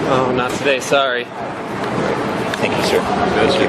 Oh, not today, sorry. Thank you, sir. Thank you.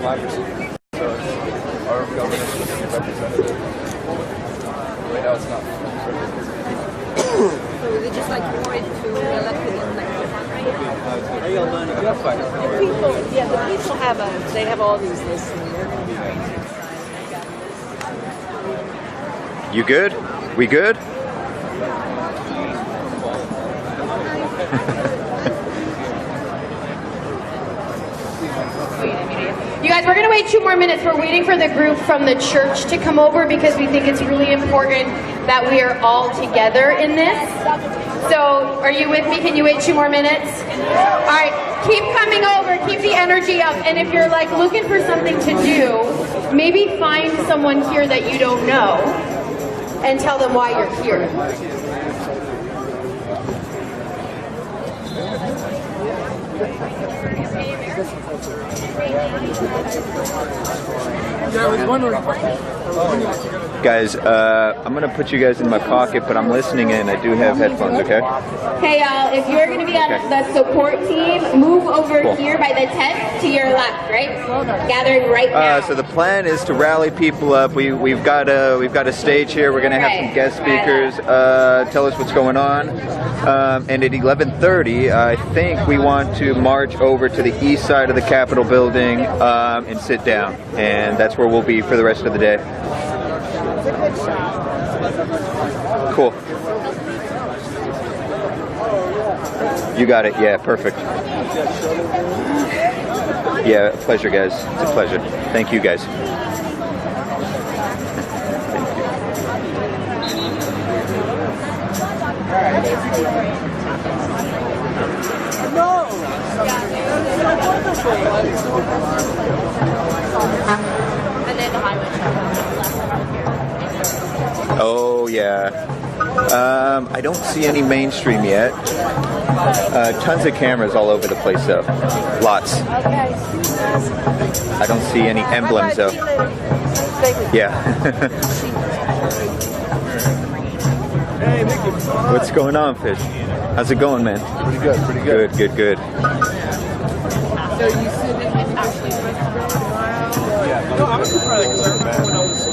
Our government representative. Right now it's not. So they just like more into elected the people, yeah, the people they have all these lists and they're going to be very excited. You good? We good? You guys, we're going to wait 2 more minutes. We're waiting for the group from the church to come over because we think it's really important that we are all together in this. So, are you with me? Can you wait 2 more minutes? All right, keep coming over, keep the energy up, and if you're like looking for something to do, maybe find someone here that you don't know and tell them why you're here. Guys, I'm gonna put you guys in my pocket, but I'm listening in. I do have headphones, okay? Hey y'all, if you're gonna be on the support team, move over here by the tent to your left, right? Gathering right now. So the plan is to rally people up. We've got a stage here. We're gonna have some guest speakers tell us what's going on. And at 11:30, I think we want to march over to the east side of the Capitol building and sit down. And that's where we'll be for the rest of the day. Cool. You got it. Yeah, perfect. Yeah, pleasure, guys. It's a pleasure. Thank you, guys. No! And then the highway. yeah. I don't see any mainstream yet. Tons of cameras all over the place though. Lots. Okay. I don't see any emblems though. Yeah. What's going on, Fish? How's it going, man? Pretty good, pretty good. Good, good, good. So you sit in the Yeah, no, I was surprised because I remember when I was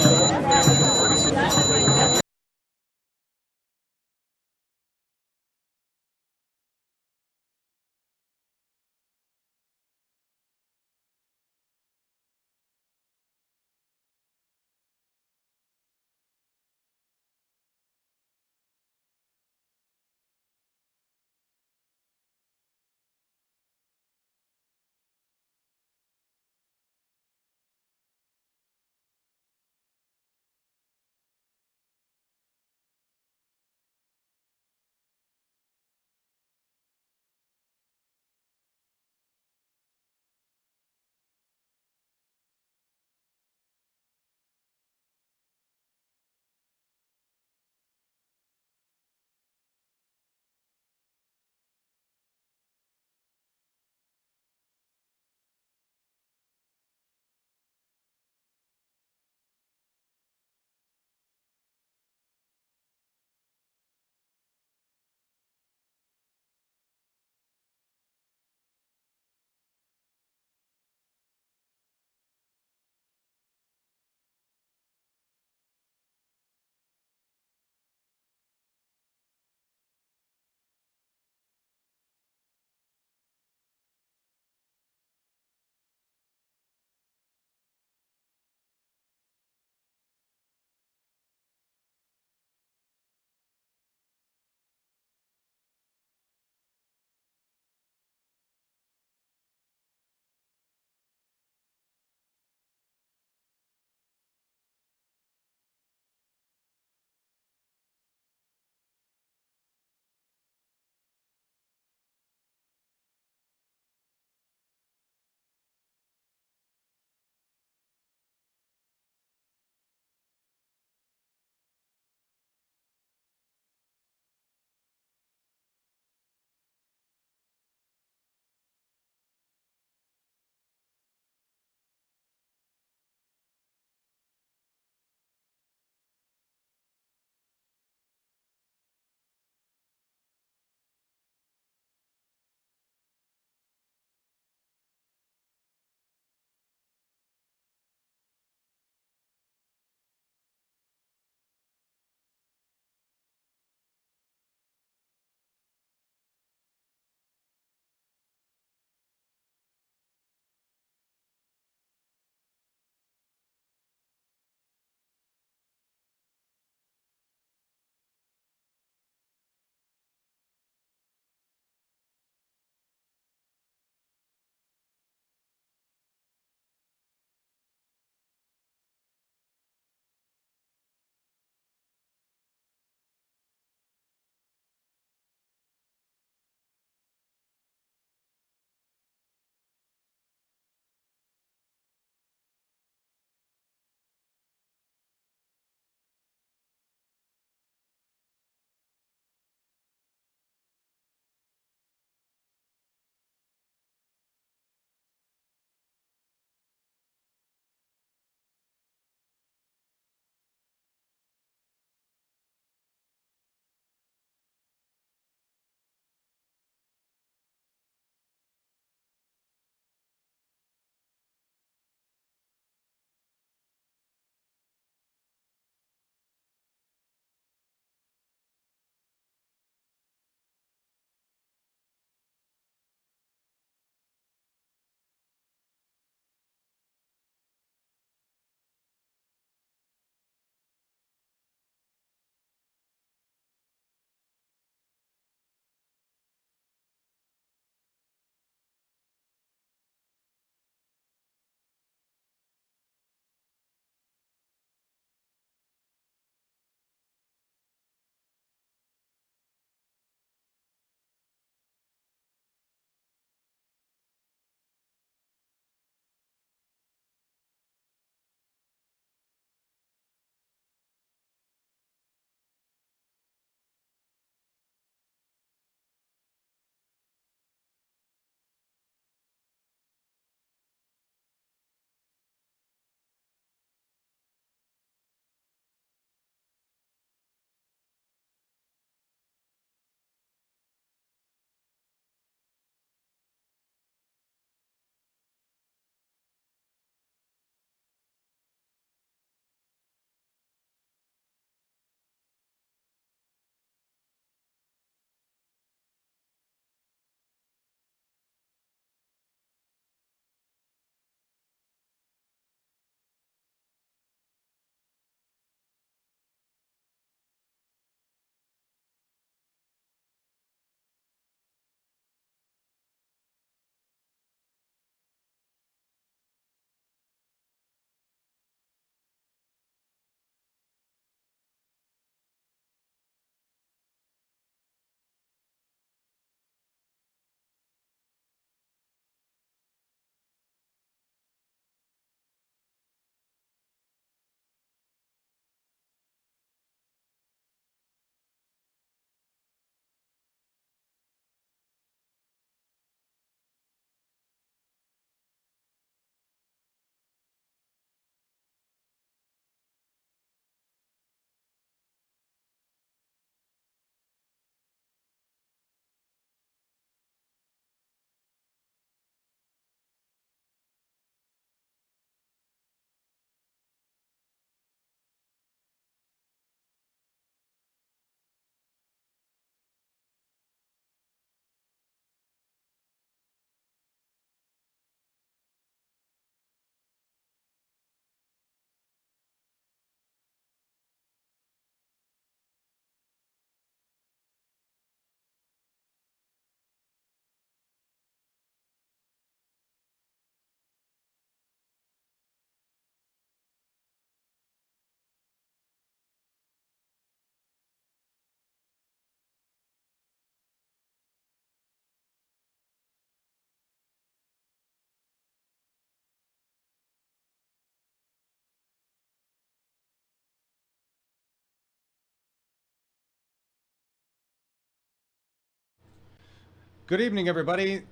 Good evening, everybody.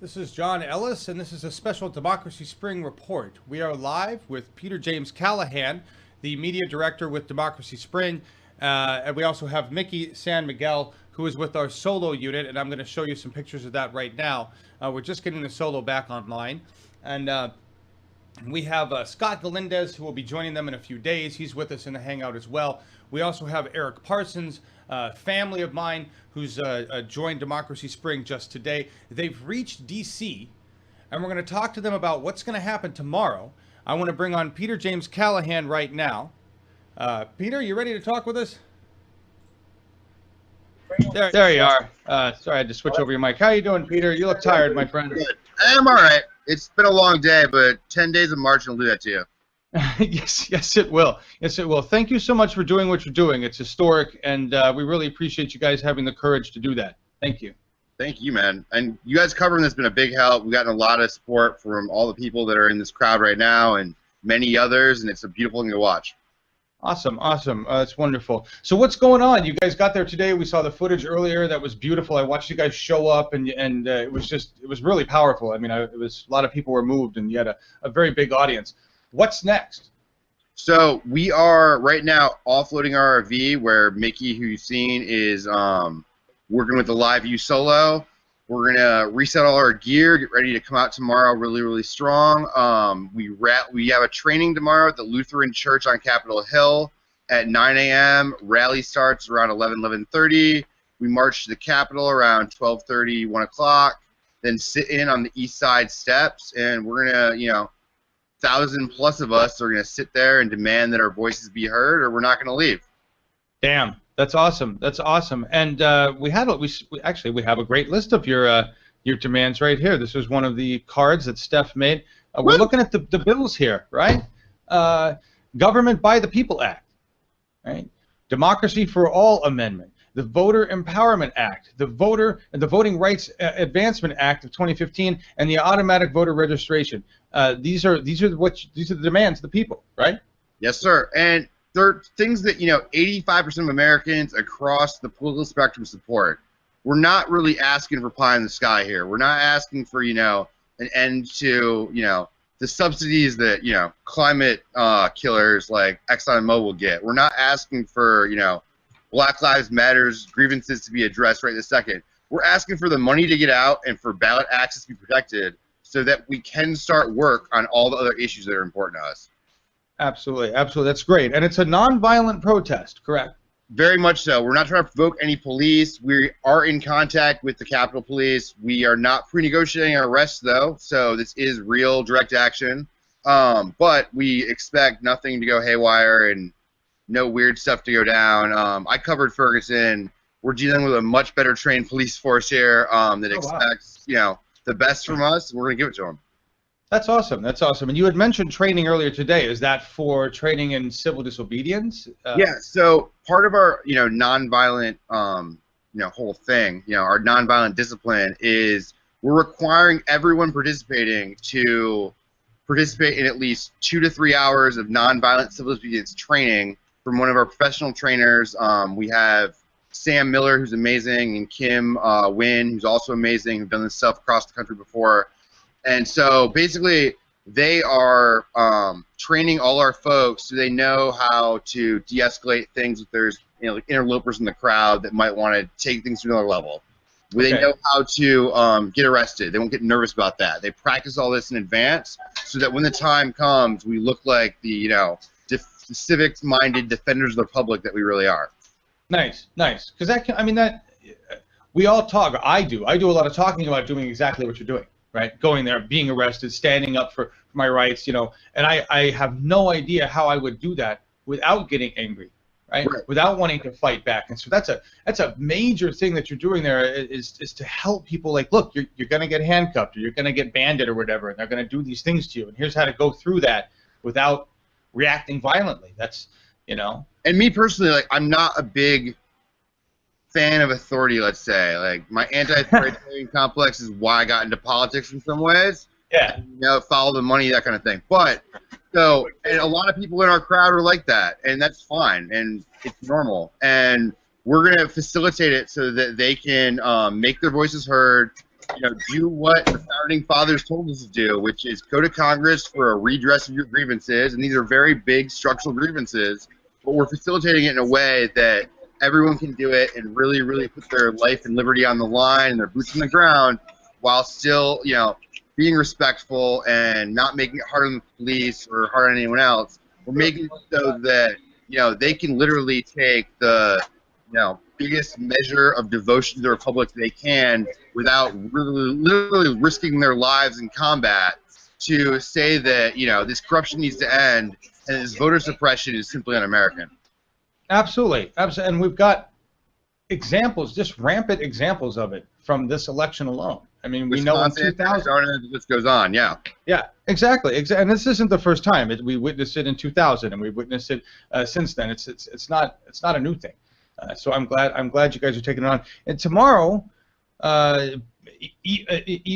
This is John Ellis, and this is a special Democracy Spring report. We are live with Peter James Callahan, the media director with Democracy Spring, and we also have Mickey San Miguel, who is with our solo unit, and I'm going to show you some pictures of that right now. We're just getting the solo back online, and we have Scott Galindez, who will be joining them in a few days. He's with us in the Hangout as well. We also have Eric Parsons, family of mine, who's joined Democracy Spring just today. They've reached D.C., and we're going to talk to them about what's going to happen tomorrow. I want to bring on Peter James Callahan right now. Peter, you ready to talk with us? There you are. Sorry, I had to switch over your mic. How you doing, Peter? You look tired, my friend. Good. I'm all right. It's been a long day, but 10 days of marching will do that to you. Yes, it will. Yes, it will. Thank you so much for doing what you're doing. It's historic, and we really appreciate you guys having the courage to do that. Thank you. Thank you, man. And you guys covering this has been a big help. We've gotten a lot of support from all the people that are in this crowd right now and many others, and it's a beautiful thing to watch. Awesome, awesome. That's wonderful. So what's going on? You guys got there today. We saw the footage earlier. That was beautiful. I watched you guys show up, and it was really powerful. I mean, it was a lot of people were moved, and you had a very big audience. What's next? So we are right now offloading our RV, where Mickey, who you've seen, is working with the Live View Solo. We're gonna reset all our gear, get ready to come out tomorrow really, really strong. We have a training tomorrow at the Lutheran Church on Capitol Hill at 9 a.m. Rally starts around 11:30. We march to the Capitol around 12:30, 1 o'clock. Then sit in on the East Side steps, and we're gonna, 1,000+ of us are gonna sit there and demand that our voices be heard, or we're not gonna leave. Damn. That's awesome. That's awesome. And we have a great list of your demands right here. This is one of the cards that Steph made. We're looking at the bills here, right? Government by the People Act, right? Democracy for All Amendment, the Voter Empowerment Act, the Voting Rights Advancement Act of 2015, and the Automatic Voter Registration. These are the demands of the people, right? Yes, sir. And they're things that 85% of Americans across the political spectrum support. We're not really asking for pie in the sky here. We're not asking for an end to the subsidies that climate killers like ExxonMobil get. We're not asking for Black Lives Matter's grievances to be addressed right this second. We're asking for the money to get out and for ballot access to be protected so that we can start work on all the other issues that are important to us. Absolutely, absolutely. That's great. And it's a nonviolent protest, correct? Very much so. We're not trying to provoke any police. We are in contact with the Capitol Police. We are not pre-negotiating our arrests, though, so this is real direct action. But we expect nothing to go haywire and no weird stuff to go down. I covered Ferguson. We're dealing with a much better trained police force here that expects the best from us, and we're going to give it to them. That's awesome. That's awesome. And you had mentioned training earlier today. Is that for training in civil disobedience? Yeah. So part of our, nonviolent, whole thing, our nonviolent discipline is we're requiring everyone participating to participate in at least 2 to 3 hours of nonviolent civil disobedience training from one of our professional trainers. We have Sam Miller, who's amazing, and Kim Wynn, who's also amazing, who've done this stuff across the country before. And so basically they are training all our folks so they know how to de-escalate things if there's interlopers in the crowd that might want to take things to another level. They know how to get arrested. They won't get nervous about that. They practice all this in advance so that when the time comes, we look like the civic-minded defenders of the public that we really are. Nice, nice. Because we all talk. I do a lot of talking about doing exactly what you're doing. Right, going there, being arrested, standing up for my rights, and I have no idea how I would do that without getting angry, right? Without wanting to fight back. And so that's a major thing that you're doing there is to help people. Like, look, you're going to get handcuffed, or you're going to get banded, or whatever, and they're going to do these things to you. And here's how to go through that without reacting violently. That's And me personally, like, I'm not a big fan of authority, let's say. Like, my anti-authoritarian complex is why I got into politics in some ways. Yeah. Follow the money, that kind of thing. But, and a lot of people in our crowd are like that, and that's fine, and it's normal. And we're going to facilitate it so that they can make their voices heard, do what the founding fathers told us to do, which is go to Congress for a redress of your grievances. And these are very big structural grievances, but we're facilitating it in a way that everyone can do it and really, really put their life and liberty on the line and their boots on the ground while still, being respectful and not making it hard on the police or hard on anyone else. We're making it so that, they can literally take the, biggest measure of devotion to the republic they can without really, literally risking their lives in combat to say that, this corruption needs to end and this voter suppression is simply un-American. Absolutely. Absolutely. And we've got examples, just rampant examples of it from this election alone. I mean, we know in 2000. This goes on, yeah. Yeah, exactly. And this isn't the first time. We witnessed it in 2000, and we've witnessed it since then. It's not a new thing. So I'm glad you guys are taking it on. And tomorrow,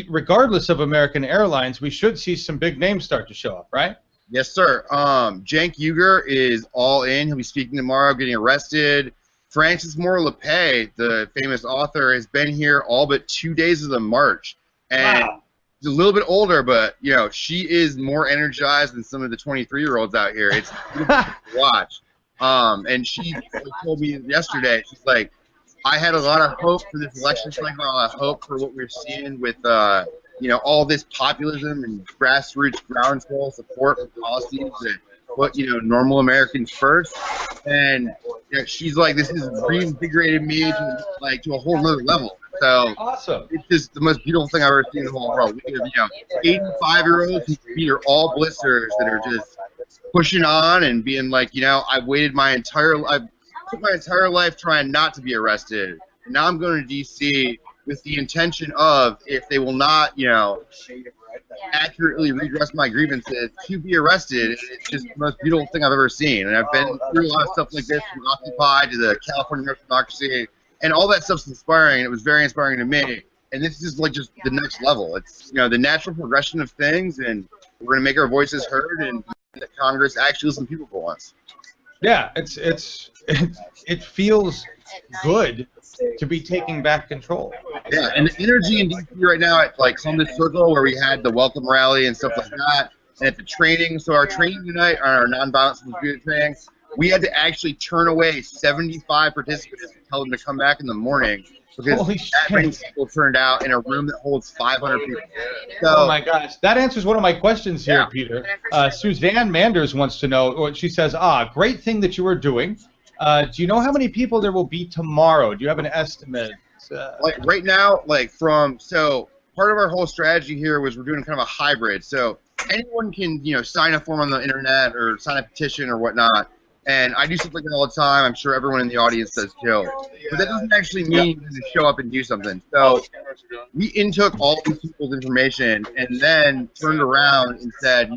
regardless of American Airlines, we should see some big names start to show up, right? Yes, sir. Cenk Uygur is all in. He'll be speaking tomorrow, getting arrested. Frances Moore Lepay, the famous author, has been here all but 2 days of the march. And wow. She's a little bit older, but, she is more energized than some of the 23-year-olds out here. It's beautiful to watch. And she told me yesterday, she's like, I had a lot of hope for this election cycle, a lot of hope for what we're seeing with, all this populism and grassroots groundswell support for policies that put, normal Americans first. And she's like, this has reinvigorated me to a whole nother level. So awesome. It's just the most beautiful thing I've ever seen in the whole world. We have, 85-year-olds whose feet are all blisters that are just pushing on and being like, I've put my entire life trying not to be arrested. And now I'm going to D.C. with the intention of, if they will not, accurately redress my grievances, to be arrested. And it's just the most beautiful thing I've ever seen. And I've been through a lot of stuff like this, from Occupy to the California American Democracy, and all that stuff's inspiring. It was very inspiring to me. And this is just the next level. It's, the natural progression of things, and we're going to make our voices heard, and that Congress actually listens to people for once. Yeah, it feels good to be taking back control. Yeah, and the energy in DC right now at Columbus Circle, where we had the welcome rally and stuff like that, and at the training. So our training tonight, our nonviolent civil disobedience training, we had to actually turn away 75 participants and tell them to come back in the morning, because that many people turned out in a room that holds 500 people. So, oh my gosh, that answers one of my questions here, Peter. Suzanne Manders wants to know, she says, great thing that you are doing. Do you know how many people there will be tomorrow? Do you have an estimate? Right now, so part of our whole strategy here was we're doing kind of a hybrid. So anyone can, sign a form on the internet or sign a petition or whatnot. And I do stuff like that all the time. I'm sure everyone in the audience does too. But that doesn't actually mean to show up and do something. So we intook all these people's information and then turned around and said,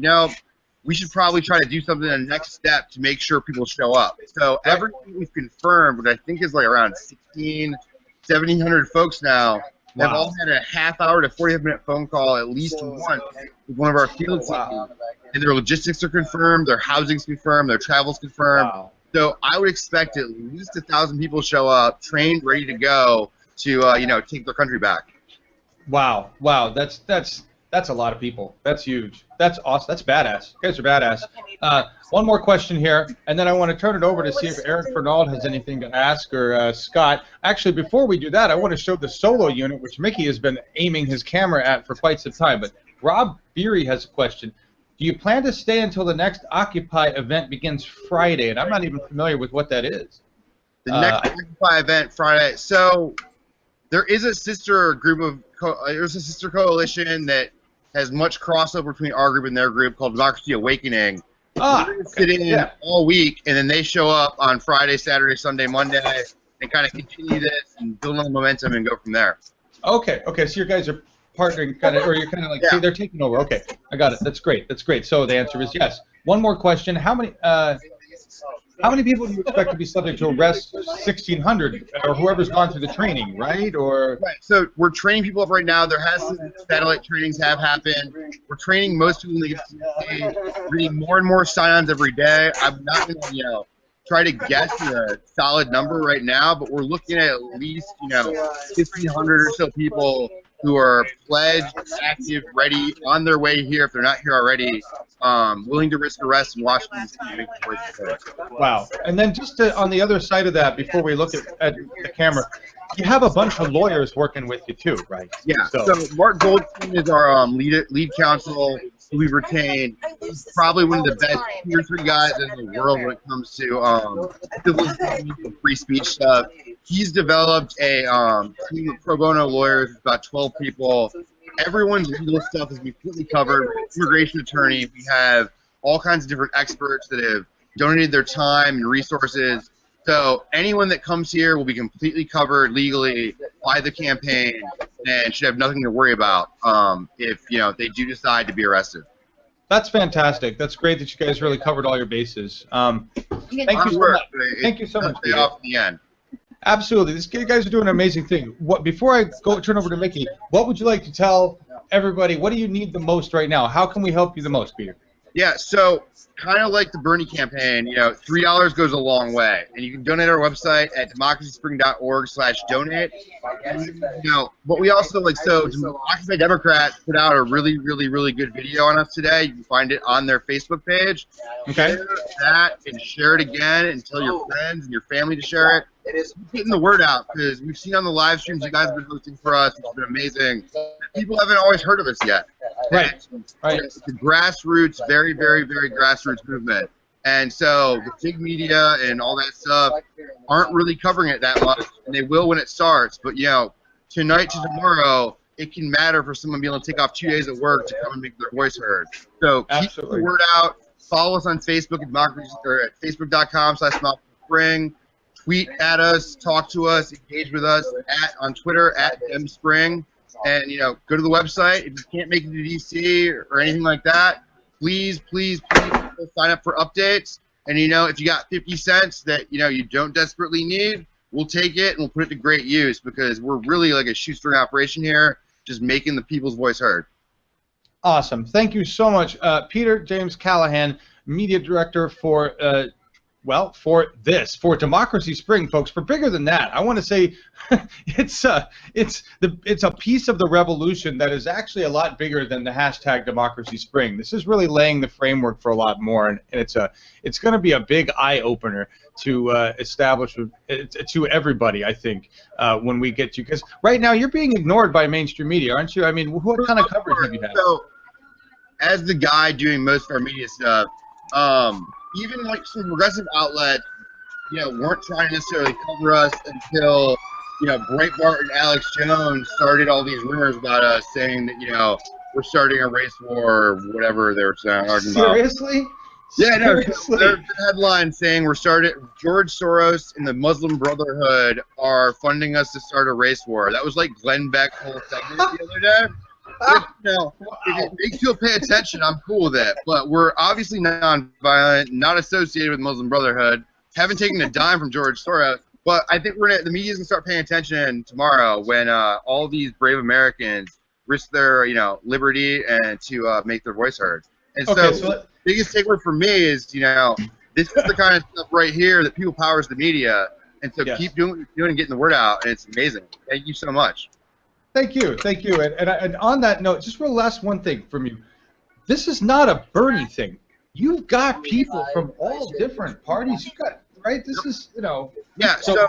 we should probably try to do something in the next step to make sure people show up. So everything we've confirmed, which I think is around 1,700 folks now, have all had a half-hour to 45-minute phone call at least once with one of our field teams. And their logistics are confirmed, their housing's confirmed, their travel's confirmed. Wow. So I would expect at least 1,000 people show up, trained, ready to go to take their country back. Wow, that's a lot of people. That's huge. That's awesome. That's badass. You guys are badass. One more question here, and then I want to turn it over to see if Eric Fernald has anything to ask, or Scott. Actually, before we do that, I want to show the solo unit, which Mickey has been aiming his camera at for quite some time. But Rob Beery has a question. Do you plan to stay until the next Occupy event begins Friday? And I'm not even familiar with what that is. The next Occupy event Friday. So there is a sister group there's a sister coalition that has much crossover between our group and their group called Democracy Awakening. We're going to sit in all week, and then they show up on Friday, Saturday, Sunday, Monday, and kind of continue this and build on the momentum and go from there. Okay. So you guys are partnering, or you're kind of see, they're taking over. Okay, I got it. That's great. So the answer is yes. One more question: How many people do you expect to be subject to arrest? 1,600, or whoever's gone through the training, right? Right. So we're training people up right now. There has some satellite trainings have happened. We're training most people in the we're getting more and more sign-ons every day. I'm not going to try to guess a solid number right now, but we're looking at least 1,500 or so people who are pledged, active, ready, on their way here if they're not here already, willing to risk arrest and watch these make the voices heard. Wow. And then just on the other side of that, before we look at the camera, you have a bunch of lawyers working with you too, right? Yeah. So Mark Goldstein is our lead counsel who we've retained. He's probably one of the best 2 or 3 guys in the world when it comes to civil free speech stuff. He's developed a team of pro bono lawyers, about 12 people. Everyone's legal stuff is completely covered. Immigration attorney. We have all kinds of different experts that have donated their time and resources. So anyone that comes here will be completely covered legally by the campaign and should have nothing to worry about if they do decide to be arrested. That's fantastic. That's great that you guys really covered all your bases. Thank you so much. Thank you so much. Pay off in the end. Absolutely. You guys are doing an amazing thing. Before I turn over to Mickey, what would you like to tell everybody? What do you need the most right now? How can we help you the most, Peter? Yeah, so kind of like the Bernie campaign, $3 goes a long way. And you can donate our website at democracyspring.org/donate. But we also Occupy Democrats put out a really, really, really good video on us today. You can find it on their Facebook page. Okay. Share that and share it again and tell your friends and your family to share it. It's getting the word out because we've seen on the live streams you guys have been hosting for us. It's been amazing. People haven't always heard of us yet. Right. It's a grassroots, very, very, very grassroots movement. And so the big media and all that stuff aren't really covering it that much, and they will when it starts. But, tonight to tomorrow, it can matter for someone being able to take off 2 days of work to come and make their voice heard. So keep the word out. Follow us on Facebook at facebook.com/spring. Tweet at us, talk to us, engage with us on Twitter at demspring. And, go to the website. If you can't make it to DC or anything like that, please sign up for updates. And, if you got 50 cents that, you don't desperately need, we'll take it and we'll put it to great use because we're really like a shoestring operation here, just making the people's voice heard. Awesome. Thank you so much. Peter James Callahan, Media Director for Democracy Spring, folks. For bigger than that, I want to say it's a piece of the revolution that is actually a lot bigger than the hashtag Democracy Spring. This is really laying the framework for a lot more, and it's going to be a big eye opener to establish to everybody. I think when we get you, because right now you're being ignored by mainstream media, aren't you? I mean, what kind of coverage have you had? So, as the guy doing most of our media stuff, even some progressive outlets, weren't trying to necessarily cover us until, Breitbart and Alex Jones started all these rumors about us saying that, we're starting a race war or whatever they were saying. Seriously? Yeah, no. Seriously? There's a headline saying George Soros and the Muslim Brotherhood are funding us to start a race war. That was like Glenn Beck's whole segment the other day. If it makes you pay attention, I'm cool with it. But we're obviously non-violent, not associated with Muslim Brotherhood, haven't taken a dime from George Soros. But I think the media's going to start paying attention tomorrow when all these brave Americans risk their, liberty and to make their voice heard. And so the biggest takeaway for me is, this is the kind of stuff right here that people powers the media. And so keep doing what you're doing and getting the word out. And it's amazing. Thank you so much. Thank you. And on that note, just real last one thing from you. This is not a Bernie thing. You've got people from all different parties. You've got, right? This is, Yeah, so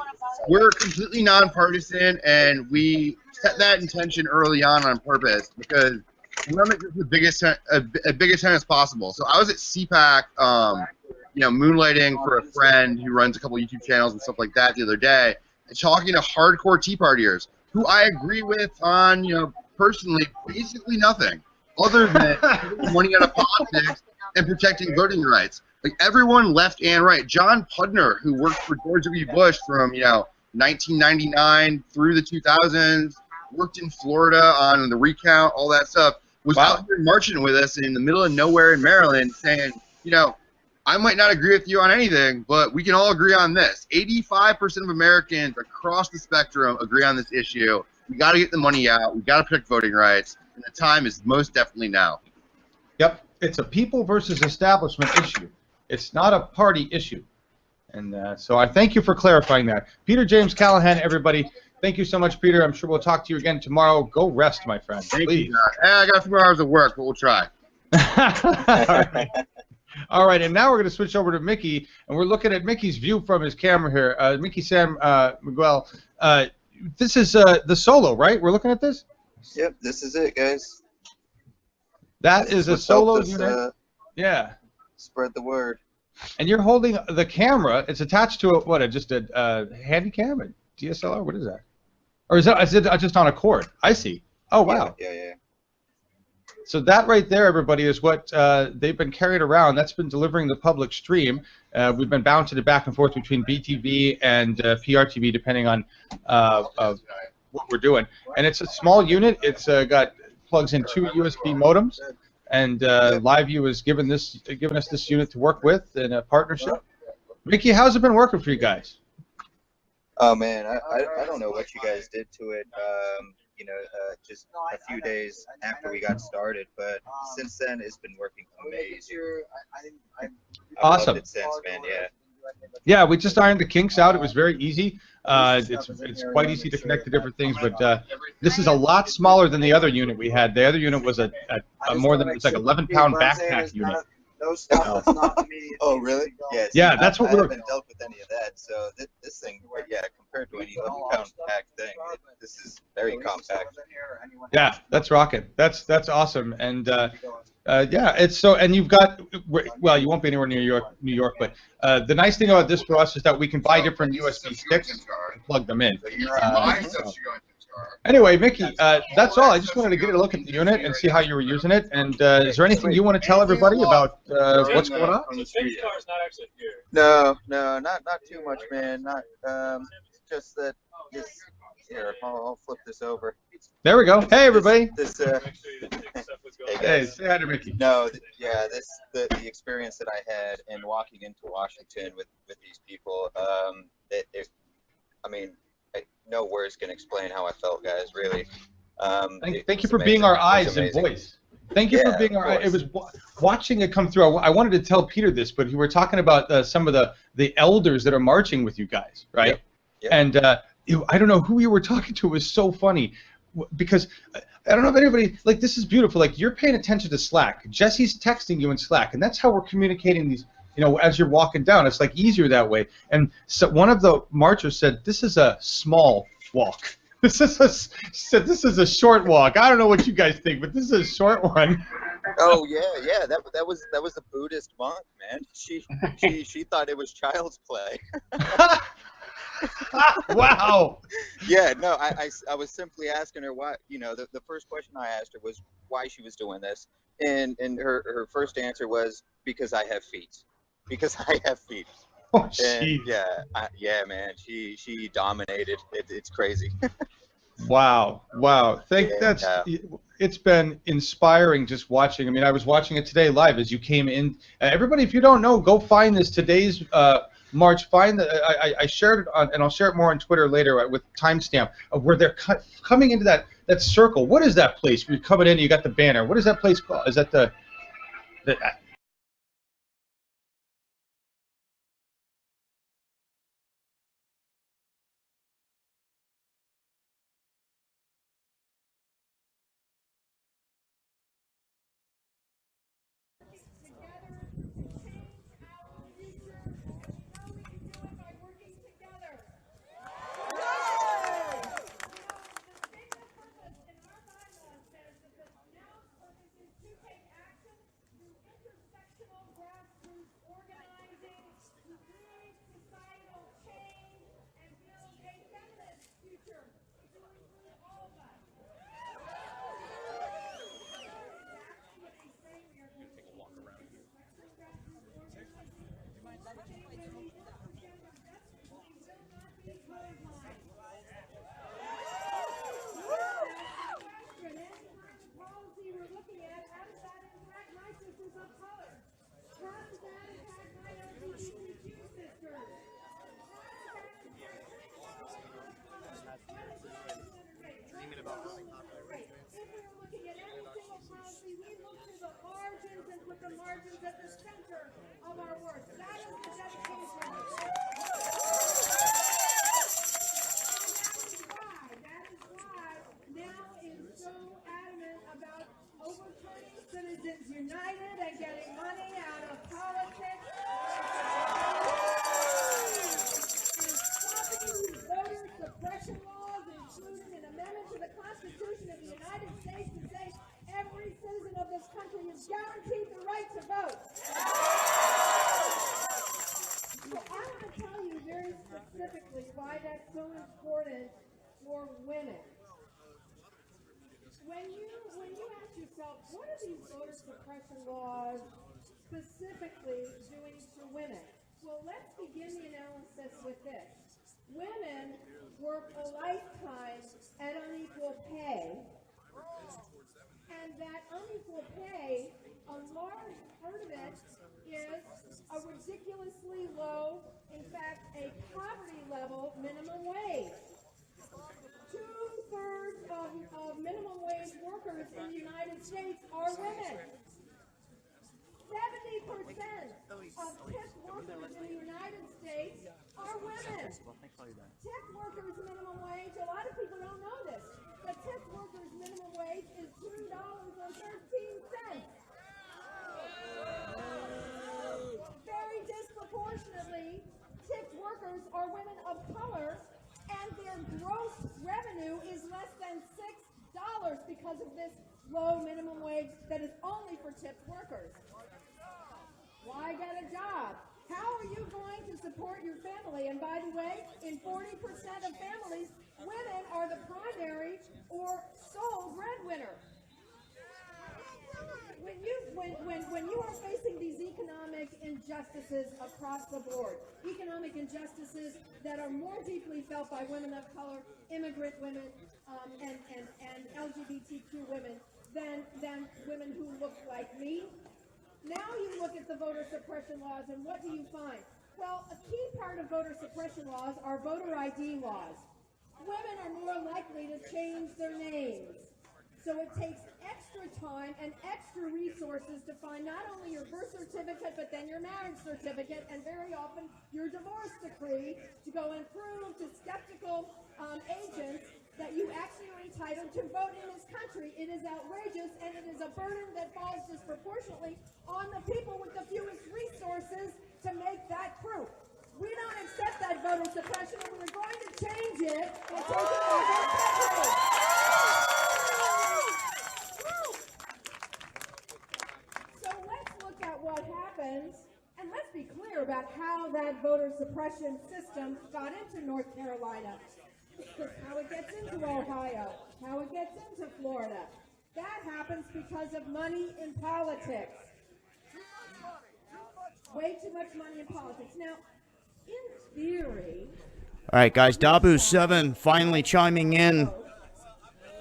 we're completely nonpartisan, and we set that intention early on purpose because we want to make this the biggest a big event as possible. So I was at CPAC, moonlighting for a friend who runs a couple YouTube channels and stuff like that the other day, and talking to hardcore Tea Partiers who I agree with on, personally, basically nothing other than money out of politics and protecting voting rights. Like everyone left and right. John Pudner, who worked for George W. Bush from, 1999 through the 2000s, worked in Florida on the recount, all that stuff, was out here marching with us in the middle of nowhere in Maryland saying, I might not agree with you on anything, but we can all agree on this. 85% of Americans across the spectrum agree on this issue. We got to get the money out. We got to protect voting rights, and the time is most definitely now. Yep, it's a people versus establishment issue. It's not a party issue. And so I thank you for clarifying that. Peter James Callahan, everybody. Thank you so much, Peter. I'm sure we'll talk to you again tomorrow. Go rest, my friend. Thank Please. you, John. I got a few more hours of work, but we'll try. All right, and now we're going to switch over to Mickey, and we're looking at Mickey's view from his camera here. Mickey Sam Miguel, this is the solo, right? We're looking at this? Yep, this is it, guys. That is a What's solo helped us, unit. Yeah. Spread the word. And you're holding the camera. It's attached to just a handy cam, a DSLR? What is that? Or is it just on a cord? I see. Oh, wow. Yeah. So that right there, everybody, is what they've been carrying around. That's been delivering the public stream. We've been bouncing it back and forth between BTV and PRTV, depending on what we're doing. And it's a small unit. It's got plugs in 2 USB modems. And LiveView has given us this unit to work with in a partnership. Mickey, how's it been working for you guys? Oh man, I don't know what you guys did to it. Just a few days after we got started, but since then it's been working amazing. Awesome. Loved it since, man. Yeah. Yeah, we just ironed the kinks out. It was very easy. It's quite easy to connect to different things, but this is a lot smaller than the other unit we had. The other unit was a more than, it's like 11-pound backpack unit. Oh, really? Yes. Yeah, that's what I we're. haven't dealt with any of that. So this thing, yeah, compared to an 11-pound pack thing, this is very compact. Yeah, that's rocking. That's awesome. And yeah, it's so. And you've got, well, you won't be anywhere near New York, but the nice thing about this for us is that we can buy different USB sticks and plug them in. Anyway, Mickey, that's all. I just wanted to get a look at the unit and see how you were using it. And is there anything you want to tell everybody about what's going on? No, not too much, man. Not just that. This here, I'll flip this over. There we go. Hey, everybody. Hey, say hi to Mickey. No, the experience that I had in walking into Washington with these people, I mean, no words can explain how I felt, guys. Really. Thank you for being our eyes and voice. Thank you for being our. It was watching it come through. I wanted to tell Peter this, but you were talking about some of the elders that are marching with you guys, right? Yep. And I don't know who you were talking to. It was so funny because I don't know if anybody, like, this is beautiful. Like, you're paying attention to Slack. Jesse's texting you in Slack, and that's how we're communicating these. You know, as you're walking down, it's like easier that way. And so one of the marchers said, "This is a small walk. This is a short walk." I don't know what you guys think, but this is a short one. Oh yeah. That was a Buddhist monk, man. She thought it was child's play. Wow. Yeah, no, I was simply asking her why. You know, the first question I asked her was why she was doing this, and her first answer was because I have feet. Because I have feet. Oh, and yeah, man. She dominated. It's crazy. Wow. It's been inspiring just watching. I mean, I was watching it today live as you came in. Everybody, if you don't know, go find today's march. Find I shared it on, and I'll share it more on Twitter later with timestamp of where they're coming into that circle. What is that place? You're coming in, you got the banner. What is that place called? Is that the Margins at the center of our work. That is the dedication. that's so important for women. When you ask yourself, what are these voter suppression laws specifically doing to women? Well, let's begin the analysis with this. Women work a lifetime at unequal pay, and that unequal pay, a large part of it is a ridiculously low, in fact, a poverty level minimum wage. 2/3 of minimum wage workers in the United States are women. 70% of tip workers in the United States are women. Tip workers minimum wage, a lot of people don't know this, but tip workers minimum wage is $2.13. Very disproportionately, tipped workers are women of color, and their gross revenue is less than $6 because of this low minimum wage that is only for tipped workers. Why get a job? How are you going to support your family? And by the way, in 40% of families, women are the primary or sole breadwinner. When you are facing these economic injustices across the board, economic injustices that are more deeply felt by women of color, immigrant women, and LGBTQ women than women who look like me, now you look at the voter suppression laws, and what do you find? Well, a key part of voter suppression laws are voter ID laws. Women are more likely to change their names. So it takes extra time and extra resources to find not only your birth certificate, but then your marriage certificate, and very often your divorce decree, to go and prove to skeptical agents that you actually are entitled to vote in this country. It is outrageous, and it is a burden that falls disproportionately on the people with the fewest resources to make that proof. We don't accept that voter suppression, and we're going to change it by taking over the country. So let's look at what happens, and let's be clear about how that voter suppression system got into North Carolina, how it gets into Ohio, how it gets into Florida. That happens because of money in politics. Way too much money in politics. Now, in theory... All right, guys, Dabu7 finally chiming in.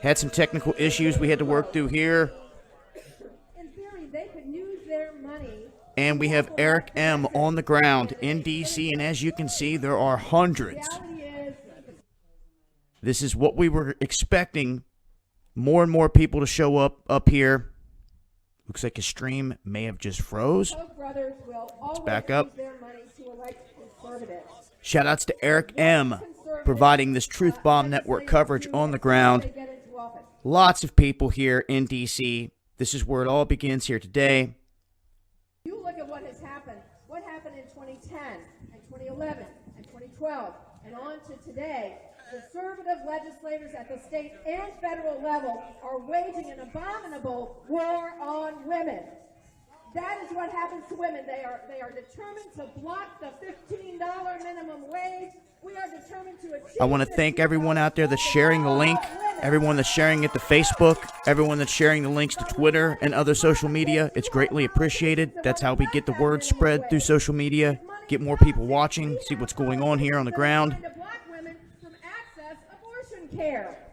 Had some technical issues we had to work through here. In theory, they could use their money. And we have Eric M. on the ground in D.C., and as you can see, there are hundreds. This is what we were expecting. More and more people to show up here. Looks like his stream may have just froze. Let's back up. Shoutouts to Eric M. providing this Truth Bomb Network coverage on the ground. Lots of people here in D.C. This is where it all begins here today. You look at what has happened. What happened in 2010 and 2011 and 2012 and on to today. Conservative legislators at the state and federal level are waging an abominable war on women. That is what happens to women. They are determined to block the $15 minimum wage. We are determined to achieve. I want to thank everyone out there that's sharing the link, everyone that's sharing it to Facebook, everyone that's sharing the links to Twitter and other social media. It's greatly appreciated. That's how we get the word spread through social media, get more people watching, see what's going on here on the ground.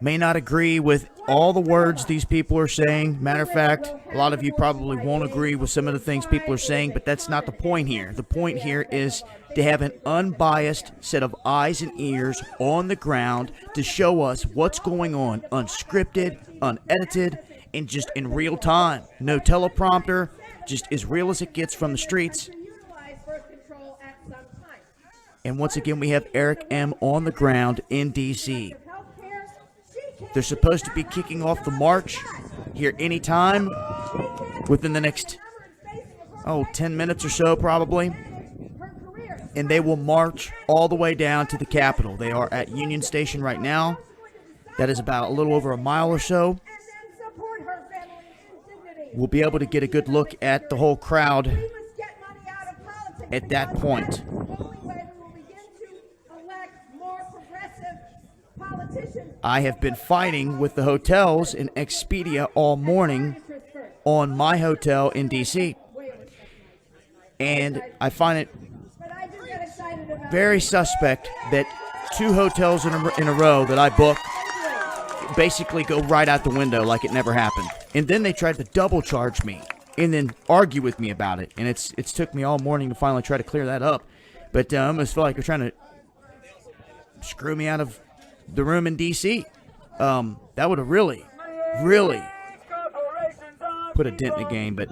May not agree with all the words these people are saying. Matter of fact, a lot of you probably won't agree with some of the things people are saying, but that's not the point here. The point here is to have an unbiased set of eyes and ears on the ground to show us what's going on, unscripted, unedited, and just in real time. No teleprompter, just as real as it gets from the streets. And once again, we have Eric M. on the ground in D.C. They're supposed to be kicking off the march here anytime within the next, 10 minutes or so probably. And they will march all the way down to the Capitol. They are at Union Station right now. That is about a little over a mile or so. We'll be able to get a good look at the whole crowd at that point. I have been fighting with the hotels in Expedia all morning on my hotel in D.C. And I find it very suspect that 2 hotels in a row that I booked basically go right out the window like it never happened. And then they tried to double charge me and then argue with me about it. And it's took me all morning to finally try to clear that up. But I almost feel like they're trying to screw me out of the room in D.C. That would have really, really put a dent in the game. But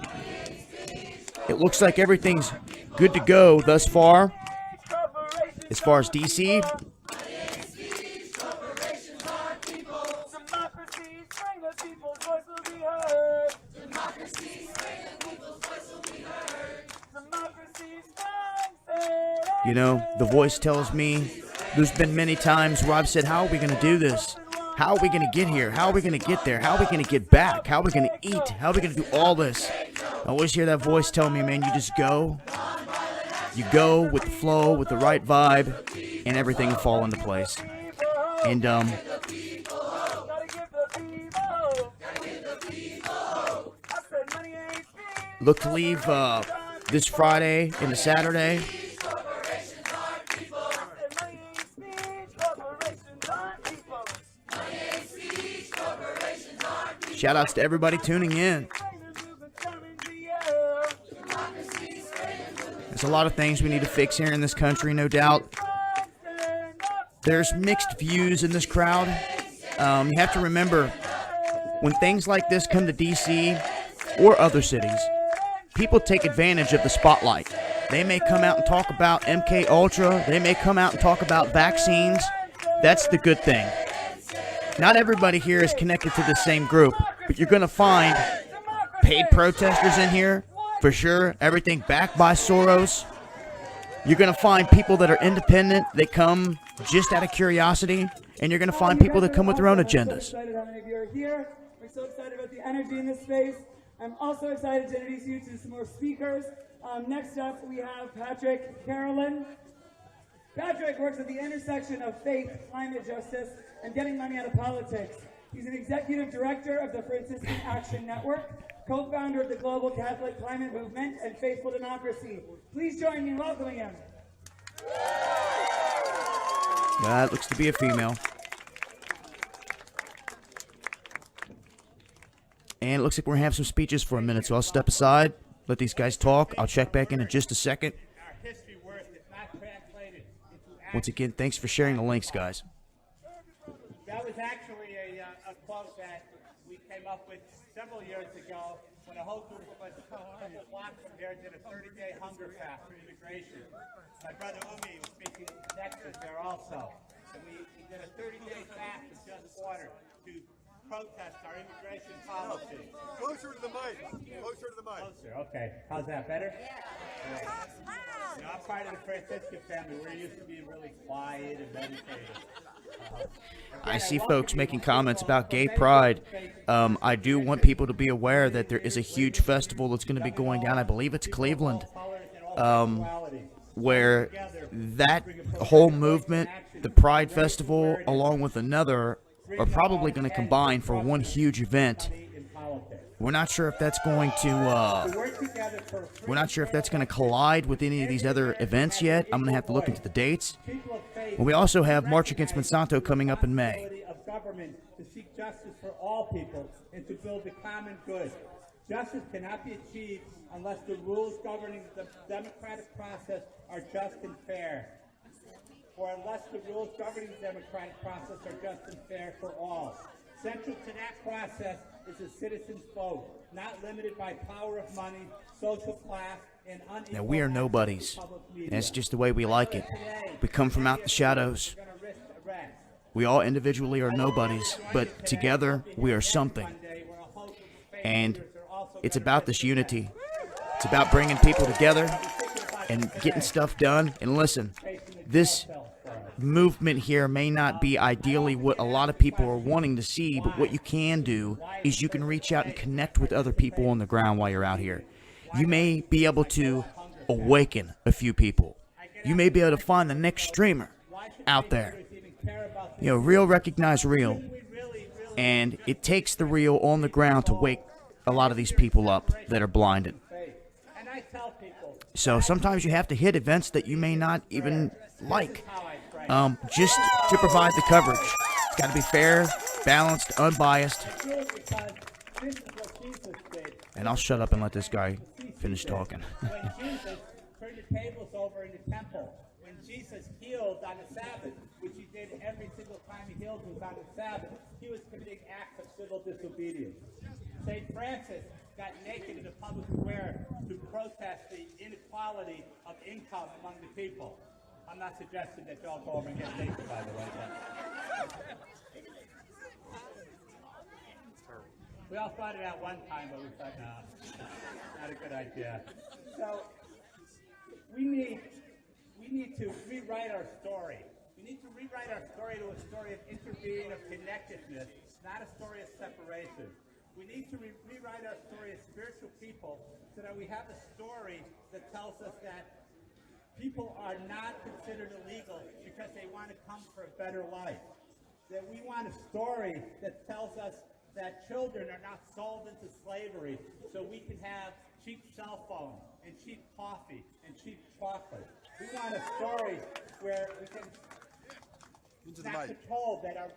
it looks like everything's good to go thus far. As far as D.C., you know, the voice tells me there's been many times where I've said, how are we going to do this? How are we going to get here? How are we going to get there? How are we going to get back? How are we going to eat? How are we going to do all this? I always hear that voice tell me, man, you just go. You go with the flow, with the right vibe, and everything will fall into place. And, look to leave this Friday and the Saturday. Shout outs to everybody tuning in. There's a lot of things we need to fix here in this country, no doubt. There's mixed views in this crowd. You have to remember, when things like this come to D.C. or other cities, people take advantage of the spotlight. They may come out and talk about MK Ultra. They may come out and talk about vaccines. That's the good thing. Not everybody here is connected to the same group, but you're going to find paid protesters in here, for sure. Everything backed by Soros. You're going to find people that are independent, that come just out of curiosity, and you're going to find people that come with their own agendas. I'm excited how many of you are here. We're so excited about the energy in this space. I'm also excited to introduce you to some more speakers. Next up, we have Patrick Carolyn. Patrick works at the intersection of faith, climate justice, and getting money out of politics. He's an executive director of the Franciscan Action Network, co-founder of the Global Catholic Climate Movement, and Faithful Democracy. Please join me in welcoming him. That looks to be a female. And it looks like we're going to have some speeches for a minute, so I'll step aside, let these guys talk. I'll check back in just a second. Once again, thanks for sharing the links, guys. That was actually a quote that we came up with several years ago when a whole group of us from the block from here did a 30-day hunger fast for immigration. My brother Umi was speaking next to us there also. And we did a 30-day fast of just water to protest our immigration policy. Closer to the mic. Closer to the mic. Closer, okay. How's that, better? Yeah. You know, I'm part of the Franciscan family. We're used to being really quiet and meditative. I see folks making comments about gay pride. I do want people to be aware that there is a huge festival that's going to be going down. I believe it's Cleveland, where that whole movement, the Pride Festival, along with another, are probably going to combine for one huge event. We're not sure if that's going to collide with any of these other events yet. I'm going to have to look into the dates. And we also have March Against Monsanto coming up in May. Of government to seek justice for all people and to build the common good. Justice cannot be achieved unless the rules governing the democratic process are just and fair. Or unless the rules governing the democratic process are just and fair for all. Central to that process is a citizen's vote, not limited by power of money, social class, and unequal. Now, we are nobodies. That's just the way we like it. We come from out the shadows. We all individually are nobodies, but together we are something. And it's about this unity. It's about bringing people together and getting stuff done. And listen, this movement here may not be ideally what a lot of people are wanting to see, but what you can do is you can reach out and connect with other people on the ground while you're out here. You may be able to awaken a few people. You may be able to find the next streamer out there. You know, real recognize real. And it takes the real on the ground to wake a lot of these people up that are blinded. So sometimes you have to hit events that you may not even like, just to provide the coverage. It's got to be fair, balanced, unbiased. And I'll shut up and let this guy finish talking. When Jesus turned the tables over in the temple, when Jesus healed on the Sabbath, which he did every single time he healed was on the Sabbath, he was committing acts of civil disobedience. St. Francis got naked in the public square to protest the inequality of income among the people. I'm not suggesting that y'all go over and get naked, by the way. We all thought of that one time, but we thought, no, not a good idea. So we need to rewrite our story. We need to rewrite our story to a story of interbeing, of connectedness, not a story of separation. We need to rewrite our story as spiritual people so that we have a story that tells us that people are not considered illegal because they want to come for a better life. That we want a story that tells us that children are not sold into slavery so we can have cheap cell phones and cheap coffee and cheap chocolate. We want a story where we can not controlled, that our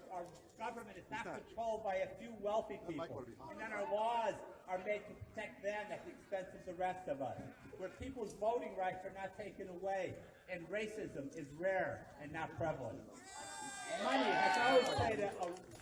government is not controlled by a few wealthy people, and then our laws are made to protect them at the expense of the rest of us, where people's voting rights are not taken away, and racism is rare and not prevalent. Money has always played a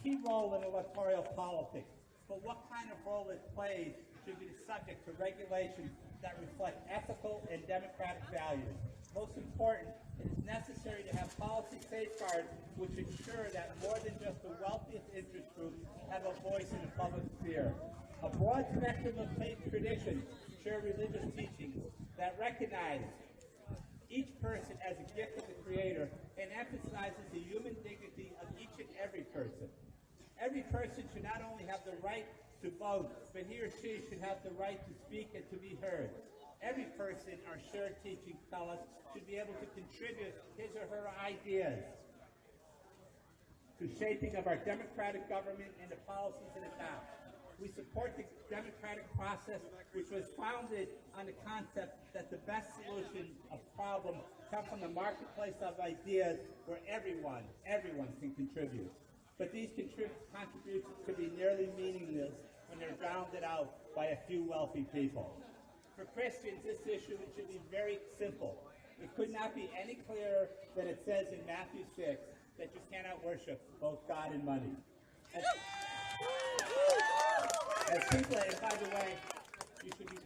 key role in electoral politics, but what kind of role it plays should be subject to regulations that reflect ethical and democratic values. Most important, it is necessary to have policy safeguards which ensure that more than just the wealthiest interest groups have a voice in the public sphere. A broad spectrum of faith traditions share religious teachings that recognize each person as a gift of the Creator and emphasizes the human dignity of each and every person. Every person should not only have the right to vote, but he or she should have the right to speak and to be heard. Every person, our shared teachings tell us, should be able to contribute his or her ideas to shaping of our democratic government and the policies it adopts. We support the democratic process, which was founded on the concept that the best solution of problems come from the marketplace of ideas where everyone can contribute. But these contributions could be nearly meaningless when they're rounded out by a few wealthy people. For Christians, this issue should be very simple. It could not be any clearer than it says in Matthew 6 that you cannot worship both God and money. As people, and by the way, we should be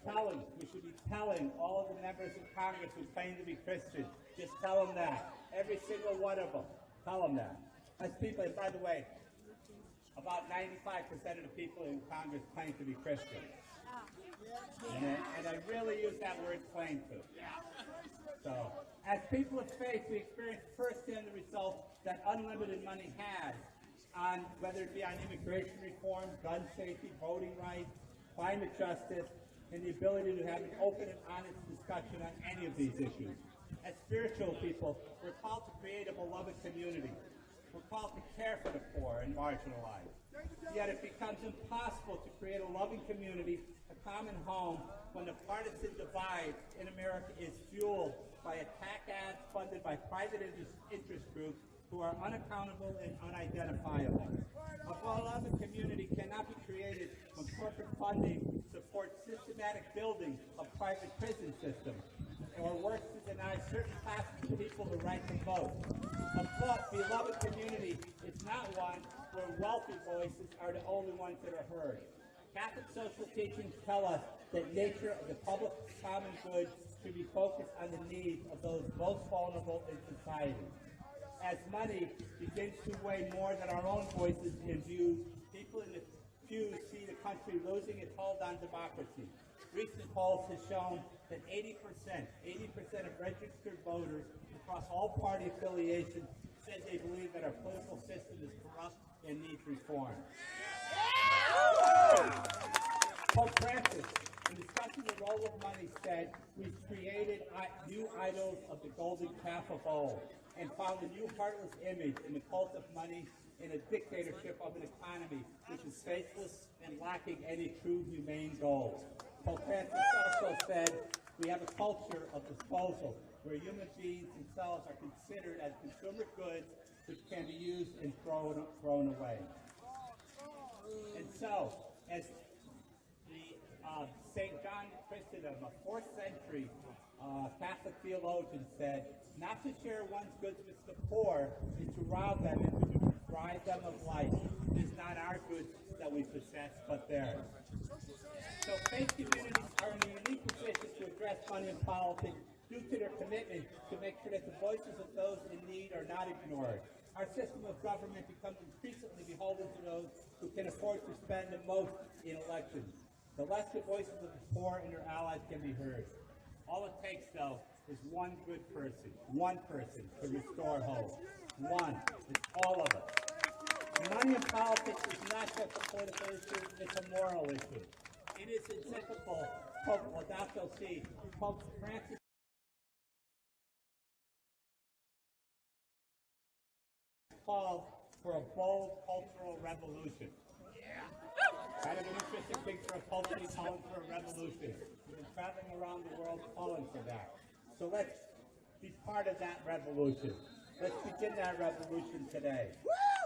telling all of the members of Congress who claim to be Christian, just tell them that. Every single one of them, tell them that. As people, and by the way, about 95% of the people in Congress claim to be Christian. And I really use that word claim to. So, as people of faith, we experience firsthand the results that unlimited money has on, whether it be on immigration reform, gun safety, voting rights, climate justice, and the ability to have an open and honest discussion on any of these issues. As spiritual people, we're called to create a beloved community. We're called to care for the poor and marginalized. Yet it becomes impossible to create a loving community, a common home, when the partisan divide in America is fueled by attack ads funded by private interest groups who are unaccountable and unidentifiable. A beloved community cannot be created when corporate funding supports systematic building of private prison systems, or works to deny certain classes of people the right to vote. A beloved community is not one where wealthy voices are the only ones that are heard. Catholic social teachings tell us that nature of the public common good should be focused on the needs of those most vulnerable in society. As money begins to weigh more than our own voices and views, people in the pews see the country losing its hold on democracy. Recent polls have shown that 80% of registered voters across all party affiliations said they believe that our political system is corrupt and needs reform. Pope Francis In discussing the role of money, said, we've created new idols of the golden calf of old and found a new heartless image in the cult of money in a dictatorship of an economy which is faithless and lacking any true humane goals. Pope Francis also said, we have a culture of disposal where human beings themselves are considered as consumer goods which can be used and thrown away. And so, as St. John Chrysostom, a 4th century Catholic theologian, said, not to share one's goods with the poor is to rob them and to deprive them of life. It is not our goods that we possess, but theirs. So faith communities are in a unique position to address money and politics due to their commitment to make sure that the voices of those in need are not ignored. Our system of government becomes increasingly beholden to those who can afford to spend the most in elections. The less the voices of the poor and their allies can be heard. All it takes, though, is one good person to restore hope. One. It's all of us. Money in politics is not just a political issue, it's a moral issue. In his encyclical, Pope Laudato Si, Pope Francis called for a bold cultural revolution. Kind of an interesting thing for a pope to be calling for a revolution. We've been traveling around the world calling for that. So let's be part of that revolution. Let's begin that revolution today.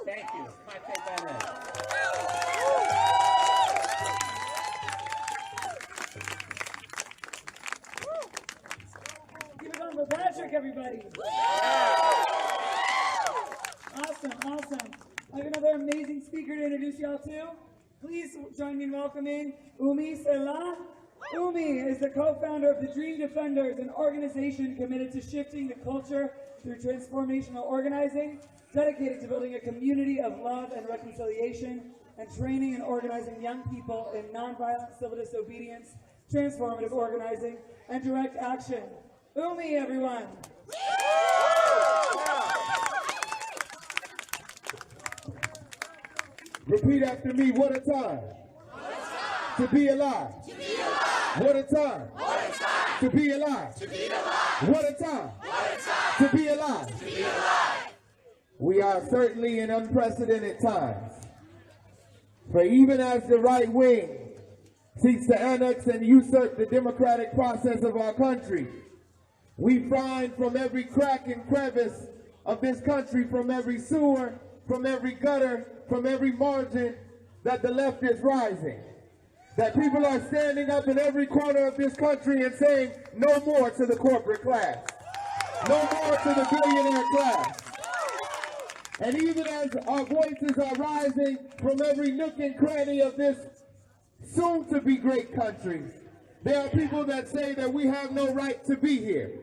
Thank you. Pace bene. Give it on for Patrick, everybody. Awesome. I have another amazing speaker to introduce y'all to. Please join me in welcoming Umi Selah. Umi is the co-founder of the Dream Defenders, an organization committed to shifting the culture through transformational organizing, dedicated to building a community of love and reconciliation, and training and organizing young people in nonviolent civil disobedience, transformative organizing, and direct action. Umi, everyone. Repeat after me, what a time. To be alive. What a time. To be alive. What a time. To be alive. We are certainly in unprecedented times. For even as the right wing seeks to annex and usurp the democratic process of our country, we find from every crack and crevice of this country, from every sewer, from every gutter, from every margin, that the left is rising. That people are standing up in every corner of this country and saying, no more to the corporate class. No more to the billionaire class. And even as our voices are rising from every nook and cranny of this soon-to-be great country, there are people that say that we have no right to be here.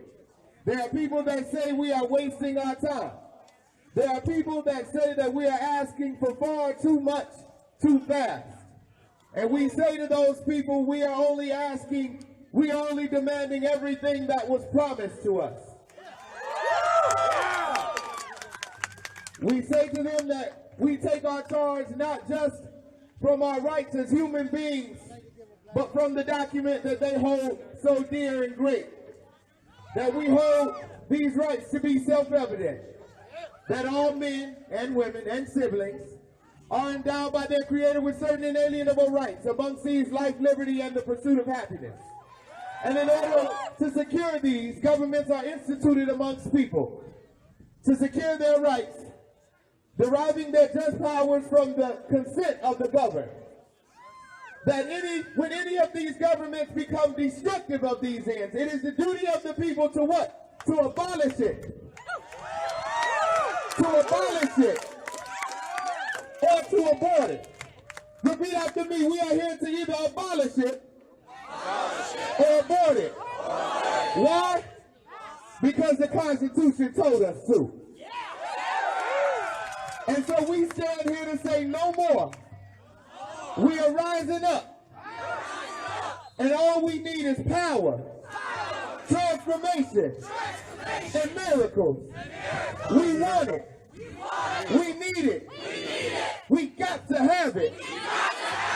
There are people that say we are wasting our time. There are people that say that we are asking for far too much, too fast. And we say to those people, we are only demanding everything that was promised to us. We say to them that we take our charge not just from our rights as human beings, but from the document that they hold so dear and great. That we hold these rights to be self-evident. That all men and women and siblings are endowed by their Creator with certain inalienable rights, amongst these life, liberty, and the pursuit of happiness. And in order to secure these, governments are instituted amongst people to secure their rights, deriving their just powers from the consent of the governed. That when any of these governments become destructive of these ends, it is the duty of the people to what? To abolish it. To abolish it. Or to abort it. Repeat after me. We are here to either abolish it or abort it. Why? Because the Constitution told us to. And so we stand here to say no more. We are rising up. And all we need is power, transformation, and miracles. We want it. We need it. We got to have it.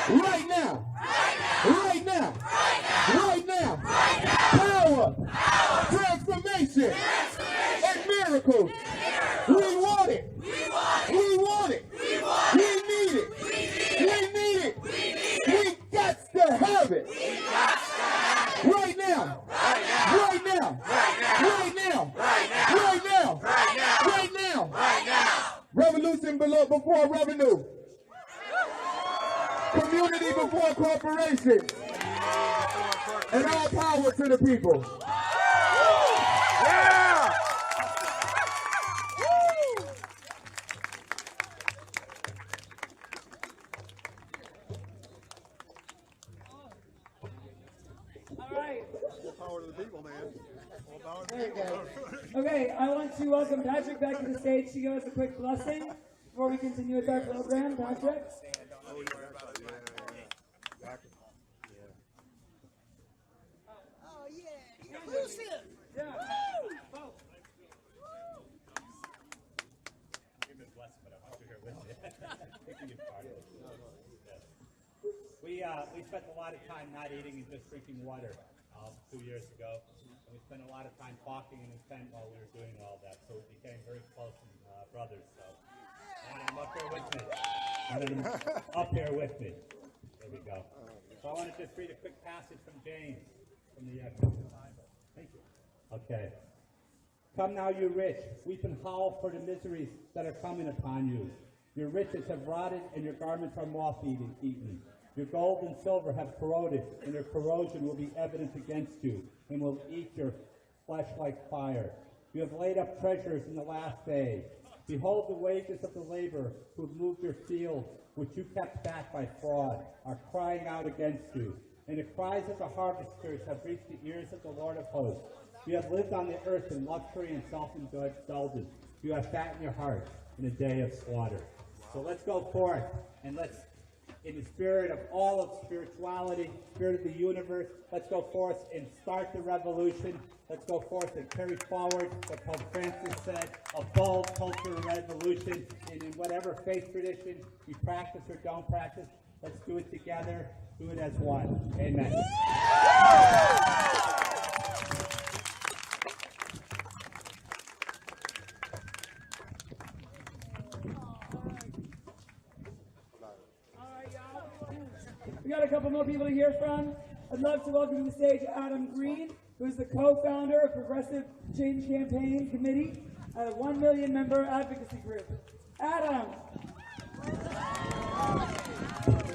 Right now. Right now. Transformation. And miracles. We want it. We want it. We need it. We need it. We got to have it. Right now. Right now. Right now. Right now. Right now. Revolution before revenue. Community before corporation. And all power to the people. Yeah! All right. More power to the people, man. More power to the There you people. go. Okay, I want to welcome Patrick back to the stage to give us a quick blessing before we continue with our program. Patrick? Oh, yeah. Inclusive. Yeah. We spent a lot of time not eating and just drinking water 2 years ago. And we spent a lot of time talking in the tent while we were doing all that. So we became very close brothers. So I wanted them up here with me. Up here with me. There we go. So I want to just read a quick passage from James, from the Bible. Thank you. Okay. Come now, you rich, weep and howl for the miseries that are coming upon you. Your riches have rotted, and your garments are moth-eaten. Your gold and silver have corroded, and their corrosion will be evidence against you, and will eat your flesh like fire. You have laid up treasures in the last day. Behold, the wages of the laborer who have moved your fields, which you kept back by fraud, are crying out against you. And the cries of the harvesters have reached the ears of the Lord of hosts. You have lived on the earth in luxury and self-indulgence. You have fattened your hearts in a day of slaughter. So let's go forth, and let's, in the spirit of all of spirituality, spirit of the universe, let's go forth and start the revolution. Let's go forth and carry forward what Pope Francis said, a bold cultural revolution, and in whatever faith tradition we practice or don't practice, let's do it together, do it as one. Amen. We got a couple more people to hear from. I'd love to welcome to the stage Adam Green, who is the co-founder of Progressive Change Campaign Committee, a 1 million member advocacy group. Adam!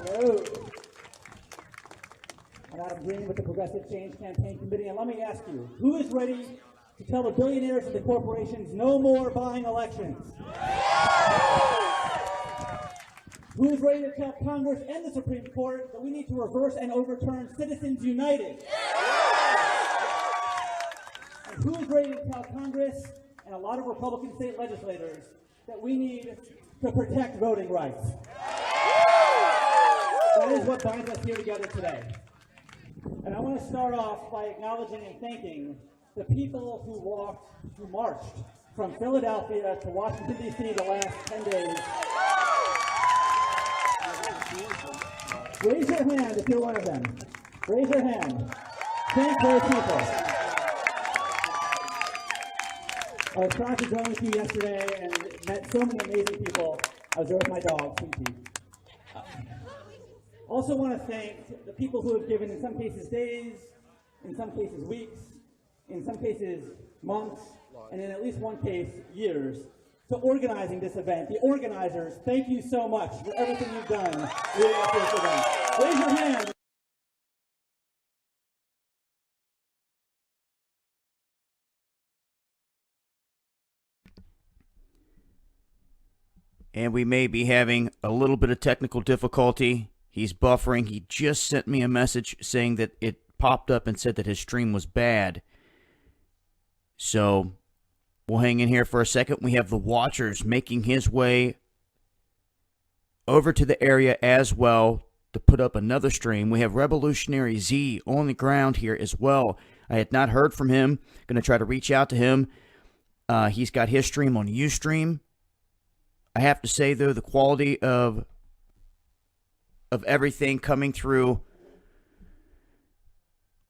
Hello. I'm Adam Green with the Progressive Change Campaign Committee, and let me ask you, who is ready to tell the billionaires and the corporations no more buying elections? Who is ready to tell Congress and the Supreme Court that we need to reverse and overturn Citizens United? And who is ready to tell Congress and a lot of Republican state legislators that we need to protect voting rights? That is what binds us here together today. And I want to start off by acknowledging and thanking the people who marched from Philadelphia to Washington, D.C. the last 10 days. Raise your hand if you're one of them. Raise your hand. Thank those people. I was proud to join with you yesterday and met so many amazing people. I was there with my dog, Sweetie. Also want to thank the people who have given, in some cases, days, in some cases, weeks, in some cases, months, and in at least one case, years, to organizing this event. The organizers, thank you so much for everything you've done leading up to this event. Raise your hand. And we may be having a little bit of technical difficulty. He's buffering. He just sent me a message saying that it popped up and said that his stream was bad. So we'll hang in here for a second. We have the Watchers making his way over to the area as well to put up another stream. We have Revolutionary Z on the ground here as well. I had not heard from him. Going to try to reach out to him. He's got his stream on Ustream. I have to say, though, the quality of everything coming through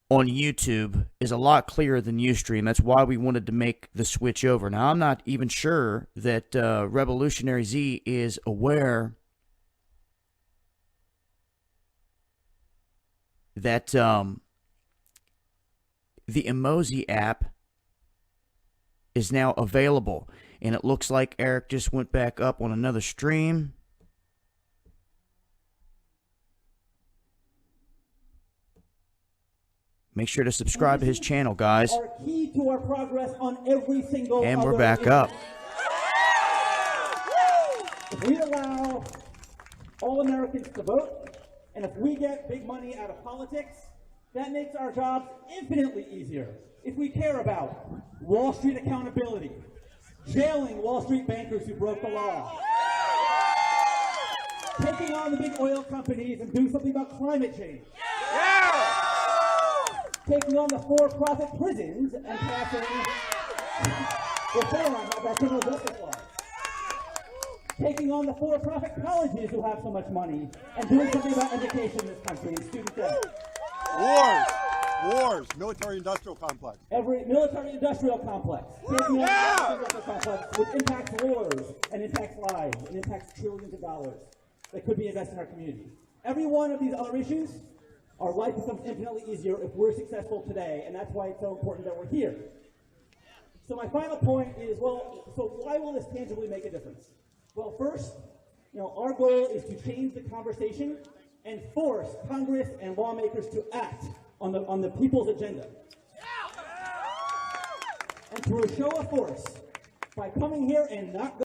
on YouTube is a lot clearer than Ustream. That's why we wanted to make the switch over. Now, I'm not even sure that Revolutionary Z is aware that the Emoji app is now available. And it looks like Eric just went back up on another stream. Make sure to subscribe to his channel, guys. Are key to our progress on every single And we're other back issue. up. If we allow all Americans to vote, and if we get big money out of politics, that makes our jobs infinitely easier. If we care about Wall Street accountability, jailing Wall Street bankers who broke the law, taking on the big oil companies and doing something about climate change, taking on the for-profit prisons and passing reform of our criminal justice laws, taking on the for-profit colleges who have so much money, and doing something about education in this country and student debt. Wars, military-industrial complex. Every military-industrial complex, taking on the military-industrial complex, which impacts wars and impacts lives and impacts trillions of dollars that could be invested in our community. Every one of these other issues, our life becomes infinitely easier if we're successful today, and that's why it's so important that we're here. So my final point is, well, so why will this tangibly make a difference? Well, first, our goal is to change the conversation and force Congress and lawmakers to act on the people's agenda. And through a show of force, by coming here and not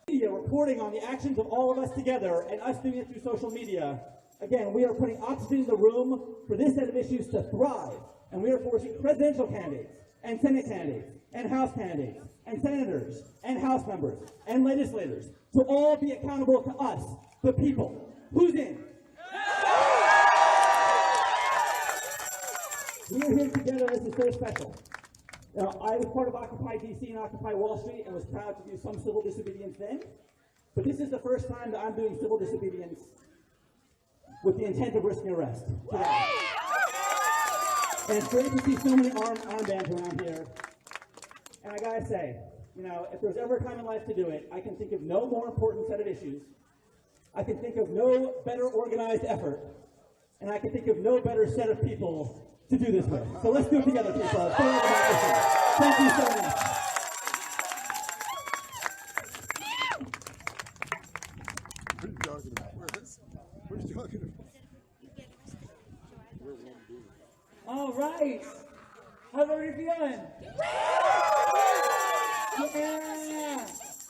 media reporting on the actions of all of us together and us doing it through social media, again, we are putting oxygen in the room for this set of issues to thrive. And we are forcing presidential candidates and Senate candidates and House candidates and senators and House members and legislators to all be accountable to us, the people. Who's in? We are here together. This is so special. I was part of Occupy DC and Occupy Wall Street and was proud to do some civil disobedience then. But this is the first time that I'm doing civil disobedience with the intent of risking arrest today. And it's great to see so many armbands around here. And I gotta say, if there's ever a time in life to do it, I can think of no more important set of issues. I can think of no better organized effort. And I can think of no better set of people to do this with. So let's do it together, people. Thank you so much. What are you talking about? What are you talking about? All right. How's everybody feeling? Yeah.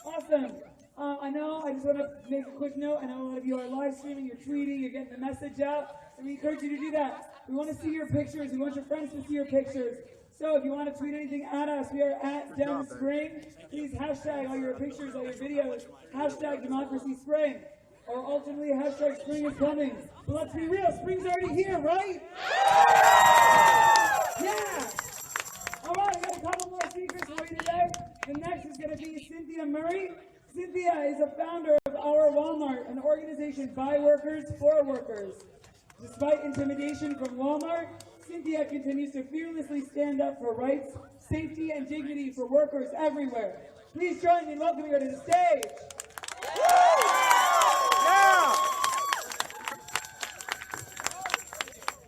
Awesome. I know, I just want to make a quick note. I know a lot of you are live streaming, you're tweeting, you're getting the message out. And we encourage you to do that. We want to see your pictures. We want your friends to see your pictures. So if you want to tweet anything at us, we are at Dem Spring. Please hashtag all your pictures, all your videos. Hashtag Democracy Spring. Or ultimately, hashtag Spring is coming. But let's be real, spring's already here, right? Yeah! All right, I got a couple more speakers for you today. The next is going to be Cynthia Murray. Cynthia is a founder of Our Walmart, an organization by workers for workers. Despite intimidation from Walmart, Cynthia continues to fearlessly stand up for rights, safety, and dignity for workers everywhere. Please join me in welcoming her to the stage.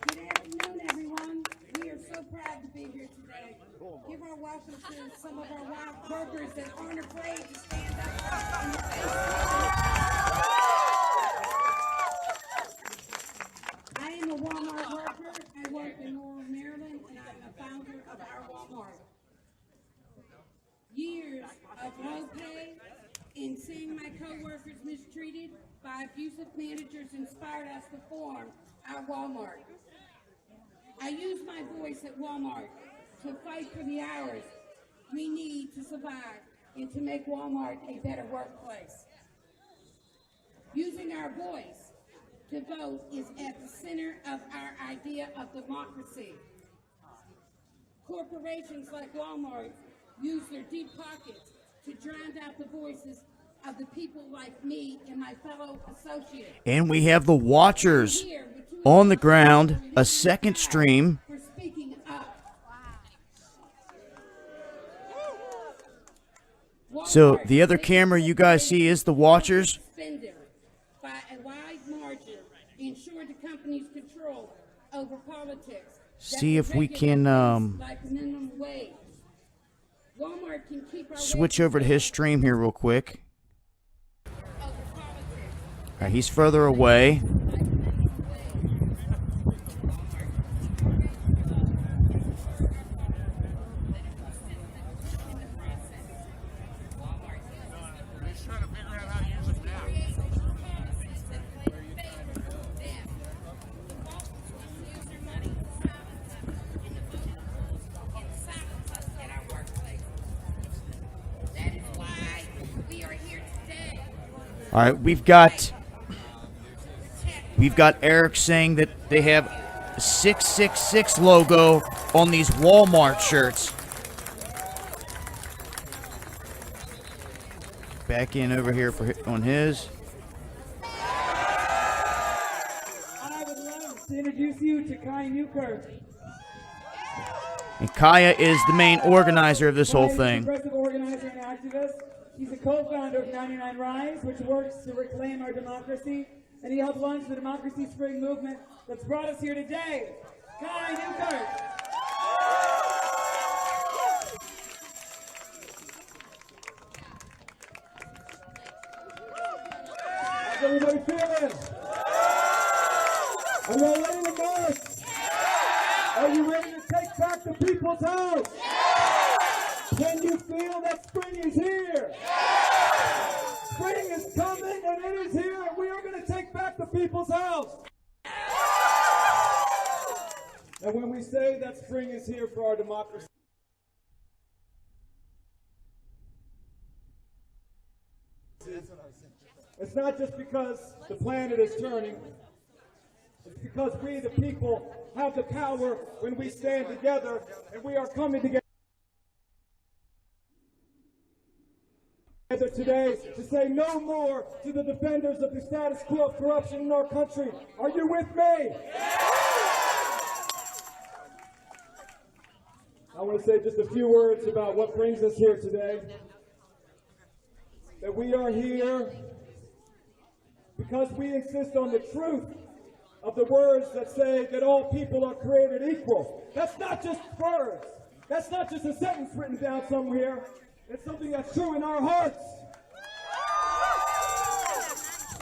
Good afternoon, everyone. We are so proud to be here today. Give our welcome to some of our workers that aren't afraid to stand up in the face. I am a Walmart worker. I work in Laurel, Maryland, and I'm a founder of Our Walmart. Years of low pay and seeing my co-workers mistreated by abusive managers inspired us to form Our Walmart. I use my voice at Walmart to fight for the hours we need to survive and to make Walmart a better workplace. Using our voice to vote is at the center of our idea of democracy. Corporations like Walmart use their deep pockets to drown out the voices of the people like me and my fellow associates. And we have the watchers on the ground, a second stream. For speaking So the other camera you guys see is the watchers. By a wide margin, ensure the company's control over politics. See if we can Like minimum wage. Walmart can keep our switch over to his stream here real quick. All right, he's further away. All right, we've got Eric saying that they have a 666 logo on these Walmart shirts. Back in over here on his. I would love to introduce you to Kai Newkirk. And Kaya is the main organizer of this whole Kai thing. is a progressive organizer and activist. He's a co-founder of 99 Rise, which works to reclaim our democracy, and he helped launch the Democracy Spring movement that's brought us here today. Kai Newkirk. How's everybody feeling? Are y'all ready to march? Are you ready to take back the people's house? Can you feel that spring is here? Spring is coming and it is here, and we are going to take back the people's house. And when we say that spring is here for our democracy, it's not just because the planet is turning. It's because we, the people, have the power when we stand together, and we are coming together today to say no more to the defenders of the status quo of corruption in our country. Are you with me? I want to say just a few words about what brings us here today. That we are here because we insist on the truth of the words that say that all people are created equal. That's not just words. That's not just a sentence written down somewhere. It's something that's true in our hearts.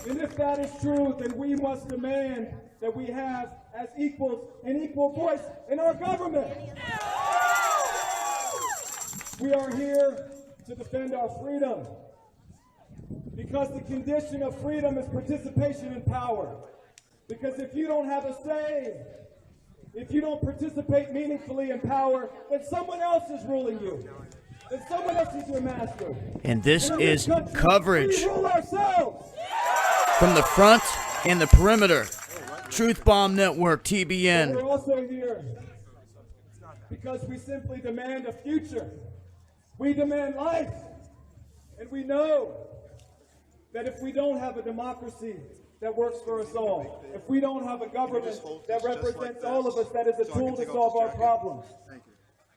And if that is true, then we must demand that we have as equals an equal voice in our government. We are here to defend our freedom, because the condition of freedom is participation in power. Because if you don't have a say, if you don't participate meaningfully in power, then someone else is ruling you. Then someone else is your master. And this in is country, coverage we rule ourselves. from the front and the perimeter. Truth Bomb Network, TBN. But we're also here because we simply demand a future. We demand life. And we know that if we don't have a democracy that works for us all, if we don't have a government that represents all of us, that is a tool to solve our problems,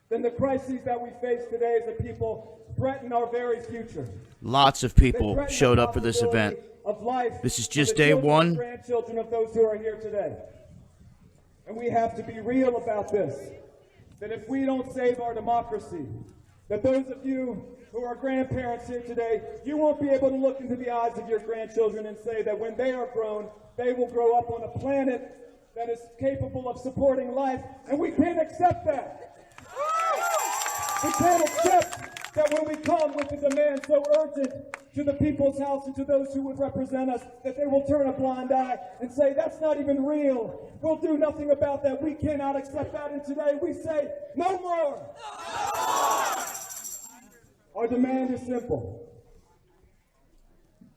then the crises that we face today as a people threaten our very future. Lots of people showed up for this event. Of life This is just for the day children one. and grandchildren of those who are here today. And we have to be real about this. That if we don't save our democracy, that those of you who are grandparents here today, you won't be able to look into the eyes of your grandchildren and say that when they are grown, they will grow up on a planet that is capable of supporting life, and we can't accept that. We can't accept that when we come with a demand so urgent to the people's house and to those who would represent us, that they will turn a blind eye and say, that's not even real. We'll do nothing about that. We cannot accept that. And today we say, no more. Our demand is simple.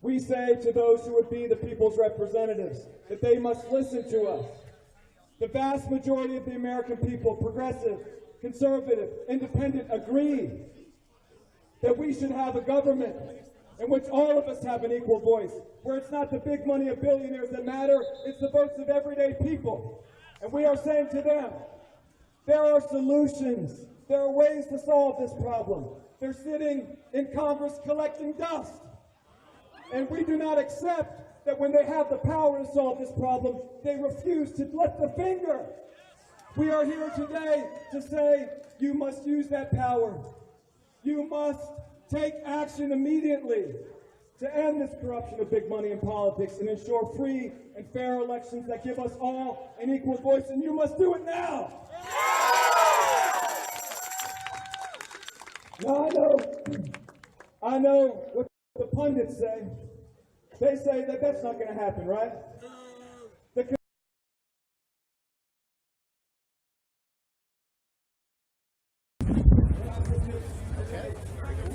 We say to those who would be the people's representatives that they must listen to us. The vast majority of the American people, progressive, conservative, independent, agree that we should have a government in which all of us have an equal voice, where it's not the big money of billionaires that matter, it's the votes of everyday people. And we are saying to them, there are solutions There are ways to solve this problem. They're sitting in Congress collecting dust. And we do not accept that when they have the power to solve this problem, they refuse to lift the finger. We are here today to say you must use that power. You must take action immediately to end this corruption of big money in politics and ensure free and fair elections that give us all an equal voice, and you must do it now. Now, I know what the pundits say. They say that that's not going to happen, right? We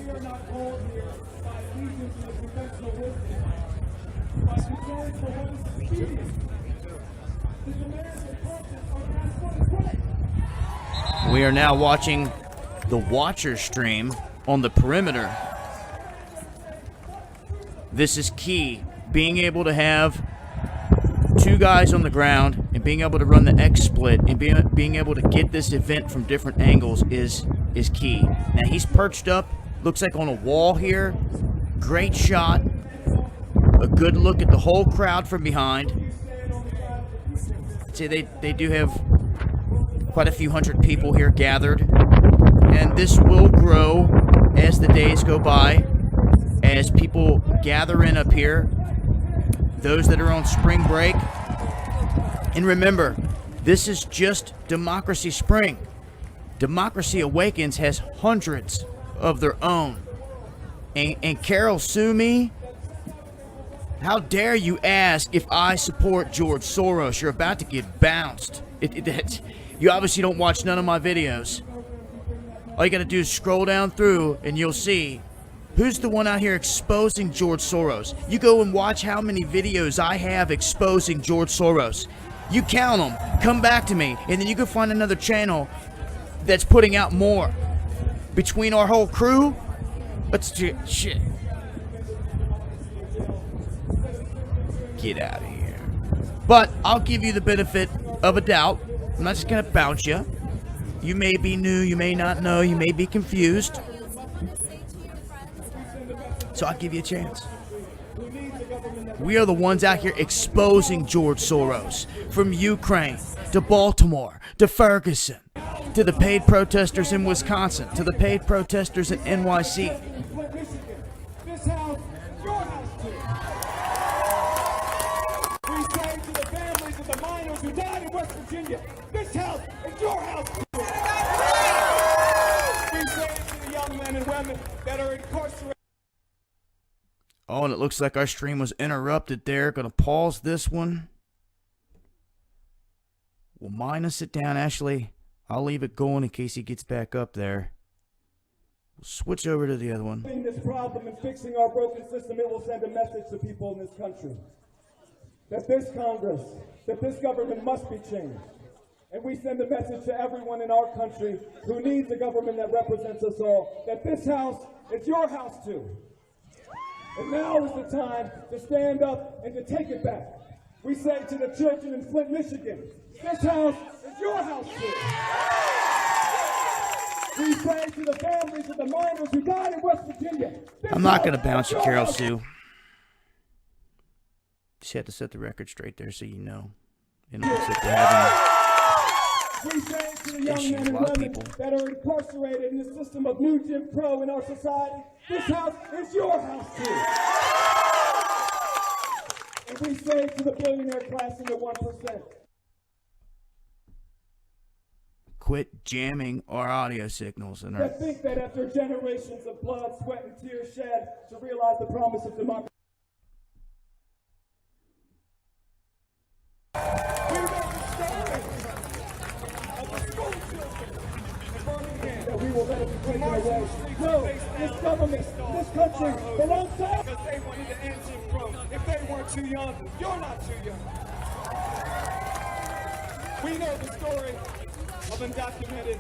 are not called here by allegiance to the conventional wisdom, by concern for what is expedient. The demands of culture are asked what is right. We are now watching the Watcher stream on the perimeter. This is key. Being able to have two guys on the ground and being able to run the X-split and being able to get this event from different angles is key. Now he's perched up, looks like on a wall here. Great shot. A good look at the whole crowd from behind. I'd say they do have quite a few hundred people here gathered. And this will grow as the days go by, as people gather in up here, those that are on spring break. And remember, this is just Democracy Spring. Democracy Awakens has hundreds of their own. And Carol, sue me. How dare you ask if I support George Soros? You're about to get bounced. You obviously don't watch none of my videos. All you gotta do is scroll down through and you'll see who's the one out here exposing George Soros. You go and watch how many videos I have exposing George Soros. You count them, come back to me, and then you can find another channel that's putting out more. Between our whole crew, let's do shit. Get out of here. But I'll give you the benefit of a doubt. I'm not just gonna bounce you. You may be new, you may not know, you may be confused. So I'll give you a chance. We are the ones out here exposing George Soros. From Ukraine, to Baltimore, to Ferguson, to the paid protesters in Wisconsin, to the paid protesters in NYC. This house, your house too. We say to the families of the miners who died in West Virginia, this house is your house too. We say to the young men and women that are incarcerated. Oh, and it looks like our stream was interrupted there. Gonna pause this one. We'll minus it down. Actually, I'll leave it going in case he gets back up there. We'll switch over to the other one. This problem and fixing our broken system, it will send a message to people in this country that this Congress, that this government must be changed. And we send a message to everyone in our country who needs a government that represents us all, that this house is your house too. And now is the time to stand up and to take it back. We say to the children in Flint, Michigan, this house is your house too. We say to the families of the miners who died in West Virginia. I'm not going to bounce you, Carol Sue. Just had to set the record straight there so you know. You know, if they're having we say to the young men and women that are incarcerated in the system of new Jim Crow in our society, this house is your house too. And we say to the billionaire class in the 1%. Quit jamming our audio signals. And I think that after generations of blood, sweat, and tears shed to realize the promise of democracy. We know the story of the school children in Birmingham that we will let it be taken away. No, this government, this country belongs to us. Because they wanted to end Jim Crow. If they weren't too young, you're not too young. We know the story of undocumented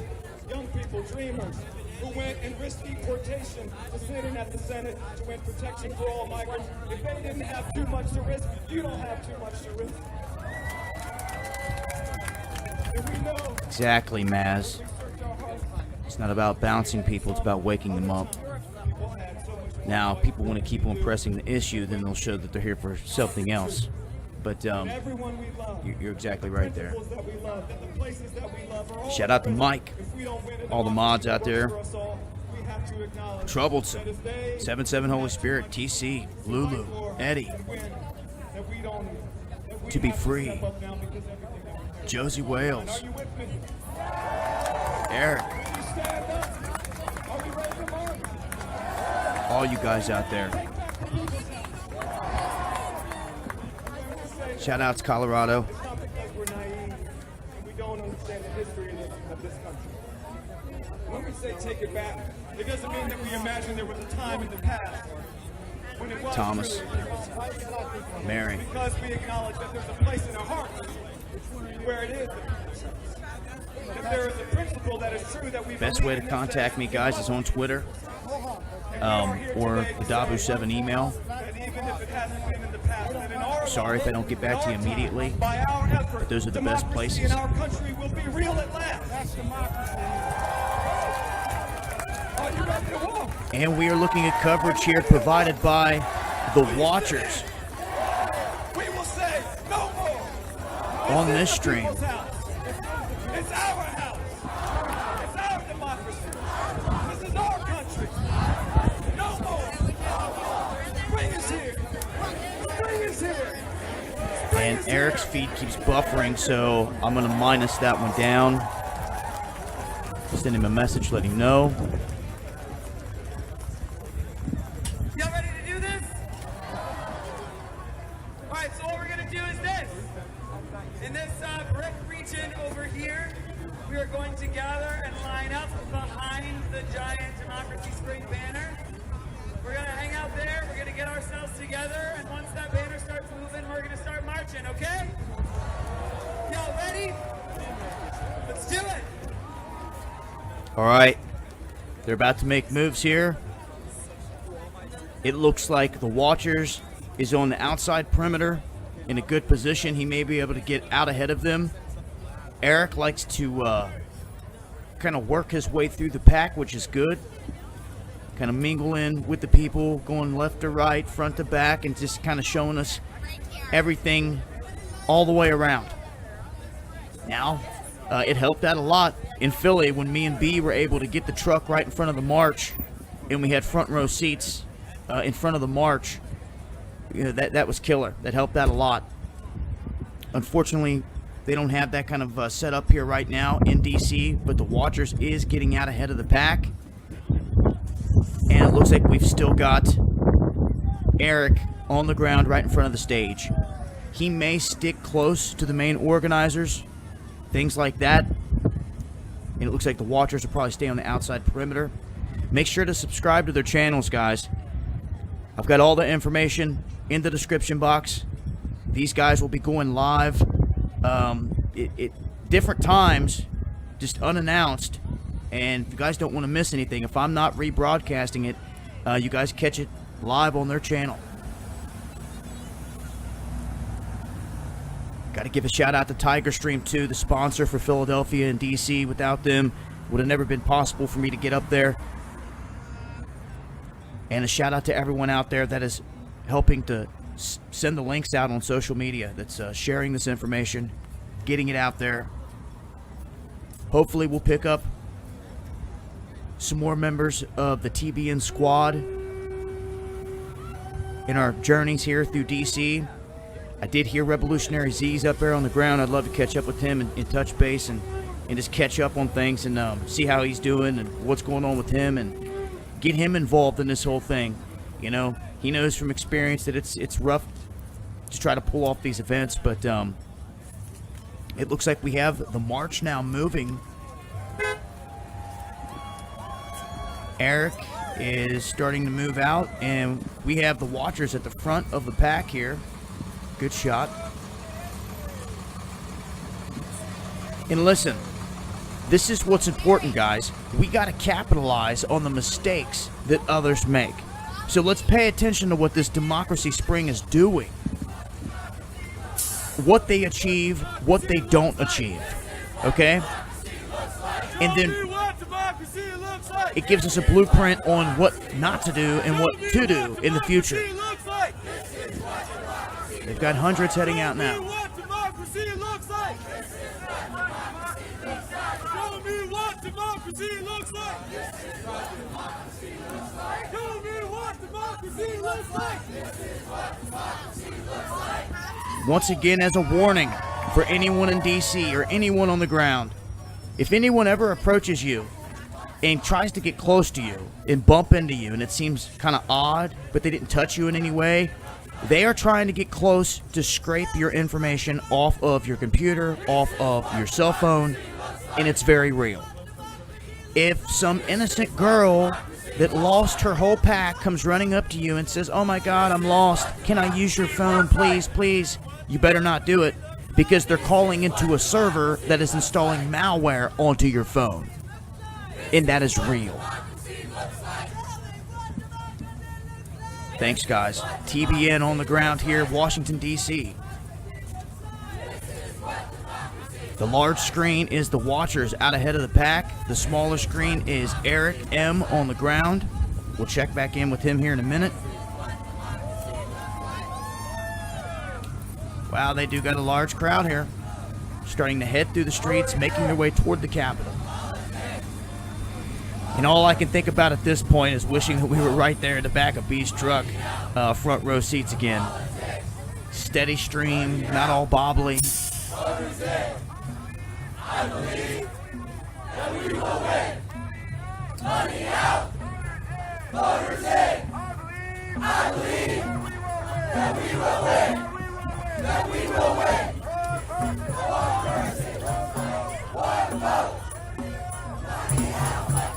young people, dreamers, who went and risked deportation to sit in at the Senate to win protection for all migrants. If they didn't have too much to risk, you don't have too much to risk. And we know exactly, Maz. It's not about bouncing people, it's about waking them up. Now, people want to keep on pressing the issue, then they'll show that they're here for something else. But you're exactly right there. Shout out to Mike, all the mods out there. Troublesome, 77 Holy Spirit, TC, Lulu, Eddie, To Be Free, Josie Wales, Eric, all you guys out there. Shout out to Colorado. We don't understand the history of this country. When we say take it back, it doesn't mean that we imagine there was a time in the past when it was Thomas, Mary. Because we acknowledge that there's a place in our hearts where it is. That there is a principle that is true that we Best way to contact me, guys, is on Twitter or the Dabu7 email. Sorry if I don't get back to you immediately, but those are the best places. Our country will be real at last. And we are looking at coverage here provided by the Watchers We will say no more. on this stream. It's our house. It's our democracy. This is our country. No more. Spring is here. Spring is here. And Eric's feed keeps buffering, so I'm going to minus that one down. Send him a message, let him know. Y'all ready to do this? All right, so what we're going to do is this. In this brick region over here, we are going to gather and line up behind the giant Democracy Spring banner. We're going to hang out there, we're going to get ourselves together, and once that banner starts moving, we're going to start marching, okay? Y'all ready? Let's do it! All right, they're about to make moves here. It looks like the Watchers is on the outside perimeter in a good position. He may be able to get out ahead of them. Eric likes to kind of work his way through the pack, which is good. Kind of mingle in with the people, going left to right, front to back, and just kind of showing us everything all the way around. Now, it helped out a lot in Philly when me and B were able to get the truck right in front of the march, and we had front row seats in front of the march. You know, that was killer. That helped out a lot. Unfortunately, they don't have that kind of setup here right now in DC, but the Watchers is getting out ahead of the pack. And it looks like we've still got Eric on the ground right in front of the stage. He may stick close to the main organizers, things like that. And it looks like the Watchers will probably stay on the outside perimeter. Make sure to subscribe to their channels, guys. I've got all the information in the description box. These guys will be going live different times, just unannounced. And if you guys don't want to miss anything, if I'm not rebroadcasting it, you guys catch it live on their channel. Got to give a shout out to Tiger Stream 2, the sponsor for Philadelphia and DC. Without them, it would have never been possible for me to get up there. And a shout out to everyone out there that is helping to send the links out on social media, that's sharing this information, getting it out there. Hopefully we'll pick up some more members of the TBN squad in our journeys here through DC. I did hear Revolutionary Z's up there on the ground. I'd love to catch up with him and touch base and just catch up on things and see how he's doing and what's going on with him and get him involved in this whole thing. You know, he knows from experience that it's rough to try to pull off these events, but it looks like we have the march now moving. Eric is starting to move out, and we have the Watchers at the front of the pack here. Good shot. And listen, this is what's important, guys. We got to capitalize on the mistakes that others make. So let's pay attention to what this Democracy Spring is doing. What they achieve, what they don't achieve. Okay? And then It gives us a blueprint on what not to do and what to do in the future. They've got hundreds heading out now. Democracy looks like. Show me what democracy looks like. Show me what democracy looks like. Once again, as a warning for anyone in D.C. or anyone on the ground, if anyone ever approaches you and tries to get close to you and bump into you, and it seems kind of odd, but they didn't touch you in any way, they are trying to get close to scrape your information off of your computer, off of your cell phone, and it's very real. If some innocent girl that lost her whole pack comes running up to you and says, "Oh my God, I'm lost. Can I use your phone, please, please?" You better not do it, because they're calling into a server that is installing malware onto your phone. And that is real. Thanks, guys. TBN on the ground here, Washington, D.C. The large screen is the Watchers out ahead of the pack. The smaller screen is Eric M. on the ground. We'll check back in with him here in a minute. Wow, they do got a large crowd here. Starting to head through the streets, making their way toward the Capitol. And all I can think about at this point is wishing that we were right there in the back of B's truck, front row seats again. Steady stream, not all bobbly. I believe that we will win. Money out, voters in. I believe that we will win. That we will win. One person, one vote. Money out, what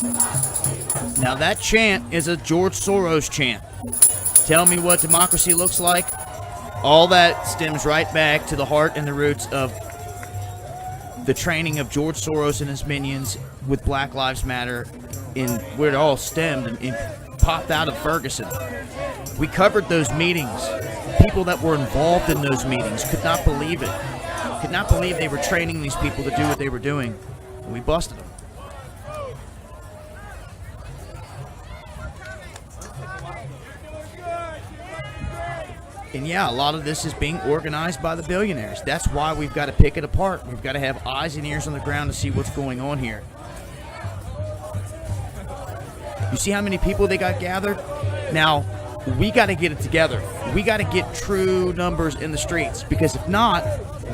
democracy looks like. Now that chant is a George Soros chant. Tell me what democracy looks like. All that stems right back to the heart and the roots of the training of George Soros and his minions with Black Lives Matter, in where it all stemmed and popped out of Ferguson. We covered those meetings. People that were involved in those meetings could not believe it. Could not believe they were training these people to do what they were doing. And we busted them. And yeah, a lot of this is being organized by the billionaires. That's why we've got to pick it apart. We've got to have eyes and ears on the ground to see what's going on here. You see how many people they got gathered? Now, we got to get it together. We got to get true numbers in the streets, because if not,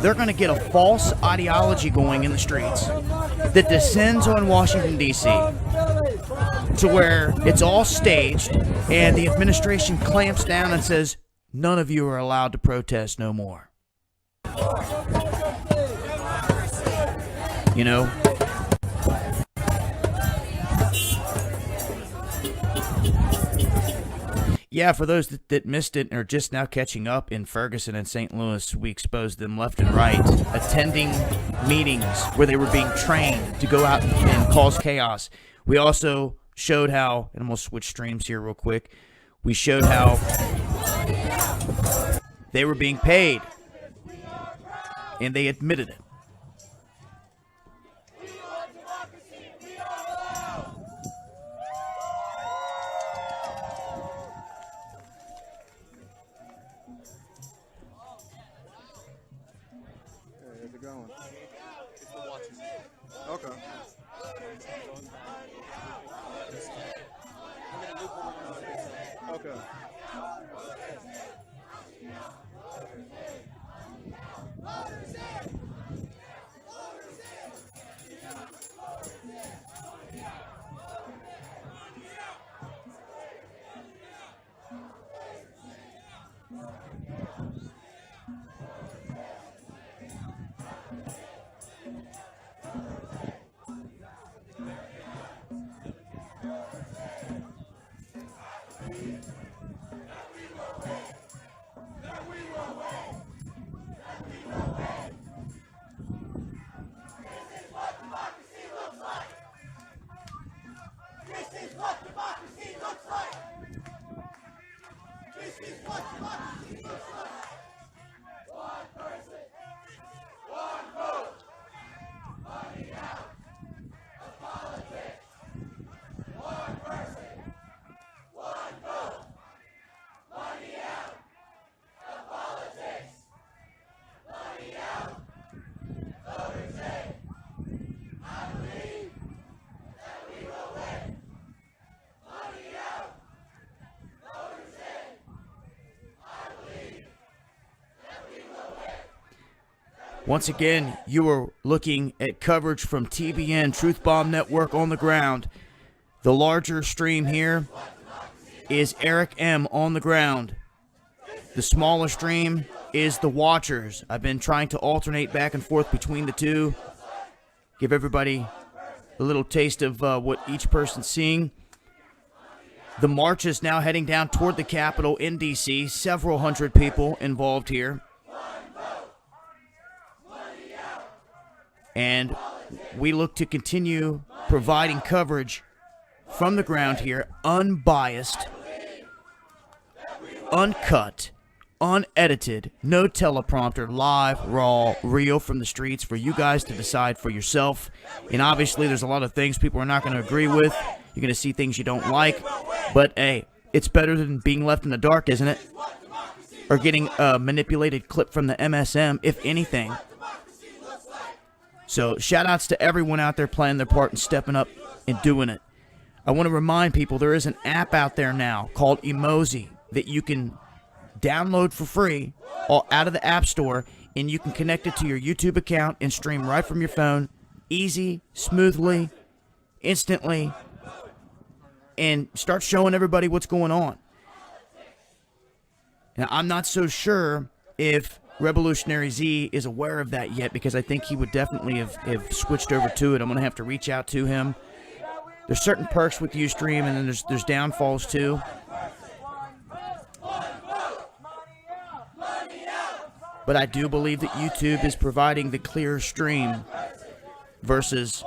they're going to get a false ideology going in the streets that descends on Washington, D.C. to where it's all staged and the administration clamps down and says, none of you are allowed to protest no more. You know? Yeah, for those that missed it and are just now catching up, in Ferguson and St. Louis, we exposed them left and right, attending meetings where they were being trained to go out and cause chaos. We also showed how, and I'm going to switch streams here real quick, we showed how they were being paid, and they admitted it. How's it going? It's the Watchers. Okay. Okay. That we Once again, you are looking at coverage from TBN, Truth Bomb Network on the ground. The larger stream here is Eric M. on the ground. The smaller stream is the Watchers. I've been trying to alternate back and forth between the two. Give everybody a little taste of what each person's seeing. The march is now heading down toward the Capitol in D.C. Several hundred people involved here. And we look to continue providing coverage from the ground here, unbiased, uncut, unedited, no teleprompter, live, raw, real from the streets for you guys to decide for yourself. And obviously there's a lot of things people are not going to agree with. You're going to see things you don't like. But hey, it's better than being left in the dark, isn't it? Or getting a manipulated clip from the MSM, if anything. So shout outs to everyone out there playing their part and stepping up and doing it. I want to remind people there is an app out there now called Emoji that you can download for free out of the App Store, and you can connect it to your YouTube account and stream right from your phone, easy, smoothly, instantly, and start showing everybody what's going on. Now, I'm not so sure if Revolutionary Z is aware of that yet, because I think he would definitely have switched over to it. I'm going to have to reach out to him. There's certain perks with Ustream, and then there's downfalls too. But I do believe that YouTube is providing the clearer stream versus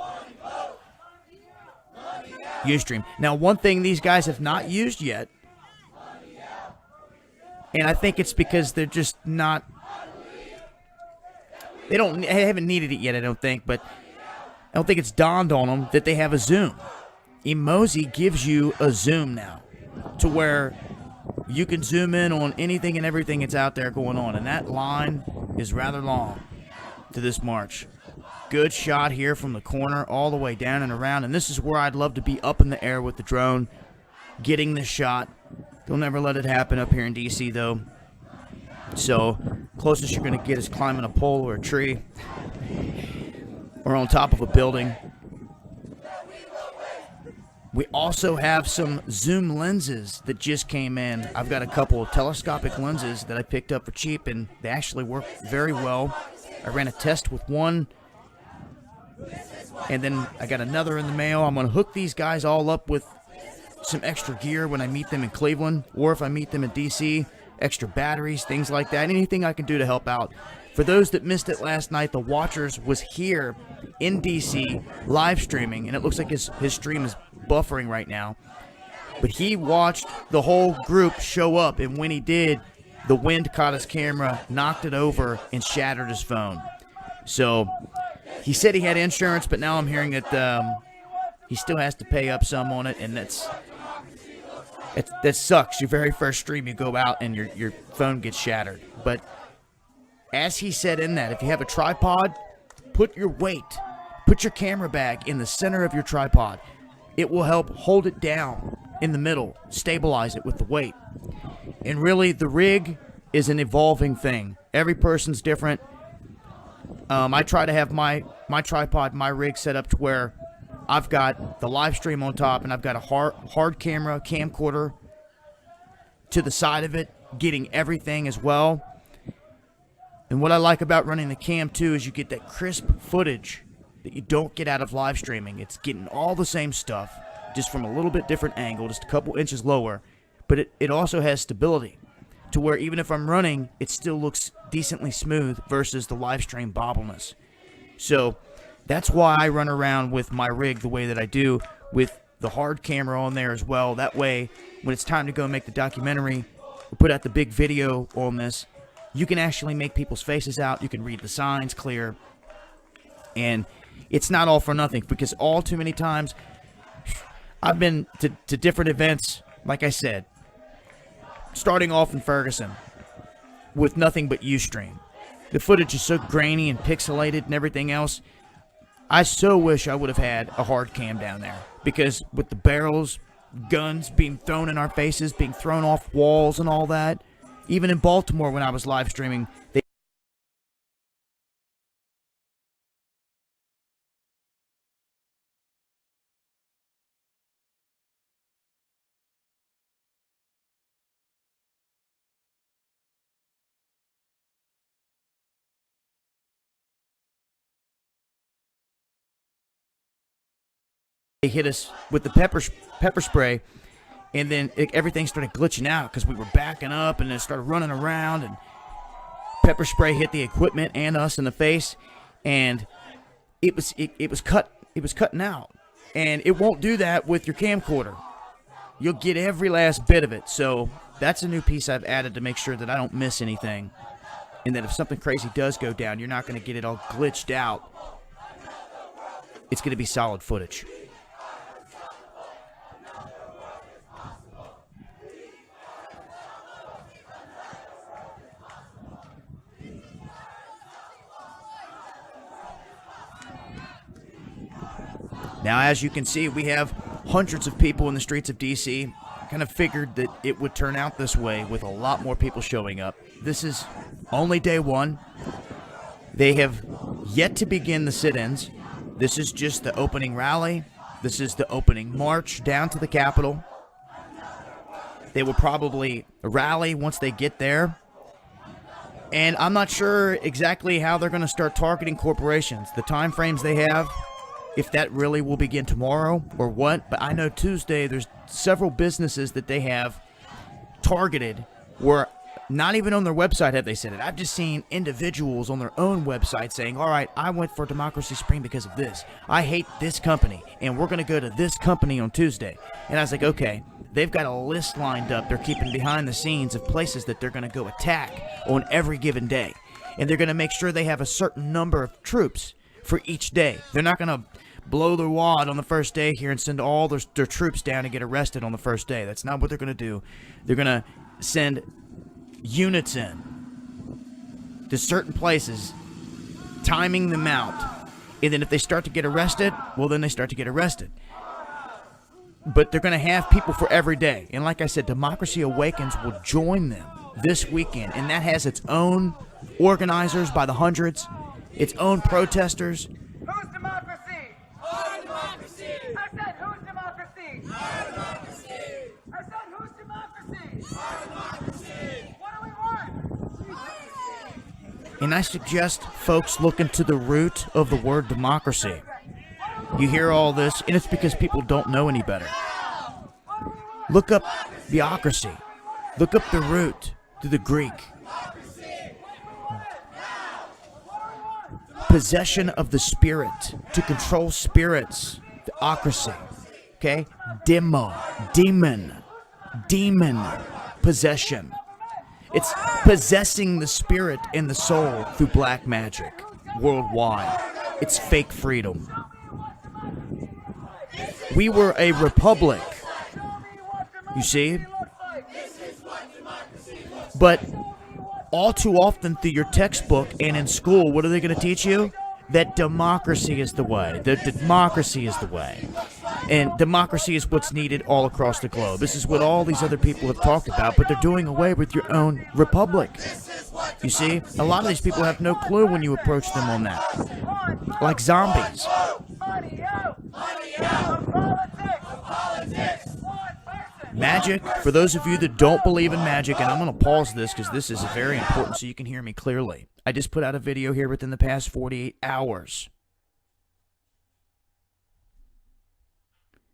Ustream. Now, one thing these guys have not used yet, and I think it's because they're just not, they haven't needed it yet, I don't think, but I don't think it's dawned on them that they have a zoom. Emoji gives you a zoom now to where you can zoom in on anything and everything that's out there going on, and that line is rather long to this march. Good shot here from the corner all the way down and around, and this is where I'd love to be up in the air with the drone, getting this shot. They'll never let it happen up here in D.C., though. So, closest you're going to get is climbing a pole or a tree or on top of a building. We also have some zoom lenses that just came in. I've got a couple of telescopic lenses that I picked up for cheap, and they actually work very well. I ran a test with one, and then I got another in the mail. I'm going to hook these guys all up with some extra gear when I meet them in Cleveland, or if I meet them in D.C., extra batteries, things like that, anything I can do to help out. For those that missed it last night, the Watchers was here in D.C. live streaming, and it looks like his stream is buffering right now. But he watched the whole group show up, and when he did, the wind caught his camera, knocked it over, and shattered his phone. So he said he had insurance, but now I'm hearing that he still has to pay up some on it, and that sucks. Your very first stream, you go out and your phone gets shattered. But as he said in that, if you have a tripod, put your camera bag in the center of your tripod. It will help hold it down in the middle, stabilize it with the weight. And really, the rig is an evolving thing. Every person's different. I try to have my tripod, my rig set up to where I've got the live stream on top, and I've got a hard camera, camcorder to the side of it, getting everything as well. And what I like about running the cam too is you get that crisp footage that you don't get out of live streaming. It's getting all the same stuff, just from a little bit different angle, just a couple inches lower. But it also has stability to where even if I'm running, it still looks decently smooth versus the live stream bobbleness. So that's why I run around with my rig the way that I do, with the hard camera on there as well. That way, when it's time to go make the documentary or put out the big video on this, you can actually make people's faces out. You can read the signs clear. And it's not all for nothing, because all too many times I've been to different events, like I said, starting off in Ferguson with nothing but Ustream. The footage is so grainy and pixelated and everything else. I so wish I would have had a hard cam down there, because with the barrels, guns being thrown in our faces, being thrown off walls and all that, even in Baltimore when I was live streaming, they they hit us with the pepper spray, and then everything started glitching out because we were backing up and it started running around, and pepper spray hit the equipment and us in the face, and it was cutting out, and it won't do that with your camcorder. You'll get every last bit of it. So that's a new piece I've added to make sure that I don't miss anything, and that if something crazy does go down, you're not going to get it all glitched out. It's going to be solid footage. Now, as you can see, we have hundreds of people in the streets of D.C. Kind of figured that it would turn out this way with a lot more people showing up. This is only day one. They have yet to begin the sit-ins. This is just the opening rally. This is the opening march down to the Capitol. They will probably rally once they get there. And I'm not sure exactly how they're going to start targeting corporations. The time frames they have, if that really will begin tomorrow or what. But I know Tuesday there's several businesses that they have targeted where not even on their website have they said it. I've just seen individuals on their own website saying, all right, I went for Democracy Spring because of this. I hate this company, and we're going to go to this company on Tuesday. And I was like, okay, they've got a list lined up they're keeping behind the scenes of places that they're going to go attack on every given day. And they're going to make sure they have a certain number of troops for each day. They're not going to blow their wad on the first day here and send all their troops down and get arrested on the first day. That's not what they're going to do. They're going to send units in to certain places, timing them out. And then if they start to get arrested, well, then they start to get arrested. But they're going to have people for every day. And like I said, Democracy Awakens will join them this weekend. And that has its own organizers by the hundreds, its own protesters. Who's democracy? Our democracy! I said, who's democracy? Our democracy! I said, who's democracy? Our democracy! What do we want? And I suggest folks look into the root of the word democracy. You hear all this, and it's because people don't know any better. Look up theocracy. Look up the root to the Greek. Possession of the spirit, to control spirits. Theocracy. Okay? Demon. Possession. It's possessing the spirit and the soul through black magic worldwide. It's fake freedom. We were a republic. You see? But all too often through your textbook and in school, what are they going to teach you? That democracy is the way. That democracy is the way. And democracy is what's needed all across the globe. This is what all these other people have talked about, but they're doing away with your own republic. You see? A lot of these people have no clue when you approach them on that. Like zombies. Magic, for those of you that don't believe in magic, and I'm going to pause this because this is very important so you can hear me clearly. I just put out a video here within the past 48 hours.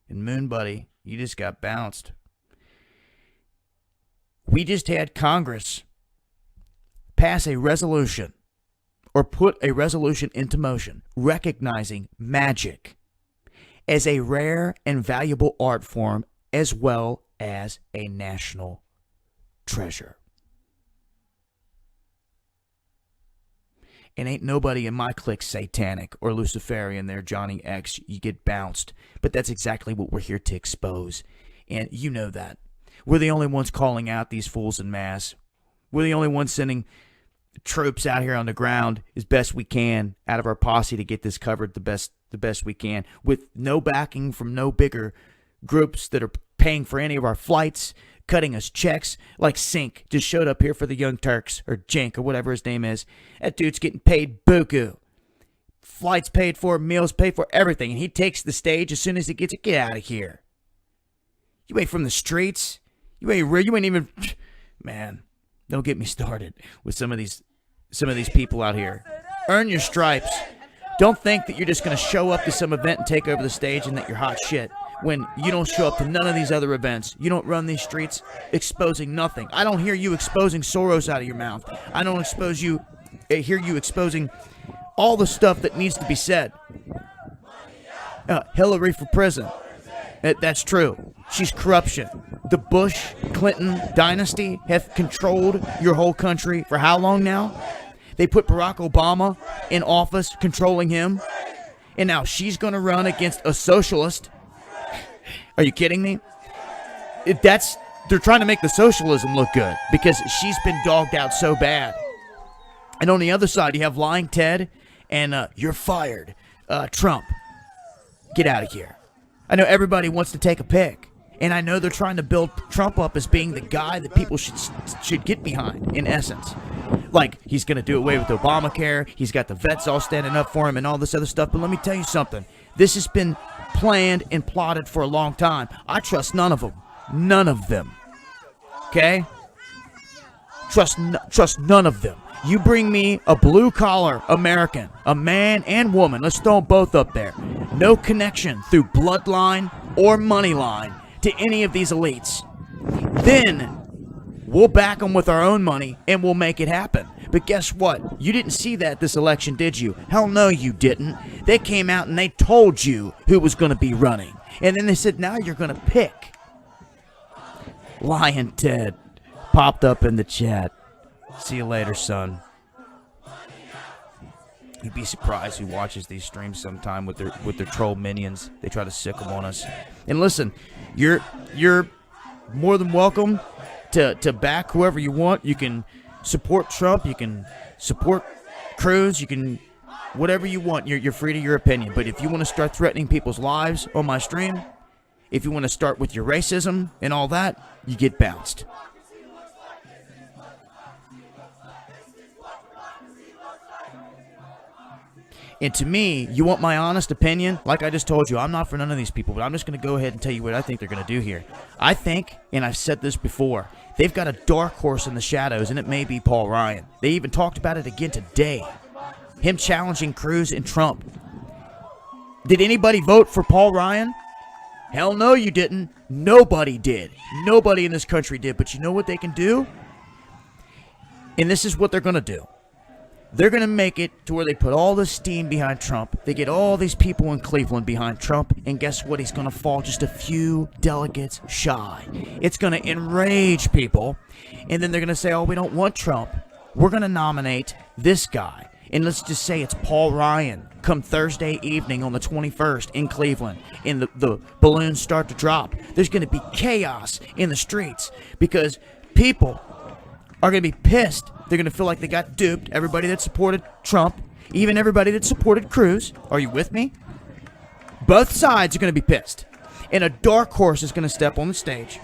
And Moon Buddy, you just got bounced. We just had Congress pass a resolution, or put a resolution into motion, recognizing magic as a rare and valuable art form as well as a national treasure. And ain't nobody in my clique satanic or Luciferian there, Johnny X. You get bounced. But that's exactly what we're here to expose. And you know that. We're the only ones calling out these fools en masse. We're the only ones sending troops out here on the ground as best we can out of our posse to get this covered the best we can, with no backing from no bigger groups that are paying for any of our flights, cutting us checks. Like Sink just showed up here for the Young Turks, or Jenk, or whatever his name is. That dude's getting paid buku. Flights paid for, meals paid for, everything. And he takes the stage as soon as he gets it. Get out of here. You ain't from the streets. You ain't even... Man, don't get me started with some of these people out here. Earn your stripes. Don't think that you're just going to show up to some event and take over the stage and that you're hot shit when you don't show up to none of these other events. You don't run these streets exposing nothing. I don't hear you exposing Soros out of your mouth. I don't hear you exposing all the stuff that needs to be said. Hillary for president. That's true. She's corruption. The Bush-Clinton dynasty have controlled your whole country for how long now? They put Barack Obama in office, controlling him. And now she's going to run against a socialist. Are you kidding me? They're trying to make the socialism look good because she's been dogged out so bad. And on the other side, you have lying Ted and you're fired, Trump. Get out of here. I know everybody wants to take a pick. And I know they're trying to build Trump up as being the guy that people should get behind, in essence. Like, he's going to do away with Obamacare. He's got the vets all standing up for him and all this other stuff. But let me tell you something. This has been planned and plotted for a long time. I trust none of them. None of them. Okay? Trust none of them. You bring me a blue-collar American, a man and woman. Let's throw them both up there. No connection through bloodline or money line to any of these elites. Then we'll back them with our own money and we'll make it happen. But guess what? You didn't see that this election, did you? Hell no, you didn't. They came out and they told you who was going to be running. And then they said, now you're going to pick. Lion Ted popped up in the chat. See you later, son. You'd be surprised who watches these streams sometime with their troll minions. They try to sick them on us. And listen, you're more than welcome to back whoever you want. You can support Trump. You can support Cruz. You can whatever you want. You're free to your opinion. But if you want to start threatening people's lives on my stream, if you want to start with your racism and all that, you get bounced. And to me, you want my honest opinion? Like I just told you, I'm not for none of these people, but I'm just going to go ahead and tell you what I think they're going to do here. I think, and I've said this before, they've got a dark horse in the shadows, and it may be Paul Ryan. They even talked about it again today. Him challenging Cruz and Trump. Did anybody vote for Paul Ryan? Hell no, you didn't. Nobody did. Nobody in this country did. But you know what they can do? And this is what they're going to do. They're going to make it to where they put all the steam behind Trump. They get all these people in Cleveland behind Trump. And guess what? He's going to fall just a few delegates shy. It's going to enrage people. And then they're going to say, oh, we don't want Trump. We're going to nominate this guy. And let's just say it's Paul Ryan come Thursday evening on the 21st in Cleveland. And the balloons start to drop. There's going to be chaos in the streets because people are going to be pissed. They're going to feel like they got duped. Everybody that supported Trump, even everybody that supported Cruz. Are you with me? Both sides are going to be pissed. And a dark horse is going to step on the stage,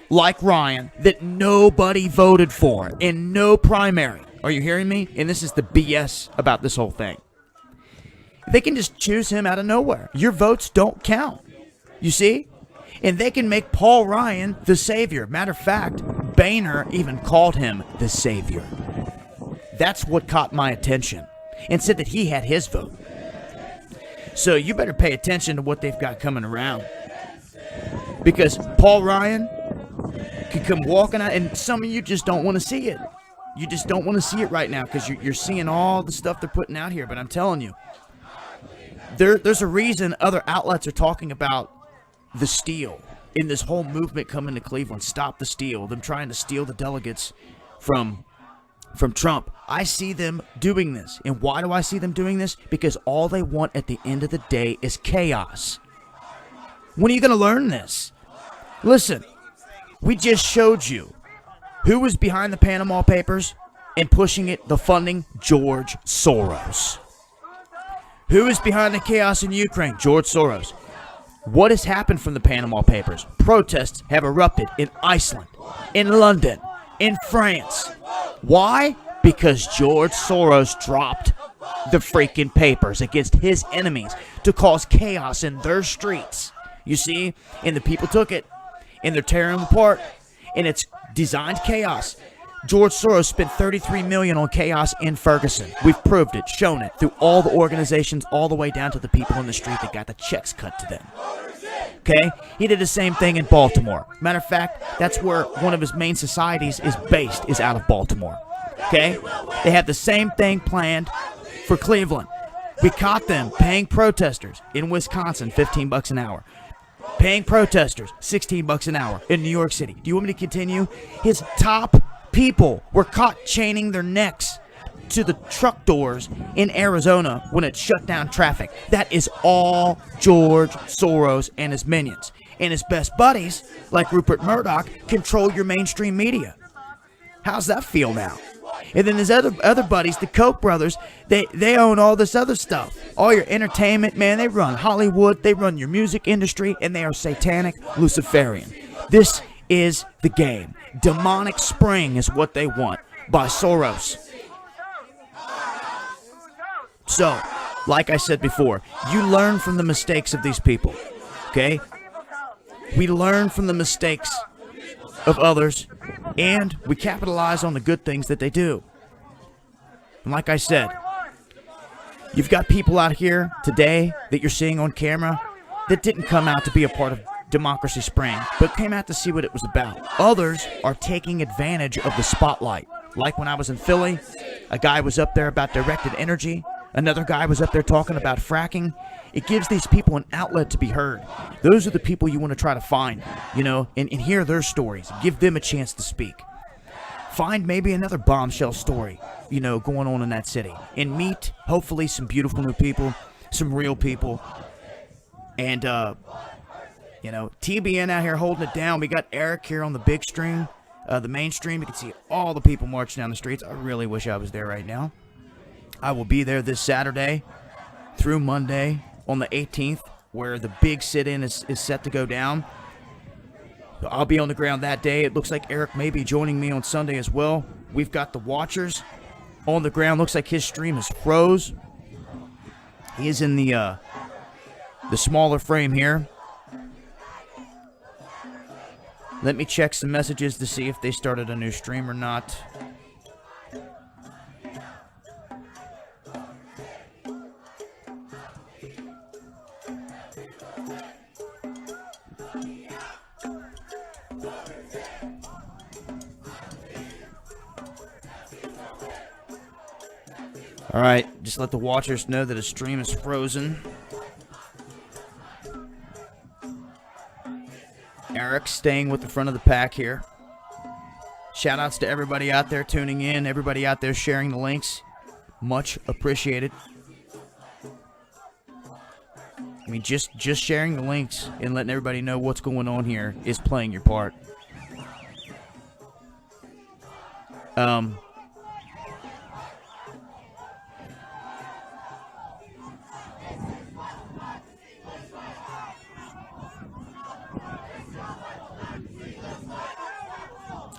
like Ryan, that nobody voted for in no primary. Are you hearing me? And this is the BS about this whole thing. They can just choose him out of nowhere. Your votes don't count. You see? And they can make Paul Ryan the savior. Matter of fact, Boehner even called him the savior. That's what caught my attention and said that he had his vote. So you better pay attention to what they've got coming around. Because Paul Ryan could come walking out, and some of you just don't want to see it. You just don't want to see it right now because you're seeing all the stuff they're putting out here. But I'm telling you, there's a reason other outlets are talking about the steal in this whole movement coming to Cleveland. Stop the steal. Them trying to steal the delegates from Trump. I see them doing this. And why do I see them doing this? Because all they want at the end of the day is chaos. When are you going to learn this? Listen, we just showed you who was behind the Panama Papers and pushing it, the funding, George Soros. Who is behind the chaos in Ukraine? George Soros. What has happened from the Panama Papers? Protests have erupted in Iceland, in London, in France. Why? Because George Soros dropped the freaking papers against his enemies to cause chaos in their streets. You see? And the people took it, and they're tearing them apart, and it's designed chaos. George Soros spent $33 million on chaos in Ferguson. We've proved it, shown it, through all the organizations, all the way down to the people in the street that got the checks cut to them. Okay? He did the same thing in Baltimore. Matter of fact, that's where one of his main societies is based, is out of Baltimore. Okay? They have the same thing planned for Cleveland. We caught them paying protesters in Wisconsin $15 an hour. Paying protesters $16 an hour in New York City. Do you want me to continue? His top people were caught chaining their necks to the truck doors in Arizona when it shut down traffic. That is all George Soros and his minions. And his best buddies, like Rupert Murdoch, control your mainstream media. How's that feel now? And then his other buddies, the Koch brothers, they own all this other stuff. All your entertainment, man, they run Hollywood, they run your music industry, and they are satanic Luciferian. This is the game. Demonic spring is what they want by Soros. So, like I said before, you learn from the mistakes of these people, okay? We learn from the mistakes of others, and we capitalize on the good things that they do. And like I said, you've got people out here today that you're seeing on camera that didn't come out to be a part of Democracy Spring, but came out to see what it was about. Others are taking advantage of the spotlight. Like when I was in Philly, a guy was up there about directed energy. Another guy was up there talking about fracking. It gives these people an outlet to be heard. Those are the people you want to try to find, you know, and hear their stories. Give them a chance to speak. Find maybe another bombshell story, you know, going on in that city. And meet, hopefully, some beautiful new people, some real people. And, you know, TBN out here holding it down. We got Eric here on the big stream, the main stream. You can see all the people marching down the streets. I really wish I was there right now. I will be there this Saturday through Monday on the 18th, where the big sit-in is set to go down. So I'll be on the ground that day. It looks like Eric may be joining me on Sunday as well. We've got the Watchers on the ground. Looks like his stream is froze. He is in the smaller frame here. Let me check some messages to see if they started a new stream or not. Alright, just let the Watchers know that a stream is frozen. Eric staying with the front of the pack here. Shoutouts to everybody out there tuning in, everybody out there sharing the links. Much appreciated. I mean, just sharing the links and letting everybody know what's going on here is playing your part.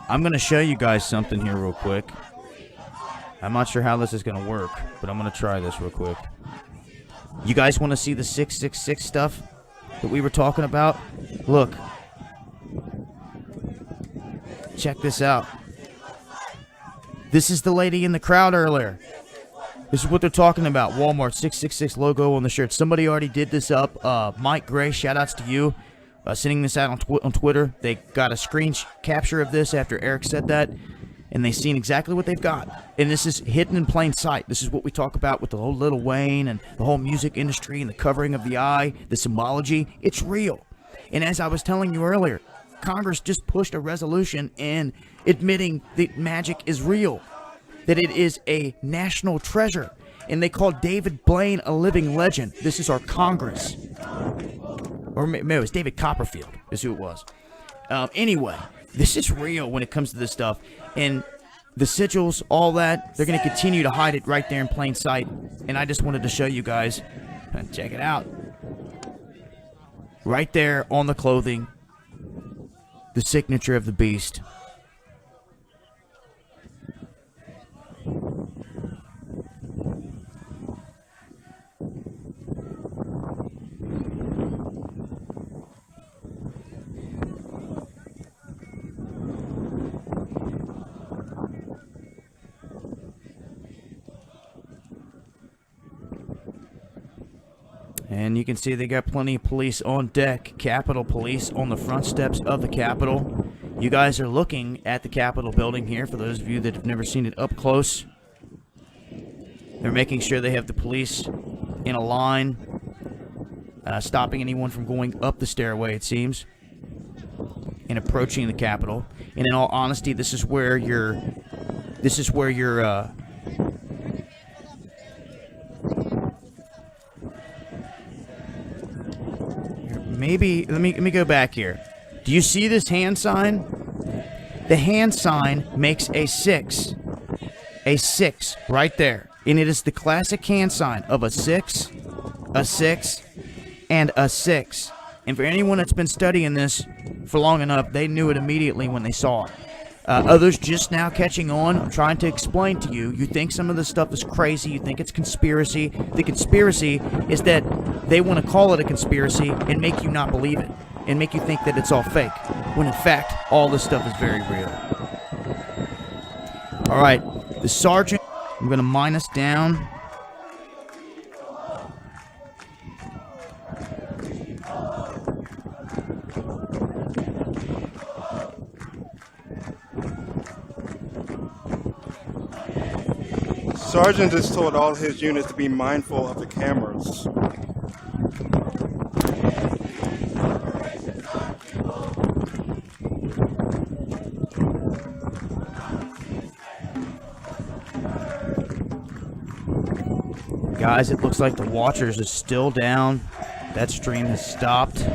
I'm going to show you guys something here real quick. I'm not sure how this is going to work, but I'm going to try this real quick. You guys want to see the 666 stuff that we were talking about? Look. Check this out. This is the lady in the crowd earlier. This is what they're talking about. Walmart 666 logo on the shirt. Somebody already did this up. Mike Gray, shout-outs to you. Sending this out on Twitter. They got a screen capture of this after Eric said that, and they've seen exactly what they've got. And this is hidden in plain sight. This is what we talk about with the whole Lil Wayne and the whole music industry and the covering of the eye, the symbology. It's real. And as I was telling you earlier, Congress just pushed a resolution in admitting that magic is real, that it is a national treasure, and they called David Blaine a living legend. This is our Congress. Or maybe it was David Copperfield is who it was. Anyway, this is real when it comes to this stuff. And the sigils, all that, they're going to continue to hide it right there in plain sight. And I just wanted to show you guys. Check it out. Right there on the clothing. The signature of the beast. And you can see they got plenty of police on deck. Capitol Police on the front steps of the Capitol. You guys are looking at the Capitol building here, for those of you that have never seen it up close. They're making sure they have the police in a line, stopping anyone from going up the stairway, it seems, and approaching the Capitol. And in all honesty, this is where your maybe let me go back here. Do you see this hand sign? The hand sign makes a 6. A 6 right there. And it is the classic hand sign of a 6, and a 6. And for anyone that's been studying this for long enough, they knew it immediately when they saw it. Others just now catching on. I'm trying to explain to you. You think some of this stuff is crazy. You think it's conspiracy. The conspiracy is that they want to call it a conspiracy and make you not believe it. And make you think that it's all fake. When in fact, all this stuff is very real. Alright, the sergeant, I'm going to minus down. Sergeant has told all his units to be mindful of the cameras. Guys, it looks like the Watchers is still down. That stream has stopped.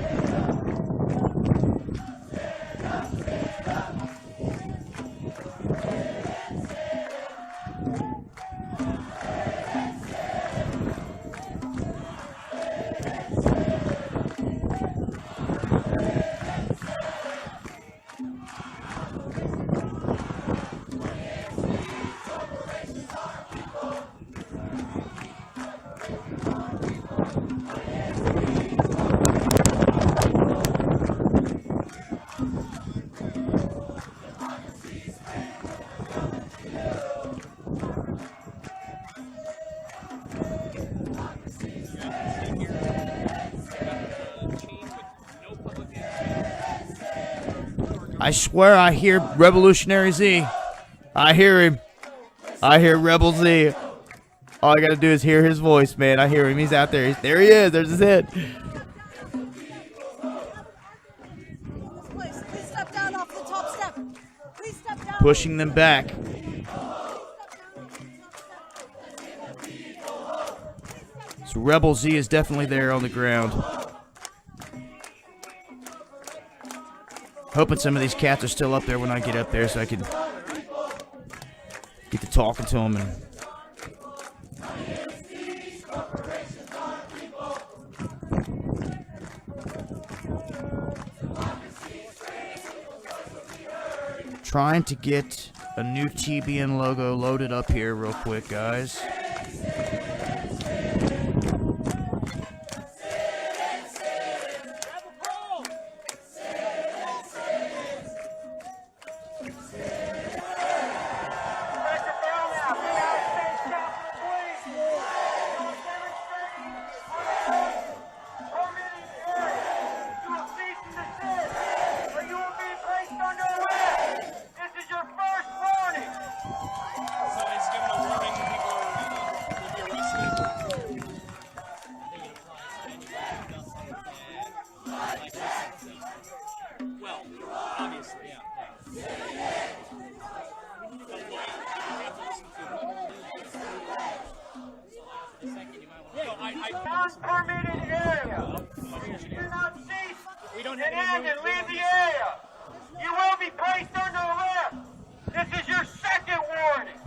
I swear I hear Revolutionary Z. I hear him. I hear Rebel Z. All I gotta do is hear his voice, man. I hear him. He's out there. There he is. There's his head. Pushing them back. So Rebel Z is definitely there on the ground. Hoping some of these cats are still up there when I get up there so I can get to talking to them. And trying to get a new TBN logo loaded up here real quick, guys.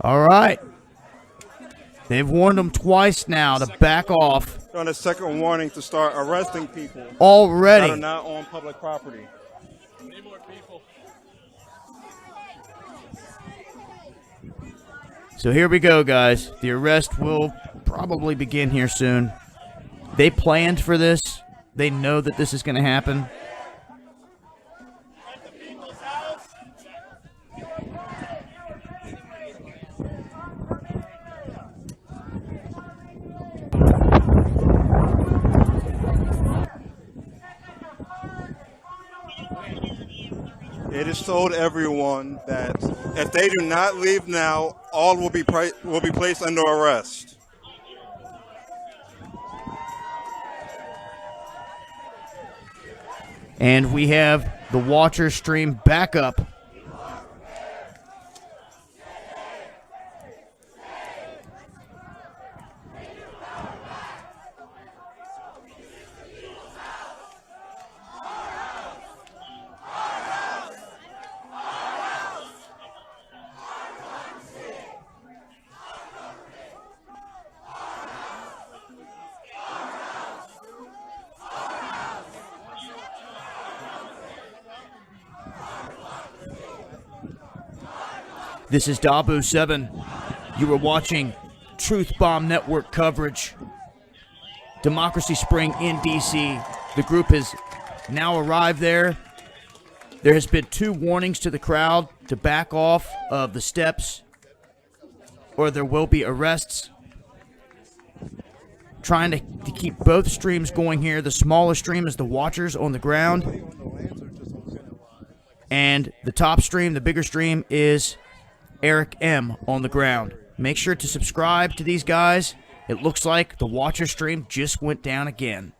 All right. They've warned them twice now to back off. On a second warning to start arresting people already that are not on public property. So here we go, guys. The arrest will probably begin here soon. They planned for this. They know that this is going to happen. It is told everyone that if they do not leave now, all will be placed under arrest. And we have the Watcher stream back up. This is Dabu 7. You are watching Truth Bomb Network coverage. Democracy Spring in D.C. The group has now arrived there. There has been 2 warnings to the crowd to back off of the steps or there will be arrests. Trying to keep both streams going here. The smaller stream is the Watchers on the ground. And the top stream, the bigger stream, is Eric M. on the ground. Make sure to subscribe to these guys. It looks like the Watcher stream just went down again.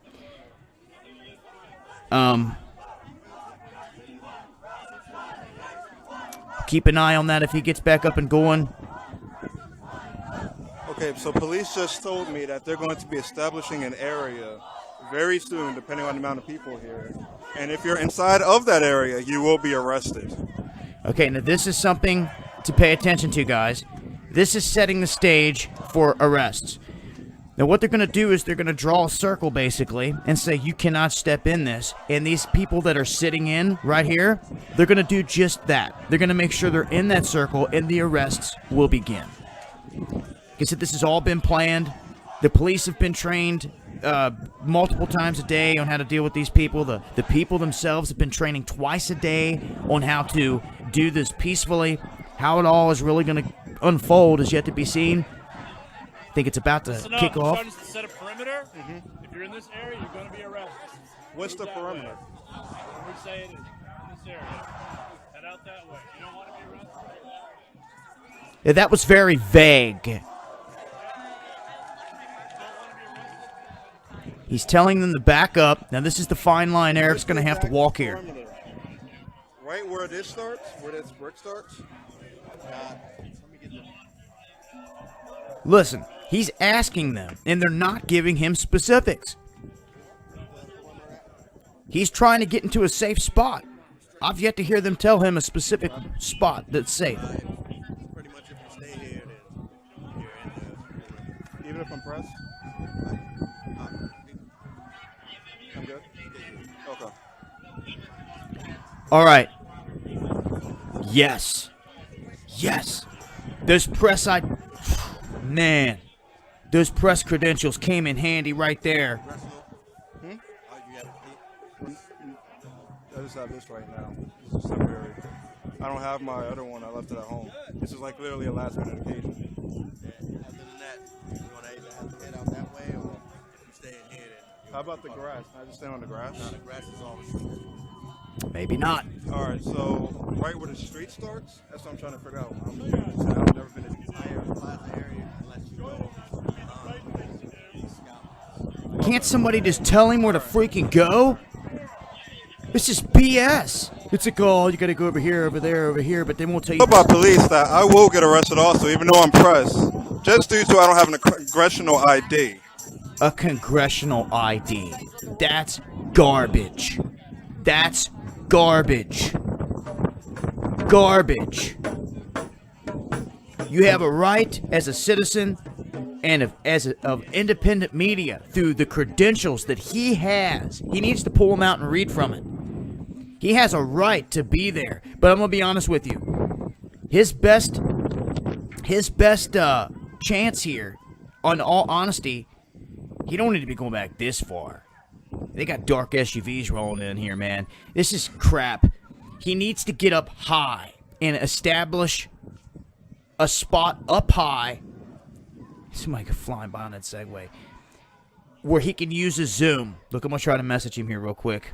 Keep an eye on that if he gets back up and going. Okay, so police just told me that they're going to be establishing an area very soon, depending on the amount of people here. And if you're inside of that area, you will be arrested. Okay, now this is something to pay attention to, guys. This is setting the stage for arrests. Now what they're going to do is they're going to draw a circle, basically, and say you cannot step in this. And these people that are sitting in right here, they're going to do just that. They're going to make sure they're in that circle, and the arrests will begin. Like I said, this has all been planned. The police have been trained multiple times a day on how to deal with these people. The people themselves have been training twice a day on how to do this peacefully. How it all is really going to unfold is yet to be seen. I think it's about to kick off. Sergeants to set a perimeter. If you're in this area, you're going to be arrested. What's the perimeter? We say it is in this area. Head out that way. You don't want to be arrested. Yeah, that was very vague. He's telling them to back up. Now this is the fine line Eric's going to have to walk here. Right where this starts, where this brick starts. Listen, he's asking them, and they're not giving him specifics. He's trying to get into a safe spot. I've yet to hear them tell him a specific spot that's safe. Pretty much if you stay here, then you're in the... Even if I'm pressed? I'm good? Okay. All right. Yes. Yes. Those press Man. Those press credentials came in handy right there. I just have this right now. This is temporary. I don't have my other one. I left it at home. This is like literally a last minute occasion. Other than that, you want to either have to head out that way or if you stay in here, then... How about the grass? Can I just stand on the grass? No, the grass is all restricted. Maybe not. All right, so right where the street starts, that's what I'm trying to figure out. I've never been in the entire plaza area unless you go. Can't somebody just tell him where to freaking go? This is BS. It's like, oh, you got to go over here, over there, over here, but they won't tell you. What about police that I will get arrested also, even though I'm pressed, just due to I don't have an congressional ID. A congressional ID. That's garbage. That's garbage. Garbage. You have a right as a citizen and of independent media through the credentials that he has. He needs to pull them out and read from it. He has a right to be there. But I'm going to be honest with you. His best chance here, on all honesty, he don't need to be going back this far. They got dark SUVs rolling in here, man. This is crap. He needs to get up high and establish a spot up high. Somebody could fly by on that segue. Where he can use his Zoom. Look, I'm going to try to message him here real quick.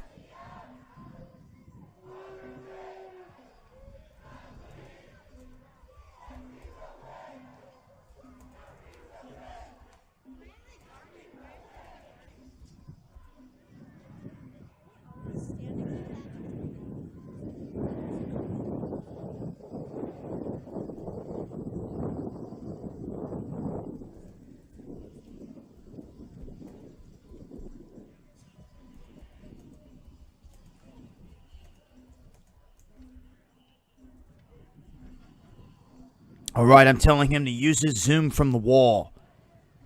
All right, I'm telling him to use his zoom from the wall.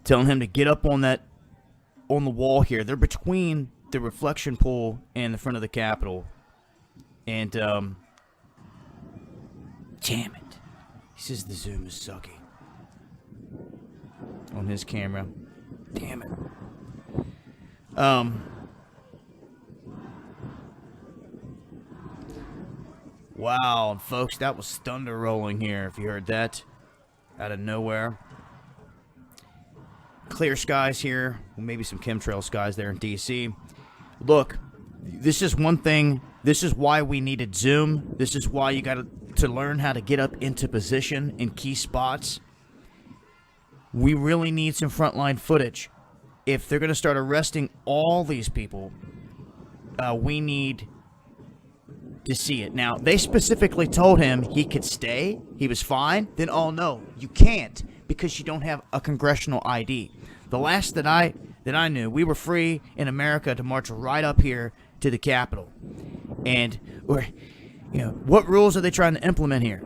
Telling him to get up on the wall here. They're between the reflection pool and the front of the Capitol. And, damn it. He says the zoom is sucky. On his camera. Damn it. Wow, folks, that was thunder rolling here, if you heard that. Out of nowhere. Clear skies here. Maybe some chemtrail skies there in D.C. Look, this is one thing. This is why we needed Zoom. This is why you got to learn how to get up into position in key spots. We really need some frontline footage. If they're going to start arresting all these people, we need to see it. Now, they specifically told him he could stay. He was fine. Then, oh no, you can't because you don't have a congressional ID. The last that I knew, we were free in America to march right up here to the Capitol. And, what rules are they trying to implement here?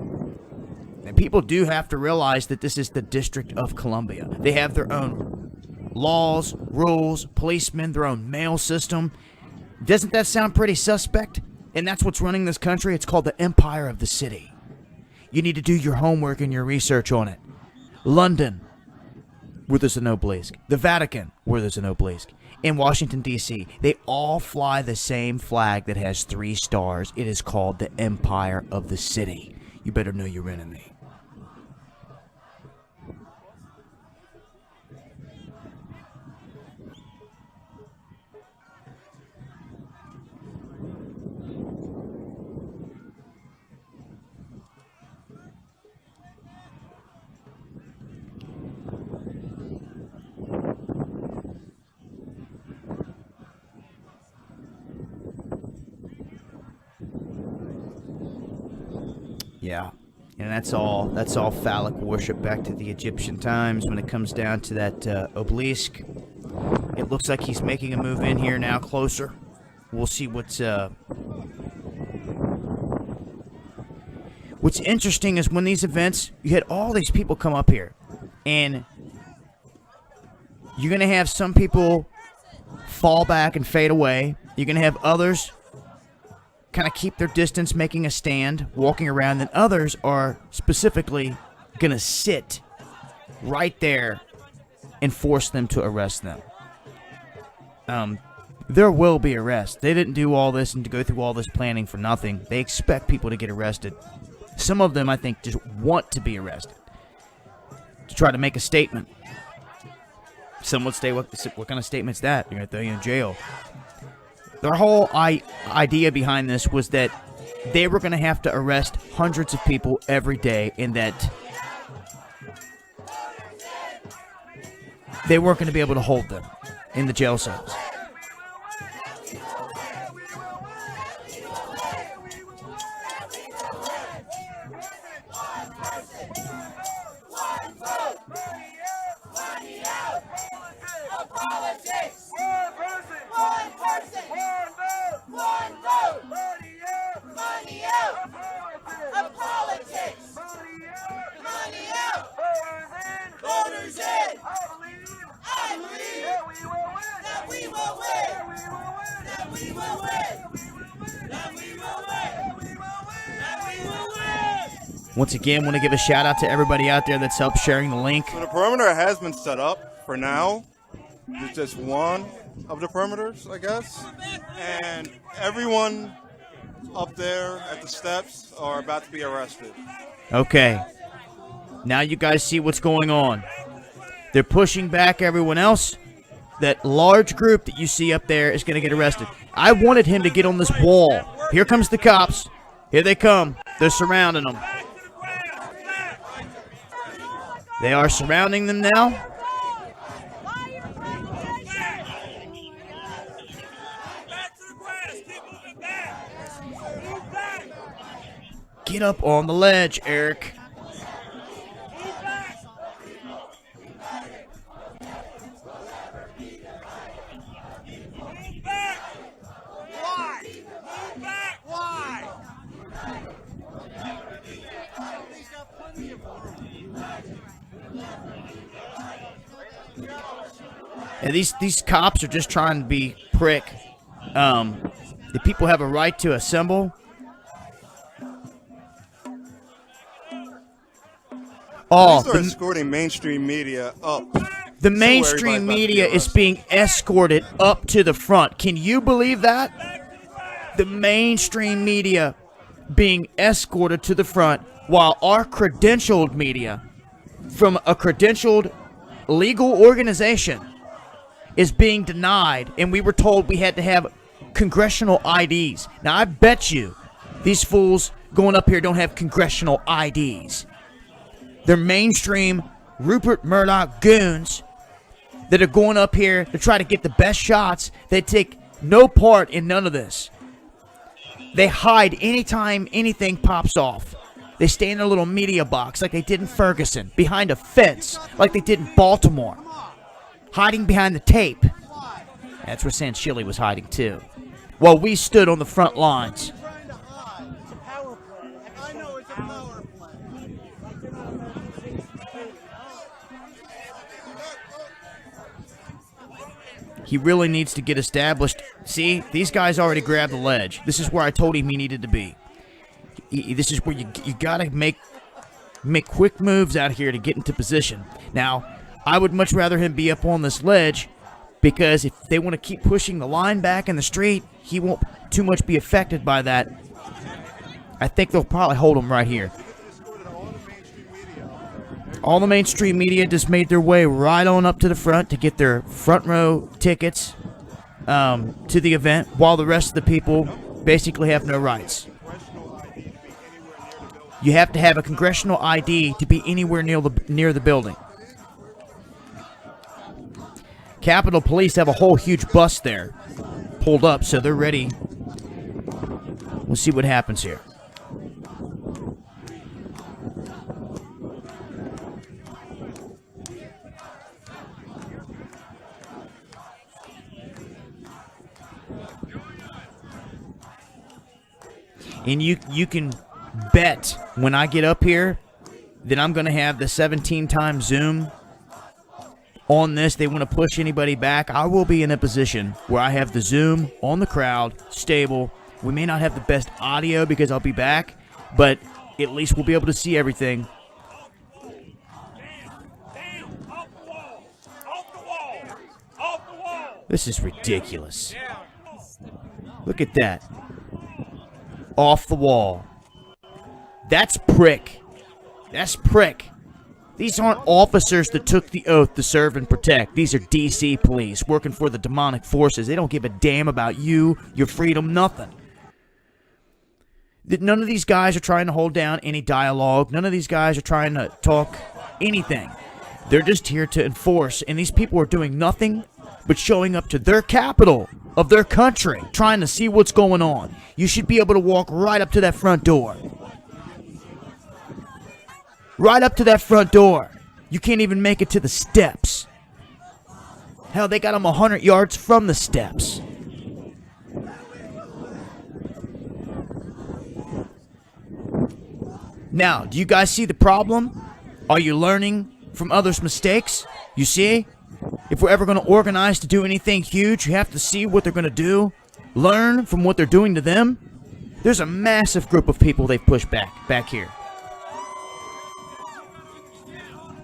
And people do have to realize that this is the District of Columbia. They have their own laws, rules, policemen, their own mail system. Doesn't that sound pretty suspect? And that's what's running this country. It's called the Empire of the City. You need to do your homework and your research on it. London, where there's an obelisk. The Vatican, where there's an obelisk. In Washington, D.C., they all fly the same flag that has 3 stars. It is called the Empire of the City. You better know your enemy. Yeah, and that's all phallic worship back to the Egyptian times when it comes down to that obelisk. It looks like he's making a move in here now, closer. We'll see what's interesting is when these events, you had all these people come up here, and you're going to have some people fall back and fade away. You're going to have others kind of keep their distance, making a stand, walking around, then others are specifically going to sit right there and force them to arrest them. There will be arrests. They didn't do all this and to go through all this planning for nothing. They expect people to get arrested. Some of them, I think, just want to be arrested to try to make a statement. Some would say, what kind of statement's that? You're going to throw you in jail. Their whole idea behind this was that they were going to have to arrest hundreds of people every day and that they weren't going to be able to hold them in the jail cells. Once again, want to give a shout out to everybody out there that's helped sharing the link. So the perimeter has been set up for now. It's just one of the perimeters, I guess. And everyone up there at the steps are about to be arrested. Okay. Now you guys see what's going on. They're pushing back everyone else. That large group that you see up there is going to get arrested. I wanted him to get on this wall. Here comes the cops. Here they come. They're surrounding them. They are surrounding them now. Get up on the ledge, Eric. Now, these cops are just trying to be prick. The people have a right to assemble. Oh, These are escorting mainstream media up. the mainstream media is being escorted up to the front. Can you believe that? The mainstream media being escorted to the front while our credentialed media from a credentialed legal organization is being denied, and we were told we had to have congressional IDs. Now, I bet you these fools going up here don't have congressional IDs. They're mainstream Rupert Murdoch goons that are going up here to try to get the best shots. They take no part in none of this. They hide anytime anything pops off. They stay in their little media box like they did in Ferguson, behind a fence like they did in Baltimore, hiding behind the tape. That's where Sanchilli was hiding too, while we stood on the front lines. He really needs to get established. See, these guys already grabbed the ledge. This is where I told him he needed to be. This is where you gotta make quick moves out here to get into position. Now, I would much rather him be up on this ledge, because if they want to keep pushing the line back in the street, he won't too much be affected by that. I think they'll probably hold him right here. All the mainstream media just made their way right on up to the front to get their front row tickets to the event, while the rest of the people basically have no rights. You have to have a congressional ID to be anywhere near the building. Capitol Police have a whole huge bus there pulled up, so they're ready. We'll see what happens here. And you can bet when I get up here that I'm going to have the 17-time zoom on this. They want to push anybody back. I will be in a position where I have the zoom on the crowd, stable. We may not have the best audio because I'll be back, but at least we'll be able to see everything. This is ridiculous. Look at that. Off the wall. That's prick. That's prick. These aren't officers that took the oath to serve and protect. These are DC police working for the demonic forces. They don't give a damn about you, your freedom, nothing. None of these guys are trying to hold down any dialogue. None of these guys are trying to talk anything. They're just here to enforce, and these people are doing nothing but showing up to their capital of their country, trying to see what's going on. You should be able to walk right up to that front door. Right up to that front door. You can't even make it to the steps. Hell, they got them 100 yards from the steps. Now, do you guys see the problem? Are you learning from others' mistakes? You see? If we're ever going to organize to do anything huge, you have to see what they're going to do. Learn from what they're doing to them. There's a massive group of people they've pushed back here.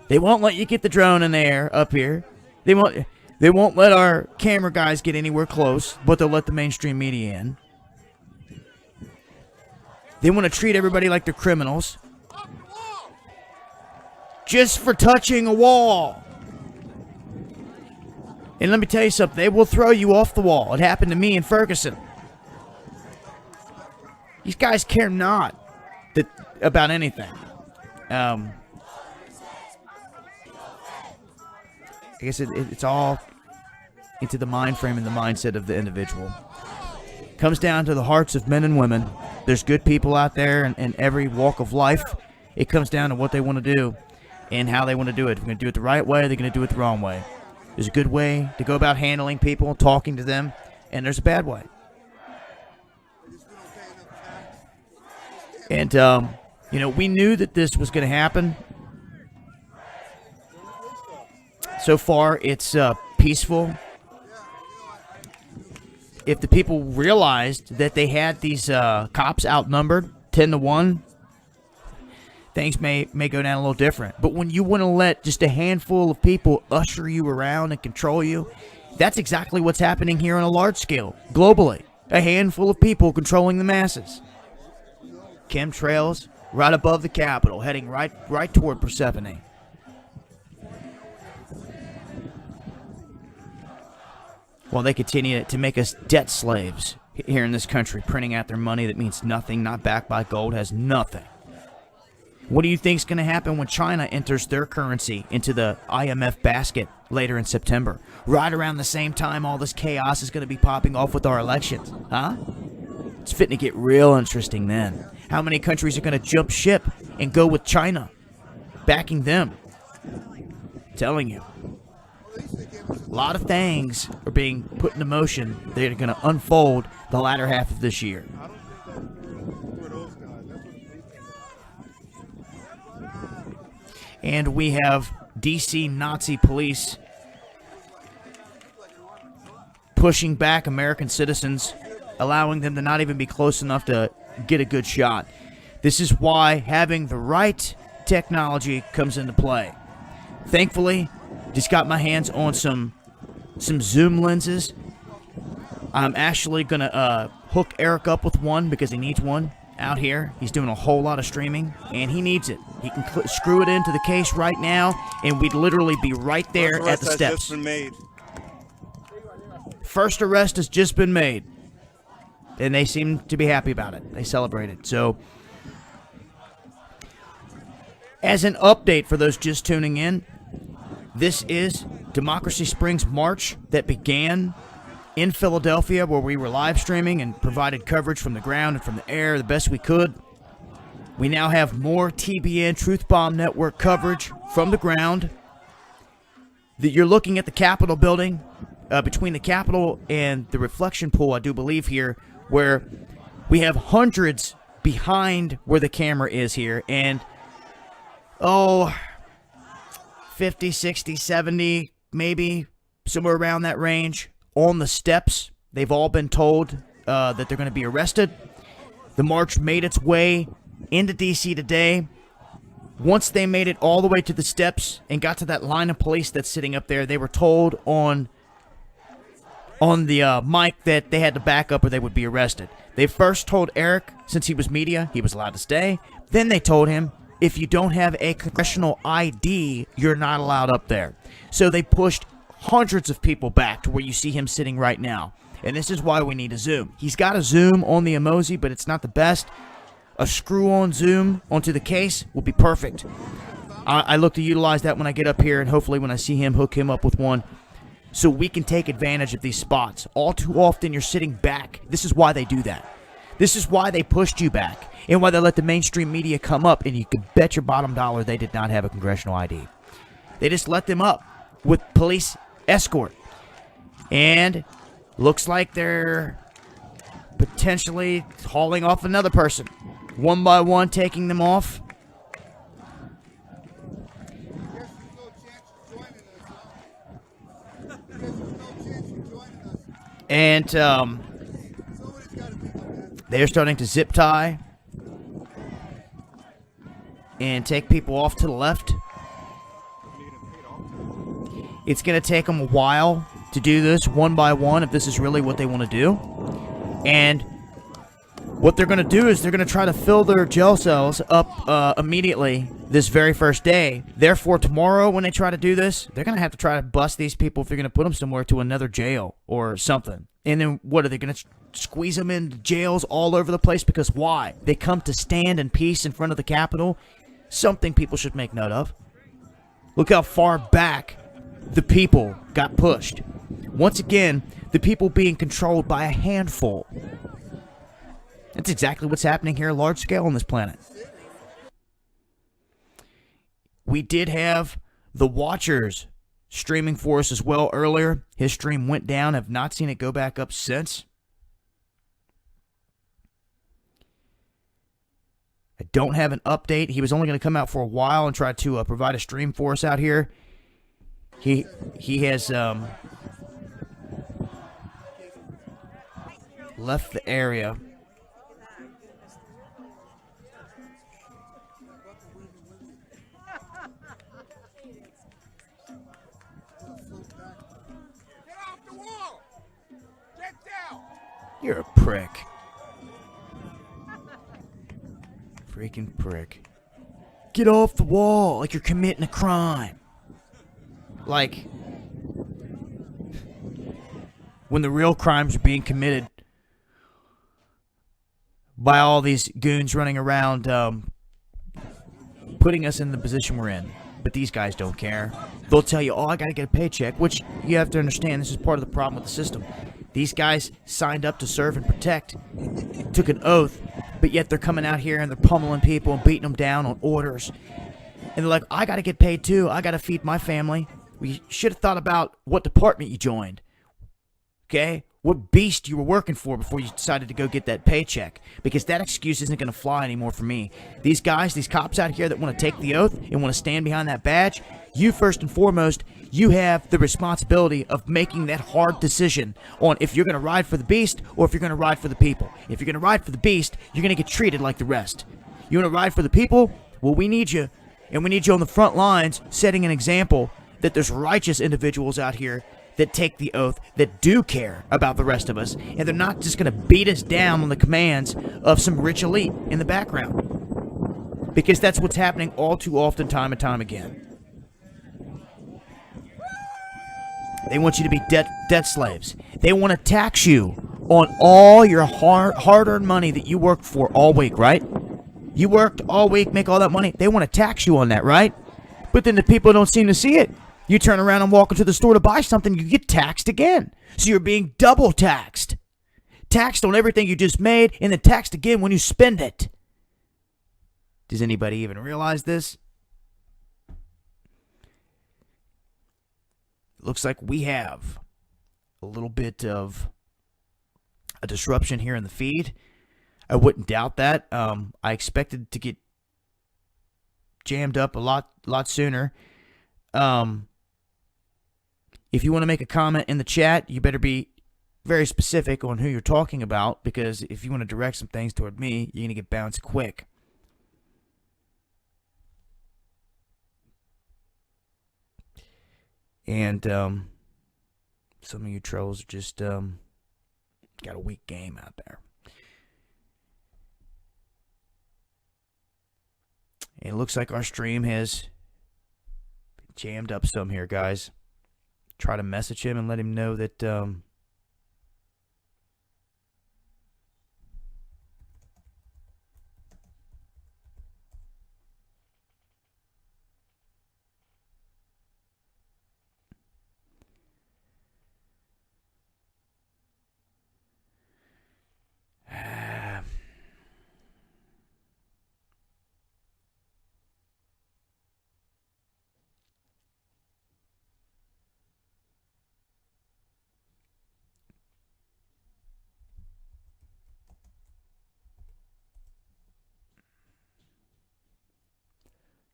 They won't let you get the drone in the air up here. They won't let our camera guys get anywhere close, but they'll let the mainstream media in. They want to treat everybody like they're criminals. Just for touching a wall. And let me tell you something, they will throw you off the wall. It happened to me in Ferguson. These guys care not about anything. I guess it's all into the mind frame and the mindset of the individual. It comes down to the hearts of men and women. There's good people out there in every walk of life. It comes down to what they want to do and how they want to do it. If they're going to do it the right way, they're going to do it the wrong way. There's a good way to go about handling people, talking to them, and there's a bad way. And, we knew that this was going to happen. So far, it's peaceful, if the people realized that they had these cops outnumbered 10-1, things may go down a little different. But when you want to let just a handful of people usher you around and control you, that's exactly what's happening here on a large scale, globally. A handful of people controlling the masses. Chemtrails right above the Capitol, heading right toward Persephone. While they continue to make us debt slaves here in this country, printing out their money that means nothing, not backed by gold, has nothing. What do you think is going to happen when China enters their currency into the IMF basket later in September? Right around the same time all this chaos is going to be popping off with our elections, huh? It's fitting to get real interesting then. How many countries are going to jump ship and go with China, backing them? I'm telling you. A lot of things are being put into motion. They're going to unfold the latter half of this year. And we have DC Nazi police pushing back American citizens, allowing them to not even be close enough to get a good shot. This is why having the right technology comes into play. Thankfully, just got my hands on some zoom lenses. I'm actually going to hook Eric up with one because he needs one out here. He's doing a whole lot of streaming, and he needs it. He can screw it into the case right now, and we'd literally be right there at the steps. Just been made. First arrest has just been made, and they seem to be happy about it. They celebrated. So, as an update for those just tuning in, this is Democracy Springs March that began in Philadelphia, where we were live streaming and provided coverage from the ground and from the air the best we could. We now have more TBN Truth Bomb Network coverage from the ground. That you're looking at the Capitol building, between the Capitol and the reflection pool, I do believe here, where we have hundreds behind where the camera is here, and 50, 60, 70, maybe somewhere around that range on the steps. They've all been told that they're going to be arrested. The march made its way into D.C. today. Once they made it all the way to the steps and got to that line of police that's sitting up there, they were told on the mic that they had to back up or they would be arrested. They first told Eric, since he was media, he was allowed to stay. Then they told him, if you don't have a congressional ID, you're not allowed up there. So they pushed hundreds of people back to where you see him sitting right now. And this is why we need a zoom. He's got a zoom on the Emoji, but it's not the best. A screw-on zoom onto the case will be perfect. I look to utilize that when I get up here, and hopefully when I see him, hook him up with one so we can take advantage of these spots. All too often, you're sitting back. This is why they do that. This is why they pushed you back, and why they let the mainstream media come up, and you can bet your bottom dollar they did not have a congressional ID. They just let them up with police escort. And looks like they're potentially hauling off another person. One by one, taking them off. And they're starting to zip tie and take people off to the left. It's going to take them a while to do this one by one if this is really what they want to do. And what they're going to do is they're going to try to fill their jail cells up immediately this very first day. Therefore, tomorrow when they try to do this, they're going to have to try to bust these people if they're going to put them somewhere to another jail or something. And then what, are they going to squeeze them into jails all over the place? Because why? They come to stand in peace in front of the Capitol. Something people should make note of. Look how far back the people got pushed. Once again, the people being controlled by a handful. That's exactly what's happening here large scale on this planet. We did have the Watchers streaming for us as well earlier. His stream went down. Have not seen it go back up since. I don't have an update. He was only going to come out for a while and try to provide a stream for us out here. he has left the area. You're a prick. Freaking prick. Get off the wall like you're committing a crime. Like, when the real crimes are being committed by all these goons running around, putting us in the position we're in. But these guys don't care. They'll tell you, oh, I gotta get a paycheck, which you have to understand, this is part of the problem with the system. These guys signed up to serve and protect, took an oath, but yet they're coming out here and they're pummeling people and beating them down on orders. And they're like, I gotta get paid too, I gotta feed my family. We should have thought about what department you joined. Okay? What beast you were working for before you decided to go get that paycheck. Because that excuse isn't going to fly anymore for me. These guys, these cops out here that want to take the oath and want to stand behind that badge, you first and foremost, you have the responsibility of making that hard decision on if you're going to ride for the beast or if you're going to ride for the people. If you're going to ride for the beast, you're going to get treated like the rest. You want to ride for the people? Well, we need you. And we need you on the front lines setting an example that there's righteous individuals out here that take the oath, that do care about the rest of us, and they're not just going to beat us down on the commands of some rich elite in the background. Because that's what's happening all too often, time and time again. They want you to be debt slaves. They want to tax you on all your hard-earned money that you worked for all week, right? You worked all week, make all that money. They want to tax you on that, right? But then the people don't seem to see it. You turn around and walk into the store to buy something, you get taxed again. So you're being double taxed. Taxed on everything you just made, and then taxed again when you spend it. Does anybody even realize this? Looks like we have a little bit of a disruption here in the feed. I wouldn't doubt that. I expected to get jammed up a lot sooner. If you want to make a comment in the chat, you better be very specific on who you're talking about, because if you want to direct some things toward me, you're going to get bounced quick. And some of you trolls just got a weak game out there. And it looks like our stream has jammed up some here, guys. Try to message him and let him know that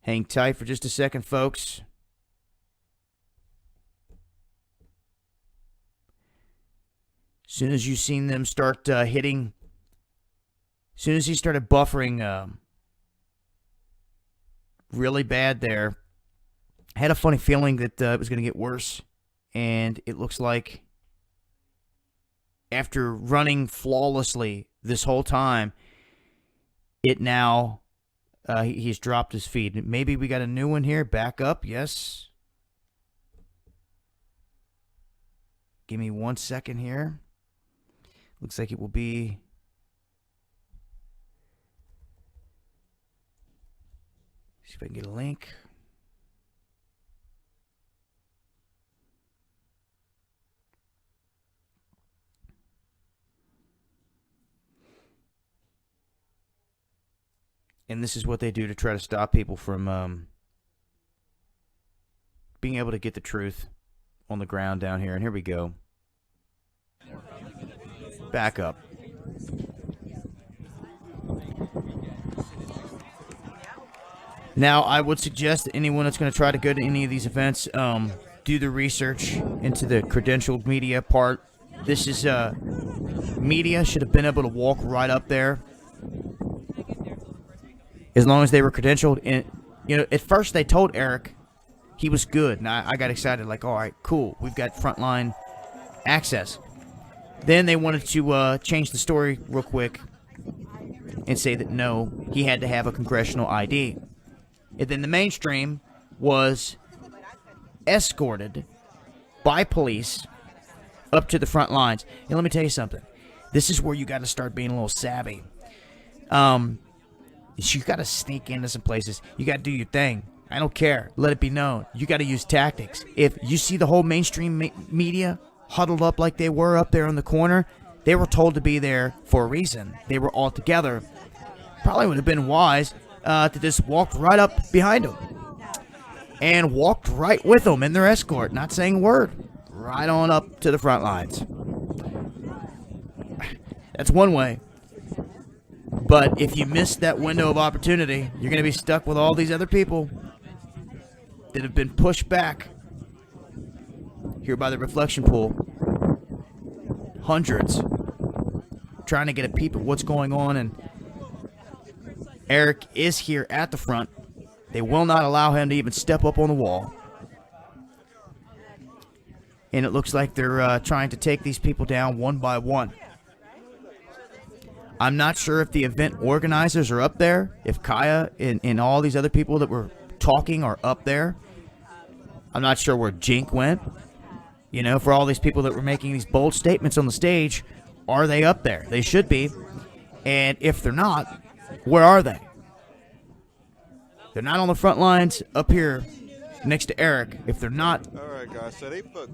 hang tight for just a second, folks. As soon as you seen them start hitting, as soon as he started buffering really bad there, I had a funny feeling that it was going to get worse. And it looks like after running flawlessly this whole time, it now... he's dropped his feed. Maybe we got a new one here. Back up. Yes. Give me 1 second here. Looks like it will be... See if I can get a link. And this is what they do to try to stop people from being able to get the truth on the ground down here. And here we go. Back up. Now, I would suggest that anyone that's going to try to go to any of these events, do the research into the credentialed media part. This is media should have been able to walk right up there as long as they were credentialed. And at first they told Eric he was good, and I got excited, like, all right, cool, we've got frontline access. Then they wanted to change the story real quick and say that no, he had to have a congressional ID. And then the mainstream was escorted by police up to the front lines. And let me tell you something. This is where you got to start being a little savvy. You got to sneak into some places. You got to do your thing. I don't care. Let it be known. You got to use tactics. If you see the whole mainstream media huddled up like they were up there in the corner, they were told to be there for a reason. They were all together. Probably would have been wise to just walk right up behind them and walked right with them in their escort, not saying a word, right on up to the front lines. That's one way. But if you miss that window of opportunity, you're going to be stuck with all these other people that have been pushed back here by the reflection pool. Hundreds trying to get a peep at what's going on, and Eric is here at the front. They will not allow him to even step up on the wall. And it looks like they're trying to take these people down one by one. I'm not sure if the event organizers are up there, if Kaya and all these other people that were talking are up there. I'm not sure where Jink went. For all these people that were making these bold statements on the stage, are they up there? They should be. And if they're not, where are they? They're not on the front lines up here next to Eric. If they're not... All right, guys. So they put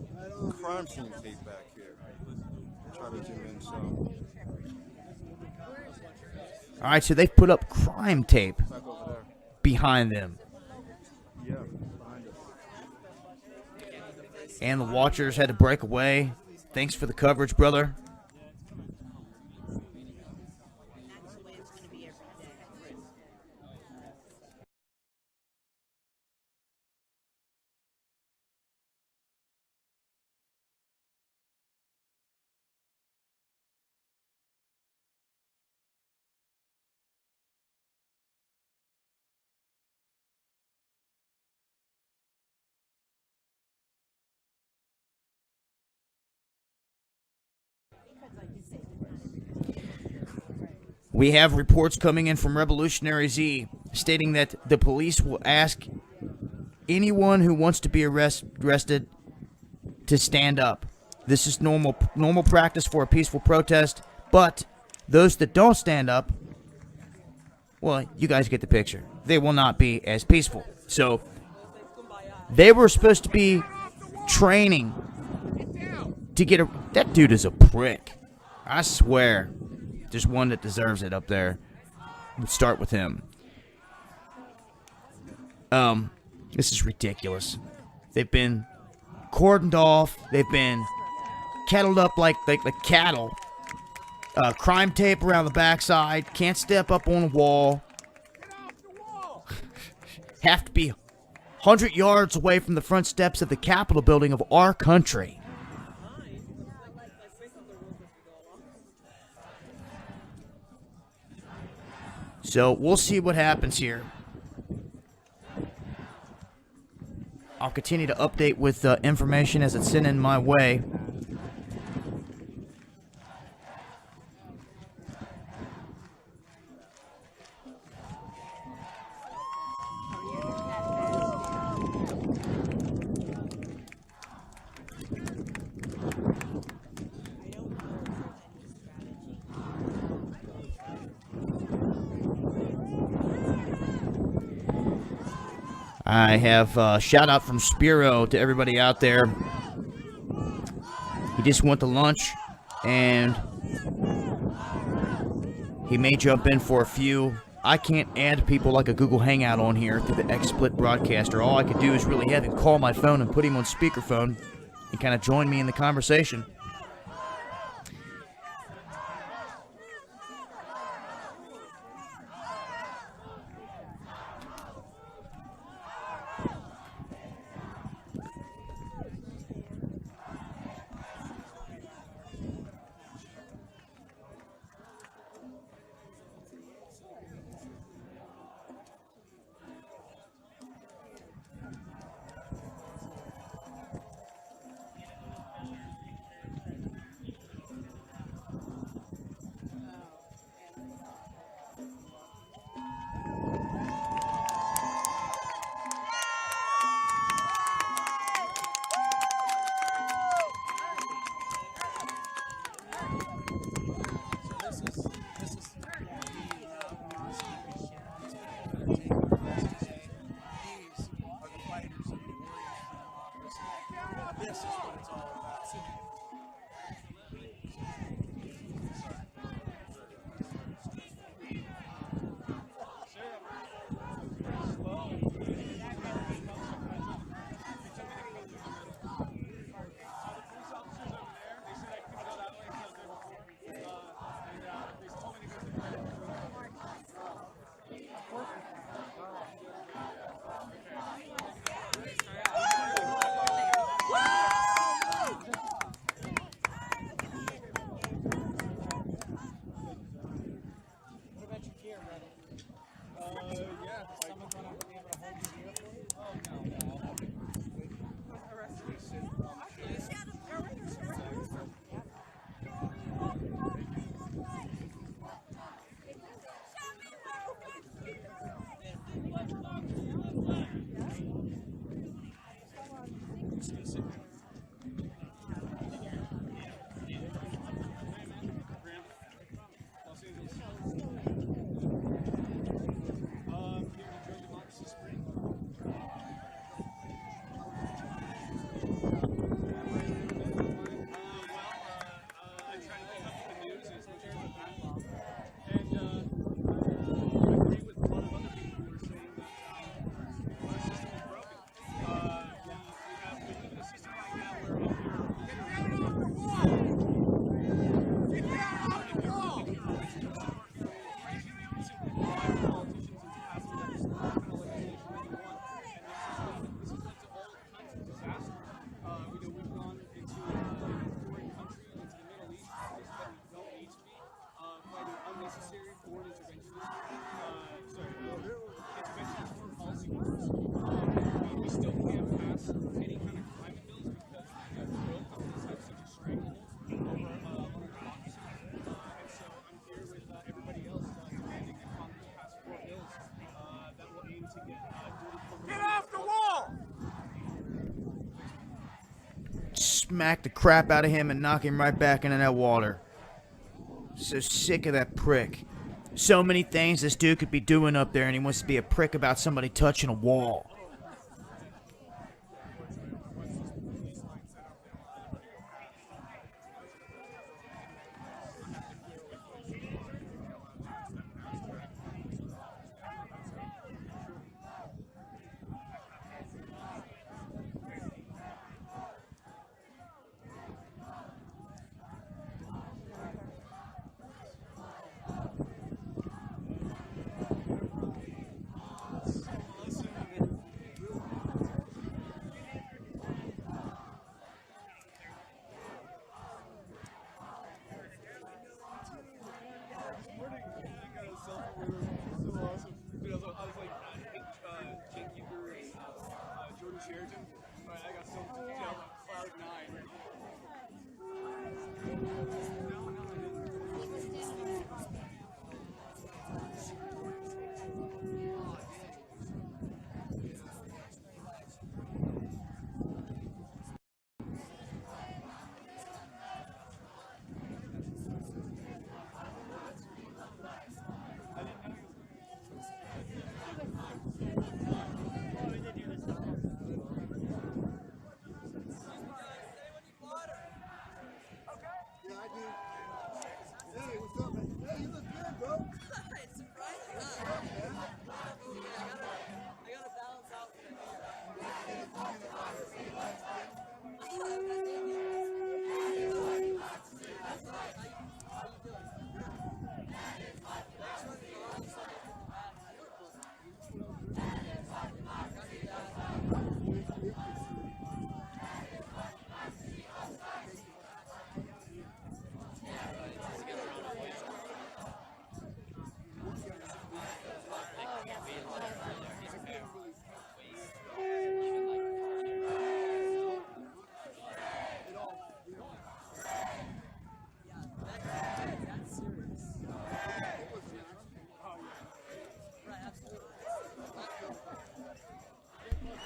crime scene tape back here. Try to zoom in some. All right, so they've put up crime tape behind them. Yeah, behind us. And the watchers had to break away. Thanks for the coverage, brother. We have reports coming in from Revolutionary Z stating that the police will ask anyone who wants to be arrested to stand up. This is normal practice for a peaceful protest, but those that don't stand up, well, you guys get the picture. They will not be as peaceful. So they were supposed to be training to get a... That dude is a prick. I swear. There's one that deserves it up there. We'll start with him. This is ridiculous. They've been cordoned off. They've been kettled up like cattle. Crime tape around the backside. Can't step up on a wall. Have to be 100 yards away from the front steps of the Capitol building of our country. So we'll see what happens here. I'll continue to update with information as it's sent in my way. I have a shout out from Spiro to everybody out there. He just went to lunch and he may jump in for a few. I can't add people like a Google Hangout on here through the XSplit broadcaster. All I could do is really have him call my phone and put him on speakerphone and kind of join me in the conversation. any kind of climate bills because the oil companies have such a stranglehold over our democracy. And so I'm here with everybody else demanding that Congress pass 4 bills that will aim to get off the wall! Smack the crap out of him and knock him right back into that water. So sick of that prick. So many things this dude could be doing up there, and he wants to be a prick about somebody touching a wall.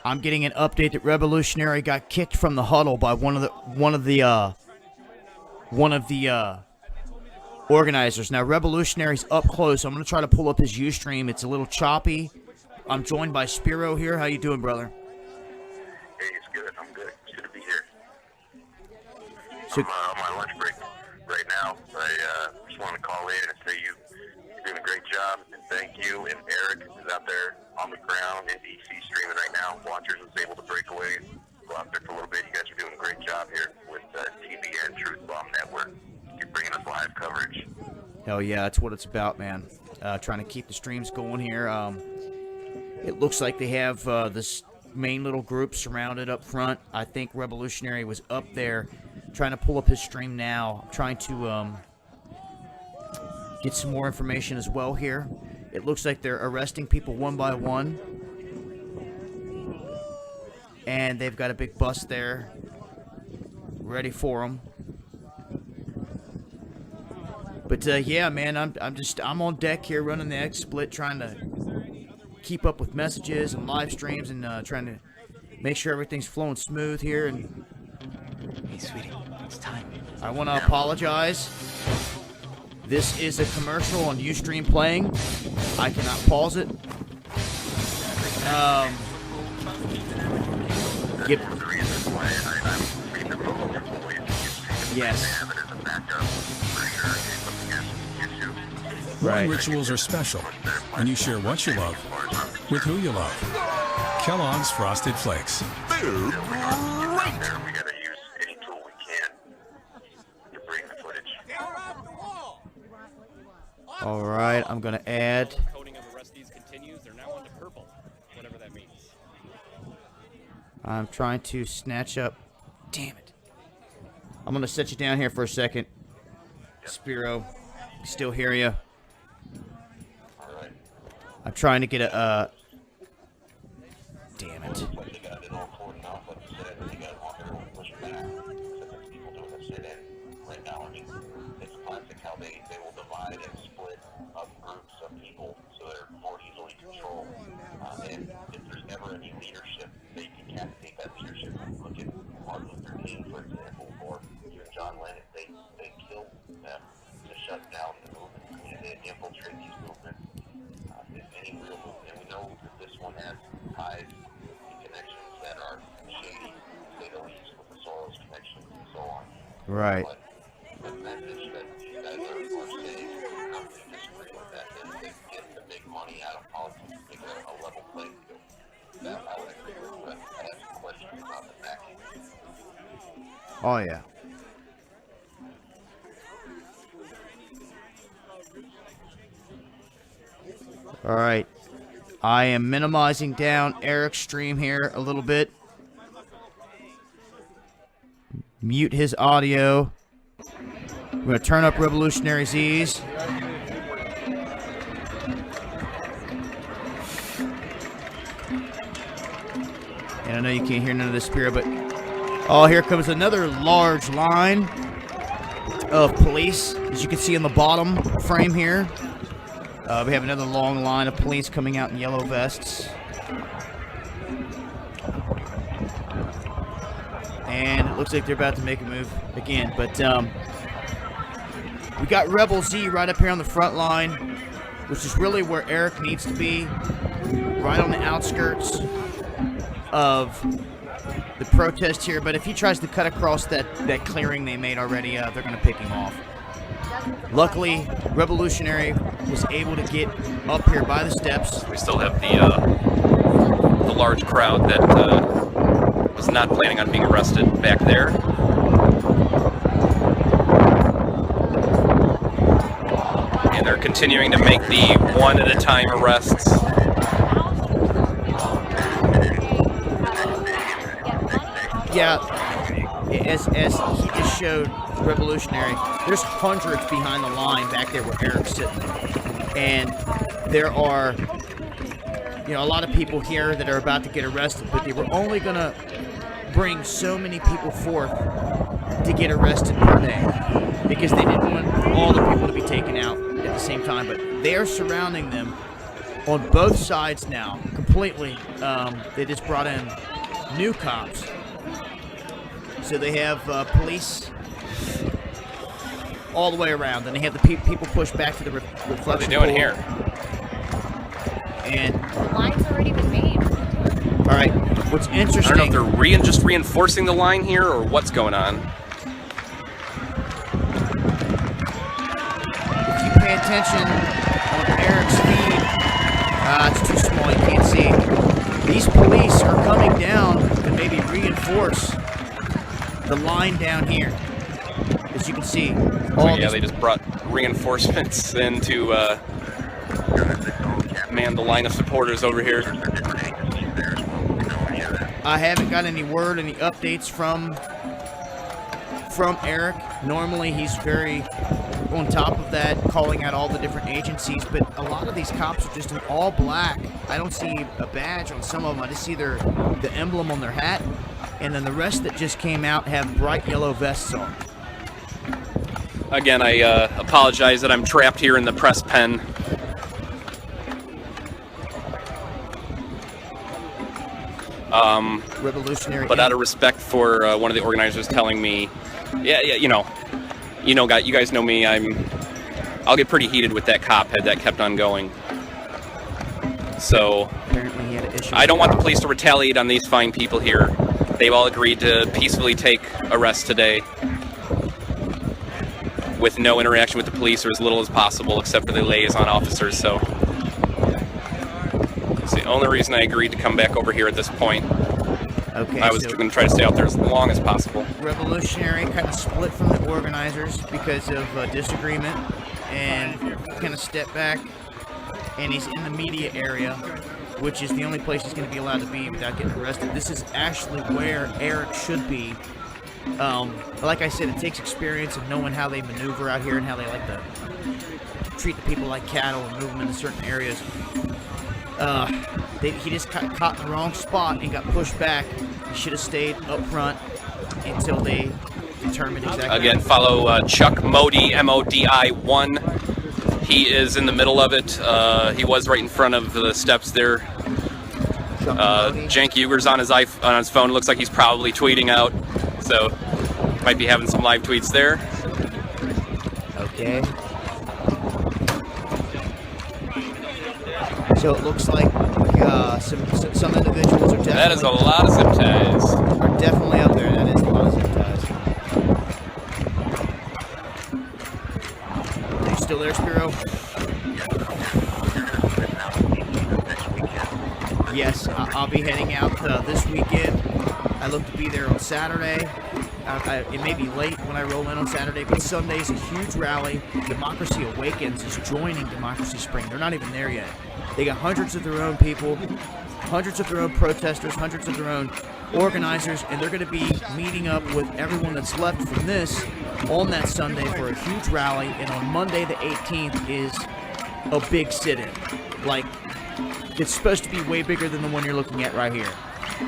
I'm getting an update that Revolutionary got kicked from the huddle by one of the organizers. Now Revolutionary's up close. I'm gonna try to pull up his Ustream. It's a little choppy. I'm joined by Spiro here. How you doing, brother? Hey, it's good. I'm good. It's good to be here. So, I'm on my lunch break right now. I just wanted to call in and say you're doing a great job, and thank you. And Eric is out there on the ground in DC streaming right now. Watchers was able to break away, go out there for a little bit. You guys are doing a great job here with TBN Truth Bomb Network. You're bringing us live coverage. hell yeah, that's what it's about, man. Trying to keep the streams going here. It looks like they have this main little group surrounded up front. I think Revolutionary was up there trying to pull up his stream now. Trying to get some more information as well here. It looks like they're arresting people one by one. And they've got a big bus there ready for them. But yeah, man, I'm on deck here running the XSplit, trying to keep up with messages and live streams and trying to make sure everything's flowing smooth here. And hey, sweetie, it's time. I want to apologize. This is a commercial on Ustream playing. I cannot pause it. Yes. Morning rituals are special, and you share what you love with who you love. Kellogg's Frosted Flakes. Food, great! We gotta use any tool we can to bring the footage. All right, I'm gonna add. Coding of arrestees continues. They're now onto purple, whatever that means. I'm trying to snatch up. Damn it! I'm gonna set you down here for a second, Spiro. Still hear you. I'm trying to get a. Damn it. divide and split up groups of people so they're more easily controlled. And if there's ever any leadership, they decapitate that leadership. Look at Martin Luther King, for example, or even John Lennon. They killed them to shut down the movement. And they infiltrate these movements. Any real movement. And we know that this one has ties and connections that are shady, to say the least, with the Soros connections and so on. Right. But the message that you guys are saying, I completely disagree with that. They get to make money out of politics, make it a level playing field. That I would agree with, but I have some questions about the backing. Oh, yeah. All right. I am minimizing down Eric's stream here a little bit. Mute his audio. We're going to turn up Revolutionary Z's. And I know you can't hear none of this spirit, but oh, here comes another large line of police, as you can see in the bottom frame here. We have another long line of police coming out in yellow vests. And it looks like they're about to make a move again. But we got Rebel Z right up here on the front line, which is really where Eric needs to be, right on the outskirts of the protest here. But if he tries to cut across that clearing they made already, they're going to pick him off. Luckily, Revolutionary was able to get up here by the steps. We still have the large crowd that was not planning on being arrested back there. And they're continuing to make the one-at-a-time arrests. Yeah, as he just showed Revolutionary, there's hundreds behind the line back there where Eric's sitting. And there are, you know, a lot of people here that are about to get arrested, but they were only going to bring so many people forth to get arrested per day because they didn't want all the people to be taken out at the same time. But they are surrounding them on both sides now completely. They just brought in new cops. So they have police all the way around, and they have the people pushed back to the reflection. What are they doing pool. here? And The line's already been made. all right, what's interesting? I don't know if they're just reinforcing the line here or what's going on. If you pay attention on Eric's feed, it's too small, you can't see. These police are coming down to maybe reinforce the line down here. As you can see. They just brought reinforcements in to man the line of supporters over here. I haven't got any word, any updates from Eric. Normally he's very on top of that, calling out all the different agencies, but a lot of these cops are just in all black. I don't see a badge on some of them. I just see the emblem on their hat, and then the rest that just came out have bright yellow vests on. Again, I apologize that I'm trapped here in the press pen. Revolutionary. But out of respect for one of the organizers telling me, you guys know me. I'll get pretty heated with that cop had that kept on going. So apparently he had an issue. I don't want the police to retaliate on these fine people here. They've all agreed to peacefully take arrests today, with no interaction with the police or as little as possible, except for the liaison officers. So it's the only reason I agreed to come back over here at this point. Okay, I was going to try to stay out there as long as possible. Revolutionary kind of split from the organizers because of disagreement and kind of stepped back, and he's in the media area, which is the only place he's going to be allowed to be without getting arrested. This is actually where Eric should be. Like I said, it takes experience of knowing how they maneuver out here and how they like to treat the people like cattle and move them into certain areas. He just got caught in the wrong spot and got pushed back. He should have stayed up front until they determined exactly. Again, follow Chuck Modi, MODI1, He is in the middle of it. He was right in front of the steps there. Cenk Uger's on his phone. Looks like he's probably tweeting out. So might be having some live tweets there. Okay. So it looks like some individuals are definitely... That is a lot of zip ties. Are definitely up there. That is a lot of zip ties. Are you still there, Spiro? Yes, I'll be heading out this weekend. I look to be there on Saturday. It may be late when I roll in on Saturday, but Sunday's a huge rally. Democracy Awakens is joining Democracy Spring. They're not even there yet. They got hundreds of their own people, hundreds of their own protesters, hundreds of their own organizers, and they're going to be meeting up with everyone that's left from this on that Sunday for a huge rally. And on Monday the 18th is a big sit-in. Like, it's supposed to be way bigger than the one you're looking at right here.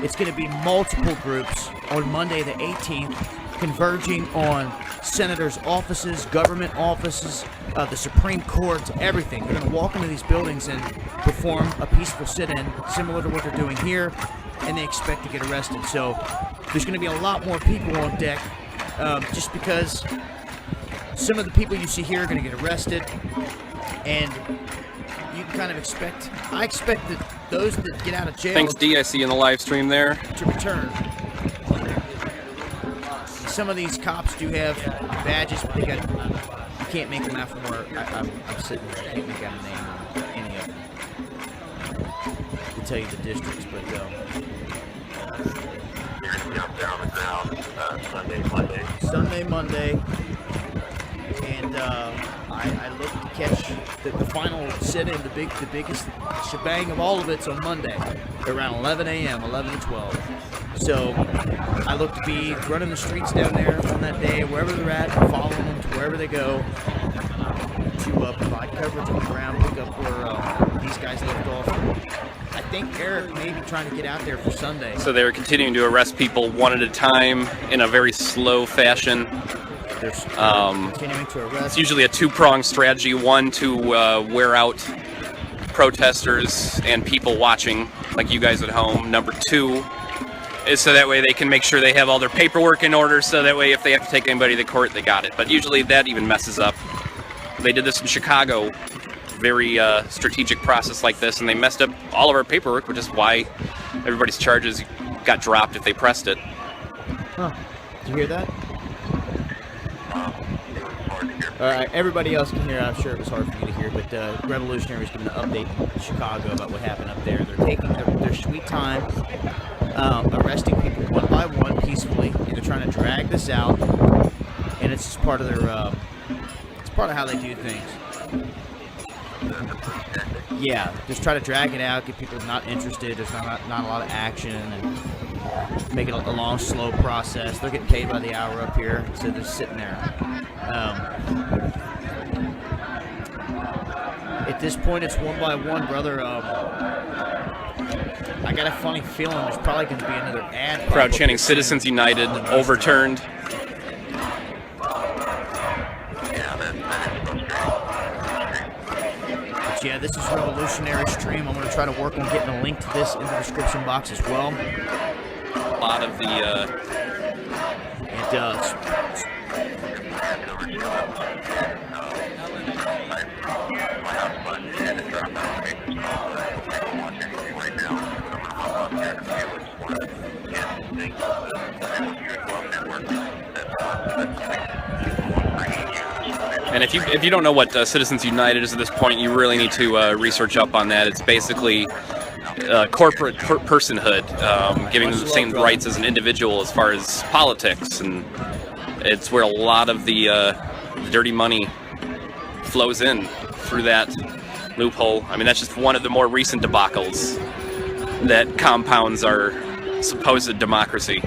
It's going to be multiple groups on Monday the 18th, converging on senators' offices, government offices, the Supreme Court, everything. They're going to walk into these buildings and perform a peaceful sit-in, similar to what they're doing here, and they expect to get arrested. So there's going to be a lot more people on deck, just because some of the people you see here are going to get arrested, and you can kind of expect, I expect that those that get out of jail... Thanks, D. I see in the live stream there. ...to return. Some of these cops do have badges, but they got, you can't make them out from where I'm sitting there. I can't make out a name on any of them to tell you the districts, but... You're going to be up there on the ground Sunday, Monday. And I look to catch the final sit-in, the biggest shebang of all of it's on Monday, around 11 a.m., 11 to 12. So I look to be running the streets down there on that day, wherever they're at, following them to wherever they go, to provide coverage on the ground, pick up where these guys left off. I think Eric may be trying to get out there for Sunday. So they're continuing to arrest people one at a time in a very slow fashion. Continuing to arrest. It's usually a two-pronged strategy. One, to wear out protesters and people watching, like you guys at home. Number two is so that way they can make sure they have all their paperwork in order, so that way if they have to take anybody to court, they got it. But usually that even messes up. They did this in Chicago, very strategic process like this, and they messed up all of our paperwork, which is why everybody's charges got dropped if they pressed it. Huh. Did you hear that? Everybody else can hear. I'm sure it was hard for you to hear, but Revolutionary's giving an update in Chicago about what happened up there. They're taking their sweet time, arresting people one by one peacefully, and they're trying to drag this out. And it's just part of their, it's part of how they do things. Yeah, just try to drag it out, get people not interested. There's not a lot of action, and make it a long, slow process. They're getting paid by the hour up here, so they're sitting there. At this point, it's one by one, brother. I got a funny feeling there's probably going to be another ad. Crowd chanting "Citizens United" overturned. Yeah, this is Revolutionary Stream. I'm going to try to work on getting a link to this in the description box as well. A lot of the... It does. And if you don't know what Citizens United is at this point, you really need to research up on that. It's basically corporate personhood, giving them the same rights as an individual as far as politics, and it's where a lot of the dirty money flows in through that loophole. I mean, that's just one of the more recent debacles that compounds our supposed democracy.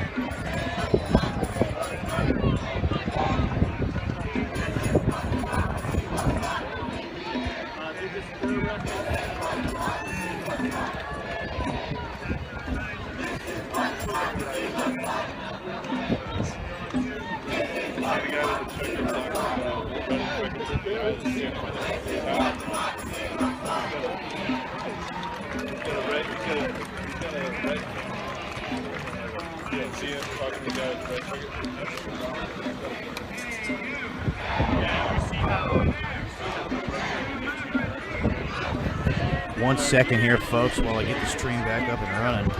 1 second here, folks, while I get the stream back up and running.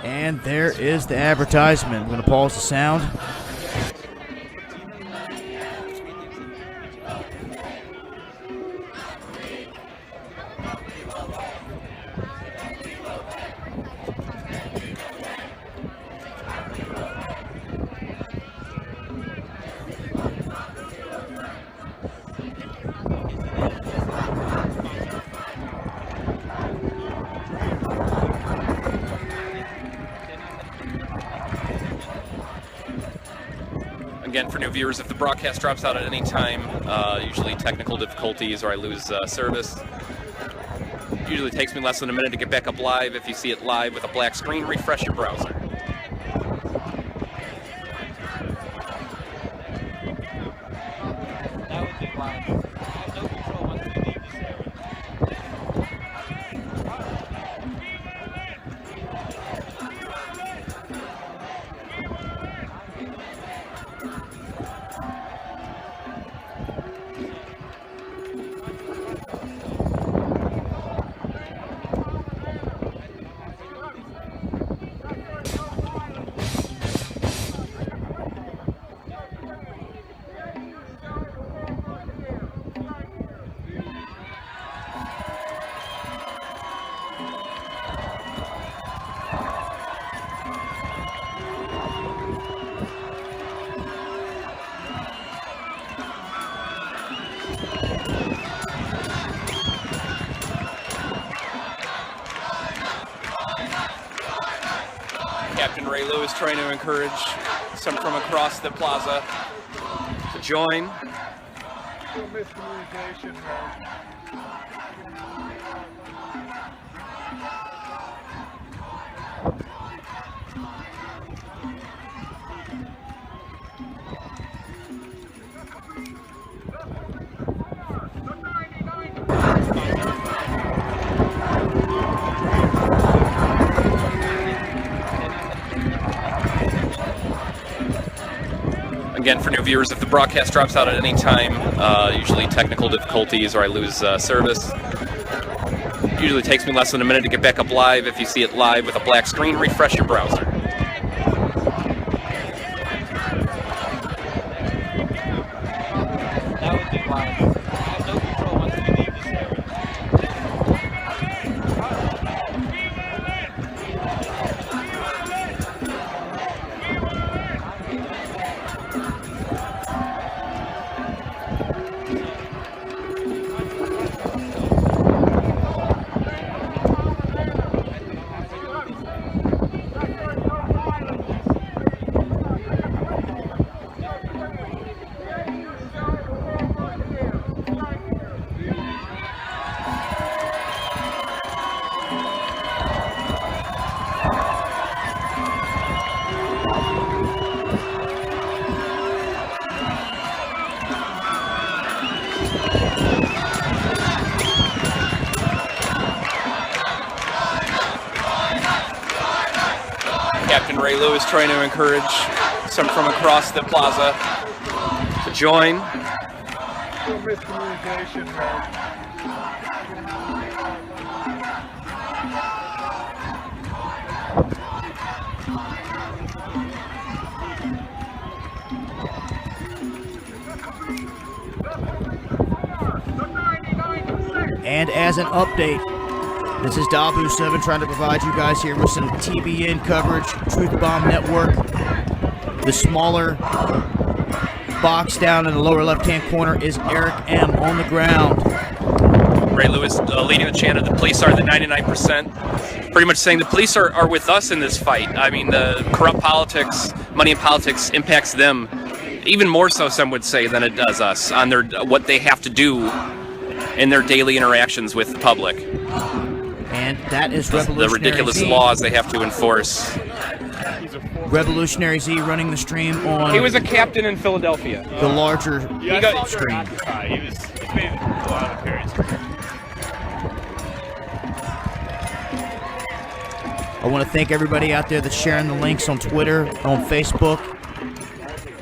And there is the advertisement. I'm going to pause the sound. Again, for new viewers, if the broadcast drops out at any time, usually technical difficulties or I lose service, usually takes me less than a minute to get back up live. If you see it live with a black screen, refresh your browser. Captain Ray Lewis trying to encourage some from across the plaza to join. Miscommunication, man. Again, for new viewers, if the broadcast drops out at any time, usually technical difficulties or I lose service, usually takes me less than a minute to get back up live. If you see it live with a black screen, refresh your browser. That would be wise. I have no control once we leave this area. Captain Ray Lewis trying to encourage some from across the plaza to join. Miscommunication, man. And as an update, this is Dabu7 trying to provide you guys here with some TBN coverage, Truth Bomb Network. The smaller box down in the lower left-hand corner is Eric M. on the ground. Ray Lewis leading the chant of the police are the 99%. Pretty much saying the police are with us in this fight. I mean, the corrupt politics, money in politics impacts them even more so, some would say, than it does us on their what they have to do in their daily interactions with the public. And that is Revolutionary the ridiculous Z. laws they have to enforce. Revolutionary Z running the stream on. He was a captain in Philadelphia. The larger screen. He's made a lot of appearances. I want to thank everybody out there that's sharing the links on Twitter, on Facebook,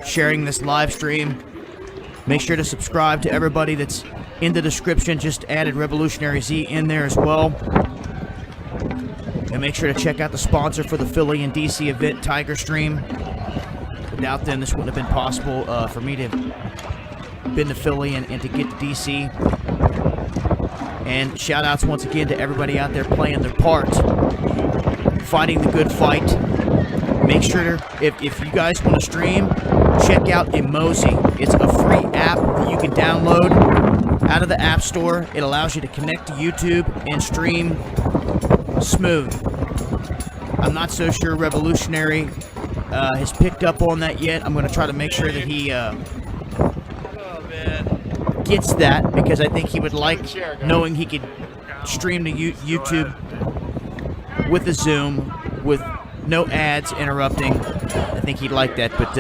sharing this live stream. Make sure to subscribe to everybody that's in the description. Just added Revolutionary Z in there as well. And make sure to check out the sponsor for the Philly and DC event, Tiger Stream. Without them, this wouldn't have been possible for me to have been to Philly and to get to DC. And shout outs once again to everybody out there playing their part, fighting the good fight. Make sure, if you guys want to stream, check out Emoji. It's a free app that you can download out of the App Store. It allows you to connect to YouTube and stream smooth. I'm not so sure Revolutionary has picked up on that yet. I'm going to try to make sure that he gets that, because I think he would like knowing he could stream to YouTube with a Zoom with no ads interrupting. I think he'd like that, but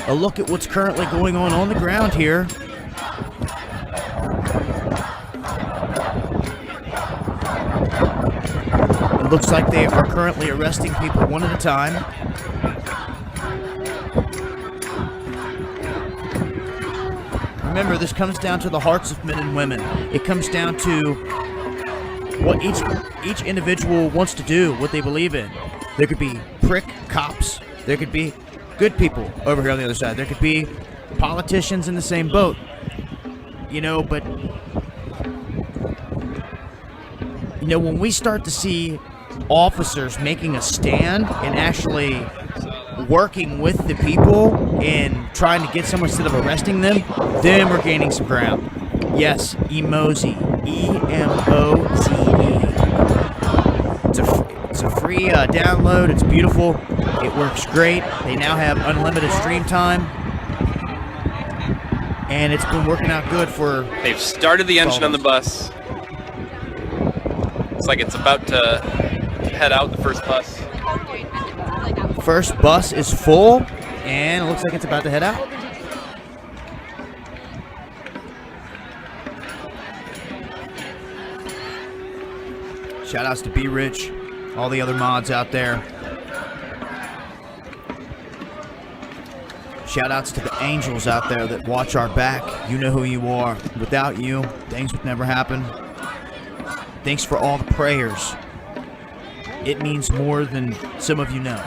a look at what's currently going on the ground here. It looks like they are currently arresting people one at a time. Remember, this comes down to the hearts of men and women. It comes down to what each individual wants to do, what they believe in. There could be prick cops. There could be good people over here on the other side. There could be politicians in the same boat. You know, but you know, when we start to see officers making a stand and actually working with the people and trying to get someone instead of arresting them, then we're gaining some ground. Yes, Emoji. E-M-O-Z-E. It's a free download. It's beautiful. It works great. They now have unlimited stream time. And it's been working out good for... They've started the engine on the bus. It's like it's about to head out, the first bus. First bus is full, and it looks like it's about to head out. Shout outs to Be Rich, all the other mods out there. Shout outs to the angels out there that watch our back. You know who you are. Without you, things would never happen. Thanks for all the prayers. It means more than some of you know.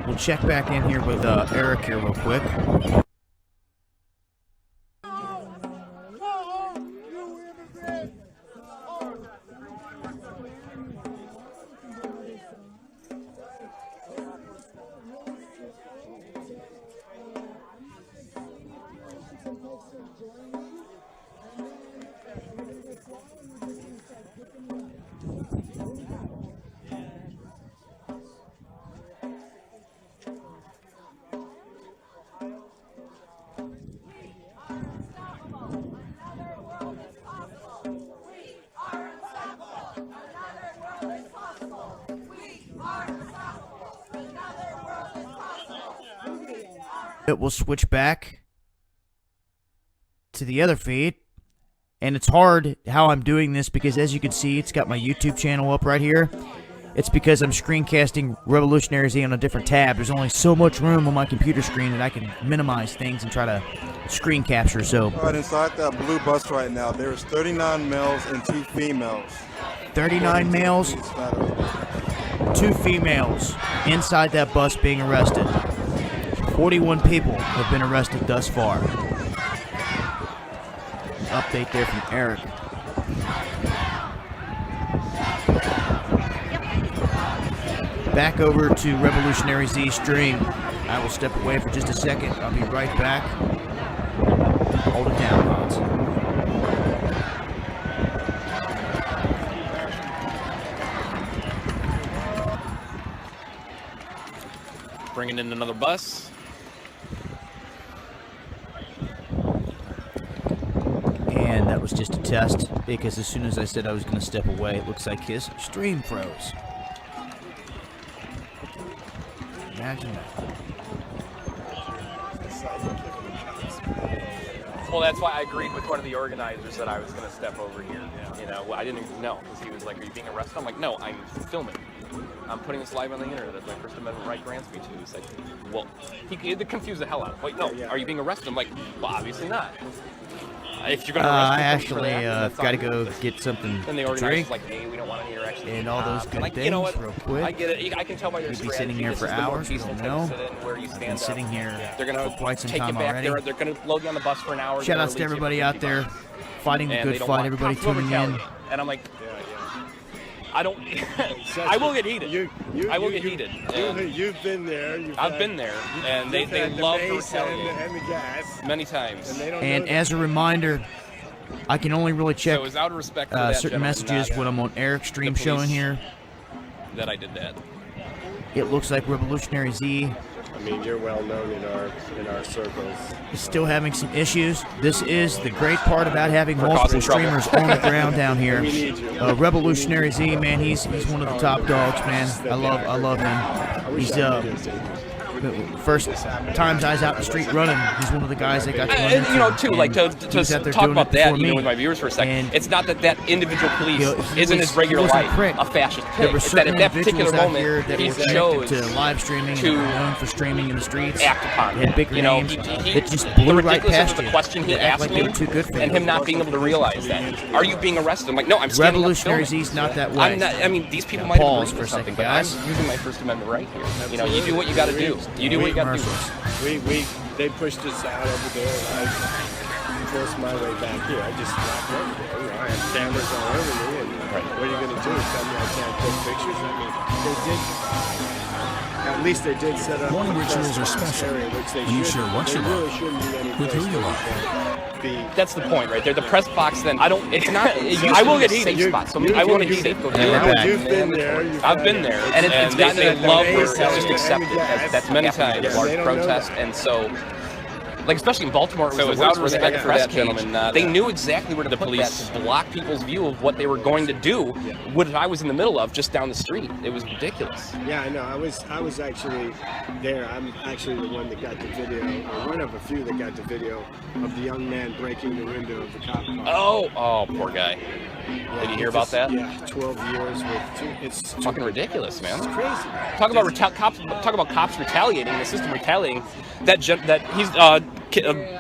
We'll check back in here with Eric here real quick. It will switch back to the other feed, and it's hard how I'm doing this because, as you can see, it's got my YouTube channel up right here. It's because I'm screencasting Revolutionary Z on a different tab. There's only so much room on my computer screen that I can minimize things and try to screen capture. So, all right, inside that blue bus right now, there's 39 males and 2 females. 39 males, 2 females inside that bus being arrested. 41 people have been arrested thus far. An update there from Eric. Back over to Revolutionary Z stream. I will step away for just a second. I'll be right back. Hold it down, Hans. Bringing in another bus. And that was just a test, because as soon as I said I was going to step away, it looks like his stream froze. Imagine that. Well, that's why I agreed with one of the organizers that I was going to step over here. You know, I didn't even know because he was like, "Are you being arrested?" I'm like, "No, I'm filming. I'm putting this live on the internet. That's my First Amendment right grants me to." He's like, "Well," he confused the hell out of me. Wait, no, are you being arrested? I'm like, "Well, obviously not." If you're going to arrest me I actually for that, got to go get something and the to organizer's drink like, "Hey, we don't want any interaction." and all those good like, things you know what? real quick. I get it. I can tell by your We'd be strategy. sitting here This for is the more hours. We peaceful don't type of know. sit-in where you stand Been sitting up. here They're going for quite some take time you back. already. They're going to load you on the bus for an hour. Shout outs to everybody out there fighting the good fight. Everybody tuning in. And I'm like, I don't. I will get heated. I will get heated. You've been there. I've been there, and they love to retaliate. And the gas. Many times. And as a reminder, I can only really check So it was out of respect for that certain gentleman, messages not when I'm on Eric's stream the showing police. here. That I did that. It looks like Revolutionary Z I mean, you're well known in our circles. is still having some issues. This is the great part about having For multiple causing trouble. streamers on the ground down here. We need you. Revolutionary Z, man, he's one of the top dogs, man. I love him. He's first times I was out in the street running, he's one of the guys that got to run And you know, into, too, like and to he was out there talk doing about it that, before you know, me. with my viewers for a second. And It's not that individual police he isn't was- his regular he wasn't life a prick. a fascist There pig. were It's that certain at that particular individuals out moment here that he were chose connected to live streaming to and were known for streaming in the streets. act upon They had bigger you know, names. he It just the blew right ridiculousness past of the you. question he They act asked like me, they were too good for and you. him not being able to realize that. Are you being arrested? I'm like, no, I'm standing up Revolutionary filming. Z's not that way. I'm not. I mean, these people Now might pause have for a agreed with something, second, but guys. I'm using my First Amendment right here. You know, you do what you got to do. You do what you got to do. They pushed us out over there, and I forced my way back here. I just walked over there. You know, I have cameras all over me, and what are you going to do? Tell me I can't take pictures? I mean, they did. At least they did set up. Morning a rituals are press box special area, which they when you should- share what they you really love shouldn't be any with who place you where love. be- That's the point, right there. The press box. Then I don't. It's not. I will get heated. So I will get heated. You've been there. I've been there, and it's gotten to that love where it's just accepted. That's many times large protest, and so. Like, especially in Baltimore, it was out of respect for that gentleman. They knew exactly where to put that to block people's view of what they were going to do, what I was in the middle of just down the street. It was ridiculous. Yeah, I know. I was actually there. I'm actually the one that got the video, or one of a few that got the video of the young man breaking the window of the cop car. Oh, poor guy. Did you hear about that? Yeah, 12 years with it's fucking ridiculous, man. It's crazy. Talk about cops retaliating, the system retaliating. That he's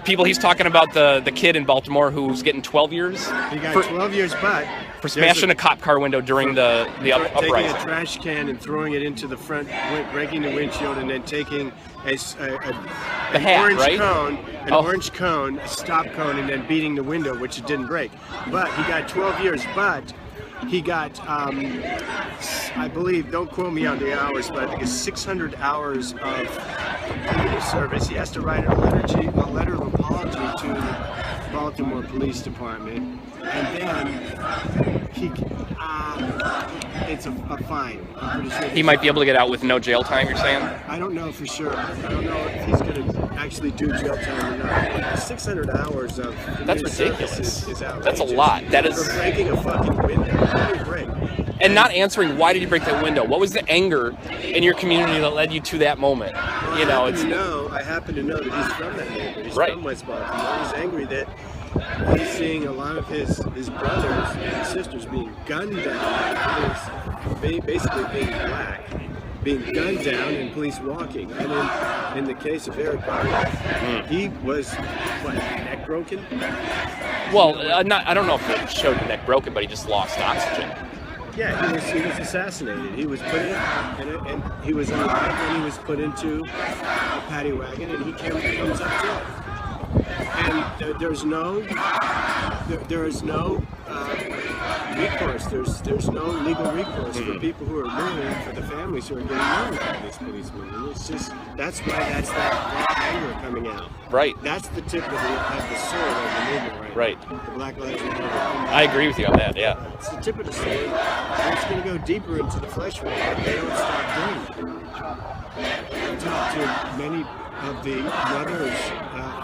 people. He's talking about the kid in Baltimore who's getting 12 years. He got 12 years, but for smashing a cop car window during the uprising. Taking a trash can and throwing it into the front, breaking the windshield, and then taking an orange right? cone, orange cone, a stop cone, and then beating the window, which it didn't break. But he got 12 years, but he got, I believe, don't quote me on the hours, but I think it's 600 hours of community service. He has to write a letter of apology to the Baltimore Police Department, and then it's a fine. I'm pretty sure He might be able to get out with no jail time, you're saying? I don't know for sure. I don't know if he's going to actually do jail time or not. 600 hours of That's community service ridiculous. is outrageous. That's a lot. That is For breaking a fucking window. How do you break? And not answering why did he break that window? What was the anger in your community that led you to that moment? Well, You know, I happen to know that he's from that neighborhood. He's from West Baltimore. He's angry that he's seeing a lot of his brothers and sisters being gunned down. Basically being black, being gunned down and police walking. And in the case of Eric Garner, he was, neck broken? Well, I don't know if it showed the neck broken, but he just lost oxygen. Yeah, he was assassinated. He was put in, and he was alive when he was put into a paddy wagon, and he comes up to it. And there is no recourse. There's no legal recourse for people who are murdered, for the families who are getting murdered by these policemen. And it's just that's that anger coming out. Right. That's the tip of the sword of the movement right now. The Black Lives Matter. I agree with you on that. Yeah. It's the tip of the sword. And it's going to go deeper into the flesh wound if they don't stop doing it. I've talked to many of the mothers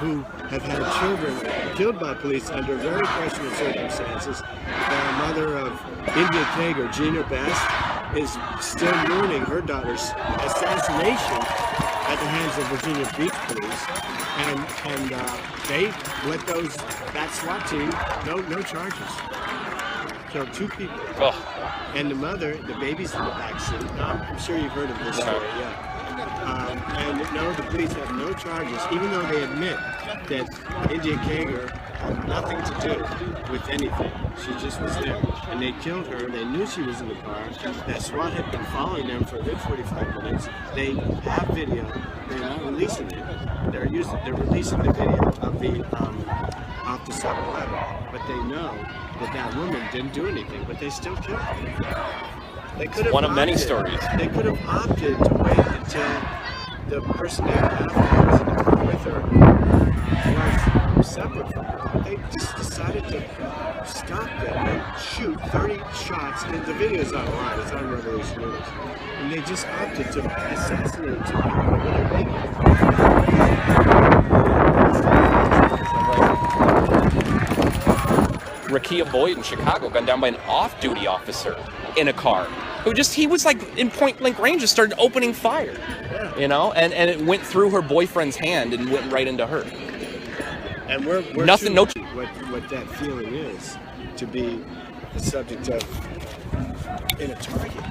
who have had children killed by police under very questionable circumstances. The mother of India Kager, Gina Best, is still mourning her daughter's assassination. assassination at the hands of Virginia Beach police, and they let that SWAT team no charges. Killed 2 people. Oh. And the mother, the baby's in the backseat. I'm sure you've heard of this story, yeah. And no, the police have no charges, even though they admit that India Kager had nothing to do with anything. She just was there. And they killed her. They knew she was in the car. That SWAT had been following them for a good 45 minutes. They have video. They're not releasing it. They're releasing the video of the off the 7-Eleven. But they know that woman didn't do anything, but they still killed her. They could have one of many stories. They could have opted to wait until the person they had was in the car with her was separate from her. They just decided to stop them and shoot 30 shots. And the video's online. It's on Revolution News. And they just opted to assassinate 2 people with their baby. Rakia Boyd in Chicago gunned down by an off-duty officer in a car he was like in point-blank range, just started opening fire, you know, and it went through her boyfriend's hand and went right into her. And we're nothing. No. What that feeling is to be the subject of in a target.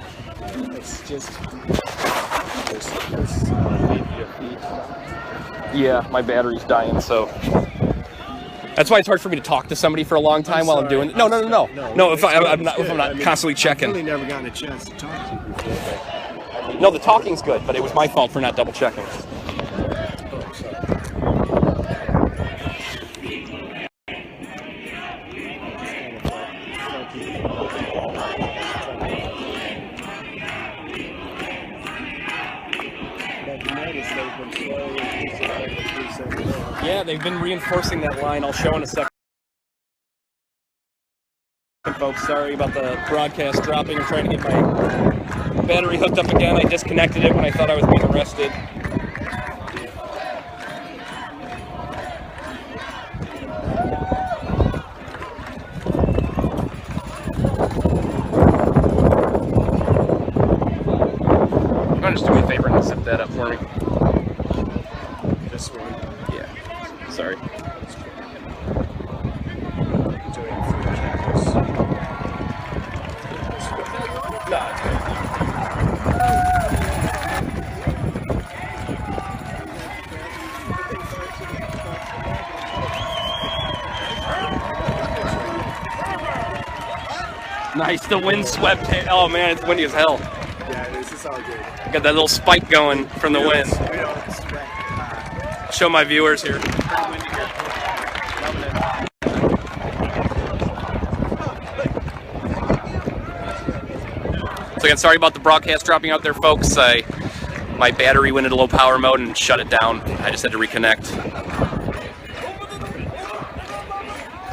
It's just. Yeah, my battery's dying, so. That's why it's hard for me to talk to somebody for a long time while I'm doing it. No, if I'm not constantly checking. I've really never gotten a chance to talk to you before. No, the talking's good, but it was my fault for not double checking. Yeah, they've been reinforcing that line. I'll show in a second. Folks, sorry about the broadcast dropping. I'm trying to get my battery hooked up again. I disconnected it when I thought I was being arrested. You want to just do me a favor and zip that up for me? This one? Yeah. Sorry. Nice, the wind swept it. Oh man, it's windy as hell. Yeah, it is. It's all good. Got that little spike going from the wind. Show my viewers here. So again, sorry about the broadcast dropping out there, folks. My battery went into low power mode and shut it down. I just had to reconnect.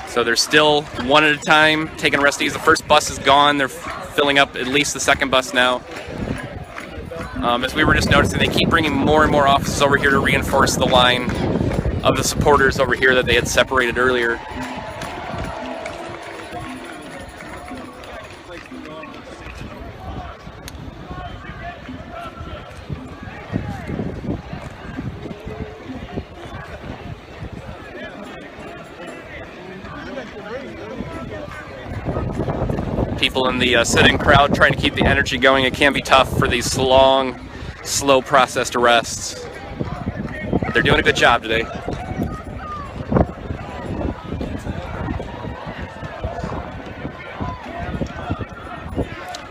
So they're still one at a time taking arrestees. The first bus is gone. They're filling up at least the second bus now. As we were just noticing, they keep bringing more and more officers over here to reinforce the line of the supporters over here that they had separated earlier. People in the sitting crowd trying to keep the energy going. It can be tough for these long, slow processed arrests. But they're doing a good job today.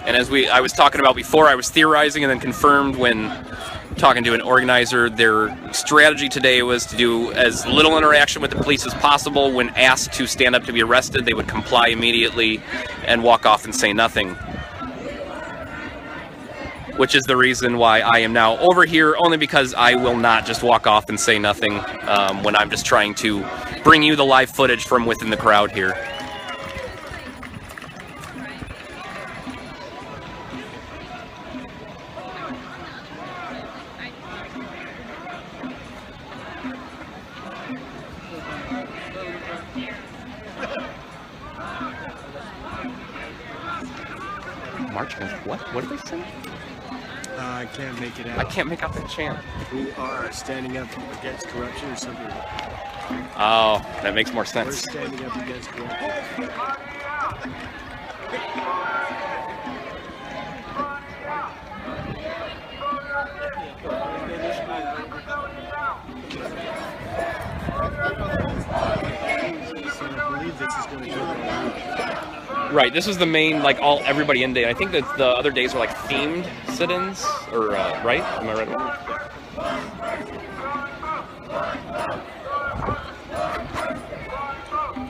And as I was talking about before, I was theorizing and then confirmed when talking to an organizer, their strategy today was to do as little interaction with the police as possible. When asked to stand up to be arrested, they would comply immediately and walk off and say nothing. Which is the reason why I am now over here, only because I will not just walk off and say nothing when I'm just trying to bring you the live footage from within the crowd here. March against what? What did they say? I can't make it out. I can't make out that chant. We are standing up against corruption or something. Oh, that makes more We're sense. standing up against corruption. So I believe this is going to go. Right. This was the main, like, everybody in day. I think that the other days are like themed sit-ins, or right? Am I right?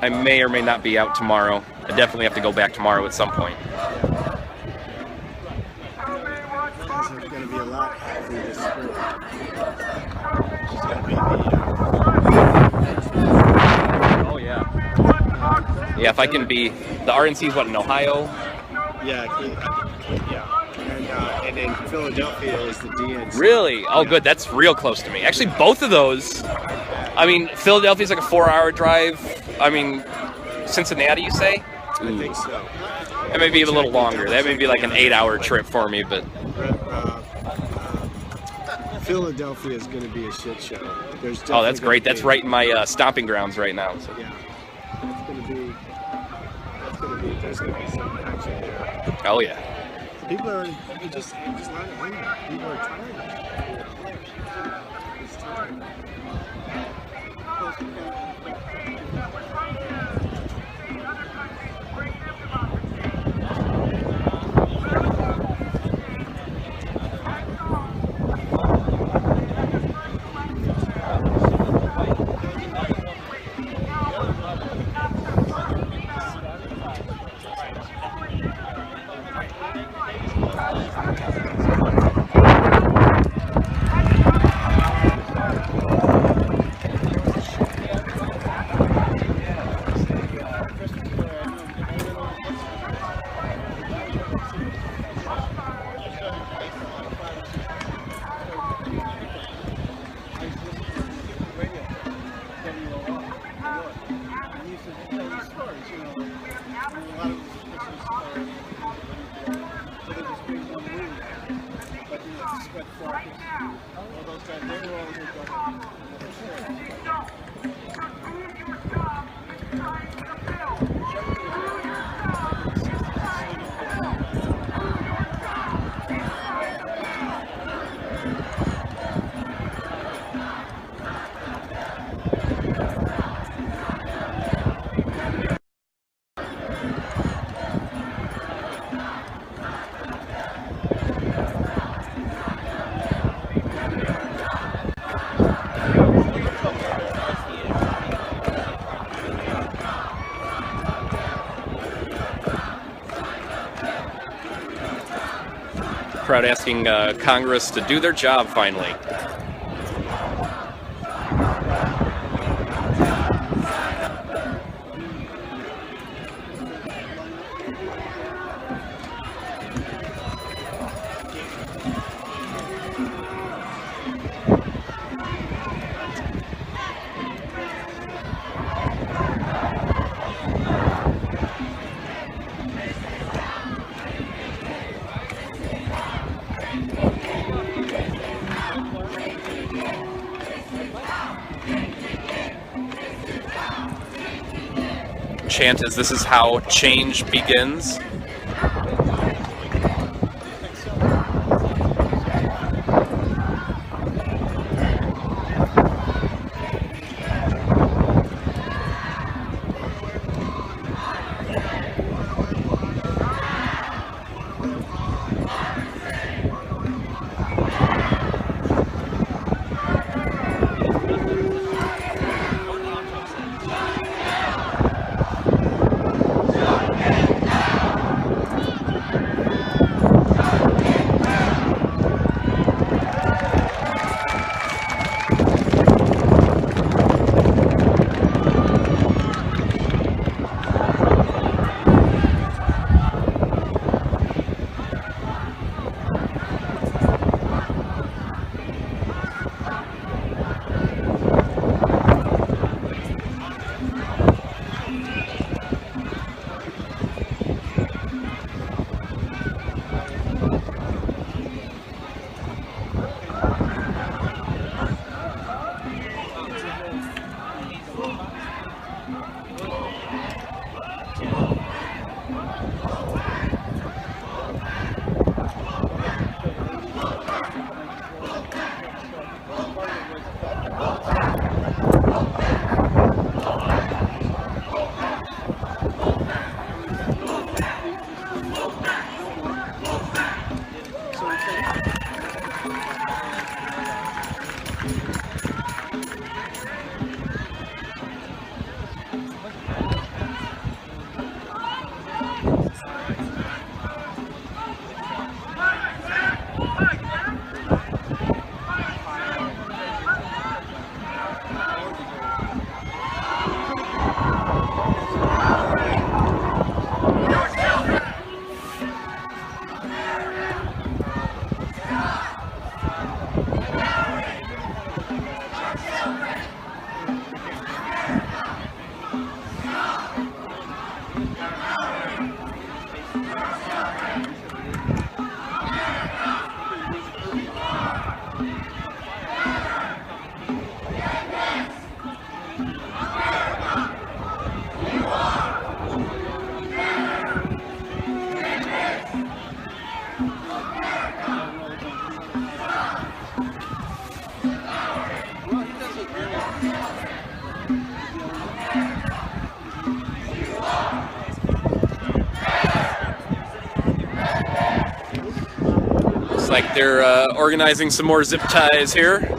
I may or may not be out tomorrow. I definitely have to go back tomorrow at some point. There's going to be a lot happening this spring. Oh yeah. Yeah, if I can be, the RNC's what, in Ohio? Yeah, and then Philadelphia is the DNC. Really? Oh, good. That's real close to me. Actually, both of those. I mean, Philadelphia's like a 4-hour drive. I mean, Cincinnati, you say? I think so. That may be a little longer. That may be like an 8-hour trip for me, but. Philadelphia is going to be a shit show. Oh, that's great. That's right in my stomping grounds right now. So. Yeah, there's going to be some action there. Oh yeah. People are just let it linger. People are tired. It's time. Crowd asking Congress to do their job finally. Chant is, "This is how change begins." Looks like they're organizing some more zip ties here.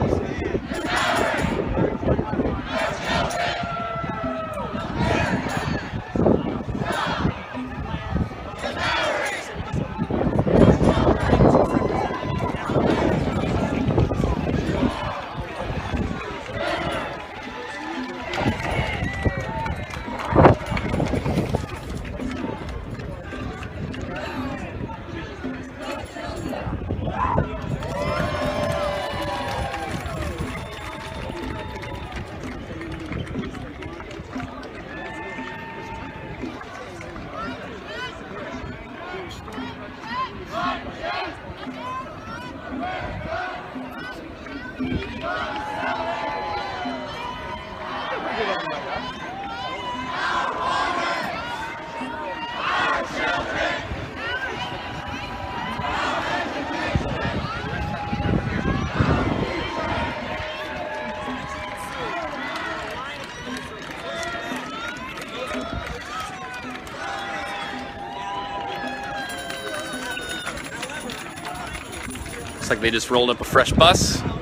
Looks like they just rolled up a fresh bus. Sorry,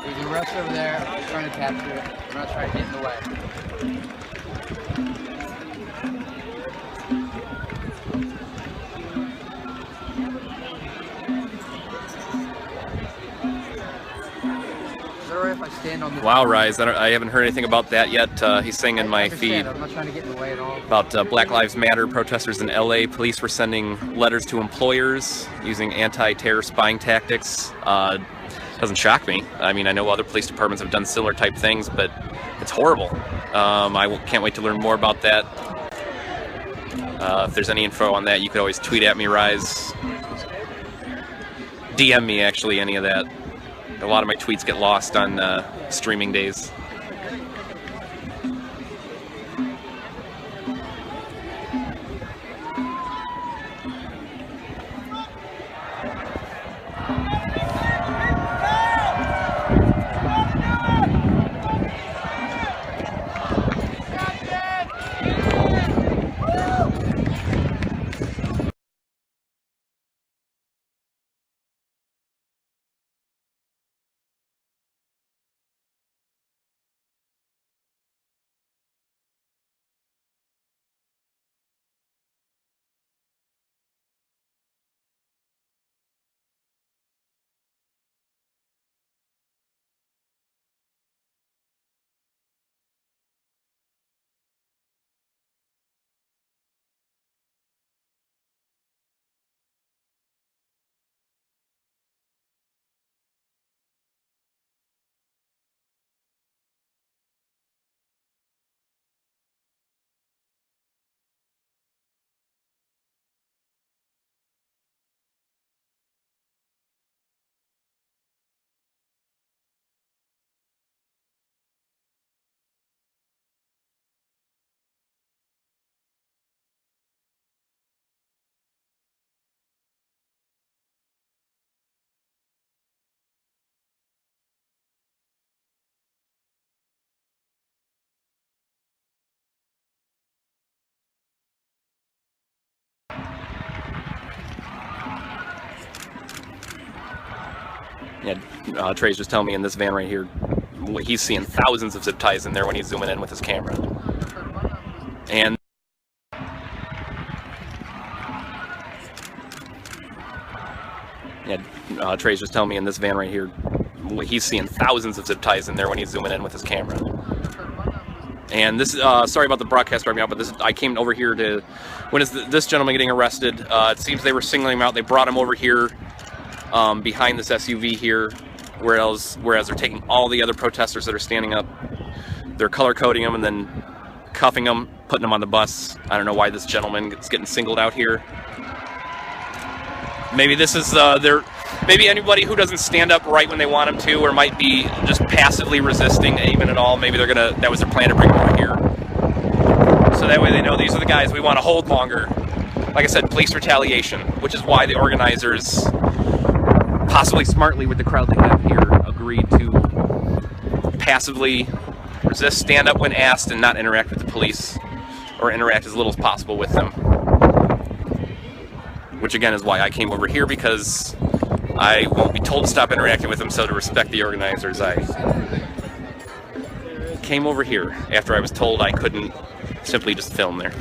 there's a rush over there. I'm just trying to capture it. I'm not trying to get in the way. Is it alright if I stand on this? Wow, Rise, I haven't heard anything about that yet. He's saying in my feed I'm not trying to get in the way at all. about Black Lives Matter protesters in LA. Police were sending letters to employers using anti-terror spying tactics. Doesn't shock me. I mean, I know other police departments have done similar type things, but it's horrible. Can't wait to learn more about that. If there's any info on that, you could always tweet at me, Rise. DM me, actually, any of that. A lot of my tweets get lost on streaming days. Yeah, Trey's just telling me in this van right here, he's seeing thousands of zip ties in there when he's zooming in with his camera. And yeah, Trey's just telling me in this van right here, he's seeing thousands of zip ties in there when he's zooming in with his camera. And this, sorry about the broadcast right now, but this, I came over here to, when is this gentleman getting arrested? It seems they were singling him out. They brought him over here behind this SUV here, whereas they're taking all the other protesters that are standing up, they're color coding them and then cuffing them, putting them on the bus. I don't know why this gentleman is getting singled out here. Maybe this is maybe anybody who doesn't stand up right when they want them to, or might be just passively resisting even at all. Maybe that was their plan to bring more here. So that way they know these are the guys we want to hold longer. Like I said, police retaliation, which is why the organizers, possibly smartly with the crowd they have here, agreed to passively resist, stand up when asked, and not interact with the police, or interact as little as possible with them. Which again is why I came over here, because I won't be told to stop interacting with them, so to respect the organizers, I came over here after I was told I couldn't simply just film there.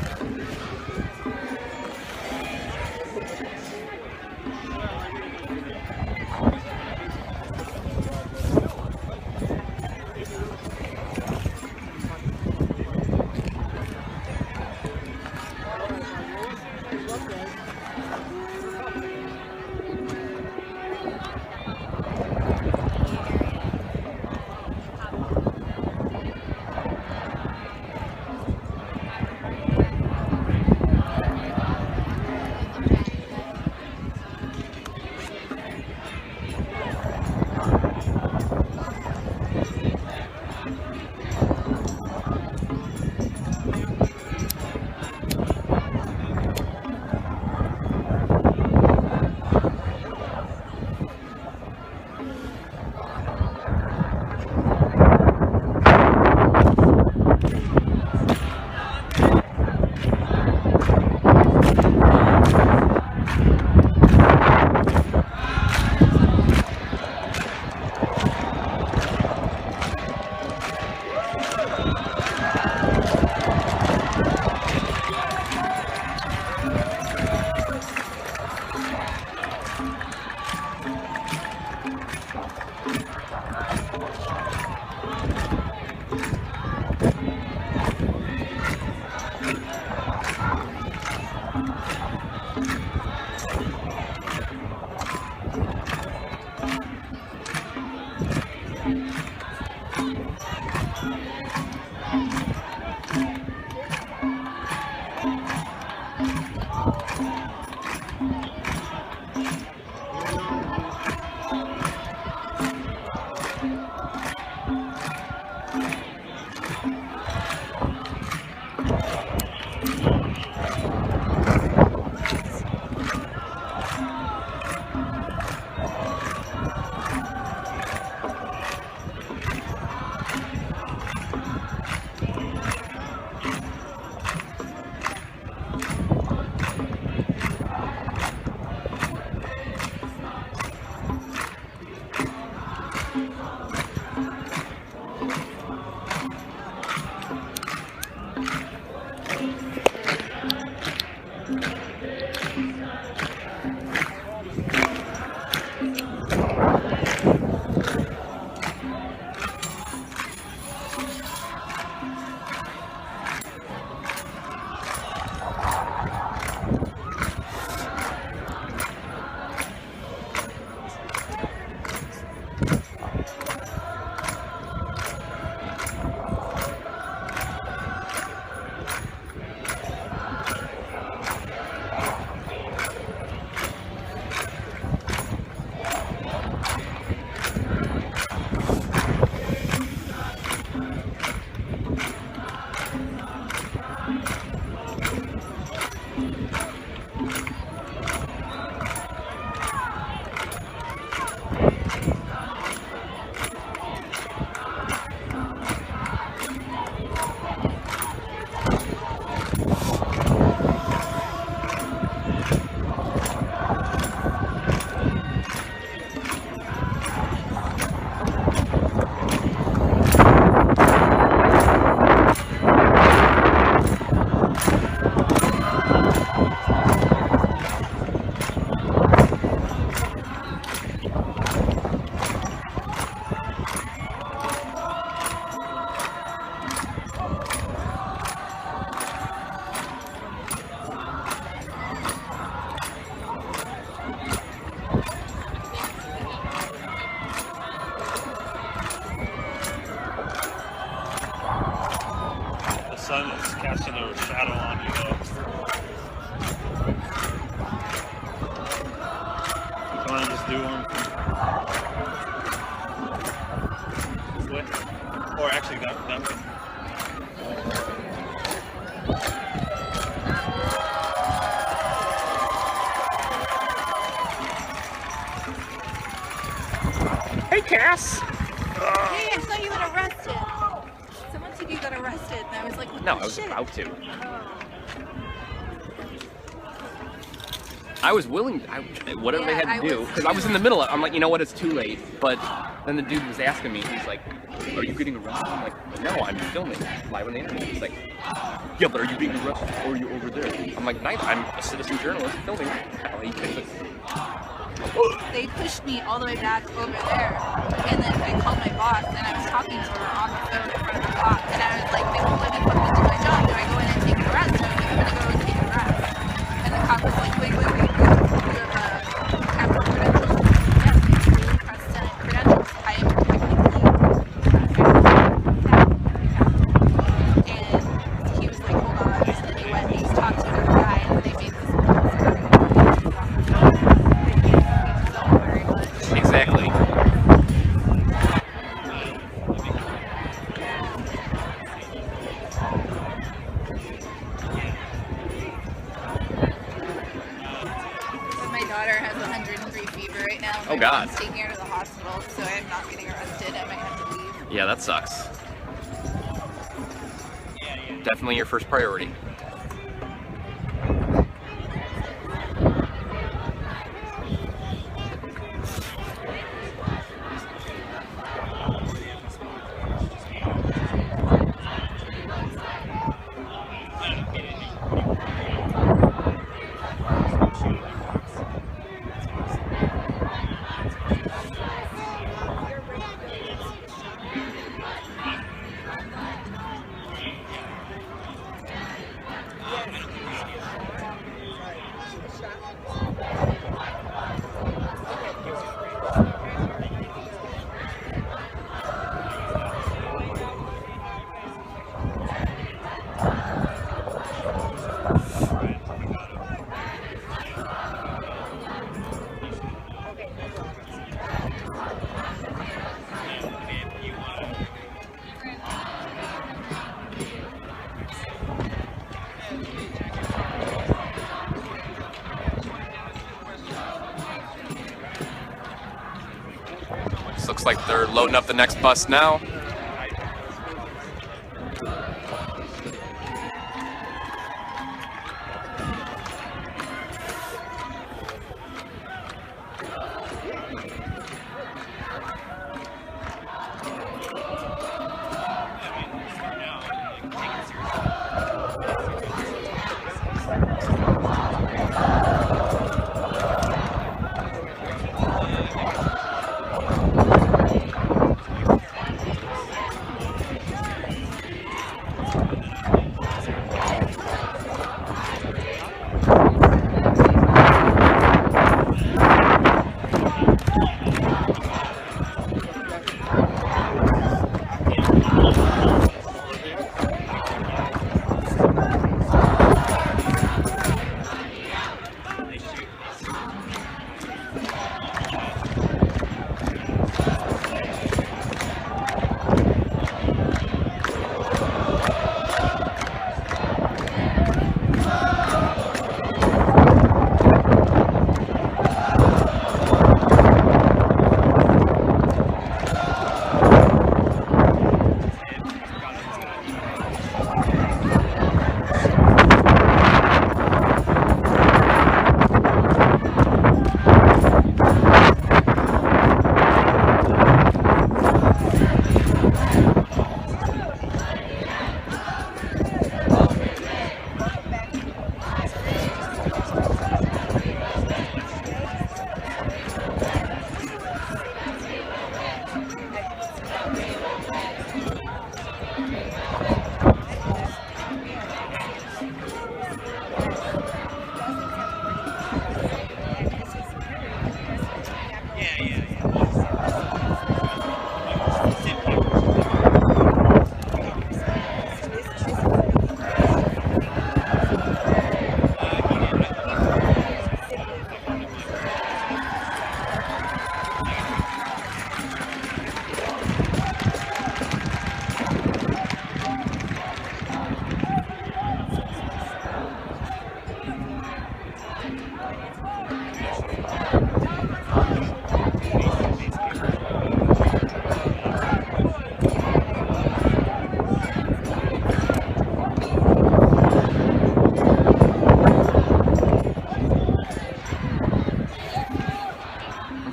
sun is casting a shadow on you though. So I want to just do one Or actually, that was. Hey, Cass. Hey, I saw you got arrested. Someone said you got arrested, and I was like, what No, the I was shit? about to. I was willing. Whatever they had to do, because I was in the middle. I'm like, you know what? It's too late. But then the dude was asking me. He's like, "Are you getting arrested?" I'm like, "No, I'm filming live on the internet." He's like, "Yeah, but are you being arrested or are you over there?" I'm like, "Neither. I'm a citizen journalist filming." They pushed me all the way back over there, and then I called my boss, and I was talking to her on the phone in front of the cop, and I was like, "They won't let me fucking do my job. Do I go in and take an arrest?" And I was like, "I'm gonna go take an arrest." And the cop was like, "Wait, you have captain credentials?" Yes, duly pressed credentials. I am technically and he was like, "Hold on," and then he went and he talked to another guy, and they made this Exactly. My daughter has 103 fever right now. Oh, My God. mom's taking her to the hospital, so I'm not getting arrested. I might have to leave. Yeah, that sucks. Definitely your first priority. Looks like they're loading up the next bus now.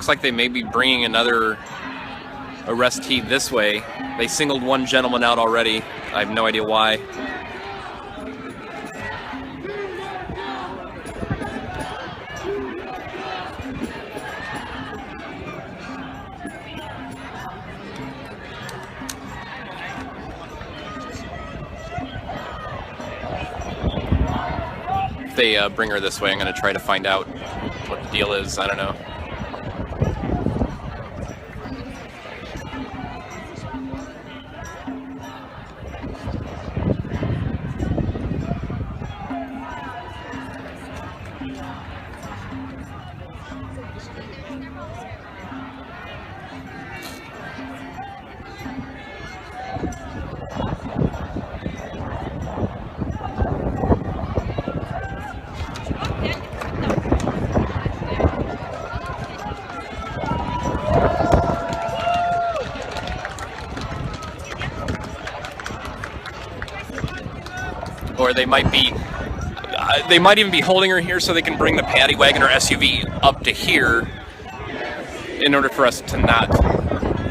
looks like they may be bringing another arrestee this way. They singled one gentleman out already. I have no idea why. If they bring her this way, I'm going to try to find out what the deal is. I don't know. Or they might even be holding her here so they can bring the paddy wagon or SUV up to here in order for us to not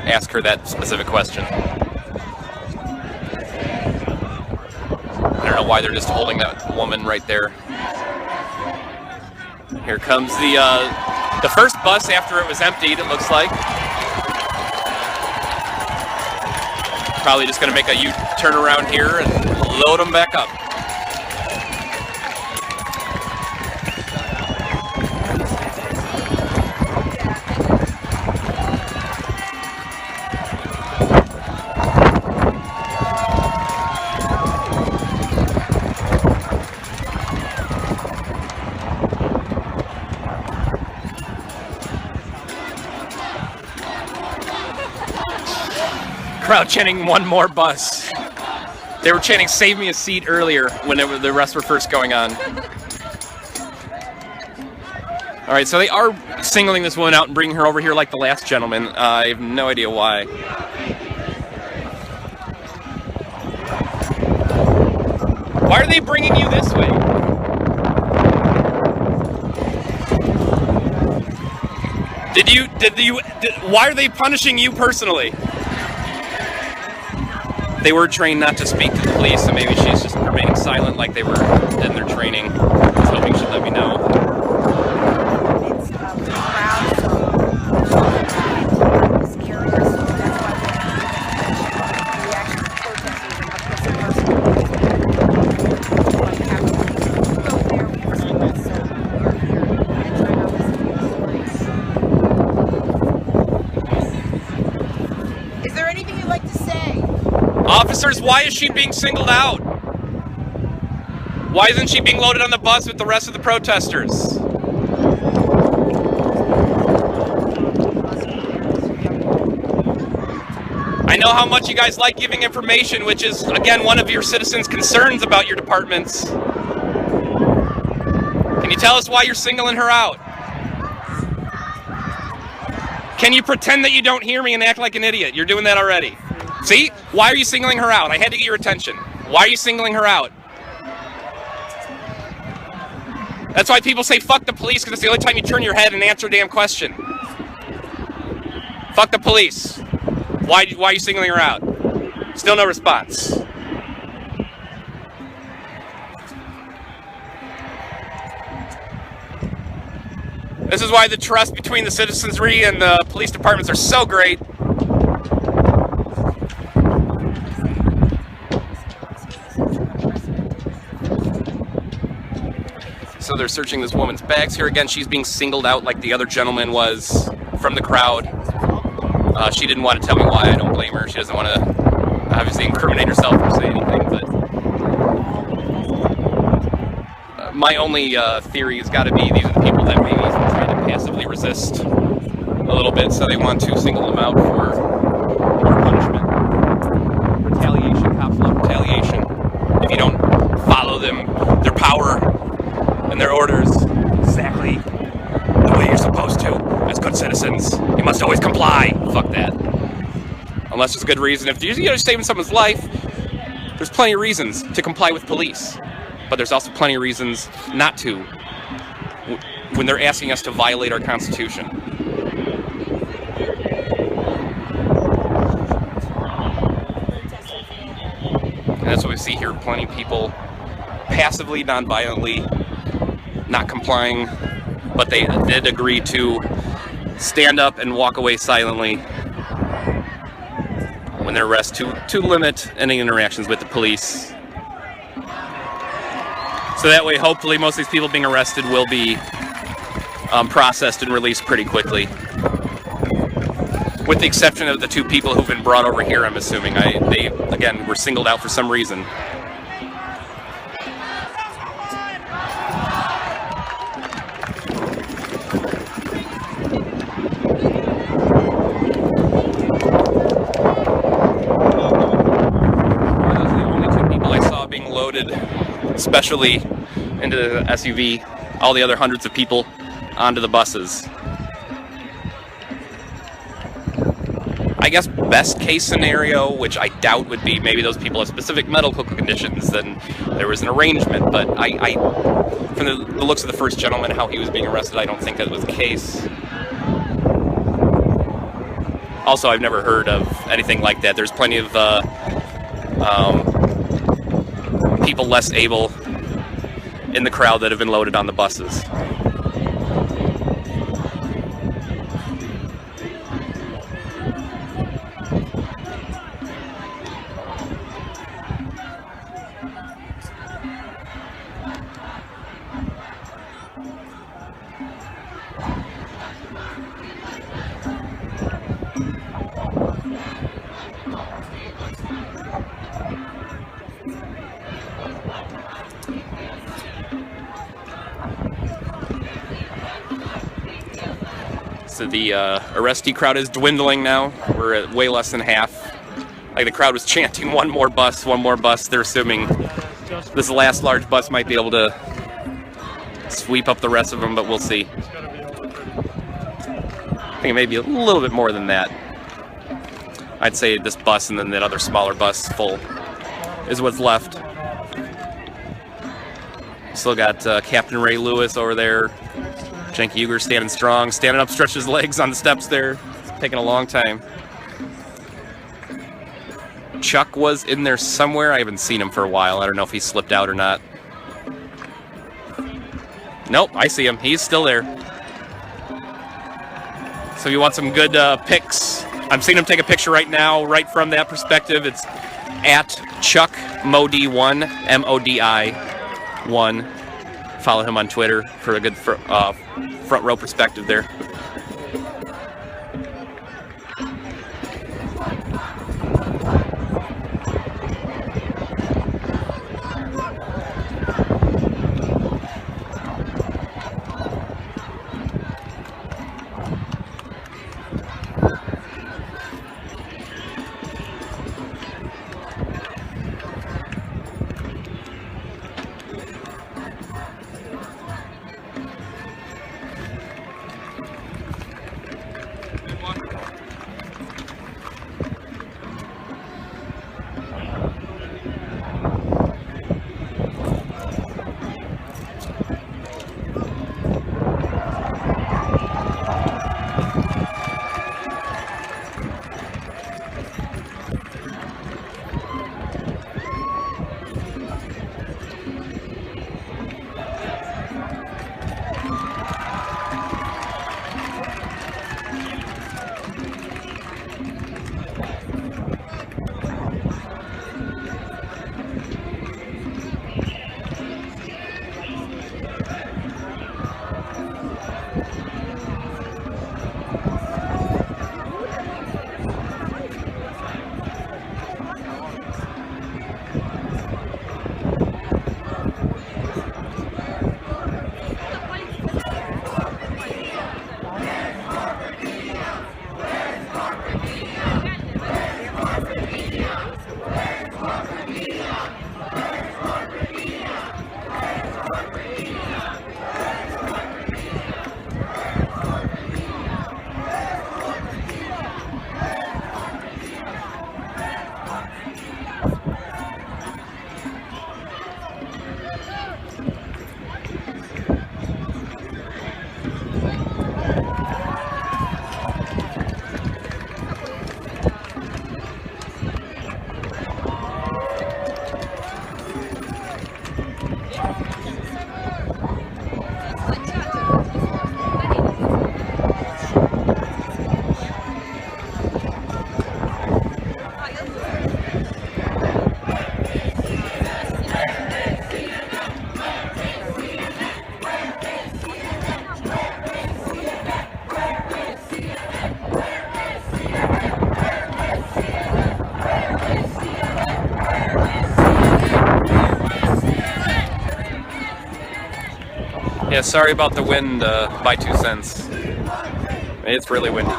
ask her that specific question. I don't know why they're just holding that woman right there. Here comes the first bus after it was emptied, it looks like. Probably just going to make a U-turn around here and load them back up. Crowd chanting one more bus. They were chanting "Save me a seat" earlier when the rest were first going on. All right, so they are singling this woman out and bringing her over here like the last gentleman. I have no idea why. Why are they bringing you this way? Why are they punishing you personally? They were trained not to speak to the police, so maybe she's just remaining silent like they were in their training. I was hoping she'd let me know. It's the crowd, so scary, so that's why we actually protested a person go there, we respond, so we're here and trying to listen to the stories. Is there anything you'd like to say? Officers, why is she being singled out? Why isn't she being loaded on the bus with the rest of the protesters? I know how much you guys like giving information, which is, again, one of your citizens' concerns about your departments. Can you tell us why you're singling her out? Can you pretend that you don't hear me and act like an idiot? You're doing that already. See? Why are you singling her out? I had to get your attention. Why are you singling her out? That's why people say fuck the police, because it's the only time you turn your head and answer a damn question. Fuck the police. Why are you singling her out? Still no response. This is why the trust between the citizenry and the police departments are so great. So they're searching this woman's bags. Here again, she's being singled out like the other gentleman was from the crowd. She didn't want to tell me why. I don't blame her. She doesn't want to obviously incriminate herself or say anything, but my only theory has got to be these are the people that maybe try to passively resist a little bit, so they want to single them out for more punishment. Retaliation, cops love retaliation. If you don't follow them, their power and their orders exactly the way you're supposed to as good citizens, you must always comply. Fuck that. Unless there's a good reason. If you're saving someone's life, there's plenty of reasons to comply with police. But there's also plenty of reasons not to when they're asking us to violate our Constitution. that's what we see here. Plenty of people passively, non-violently, not complying, but they did agree to stand up and walk away silently when they're arrested to limit any interactions with the police. So that way, hopefully, most of these people being arrested will be processed and released pretty quickly. With the exception of the 2 people who've been brought over here, I'm assuming. They, again, were singled out for some reason. Those are the only 2 people I saw being loaded, especially into the SUV. All the other hundreds of people onto the buses. I guess best case scenario, which I doubt would be, maybe those people have specific medical conditions, then there was an arrangement, but I from the looks of the first gentleman, how he was being arrested, I don't think that was the case. Also, I've never heard of anything like that. There's plenty of people less able in the crowd that have been loaded on the buses. So the arrestee crowd is dwindling now. We're at way less than half. Like the crowd was chanting, one more bus, one more bus. They're assuming this last large bus might be able to sweep up the rest of them, but we'll see. I think it may be a little bit more than that. I'd say this bus and then that other smaller bus full is what's left. Still got Captain Ray Lewis over there. Cenk Uygur standing strong, standing up, stretched his legs on the steps there. It's taking a long time. Chuck was in there somewhere. I haven't seen him for a while. I don't know if he slipped out or not. Nope, I see him. He's still there. So if you want some good pics, I'm seeing him take a picture right now, right from that perspective. It's at Chuck Modi1, M-O-D-I 1. Follow him on Twitter for a good front row perspective there. Yeah, sorry about the wind by 2 cents. It's really windy.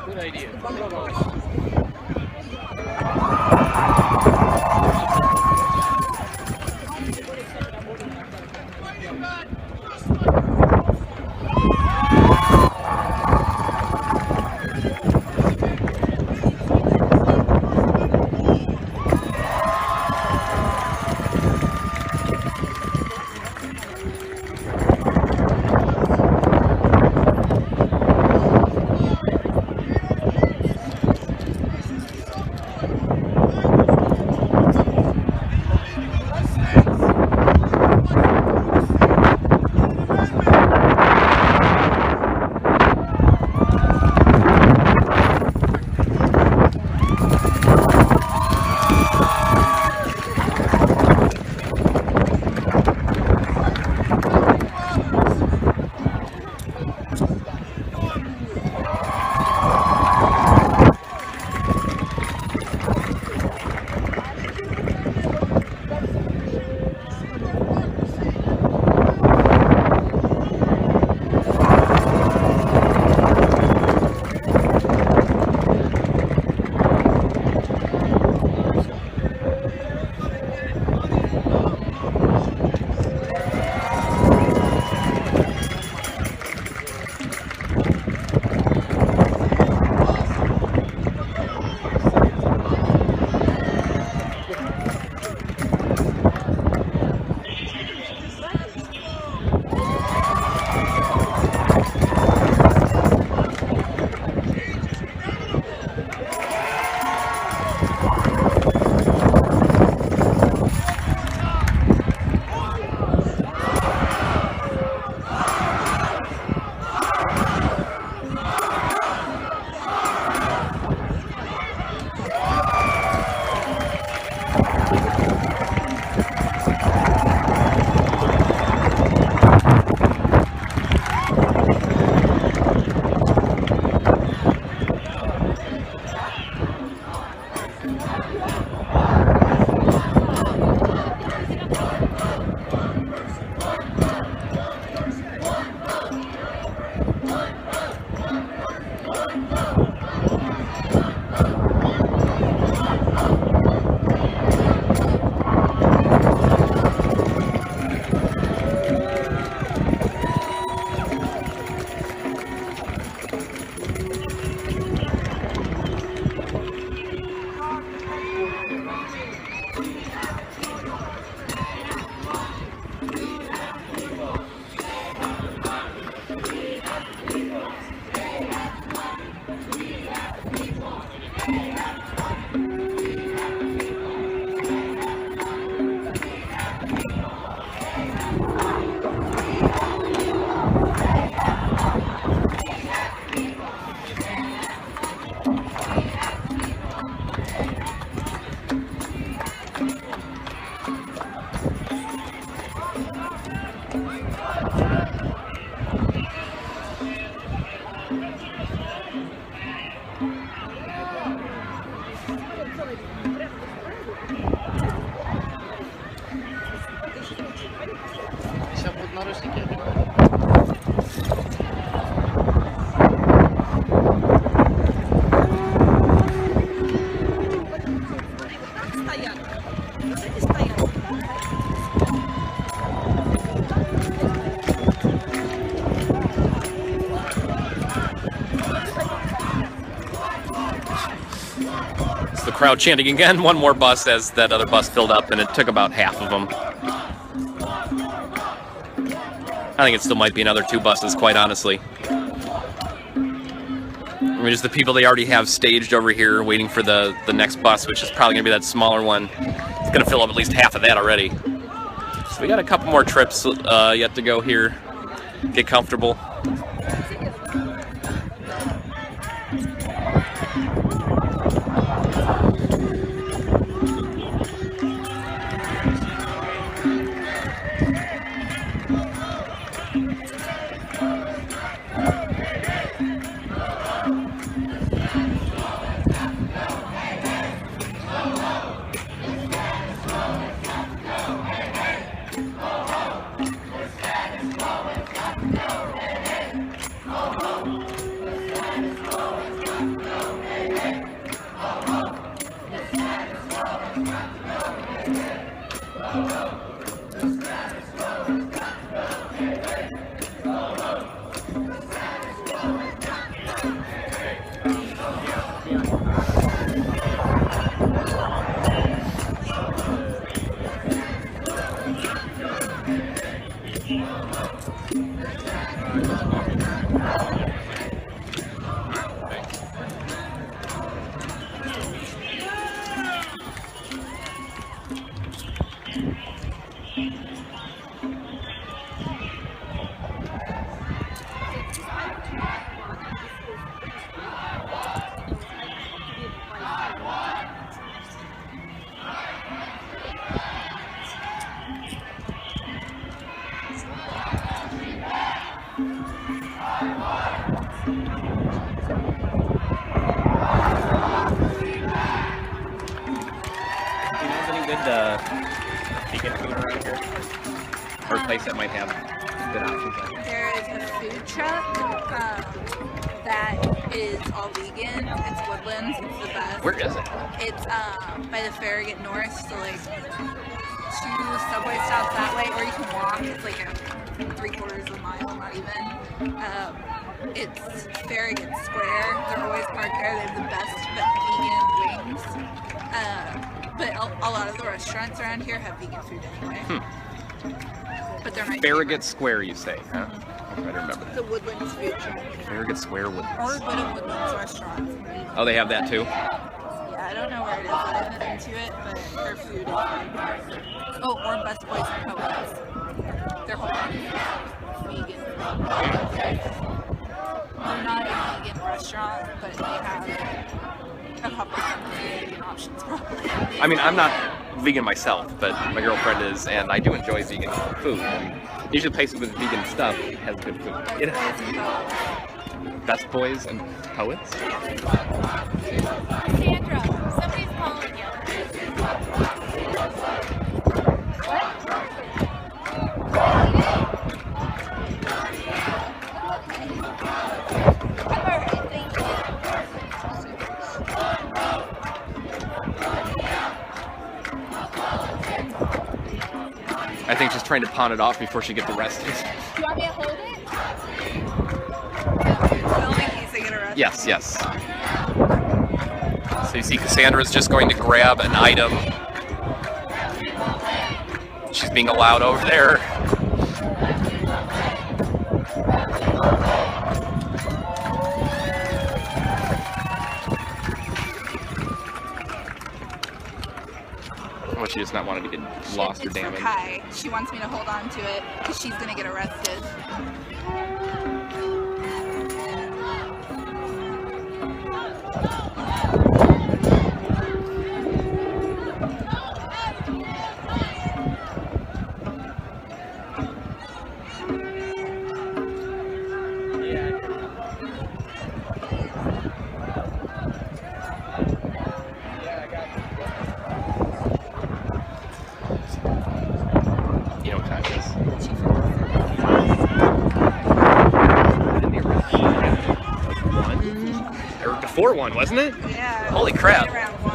Good idea. crowd chanting again. One more bus as that other bus filled up, and it took about half of them. I think it still might be another 2 buses, quite honestly. I mean, just the people they already have staged over here waiting for the next bus, which is probably going to be that smaller one. It's going to fill up at least half of that already. So we got a couple more trips yet to go here. Get comfortable. Vegan food around here? Or a place that might have good options like that? There is a food truck that is all vegan. It's Woodlands. It's the best. Where is it? It's by the Farragut North, so like 2 subway stops that way, or you can walk. It's like a 3/4 of a mile, not even. It's Farragut Square. They're always parked there. They have the best vegan wings. But a lot of the restaurants around here have vegan food anyway. But they're my Farragut Square, you say, huh? I better remember that. The Woodlands food truck. Farragut Square Woodlands. Or go to Woodlands restaurants. Oh, they have that too? Yeah, I don't know where it is. I haven't been to it, but their food is good. Oh, or Best Boys and Poets. Their whole vegan. They're not a vegan restaurant, but they have a couple of vegan options probably. I mean, I'm not vegan myself, but my girlfriend is, and I do enjoy vegan food. And usually places with vegan stuff has good food. Best Boys and Poets? Sandra, somebody's calling you. I think she's trying to pawn it off before she gets arrested. Do you want me to hold it? Yes, yes. So you see Cassandra's just going to grab an item. She's being allowed over there. Well, she just not wanted to get lost or damaged. Kai. She wants me to hold on to it because she's gonna get arrested. You know what time it is? Or before 1, wasn't it? Yeah. Holy crap. Right around 1.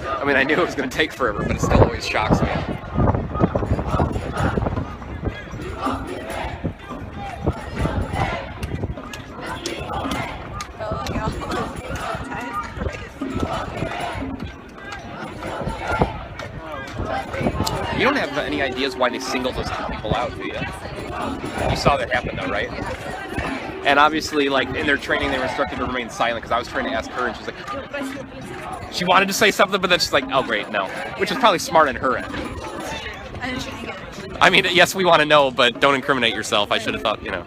I mean, I knew it was going to take forever, but it still always shocks me. You don't have any ideas why they singled those two people out, do you? You saw that happen, though, right? And obviously, like, in their training, they were instructed to remain silent, because I was trying to ask her, and she's like... She wanted to say something, but then she's like, oh, great, no. Which is probably smart on her end. I mean, yes, we want to know, but don't incriminate yourself. I should have thought, you know.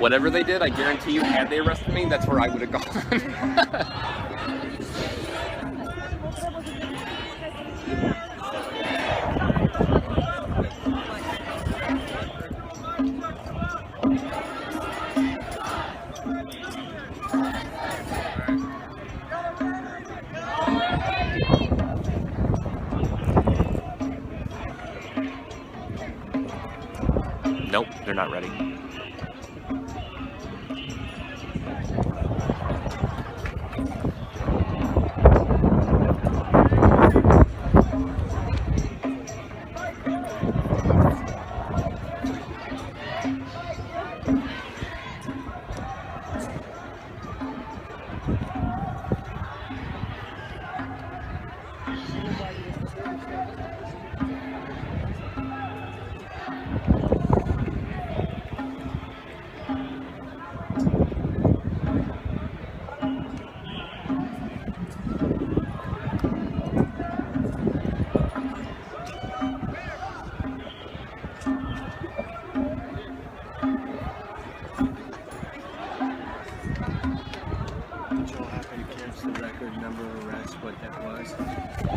Whatever they did, I guarantee you, had they arrested me, that's where I would have gone. Nope, they're not ready.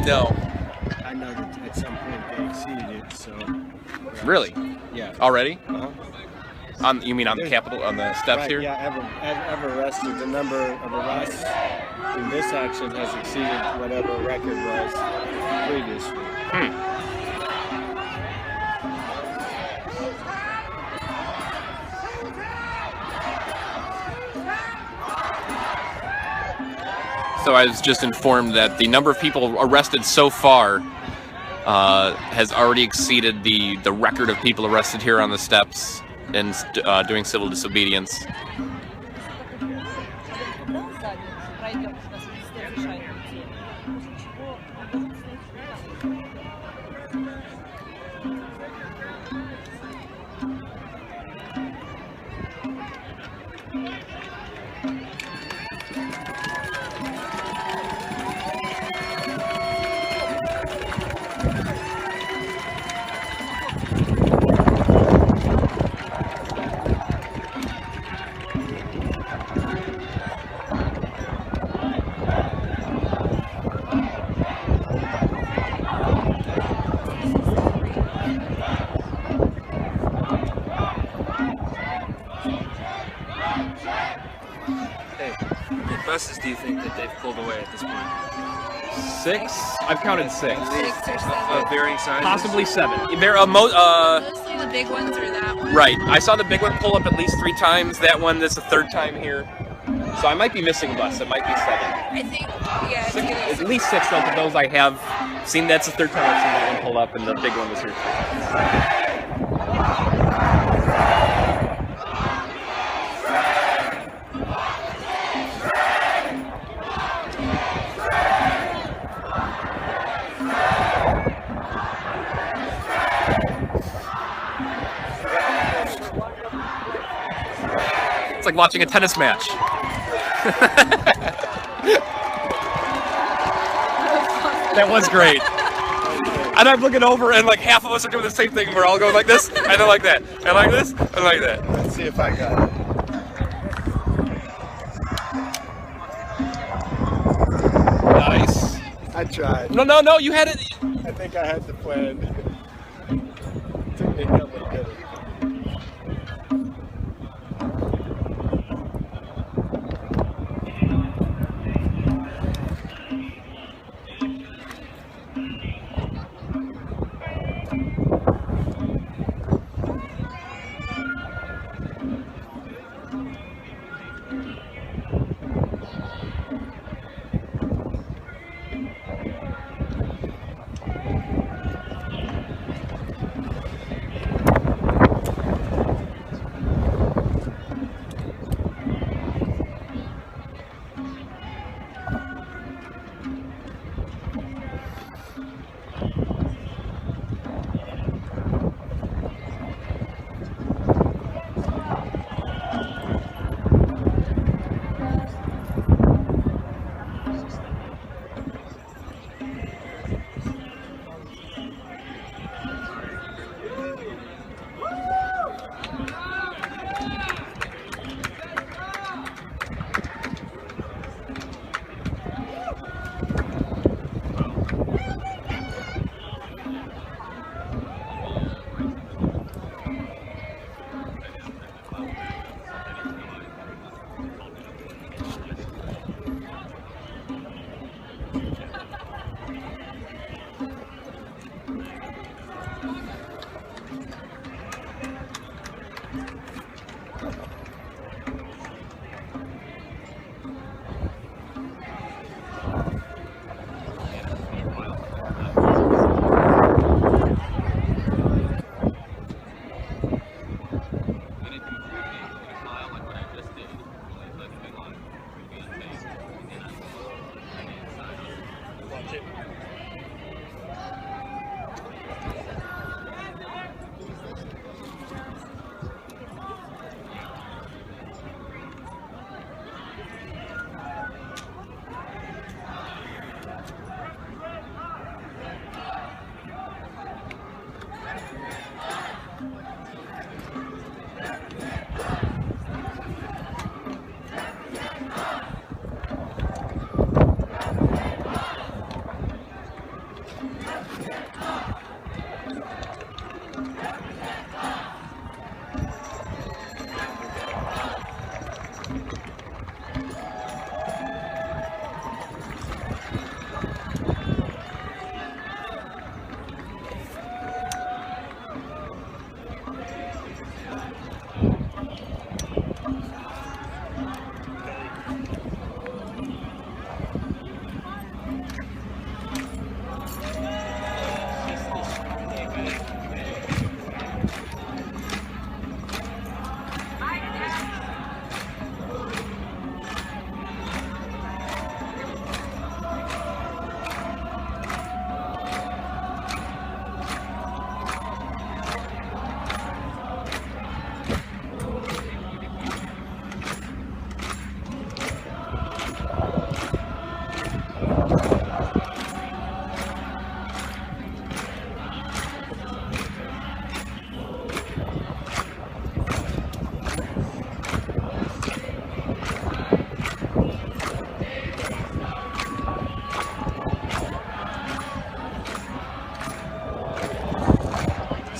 No. I know that at some point they exceeded it, so... Really? Yeah. Already? Uh-huh. You mean on the Capitol, on the steps right, here? Yeah, ever arrested. The number of arrests in this action has exceeded whatever record was previously. So I was just informed that the number of people arrested so far has already exceeded the record of people arrested here on the steps and doing civil disobedience. buses do you think that they've pulled away at this point? 6? I've counted 6. 6 or 7. Of varying sizes? Possibly 7. They're mostly the big ones or that one. Right. I saw the big one pull up at least 3 times. That one, that's the 3rd time here. So I might be missing a bus. It might be 7. I think, yeah. 6, at least 6 of those I have seen. That's the 3rd time I've seen that one pull up, and the big one was here 3 times. It's like watching a tennis match. That was great. And I'm looking over and like half of us are doing the same thing. We're all going like this, and then like that, and like this, and like that. Let's see if I got it. Nice. I tried. No, you had it. I think I had the plan. Took me a couple of minutes.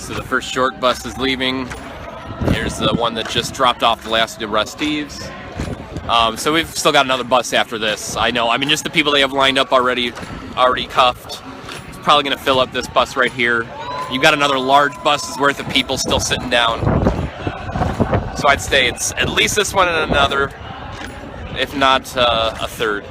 So the first short bus is leaving. Here's the one that just dropped off the last arrestees. So we've still got another bus after this. I know. I mean, just the people they have lined up already cuffed. It's probably going to fill up this bus right here. You've got another large bus's worth of people still sitting down. So I'd say it's at least this one and another, if not a third.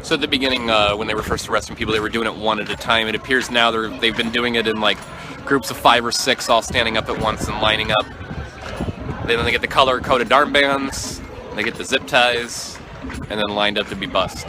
So at the beginning, when they were first arresting people, they were doing it one at a time. It appears now they've been doing it in like groups of 5 or 6, all standing up at once and lining up. Then they get the color-coded armbands, they get the zip ties, and then lined up to be bussed.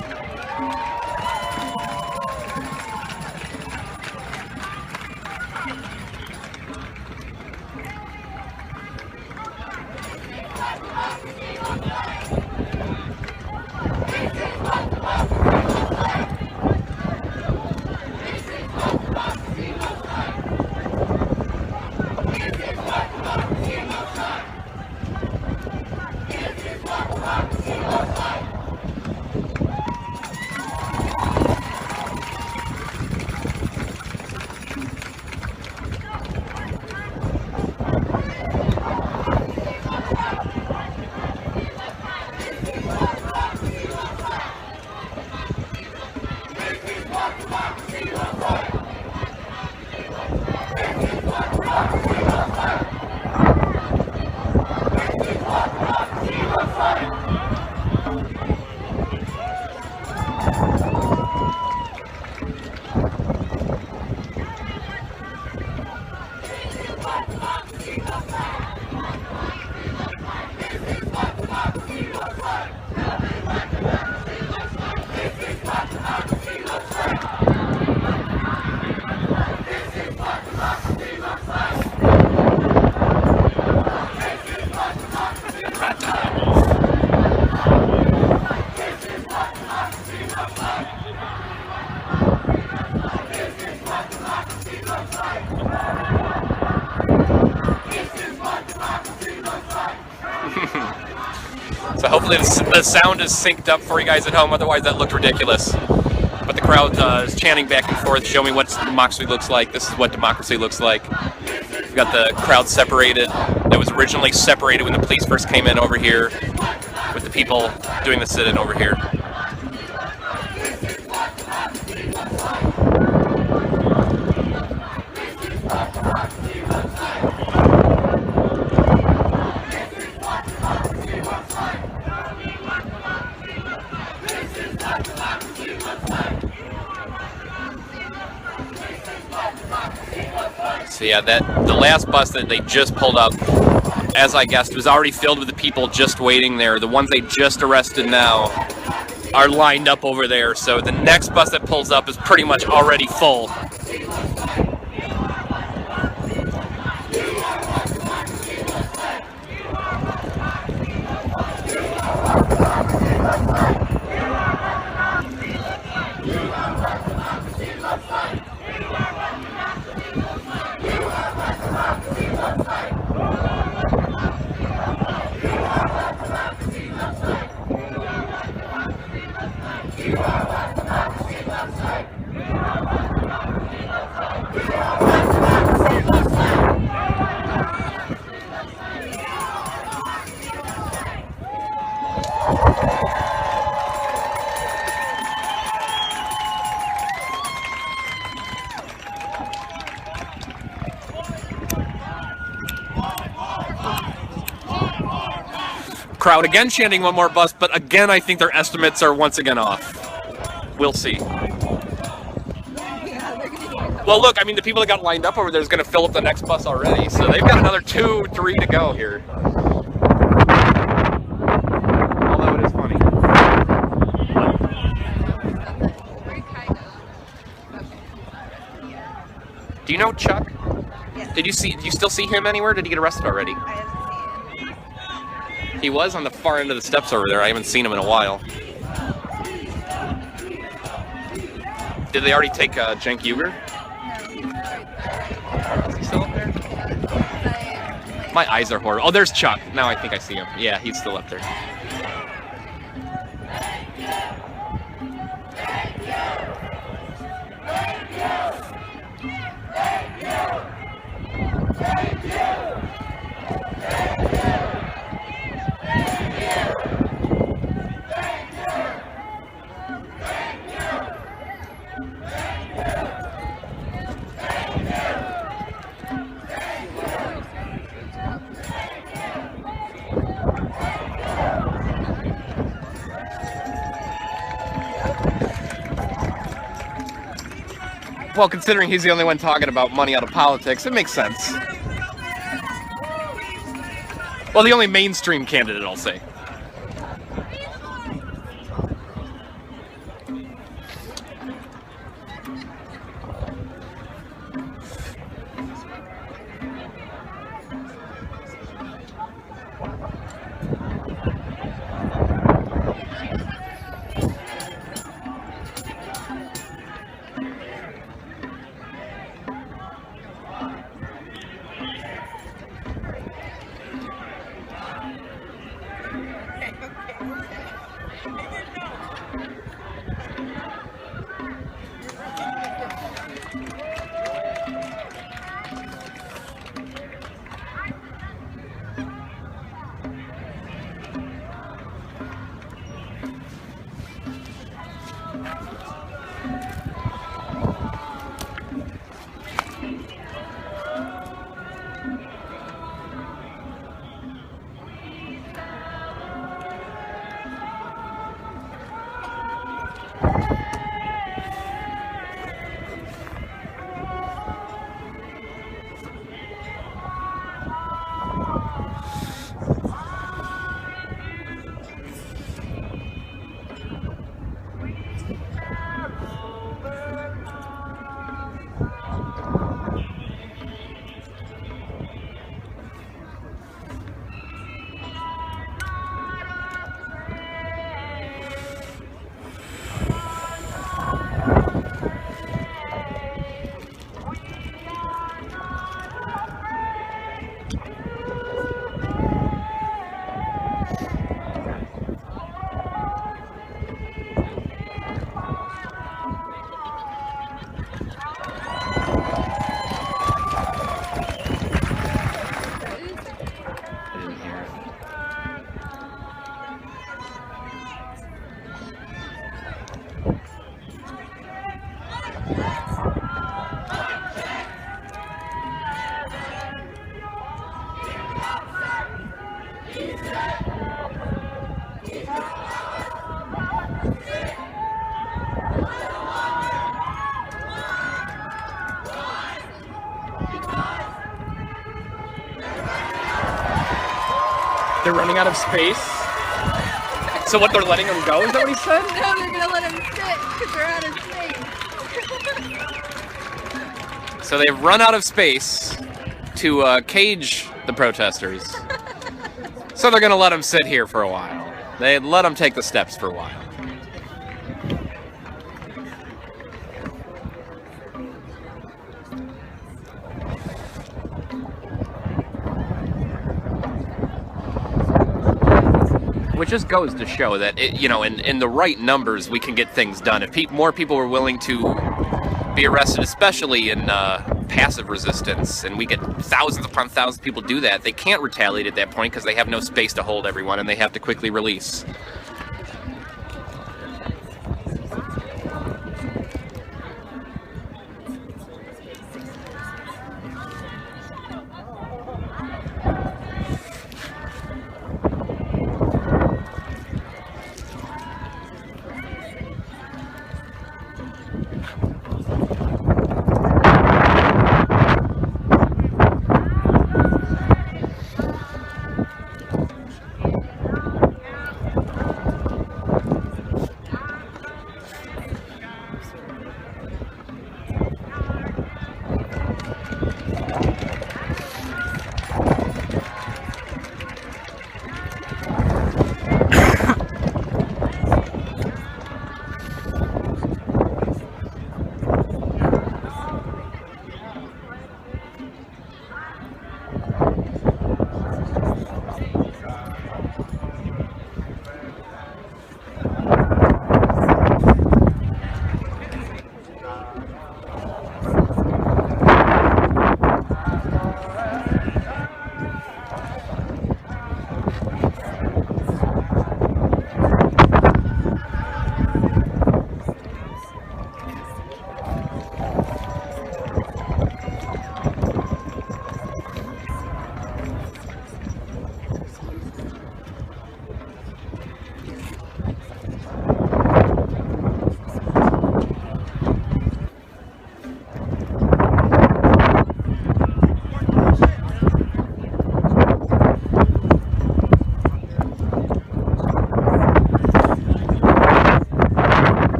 So hopefully the sound is synced up for you guys at home, otherwise that looked ridiculous. But the crowd is chanting back and forth, show me what democracy looks like. This is what democracy looks like. We've got the crowd separated. It was originally separated when the police first came in over here, with the people doing the sit-in over here. So yeah, the last bus that they just pulled up, as I guessed, was already filled with the people just waiting there. The ones they just arrested now are lined up over there. So the next bus that pulls up is pretty much already full. Crowd again chanting one more bus, but again I think their estimates are once again off. We'll see. Well look, I mean the people that got lined up over there is going to fill up the next bus already, so they've got another 2, 3 to go here. Although it is funny. Do you know Chuck? Yes. Do you still see him anywhere? Did he get arrested already? I haven't seen him. He was on the far end of the steps over there. I haven't seen him in a while. Did they already take Cenk Uygur? No. Is he still up there? My eyes are horrible. Oh, there's Chuck. Now I think I see him. Yeah, he's still up there. Well, considering he's the only one talking about money out of politics, it makes sense. Well, the only mainstream candidate, I'll say. running out of space. So what, they're letting him go? Is that what he said? No, they're gonna let him sit because they're out of space. So they've run out of space to cage the protesters. So they're gonna let him sit here for a while. They let him take the steps for a while. Which just goes to show that, in the right numbers, we can get things done. If more people were willing to be arrested, especially in passive resistance, and we get thousands upon thousands of people do that, they can't retaliate at that point because they have no space to hold everyone, and they have to quickly release.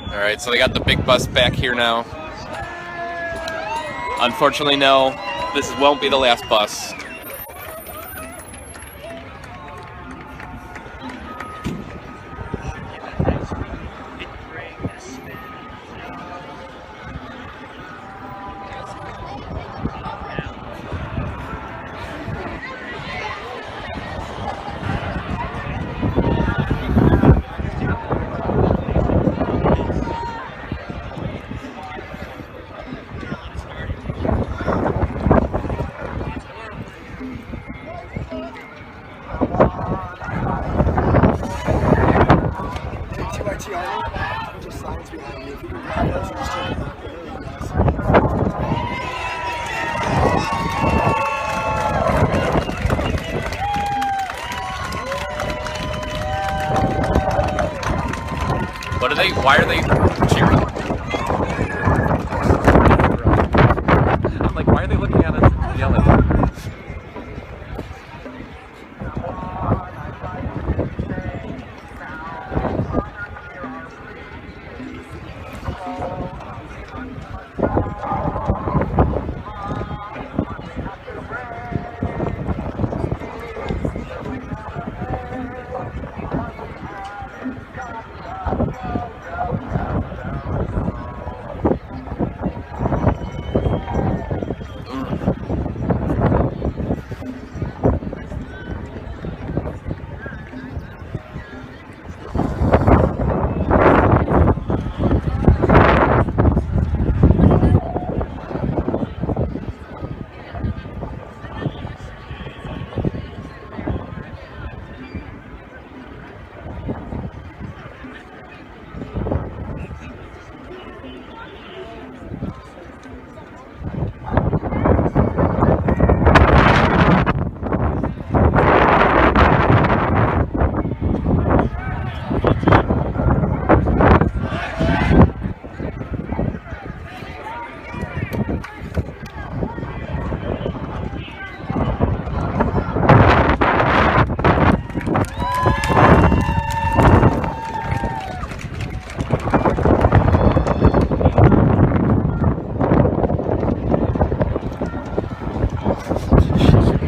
Alright, so they got the big bus back here now. Unfortunately, no, this won't be the last bus. What are they? Why are they cheering? I'm like, why are they looking at us and yelling?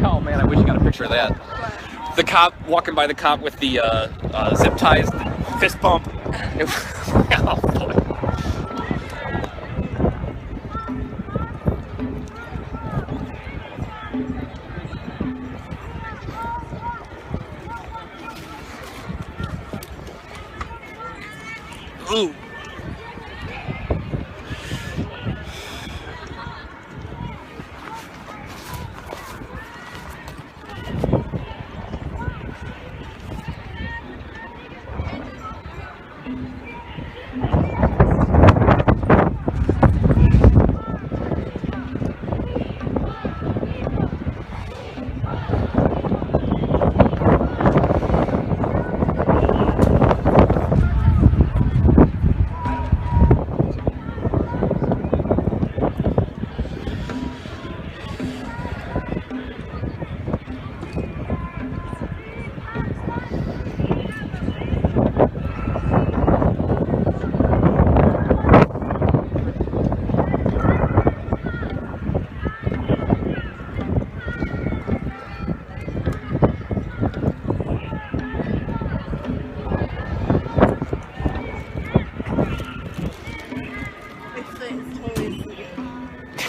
Oh man, I wish I got a picture of that. The cop walking by the cop with the zip ties, the fist bump. Oh boy. Ooh.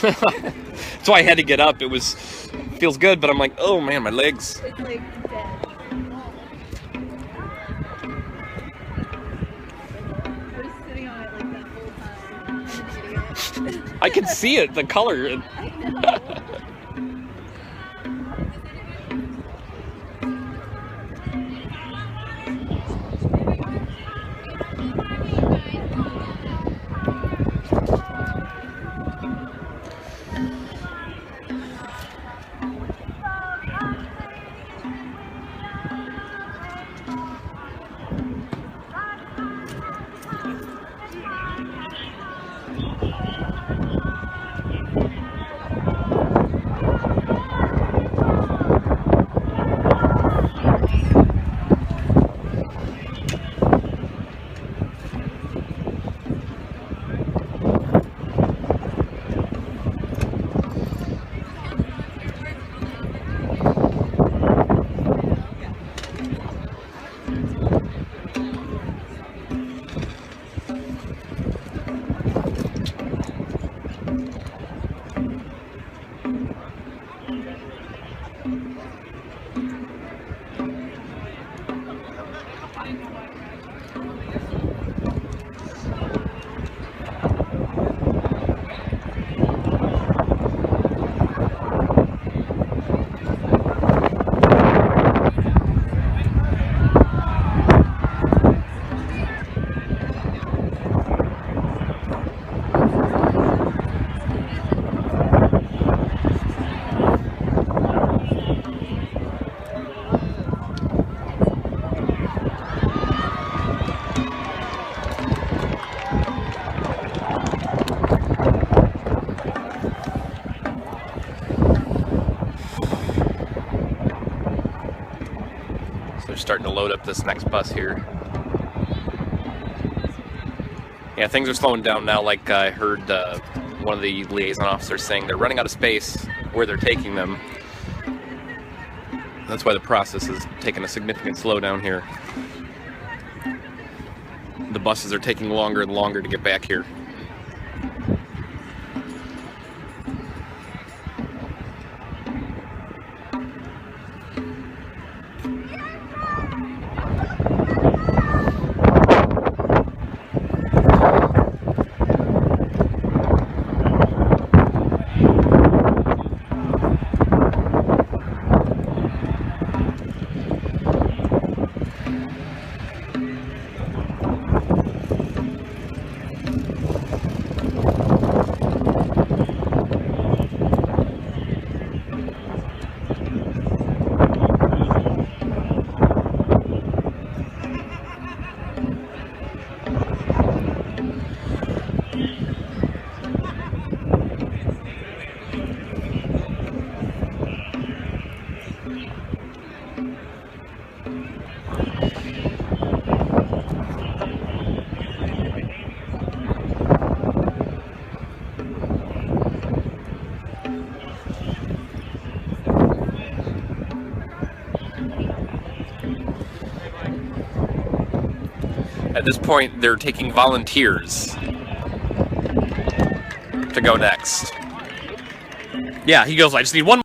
That's why I had to get up. It feels good, but I'm like, oh man, my legs. It's like dead. I was sitting on it like that whole time. I can see it, the color. I know. They're starting to load up this next bus here. Yeah, things are slowing down now. Like I heard one of the liaison officers saying they're running out of space where they're taking them. That's why the process is taking a significant slowdown here. The buses are taking longer and longer to get back here. At this point, they're taking volunteers to go next. Yeah, he goes, I just need one.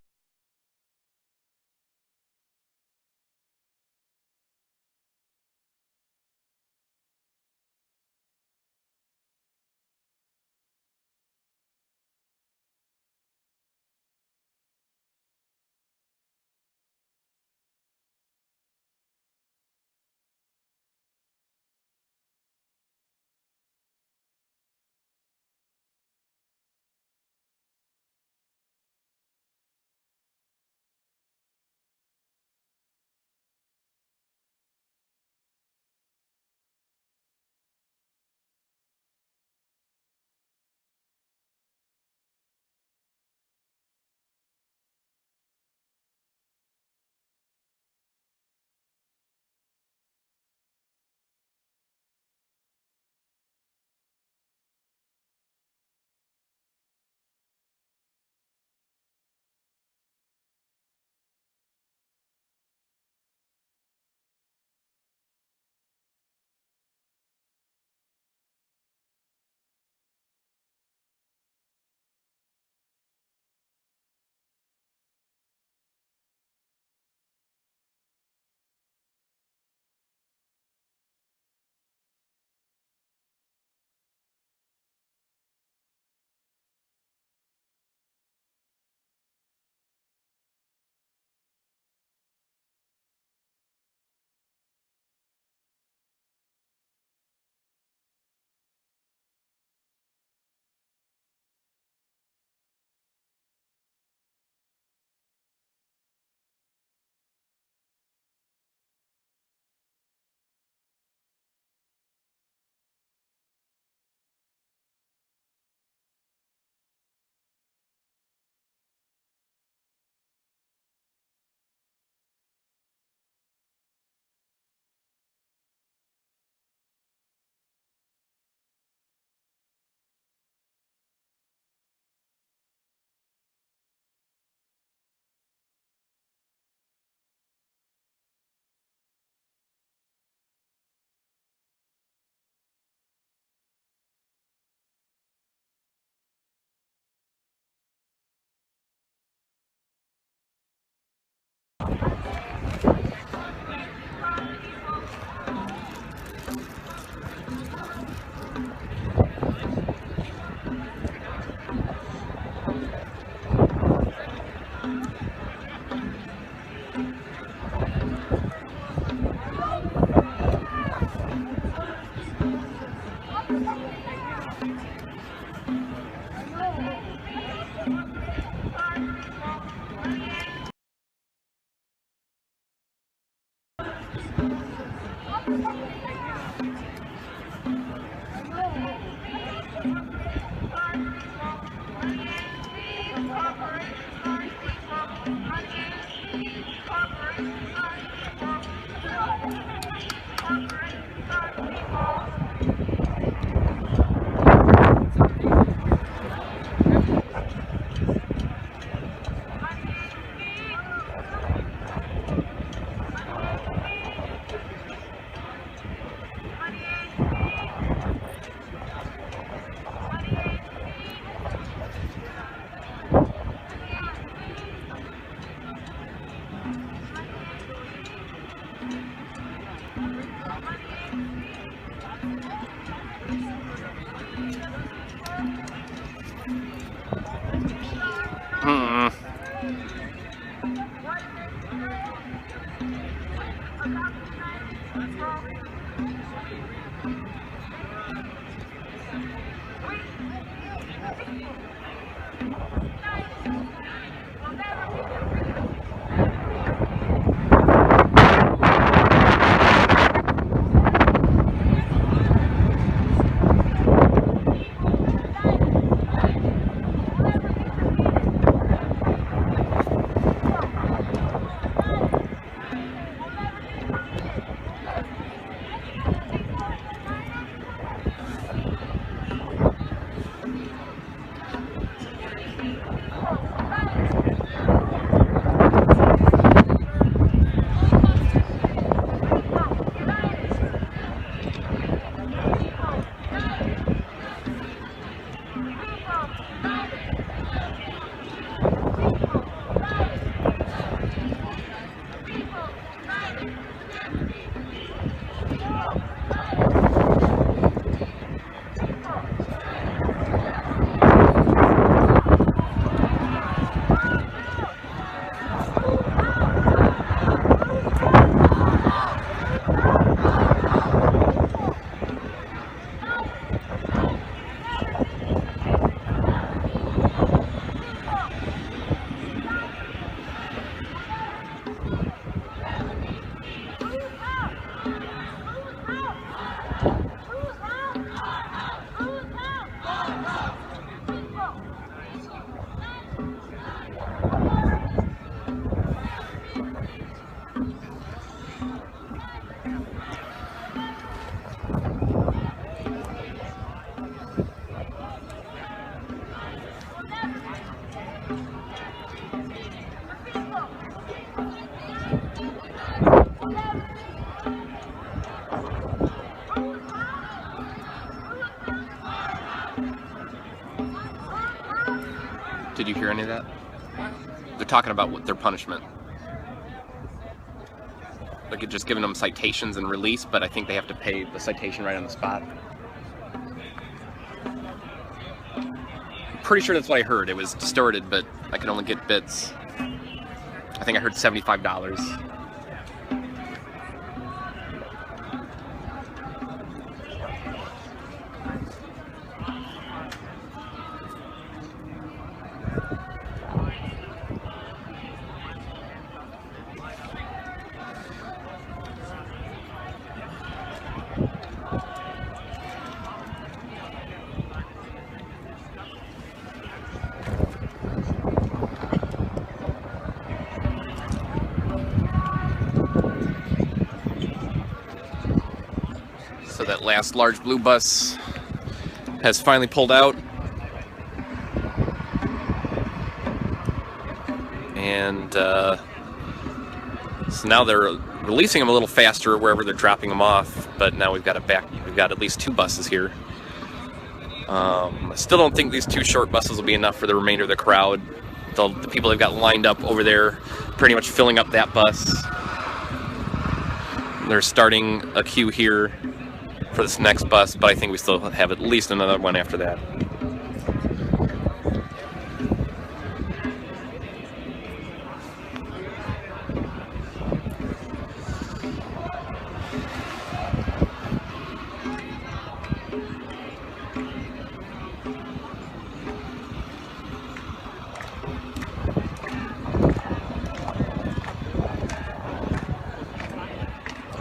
Did you hear any of that? They're talking about what their punishment. Like just giving them citations and release, but I think they have to pay the citation right on the spot. I'm pretty sure that's what I heard. It was distorted, but I can only get bits. I think I heard $75. So that last large blue bus has finally pulled out. And so now they're releasing them a little faster wherever they're dropping them off, but now we've got at least 2 buses here. I still don't think these 2 short buses will be enough for the remainder of the crowd. The people they've got lined up over there pretty much filling up that bus. They're starting a queue here for this next bus, but I think we still have at least another one after that.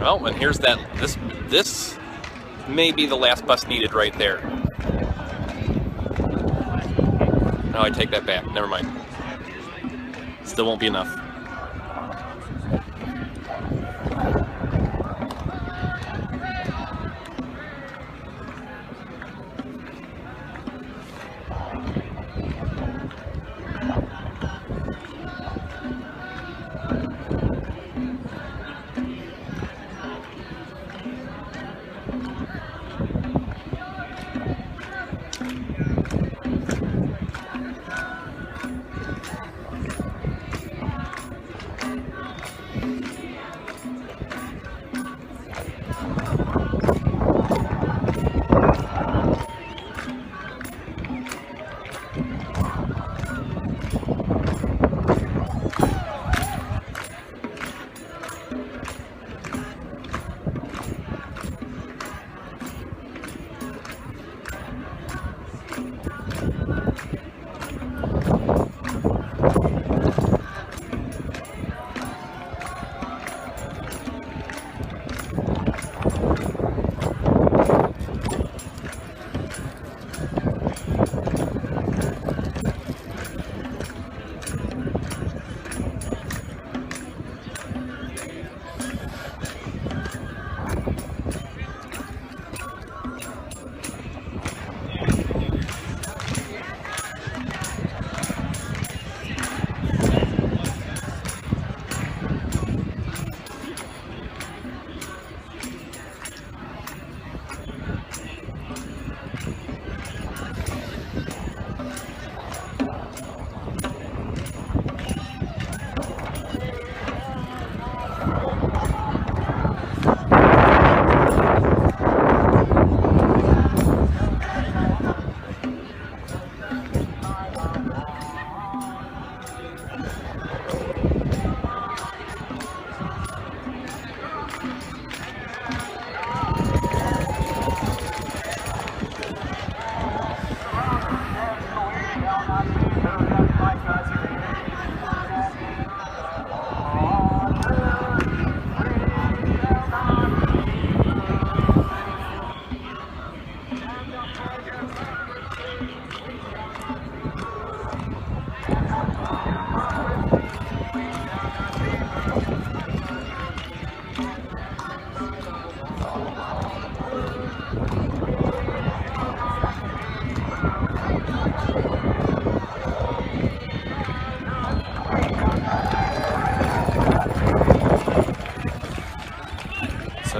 Well, and here's that. This may be the last bus needed right there. No, I take that back. Never mind. Still won't be enough.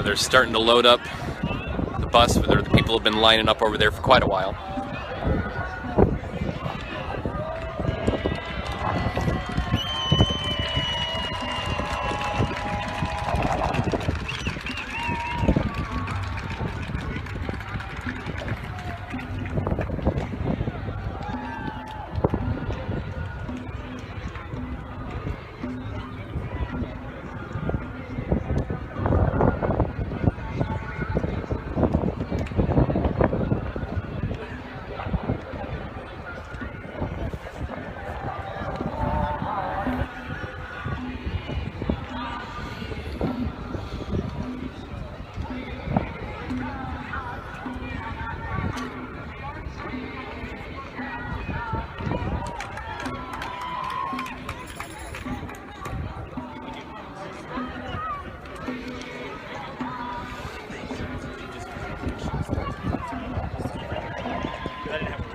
They're starting to load up the bus. The people have been lining up over there for quite a while.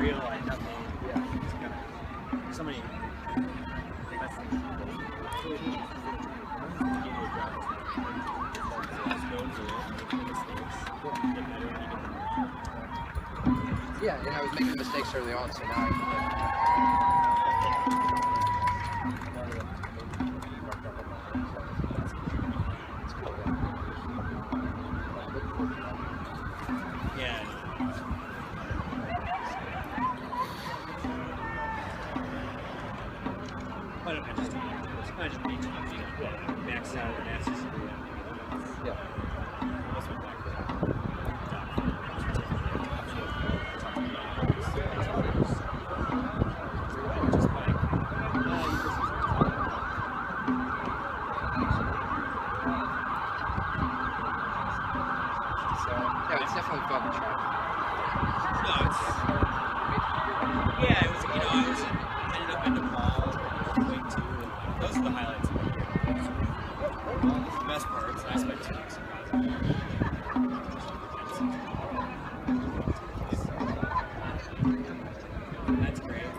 real, like nothing. Yeah, it's kind of so many. Yeah, and I was making mistakes early on, so now Yeah. I just max out and access. Yeah. Yeah, it's definitely fun to try. No, it's yeah. It was I ended up in Nepal, Kuwait too, and those are the highlights. The best parts. I spent 2 weeks in Gaza. That's great.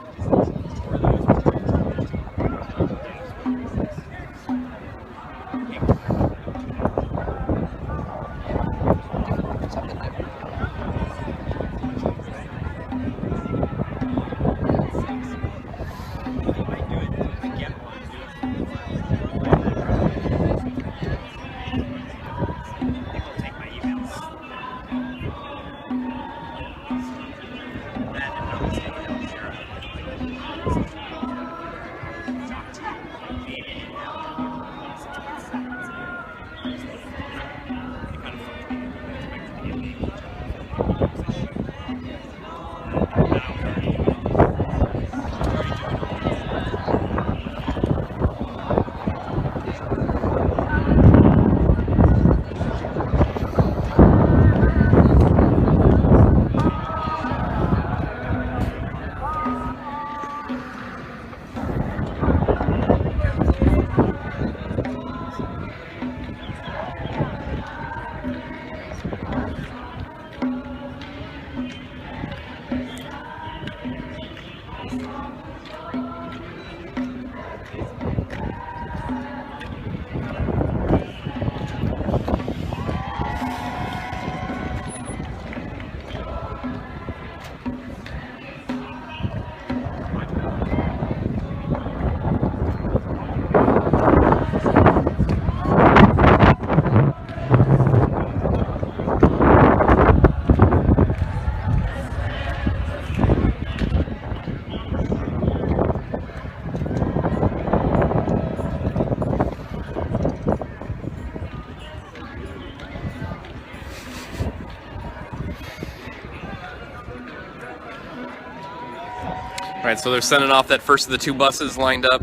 All right, so they're sending off that first of the 2 buses lined up.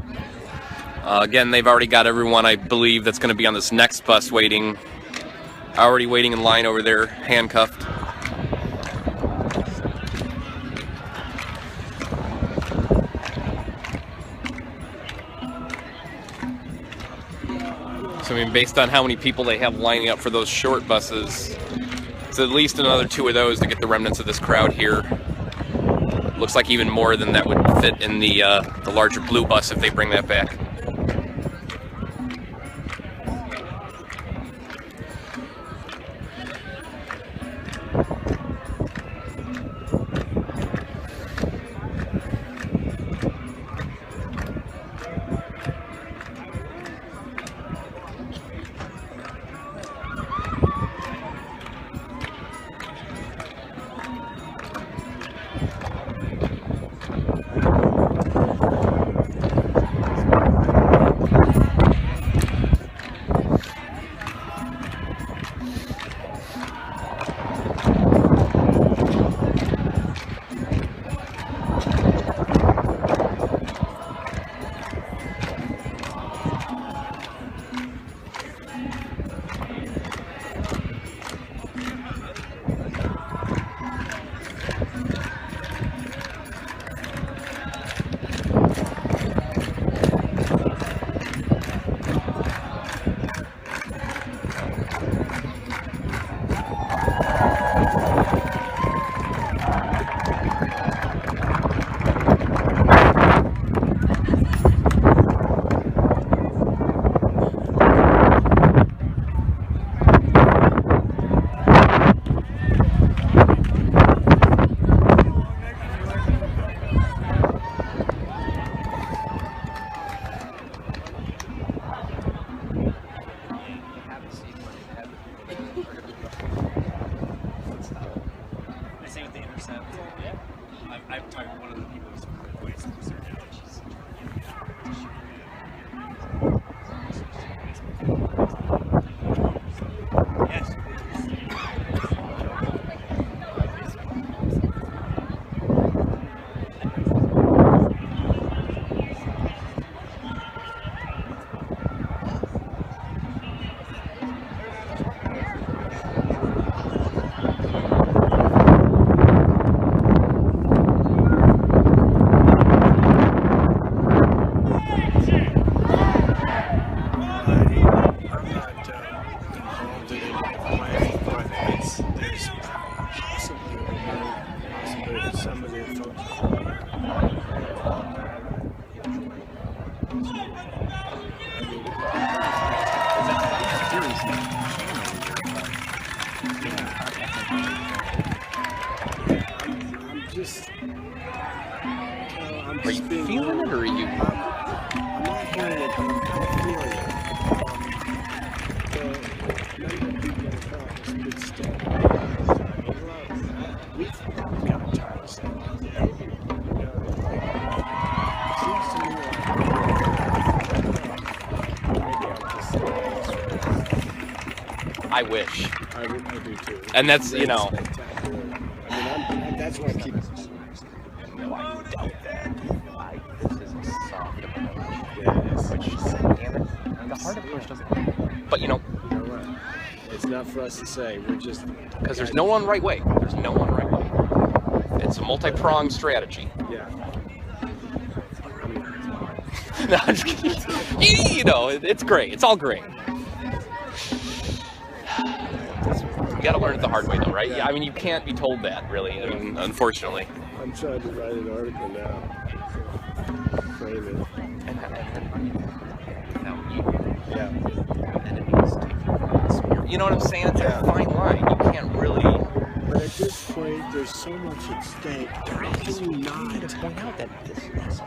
Again, they've already got everyone, I believe, that's going to be on this next bus waiting. Already waiting in line over there, handcuffed. So, I mean, based on how many people they have lining up for those short buses, it's at least another 2 of those to get the remnants of this crowd here. Looks like even more than that would fit in the larger blue bus if they bring that back. 100%. I've talked to one of the people who's voiced concern now. Yes. Are you feeling it, or are you? I'm not hearing it, but I'm feeling it. The number of people in the car is a good step. We've got to try this thing. It seems to me like maybe I'm just I wish. I do too. And that's, you know. Spectacular. I mean, that's why I keep. No, I doubt that. This is a soft approach. Yeah, it is. Which, damn it, the hard approach doesn't work. But you know what? It's not for us to say. We're just because there's no one right way. There's no one right way. It's a multi-pronged strategy. Yeah. No, I'm just kidding. You know, it's great. It's all great. You gotta learn it the hard way, though, right? Yeah. I mean, you can't be told that, really. I mean, unfortunately. I'm trying to write an article now. Frame it. Yeah. You know what I'm saying? It's a fine line. You can't really. But at this point, there's so much at stake. There is. You need to point out that this is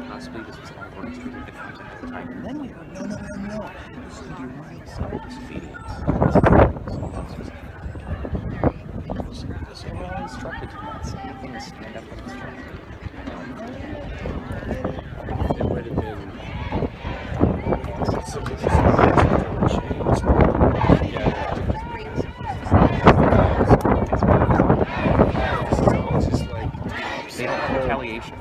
possibly this was all going to be the content at the time. And then we heard, no. This is the right side. This is feeding us. So we're all instructed to not say anything and stand up and instruct. It would have been. They don't have retaliation.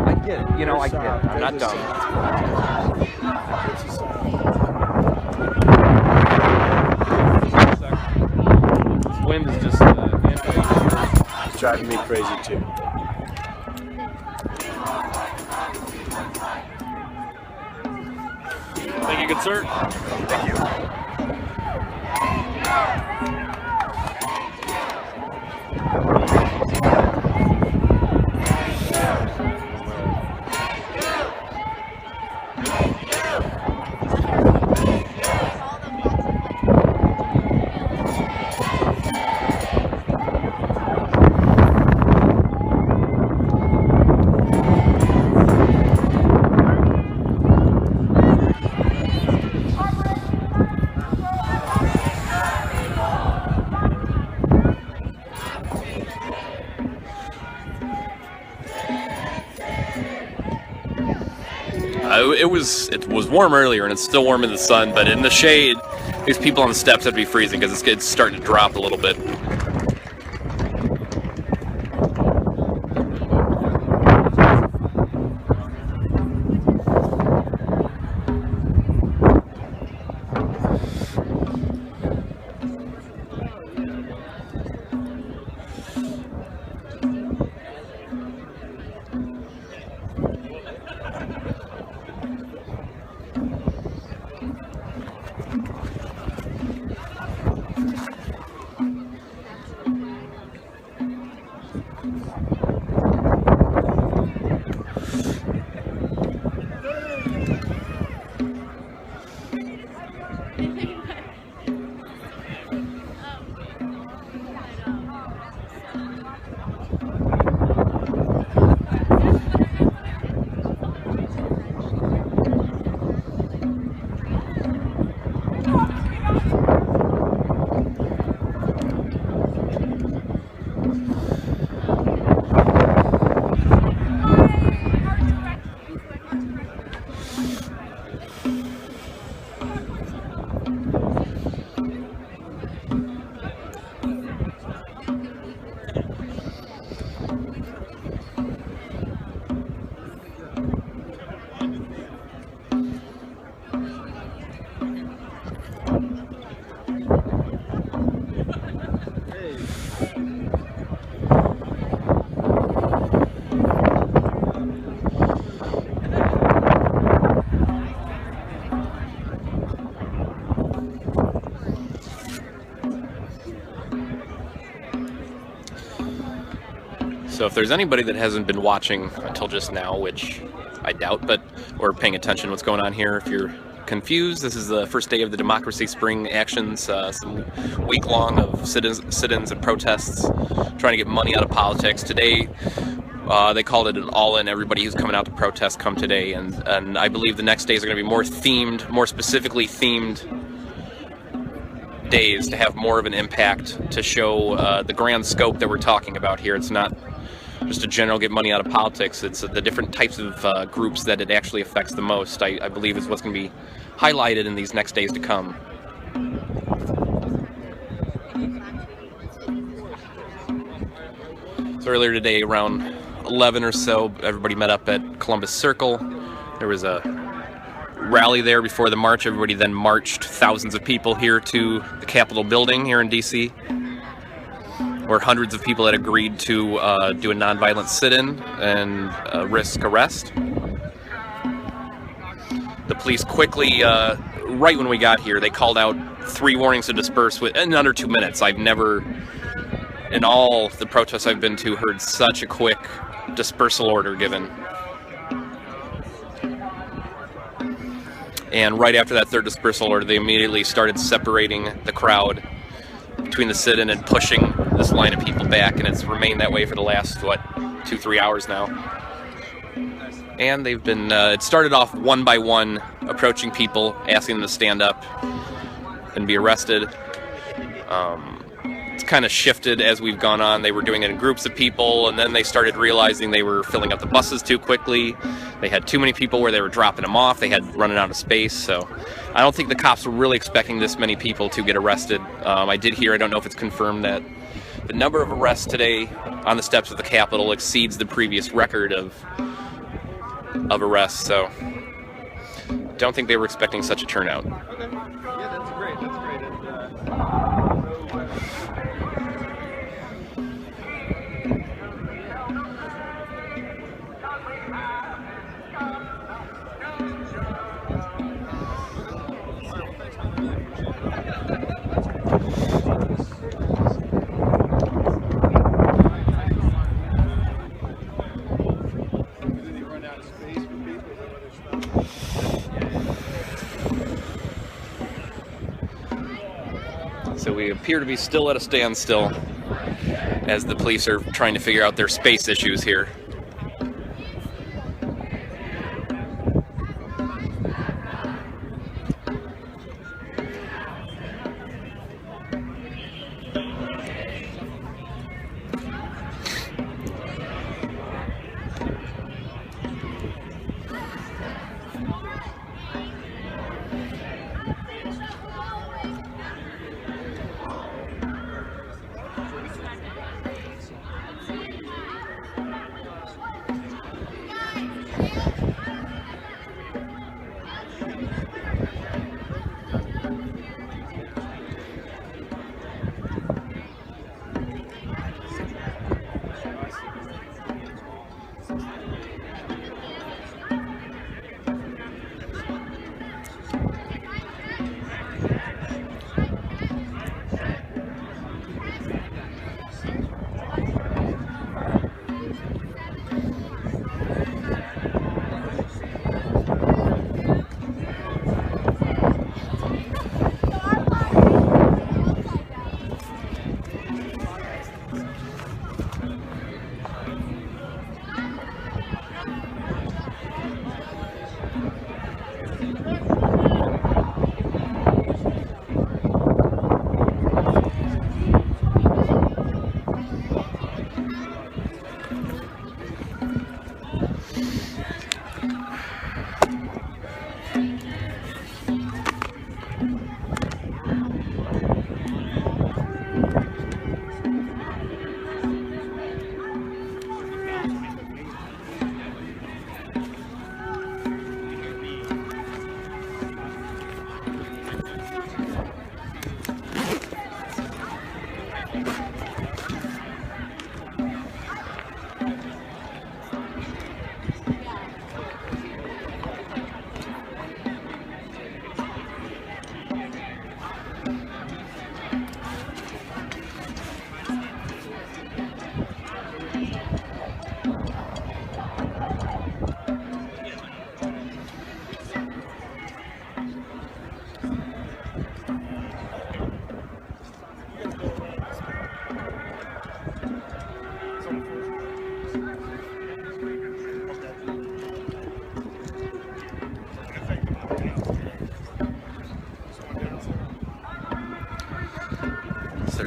I get it. You know, I get it. I'm not dumb. This wind is just It's driving me crazy too. Thank you, good sir. Thank you. It was warm earlier, and it's still warm in the sun, but in the shade, these people on the steps would be freezing because it's starting to drop a little bit. So if there's anybody that hasn't been watching until just now, which I doubt, or paying attention to what's going on here, if you're confused, this is the first day of the Democracy Spring actions, some week-long of sit-ins and protests, trying to get money out of politics. Today, they called it an all-in. Everybody who's coming out to protest come today, and I believe the next days are going to be more themed, more specifically themed days to have more of an impact, to show the grand scope that we're talking about here. It's not just a general get money out of politics. It's the different types of groups that it actually affects the most, I believe, is what's going to be highlighted in these next days to come. So earlier today, around 11 or so, everybody met up at Columbus Circle. There was a rally there before the march. Everybody then marched, thousands of people, here to the Capitol building here in DC, where hundreds of people had agreed to do a nonviolent sit-in and risk arrest. The police quickly, right when we got here, they called out 3 warnings to disperse in under 2 minutes. I've never, in all the protests I've been to, heard such a quick dispersal order given. And right after that third dispersal order, they immediately started separating the crowd between the sit-in and pushing this line of people back, and it's remained that way for the last, 2-3 hours now. And they've been, it started off one by one, approaching people, asking them to stand up and be arrested. It's kind of shifted as we've gone on. They were doing it in groups of people, and then they started realizing they were filling up the buses too quickly. They had too many people where they were dropping them off. They had running out of space. So I don't think the cops were really expecting this many people to get arrested. I did hear, I don't know if it's confirmed, that the number of arrests today on the steps of the Capitol exceeds the previous record of arrests. So don't think they were expecting such a turnout. Okay. Yeah, that's great. That's great. So we appear to be still at a standstill as the police are trying to figure out their space issues here.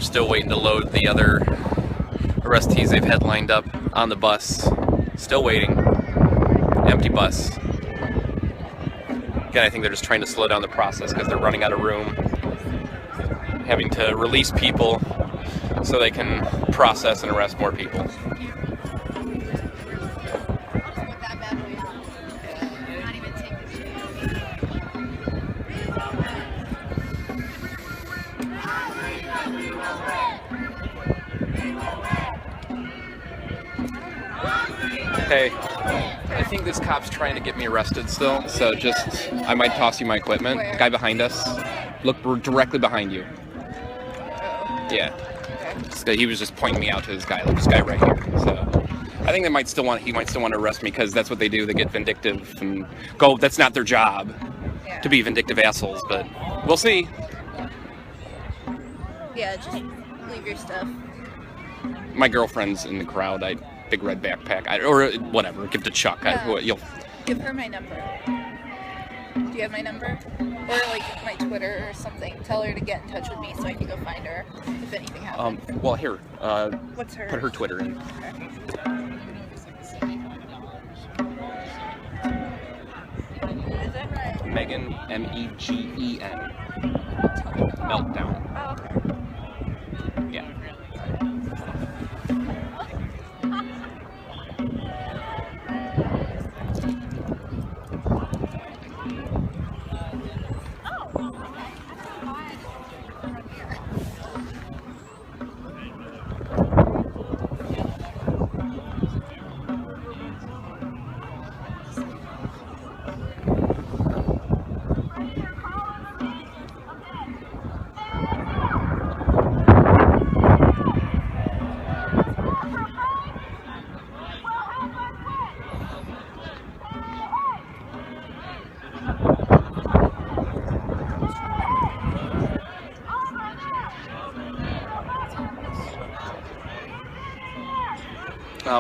still waiting to load the other arrestees they've had lined up on the bus. Still waiting. Empty bus. Again, I think they're just trying to slow down the process because they're running out of room. Having to release people so they can process and arrest more people. Hey, I think this cop's trying to get me arrested still, so just, I might toss you my equipment. Where? The guy behind us. Look, we're directly behind you. Yeah. He was just pointing me out to this guy right here. So I think he might still want to arrest me because that's what they do. They get vindictive and go. That's not their job to be vindictive assholes, but we'll see. Yeah, just leave your stuff. My girlfriend's in the crowd. Big red backpack, or whatever. Give it to Chuck. You'll give her my number. Do you have my number? Or like my Twitter or something. Tell her to get in touch with me so I can go find her if anything happens. Well, here. What's her? Put her Twitter in. Megan, M-E-G-E-N. Meltdown. Oh, okay. Yeah.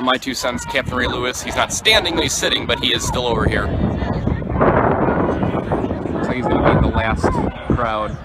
My 2 cents, Captain Ray Lewis. He's not standing, he's sitting, but he is still over here. Looks like he's going to be in the last crowd.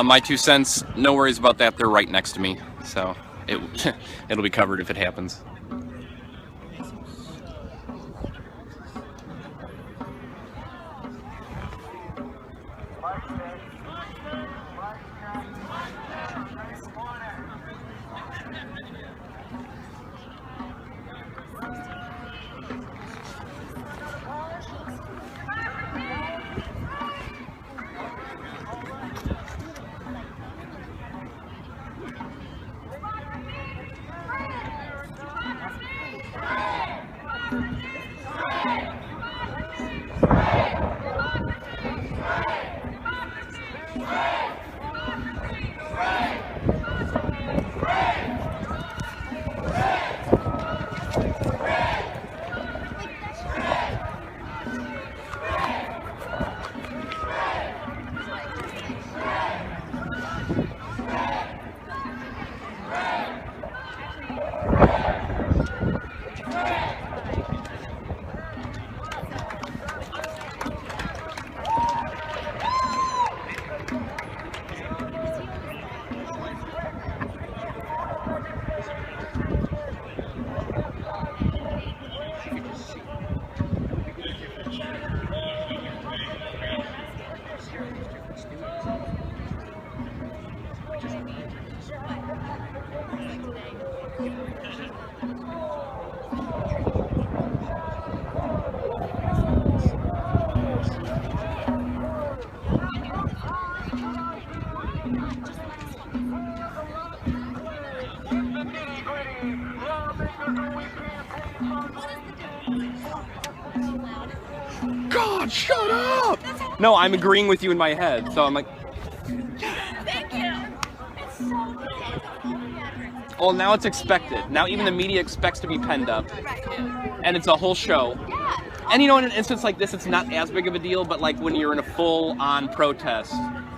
My 2 cents, no worries about that, they're right next to me, so it'll be covered if it happens. God, shut up! No, I'm agreeing with you in my head, so I'm like... Thank you! It's so good. Well, now it's expected. Now even the media expects to be penned up, and it's a whole show. And you know, in an instance like this, it's not as big of a deal, but like when you're in a full-on protest,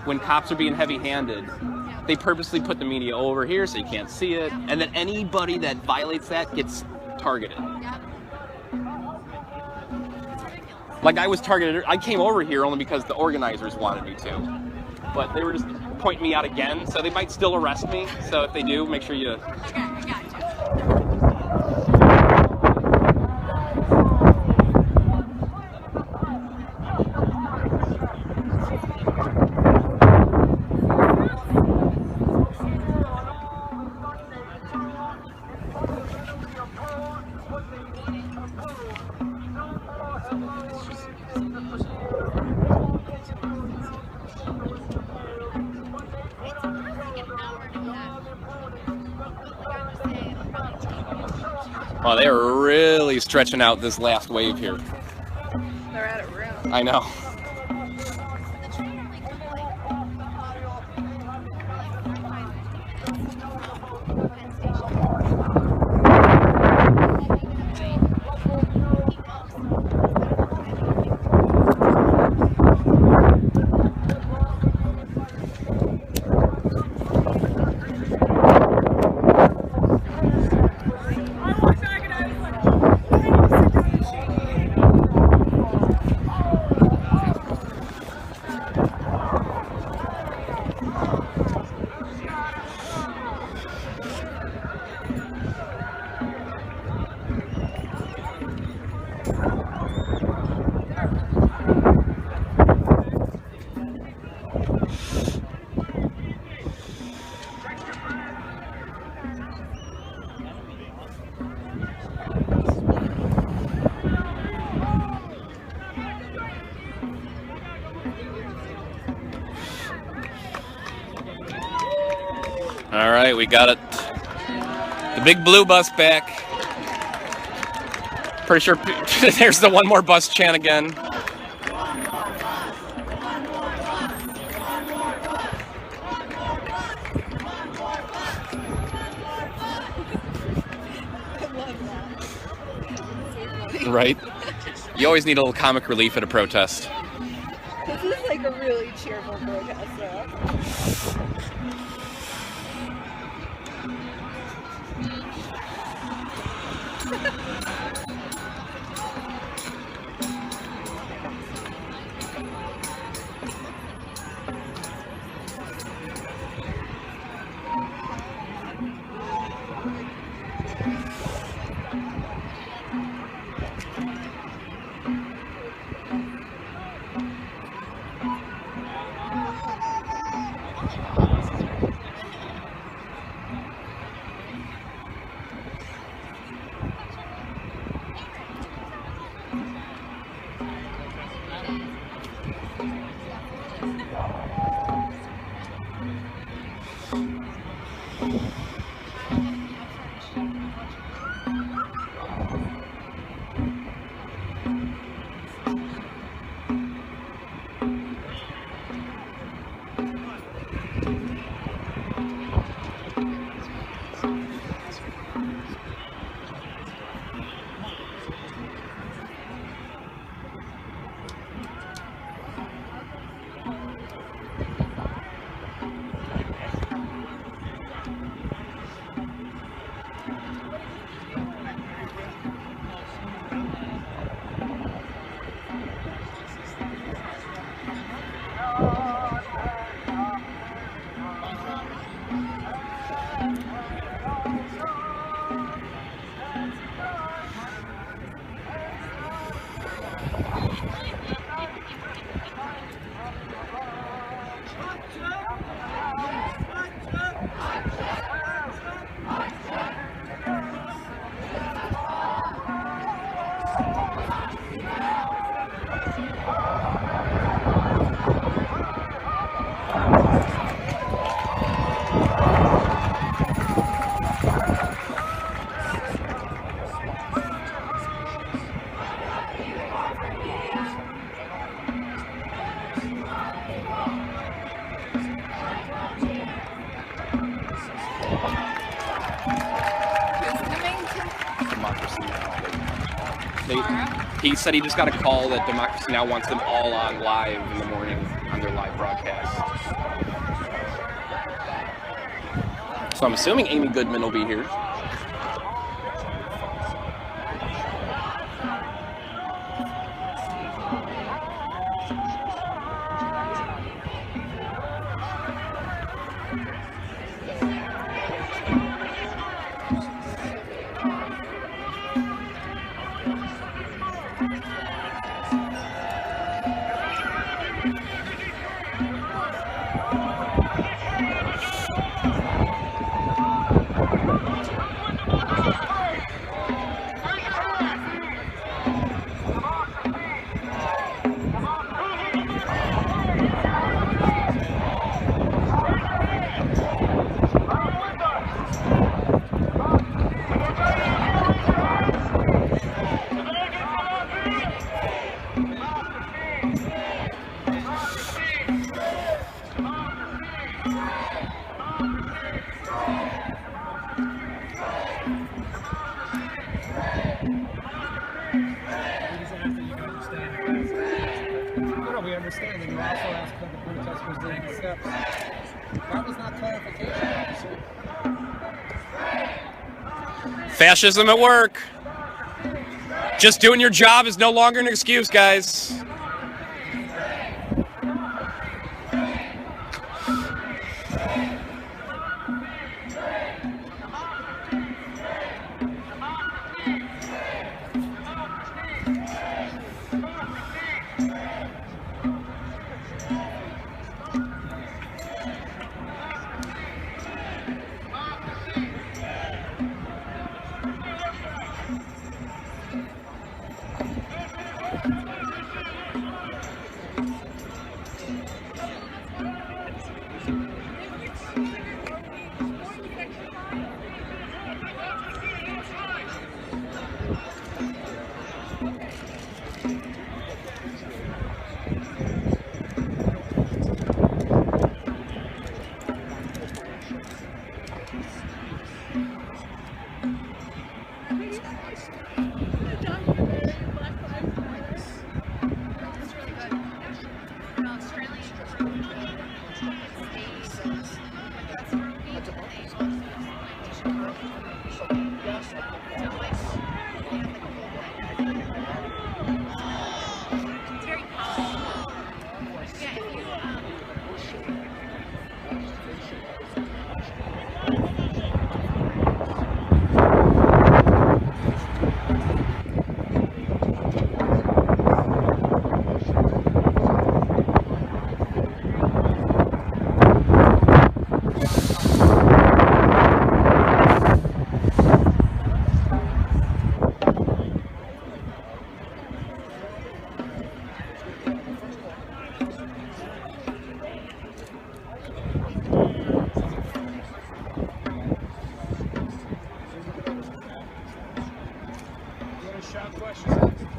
when cops are being heavy-handed, they purposely put the media over here so you can't see it, and then anybody that violates that gets targeted. Like I was targeted, I came over here only because the organizers wanted me to. But they were just pointing me out again, so they might still arrest me. So if they do, make sure you... Oh, they are really stretching out this last wave here. They're out of room. I know. All right, we got it. The big blue bus back. Pretty sure there's the one more bus chant again. Right? You always need a little comic relief at a protest. This is like a really cheerful protest, though. He said he just got a call that Democracy Now! Wants them all on live in the morning on their live broadcast. So I'm assuming Amy Goodman will be here. We understand, and you also asked about the protesters doing the steps. That was not clarification, officer. Fascism at work. Just doing your job is no longer an excuse, guys.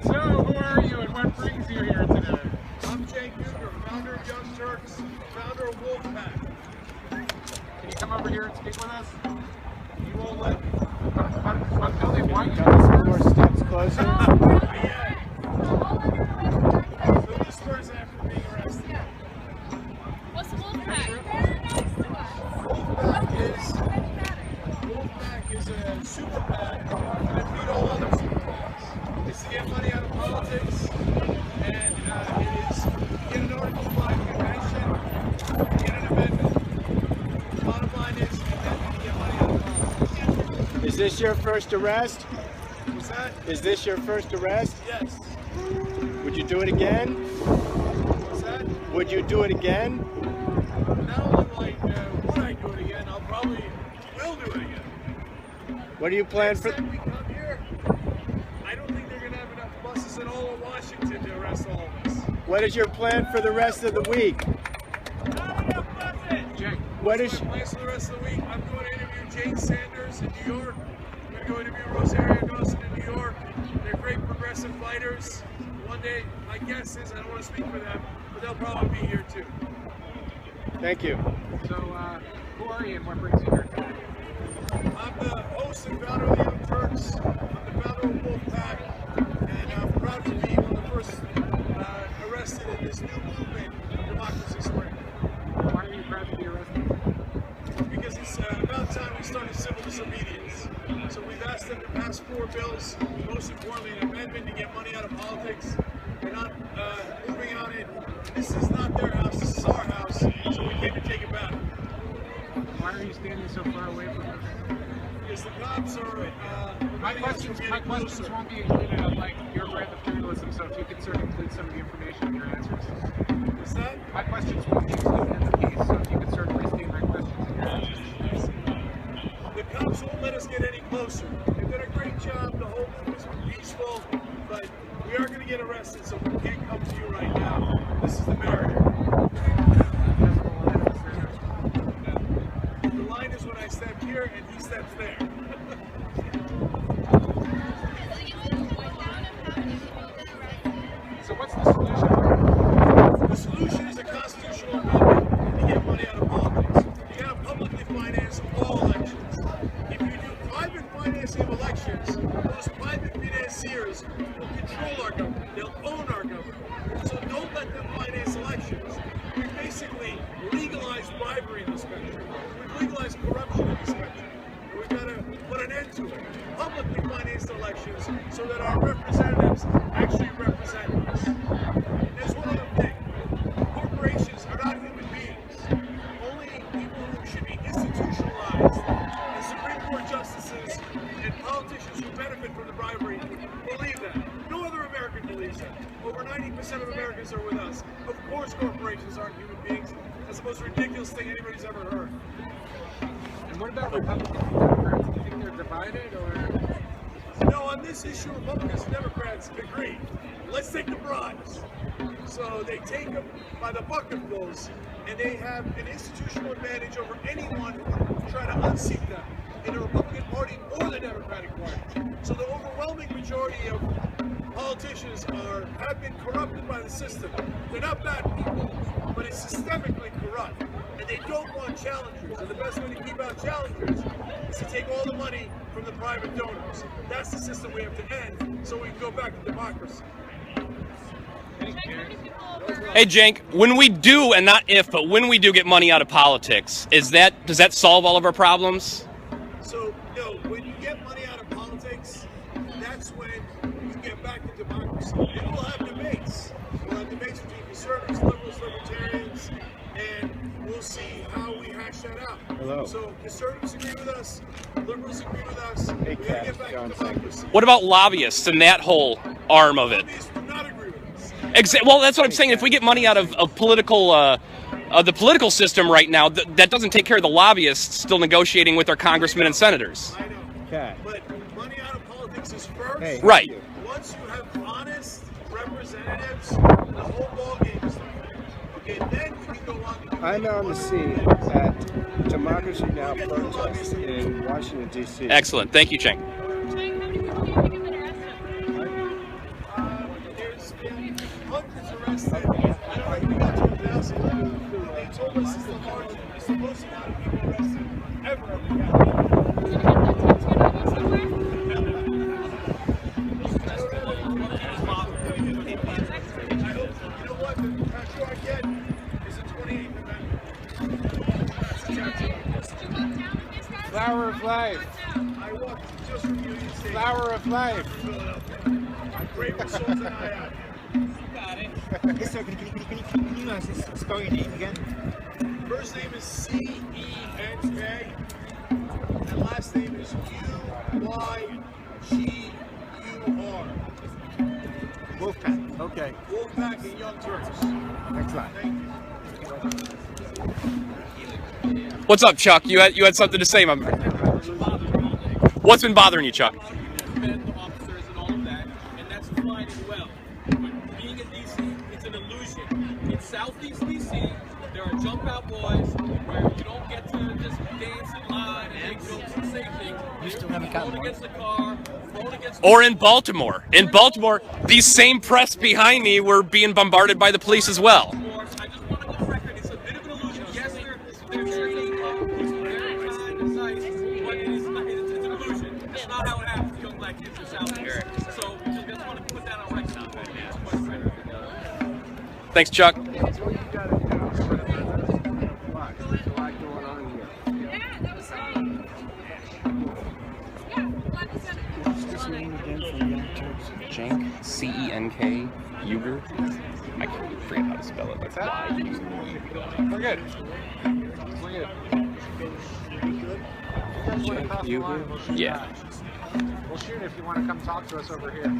So, who are you and what brings you here today? I'm Jake Newger, founder of Young Turks, founder of Wolfpack. Can you come over here and speak with us? You won't let me. But Billy, why you Some more steps closer. So this person after being arrested. What's the Wolfpack? Wolfpack is a super PAC that beat all other super PACs. It's to get money out of politics, and it is get an Article 5 convention, get an amendment. The bottom line is that you get money out of politics. Is this your first arrest? What's that? Is this your first arrest? Yes. Would you do it again? What's that? Would you do it again? Not only would I do it again, I'll probably will do it again. What do you plan for? Next time we come here, I don't think they're going to have enough buses in all of Washington to arrest all of us. What is your plan for the rest of the week? Jake, What is? my plans for the rest of the week? I'm going to interview Jane Sanders in New York. I'm going to go interview Rosario Dawson in New York. They're great progressive fighters. One day, my guess is, I don't want to speak for them, but they'll probably be here too. Thank you. So, who are you and what brings you here today? I'm the host and founder of the Young Turks. I'm the founder of Wolfpack. and I'm proud to be one of the first arrested in this new movement, Democracy Spring. Why are you proud to be arrested? Because it's about time we started civil disobedience. So we've asked them to pass 4 bills, most importantly an amendment to get money out of politics. They're not moving on it. This is not their house, this is our house, so we came to take it back. Why are you standing so far away from us? Because the cops are My questions won't be included on like your brand of journalism, so if you could sort of include some of the information in your answers. What's that? My questions won't be included in the piece, so if you could sort of restate my questions in your answers. The cops won't let us get any closer. They've done a great job, the whole movement's been peaceful, but we are going to get arrested, so we can't come to you right now. This is the barrier. The line is when I step here and he steps there. So what's the solution? The solution is a constitutional amendment to get money out of politics. You got to publicly finance all elections. If you do private financing of elections, those private financiers will control our government. They'll own our government. So don't let them finance elections. We basically legalized bribery in this country. We've legalized corruption in this country. And we've got to put an end to it. Publicly financed elections so that our representatives actually represent us. And there's one other thing. Corporations are not human beings. Only people who should be institutionalized, and Supreme Court justices and politicians who benefit from the bribery believe that. No other American believes that. Over 90% of Americans are with us. Of course corporations aren't human beings. That's the most ridiculous thing anybody's ever heard. And what about Republicans and Democrats? Do you think they're divided, or? No, on this issue, Republicans and Democrats agree. Let's take the bribes. So they take them by the bucketfuls, and they have an institutional advantage over anyone who would try to unseat them in the Republican Party or the Democratic Party. So the overwhelming majority of politicians have been corrupted by the system. They're not bad people, but it's systemically corrupt. And they don't want challengers. And the best way to keep out challengers is to take all the money from the private donors. That's the system we have to end so we can go back to democracy. Hey, Cenk, when we do, and not if, but when we do get money out of politics, does that solve all of our problems? So, no, when you get money out of politics, that's when you get back to democracy. And we'll have debates. We'll have debates between conservatives, liberals, libertarians, and we'll see how we hash that out. Hello. So conservatives agree with us, liberals agree with us. We're going to get back to democracy. What about lobbyists and that whole arm of it? Lobbyists do not agree with us. Well, that's what I'm saying. If we get money out of political, the political system right now, that doesn't take care of the lobbyists still negotiating with their congressmen and senators. I know. Okay. But money out of politics is first. Hey, right. Once you have honest representatives, the whole ballgame is different. Okay, then we can go on to do I'm on the scene at Democracy Now! protest in Washington, D.C. Excellent. Thank you, Cenk. There's been hundreds arrested. I don't think we got to 1,000. They told us it's the most amount of people arrested ever in the I hope, you know what, the tattoo I get is a 28th Amendment. That's a tattoo. Flower of life. I walked just from Union State. Flower of life. Philadelphia. Great results and I have. Yes, sir. Can you spell your name again? First name is C-E-N-K, and last name is U-Y-G-U-R. Wolfpack. Okay. Wolfpack and Young Turks. Thanks a lot. Thank you. What's up, Chuck? You had something to say, my man. What's been bothering you, Chuck? Officers and all of that, and that's fine and well. But being in DC, it's an illusion. In Southeast DC, there are jump out boys where you don't get to just dance in line and make jokes and say things. You still haven't gotten one. Against the car, against Or in Baltimore. In Baltimore, these same press behind me were being bombarded by the police as well. I just want to go on record. It's a bit of an illusion. Yes, they're treating very kind and nice, but it's an illusion. It's not how it happens. Young black kids in South here. So just want to put that Thanks, Chuck. Cenk, C-E-N-K, Uger. I forget how to spell it. That's We're good. We're good. Yeah. We'll shoot if you want to come talk to us over here.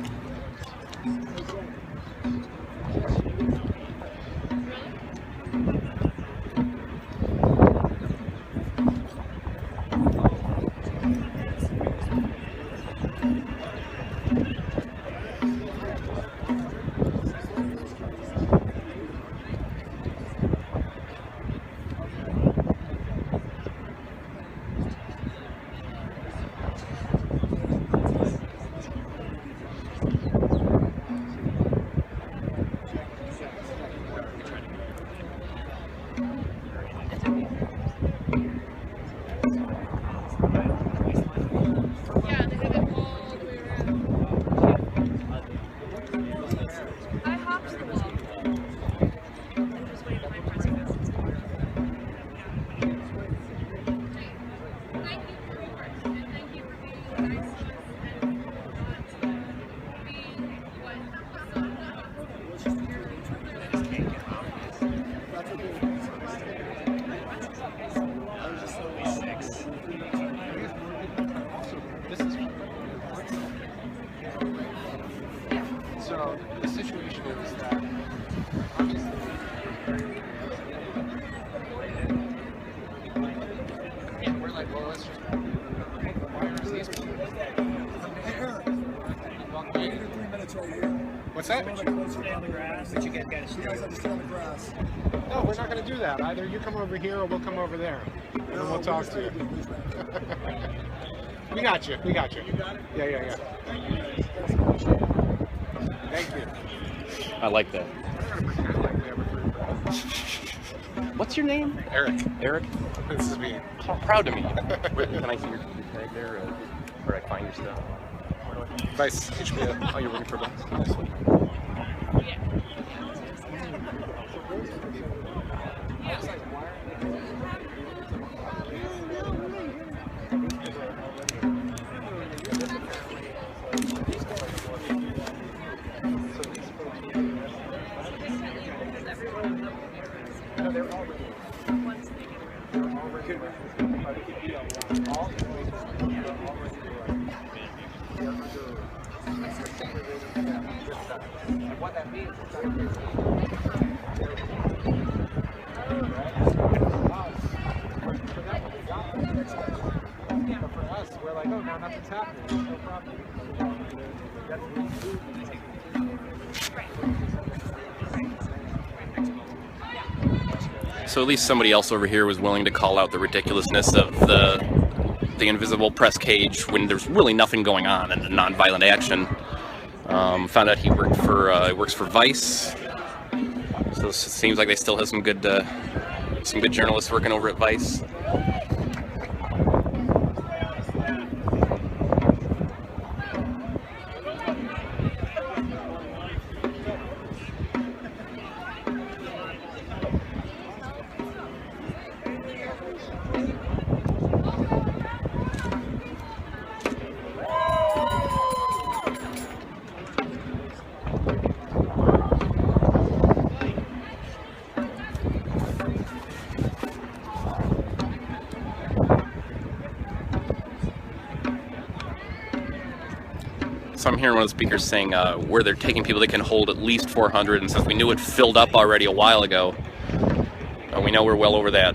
So the situation is that obviously we're like, well, let's just wires these people. What's that? Stay on the grass. But you guys got to stay on the grass. No, we're not going to do that. Either you come over here or we'll come over there. And then we'll talk to you. We got you. We got you. You got it? Yeah, yeah, yeah. Thank you. I like that. What's your name? Eric. Eric? This is me. Proud of me. Can I see your tag there? Or I find your stuff? Vice HBO. Oh, you're working for Vice? What that means is but for us, we're like, oh, now nothing's happening. There's no problem. So at least somebody else over here was willing to call out the ridiculousness of the invisible press cage when there's really nothing going on and non-violent action. Found out he works for Vice, so it seems like they still have some good journalists working over at Vice. So I'm hearing one of the speakers saying where they're taking people, they can hold at least 400, and since we knew it filled up already a while ago, we know we're well over that.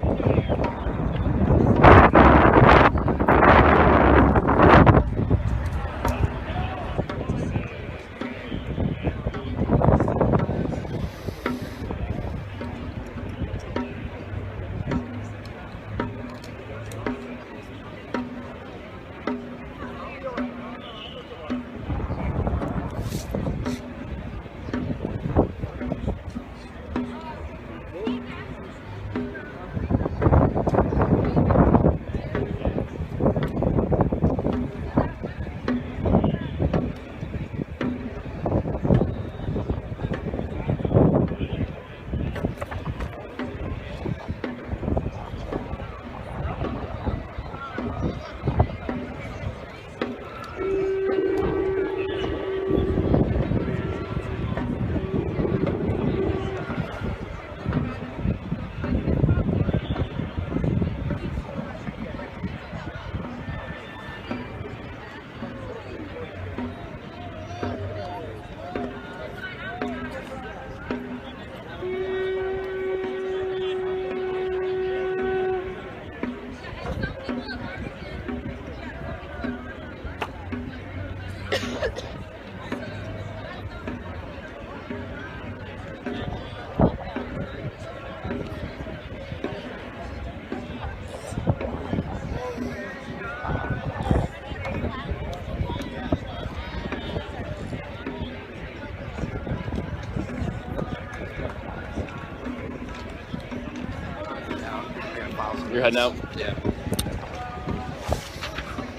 file some You're heading out? Yeah.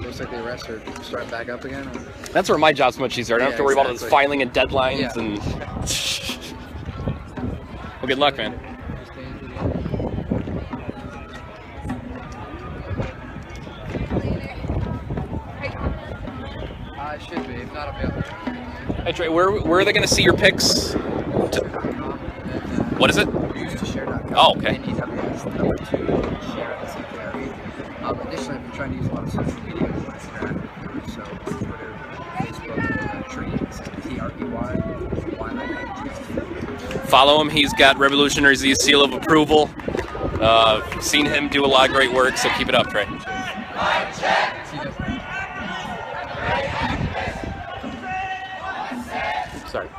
Looks like the arrests are starting back up again. That's where my job's much easier. I don't have to worry about all this exactly. filing and deadlines and. Well, good luck, man. I should be. If not, I'll be up there. Hey Trey, where are they going to see your pics? What is it? Oh, okay. Additionally, I've been trying to use a lot of social media, Instagram, so Twitter, Facebook, Trees, TREY. Follow him. He's got Revolutionary Z's seal of approval. Seen him do a lot of great work, so keep it up, Trey. Sorry.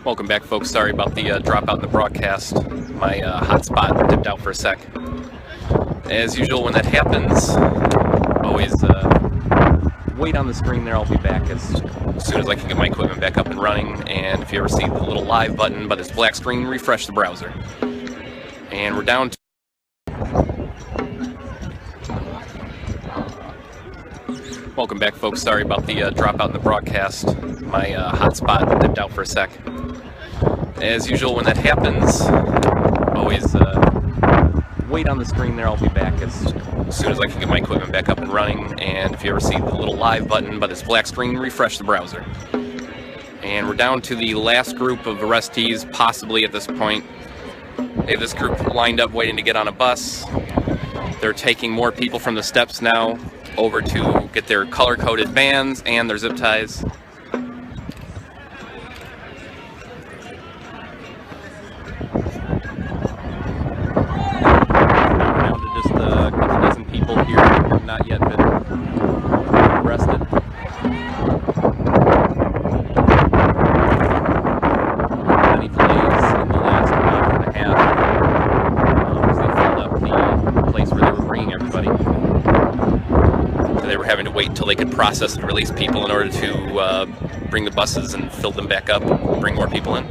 Welcome back, folks. Sorry about the dropout in the broadcast. My hotspot dipped out for a sec. As usual, when that happens, always wait on the screen there. I'll be back as soon as I can get my equipment back up and running. And if you ever see the little live button by this black screen, refresh the browser. And we're down to Welcome back, folks. Sorry about the dropout in the broadcast. My hotspot dipped out for a sec. As usual, when that happens, always wait on the screen there. I'll be back as soon as I can get my equipment back up and running. And if you ever see the little live button by this black screen, refresh the browser. And we're down to the last group of arrestees, possibly at this point. They have this group lined up waiting to get on a bus. They're taking more people from the steps now over to get their color-coded bands and their zip ties. Not yet been arrested. Many delays in the last month and a half as they filled up the place where they were bringing everybody. So they were having to wait until they could process and release people in order to bring the buses and fill them back up, bring more people in.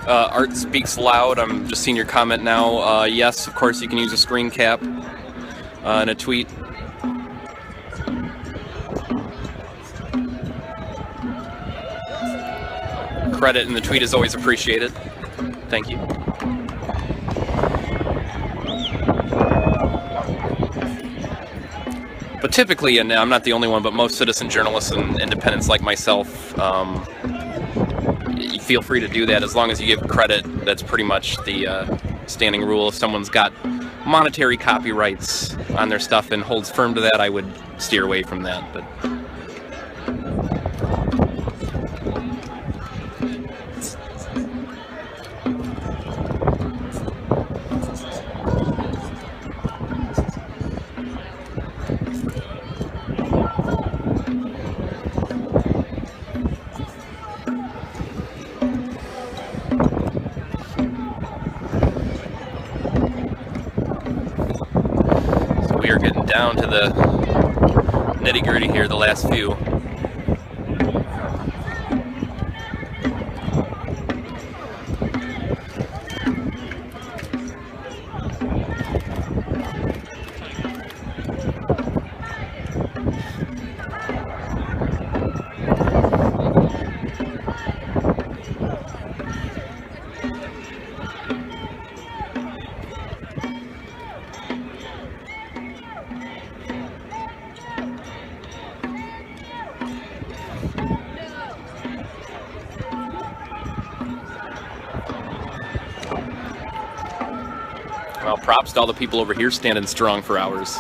Art speaks loud. I'm just seeing your comment now. Yes, of course, you can use a screen cap in a tweet. Credit in the tweet is always appreciated. Thank you. But typically, and I'm not the only one, but most citizen journalists and independents like myself, you feel free to do that as long as you give credit. That's pretty much the standing rule. If someone's got monetary copyrights on their stuff and holds firm to that, I would steer away from that. But we are getting down to the nitty-gritty here, the last few. Well, props to all the people over here standing strong for hours.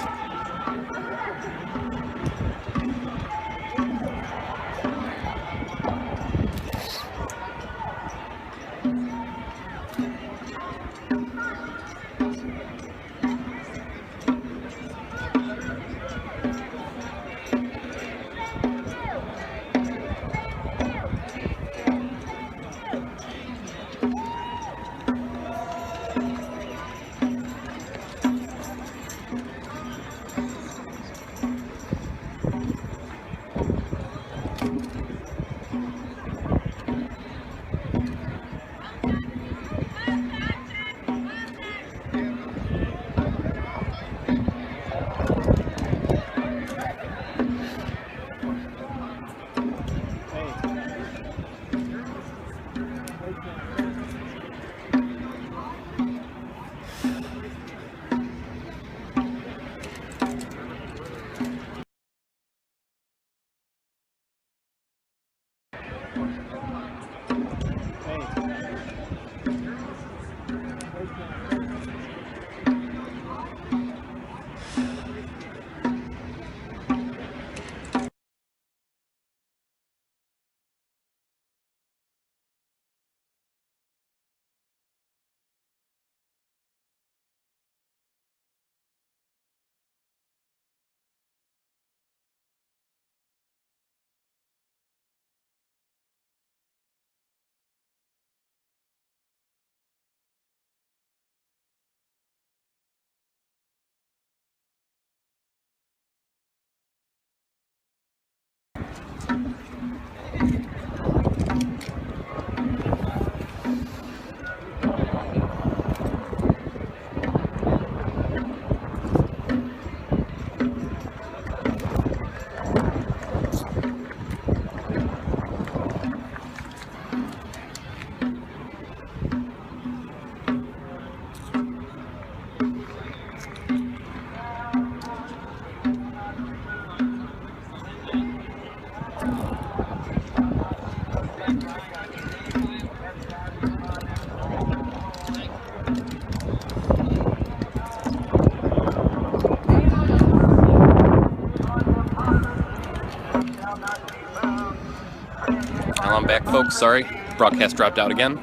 Well, I'm back, folks. Sorry, broadcast dropped out again.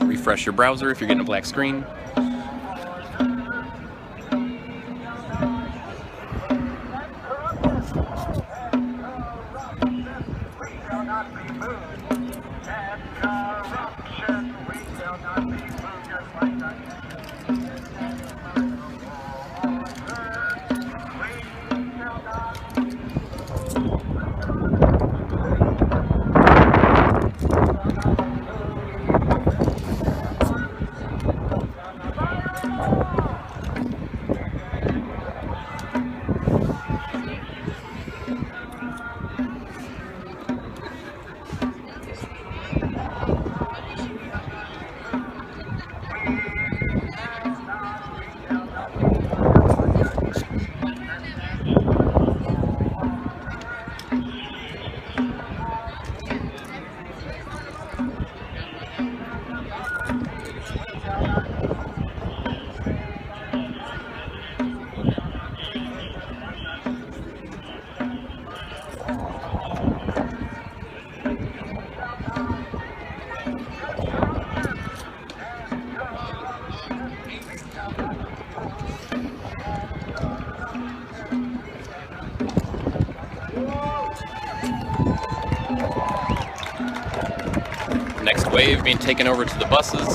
Refresh your browser if you're getting a black screen. Next wave being taken over to the buses.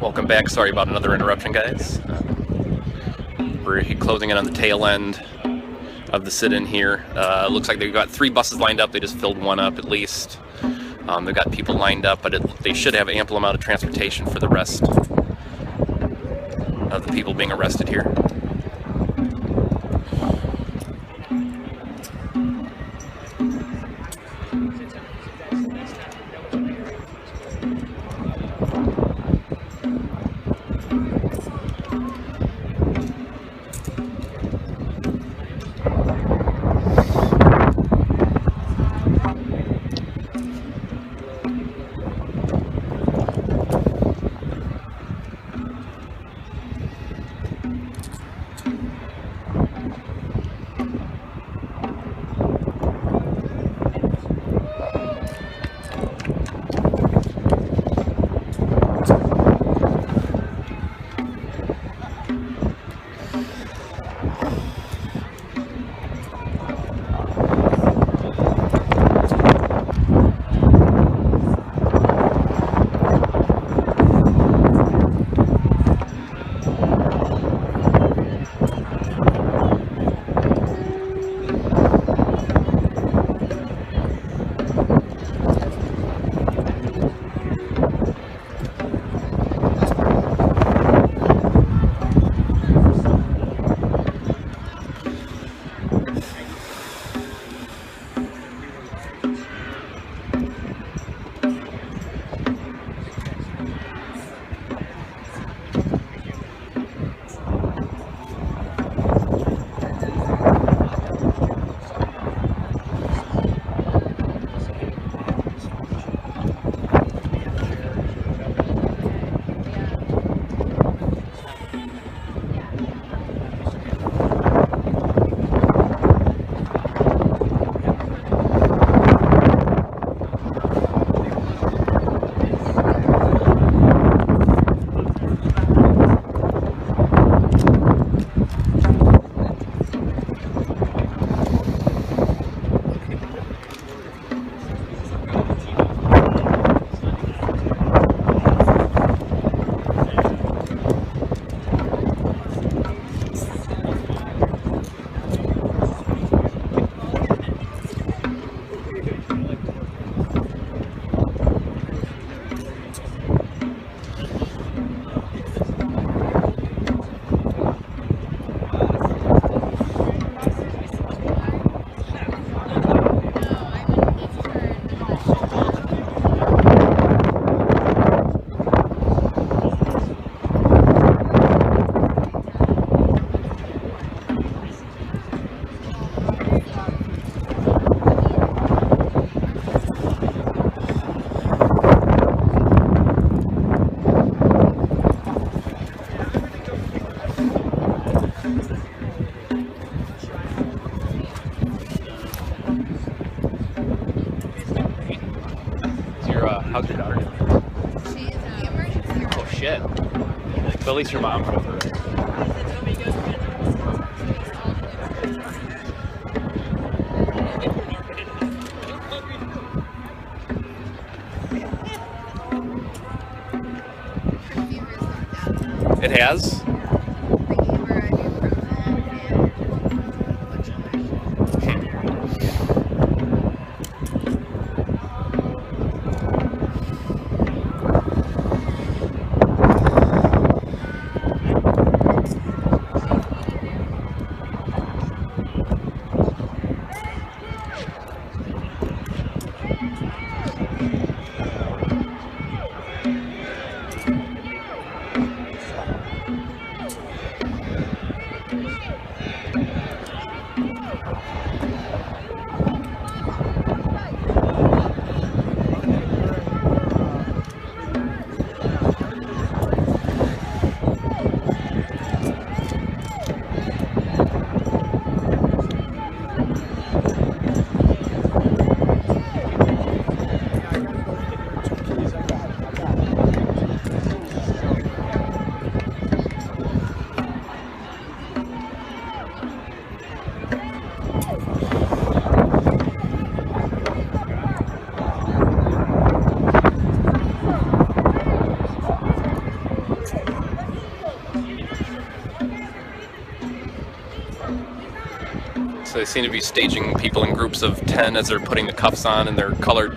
Welcome back. Sorry about another interruption, guys. We're closing in on the tail end of the sit-in here. Looks like they've got 3 buses lined up. They just filled one up at least. They've got people lined up, but they should have ample amount of transportation for the rest of the people being arrested here. how's your daughter doing? She's in the emergency room. Oh shit. But at least your mom's with her. It has? So they seem to be staging people in groups of 10 as they're putting the cuffs on and their colored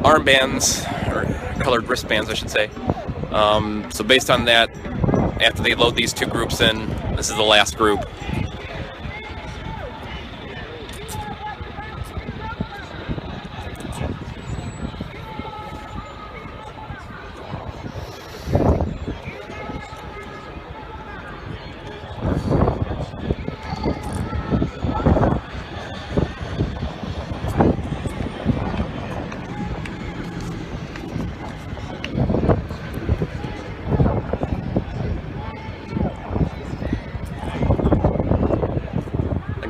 armbands, or colored wristbands, I should say. So based on that, after they load these two groups in, this is the last group.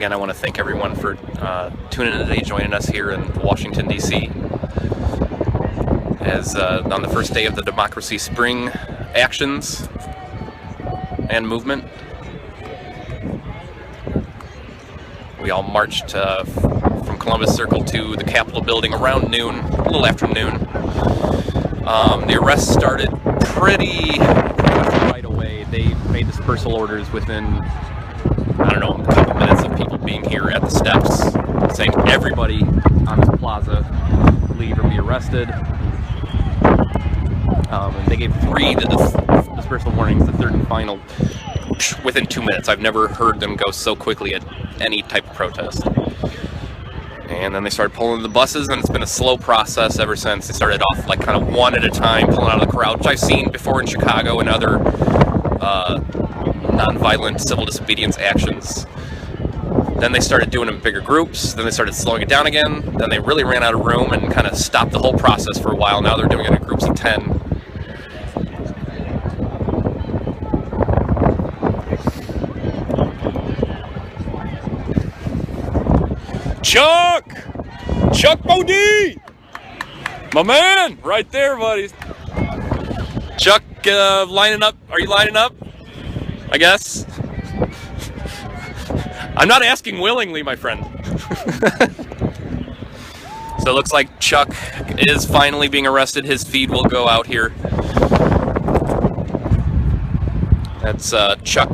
Again, I want to thank everyone for tuning in today, joining us here in Washington, D.C. as on the first day of the Democracy Spring actions and movement. We all marched from Columbus Circle to the Capitol building around noon, a little after noon. The arrests started pretty much right away. They made dispersal orders within, I don't know, a couple minutes of people being here at the steps, saying everybody on this plaza leave or be arrested. And they gave 3 dispersal warnings, the third and final, within 2 minutes. I've never heard them go so quickly at any type of protest. And then they started pulling the buses, and it's been a slow process ever since. They started off like kind of one at a time, pulling out of the crowd, which I've seen before in Chicago and other non-violent civil disobedience actions. Then they started doing them in bigger groups, then they started slowing it down again, then they really ran out of room and kind of stopped the whole process for a while. Now they're doing it in groups of 10. Chuck Bodie! My man! Right there, buddies. Chuck, lining up. Are you lining up? I guess. I'm not asking willingly, my friend. So it looks like Chuck is finally being arrested. His feed will go out here. That's Chuck.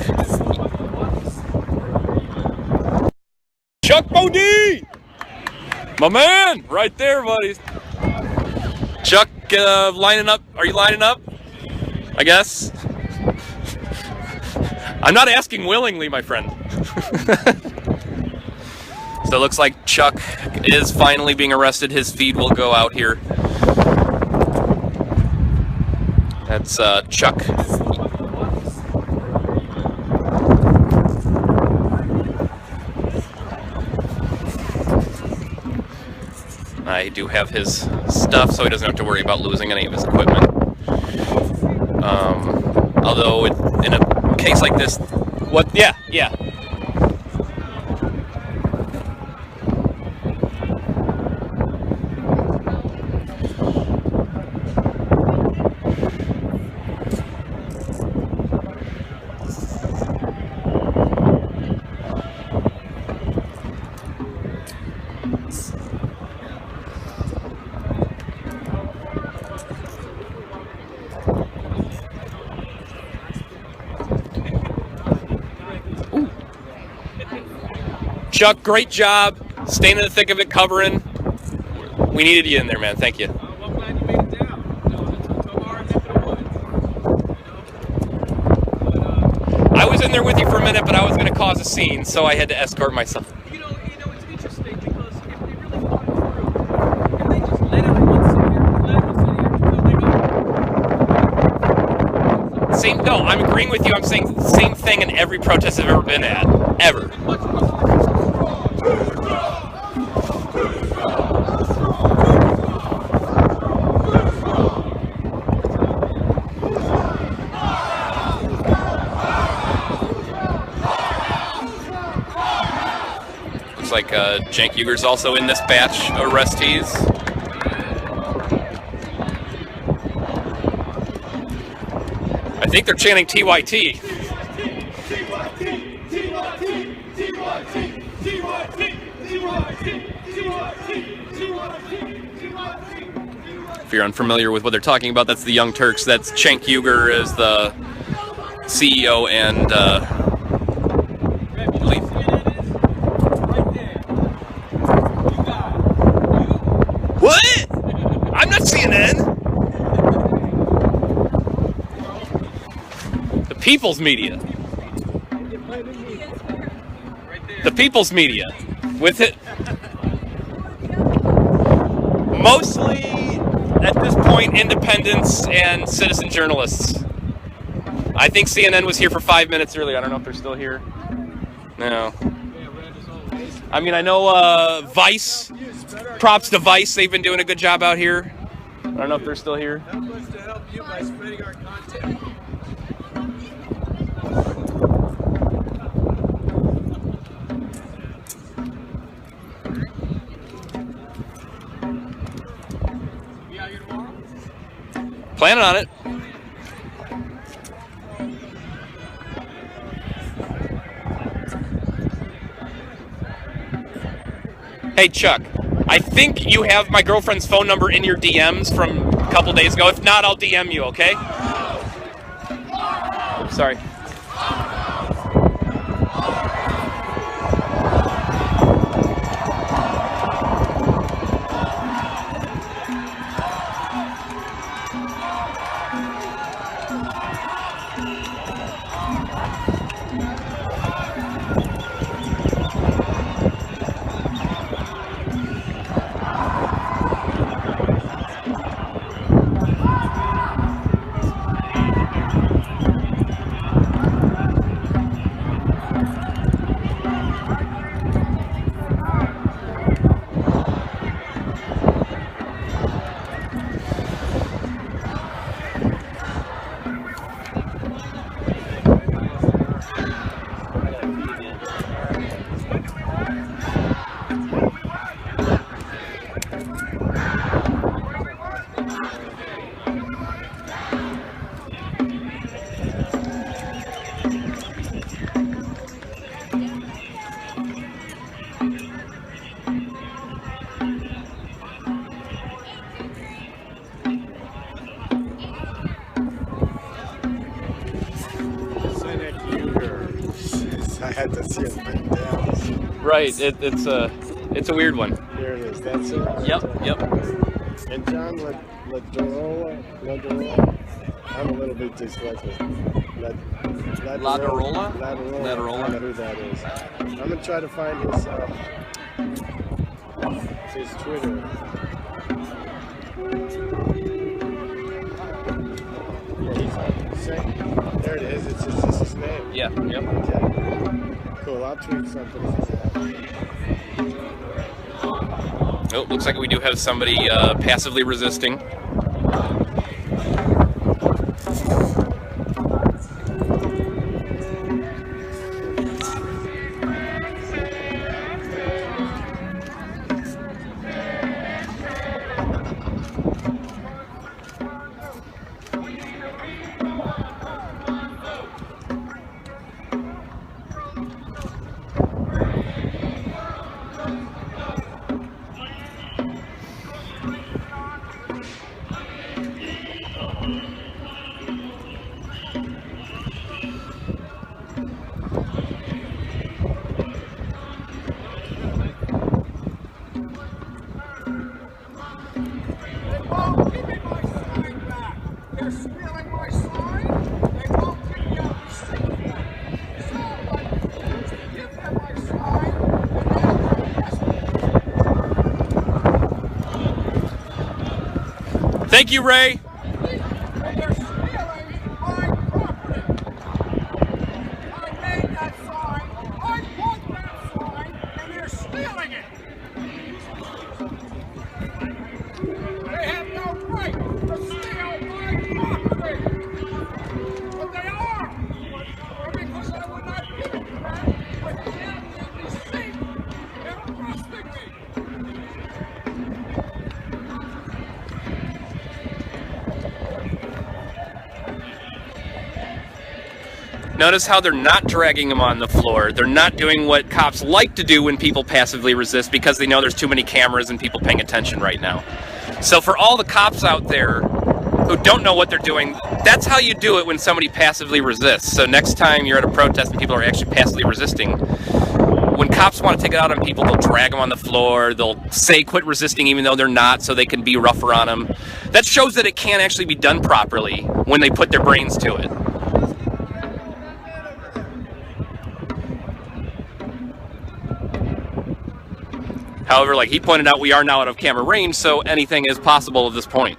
Chuck Bodie! My man! Right there, buddies. Chuck, lining up. Are you lining up? I guess. I'm not asking willingly, my friend. So it looks like Chuck is finally being arrested. His feed will go out here. That's Chuck. I do have his stuff, so he doesn't have to worry about losing any of his equipment. Although in a case like this, what? Yeah. Chuck, great job. Staying in the thick of it, covering. We needed you in there, man. Thank you. Well, I'm glad you made it down. To our neck of the woods. I was in there with you for a minute, but I was going to cause a scene, so I had to escort myself. You know, it's interesting because if they really thought it through, if they just let everyone sit here, No, I'm agreeing with you. I'm saying the same thing in every protest I've ever been at. Ever. Looks like Cenk Uger's also in this batch of arrestees. I think they're chanting TYT. If you're unfamiliar with what they're talking about, that's the Young Turks. That's Cenk Uger is the CEO and lead. What? I'm not CNN. The People's Media. The People's Media. With it. Mostly, at this point, independents and citizen journalists. I think CNN was here for 5 minutes earlier. I don't know if they're still here. No. I mean, I know Vice. Props to Vice. They've been doing a good job out here. I don't know if they're still here. Help us to help you by spreading our content. Planning on it. Hey, Chuck, I think you have my girlfriend's phone number in your DMs from a couple days ago. If not, I'll DM you, okay? Sorry. I had to see it written down. Right, it's a weird one. Here it is. That's it. Yep. And John Ladorola, I'm a little bit dyslexic. Ladorola? I don't know who that is. I'm gonna try to find his Twitter. There it is. It's just his name. Yeah. Yep. Okay. Cool. I'll tweet something. Oh, looks like we do have somebody passively resisting. They won't give me my sign back. They're stealing my sign. They won't give me a receipt back. So I refuse to give them my sign, and now they're arresting me. Thank you, Ray. And they're stealing my property. I made that sign. I bought that sign, and they're stealing it. They have no right to steal my property. But they are. And because I would not give it to them without the receipt, they're arresting me. Notice how they're not dragging them on the floor. They're not doing what cops like to do when people passively resist because they know there's too many cameras and people paying attention right now. So for all the cops out there who don't know what they're doing, that's how you do it when somebody passively resists. So next time you're at a protest and people are actually passively resisting, when cops want to take it out on people, they'll drag them on the floor, they'll say quit resisting even though they're not, so they can be rougher on them. That shows that it can actually be done properly when they put their brains to it. However, like he pointed out, we are now out of camera range, so anything is possible at this point.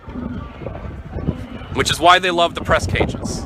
Which is why they love the press cages.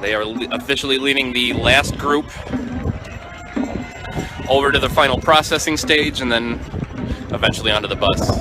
They are officially leaving the last group over to the final processing stage and then eventually onto the bus.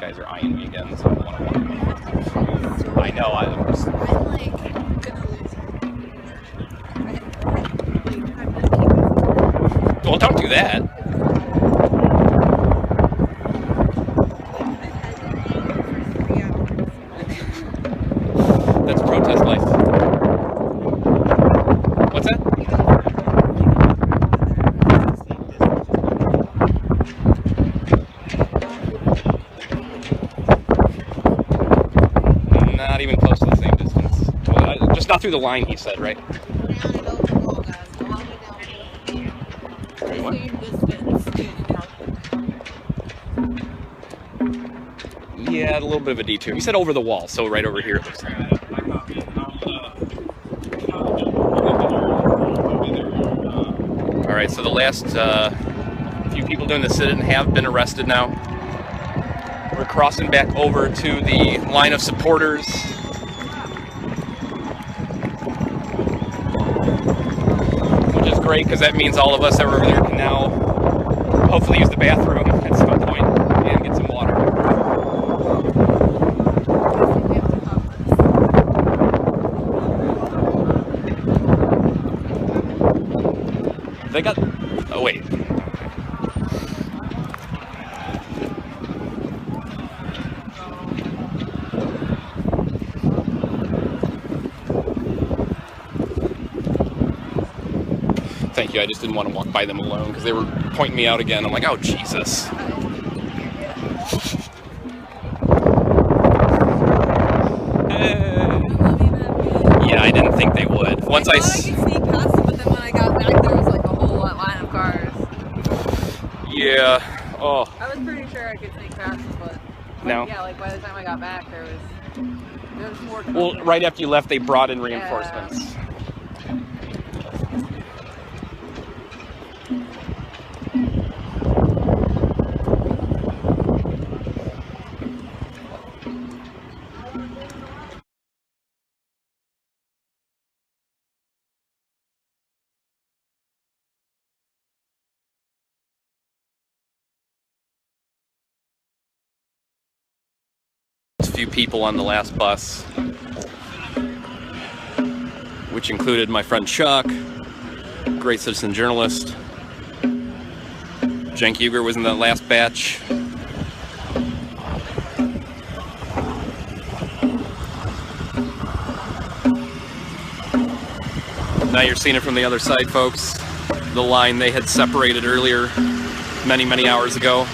Guys are eyeing me again, so I don't want to walk. I know, I'm like gonna lose. Well, don't do that. That's protest life. What's that? Not even close to the same distance. Well, just not through the line, he said, right? What? Yeah, a little bit of a detour. You said over the wall, so right over here it looks like. Alright, so the last few people doing the sit-in have been arrested now. We're crossing back over to the line of supporters. Which is great, because that means all of us that were over there can now hopefully use the bathroom at some point and get some water. They got... Oh, wait. Thank you, I just didn't want to walk by them alone because they were pointing me out again. I'm like, oh, Jesus. Yeah, I didn't think they would. Once I could sneak past them, but then when I got back, there was like a whole line of cars. Yeah. Oh. I was pretty sure I could sneak past them, but No. yeah, like by the time I got back, there was more. Well, right after you left, they brought in reinforcements. Yeah. Few people on the last bus, which included my friend Chuck, great citizen journalist. Cenk Uygur was in the last batch. Now you're seeing it from the other side, folks. The line they had separated earlier, many hours ago.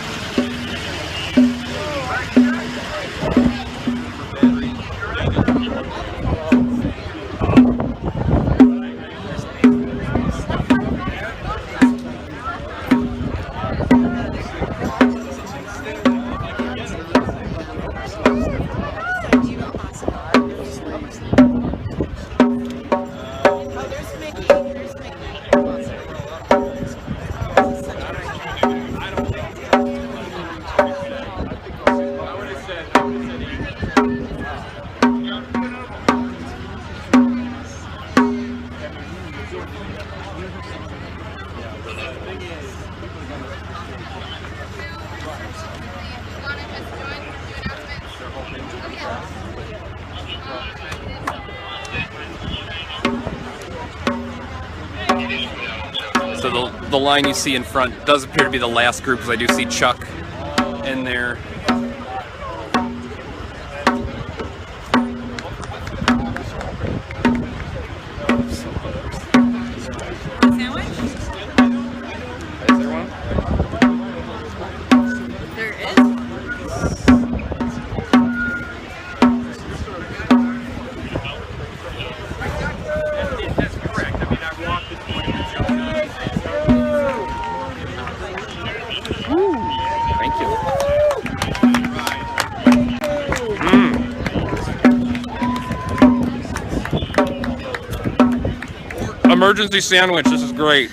So the line you see in front does appear to be the last group, because I do see Chuck in there. Is there one? Thank you. Emergency sandwich. This is great.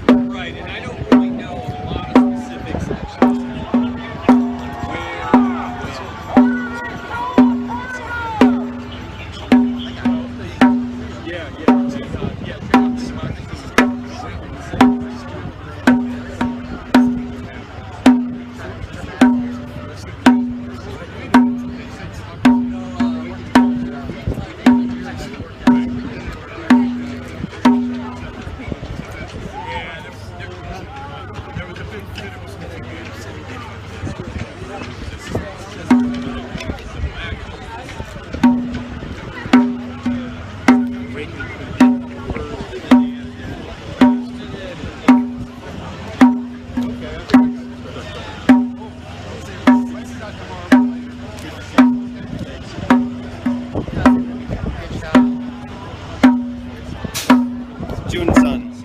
Right, and I don't really know a lot of specifics actually. June Sons.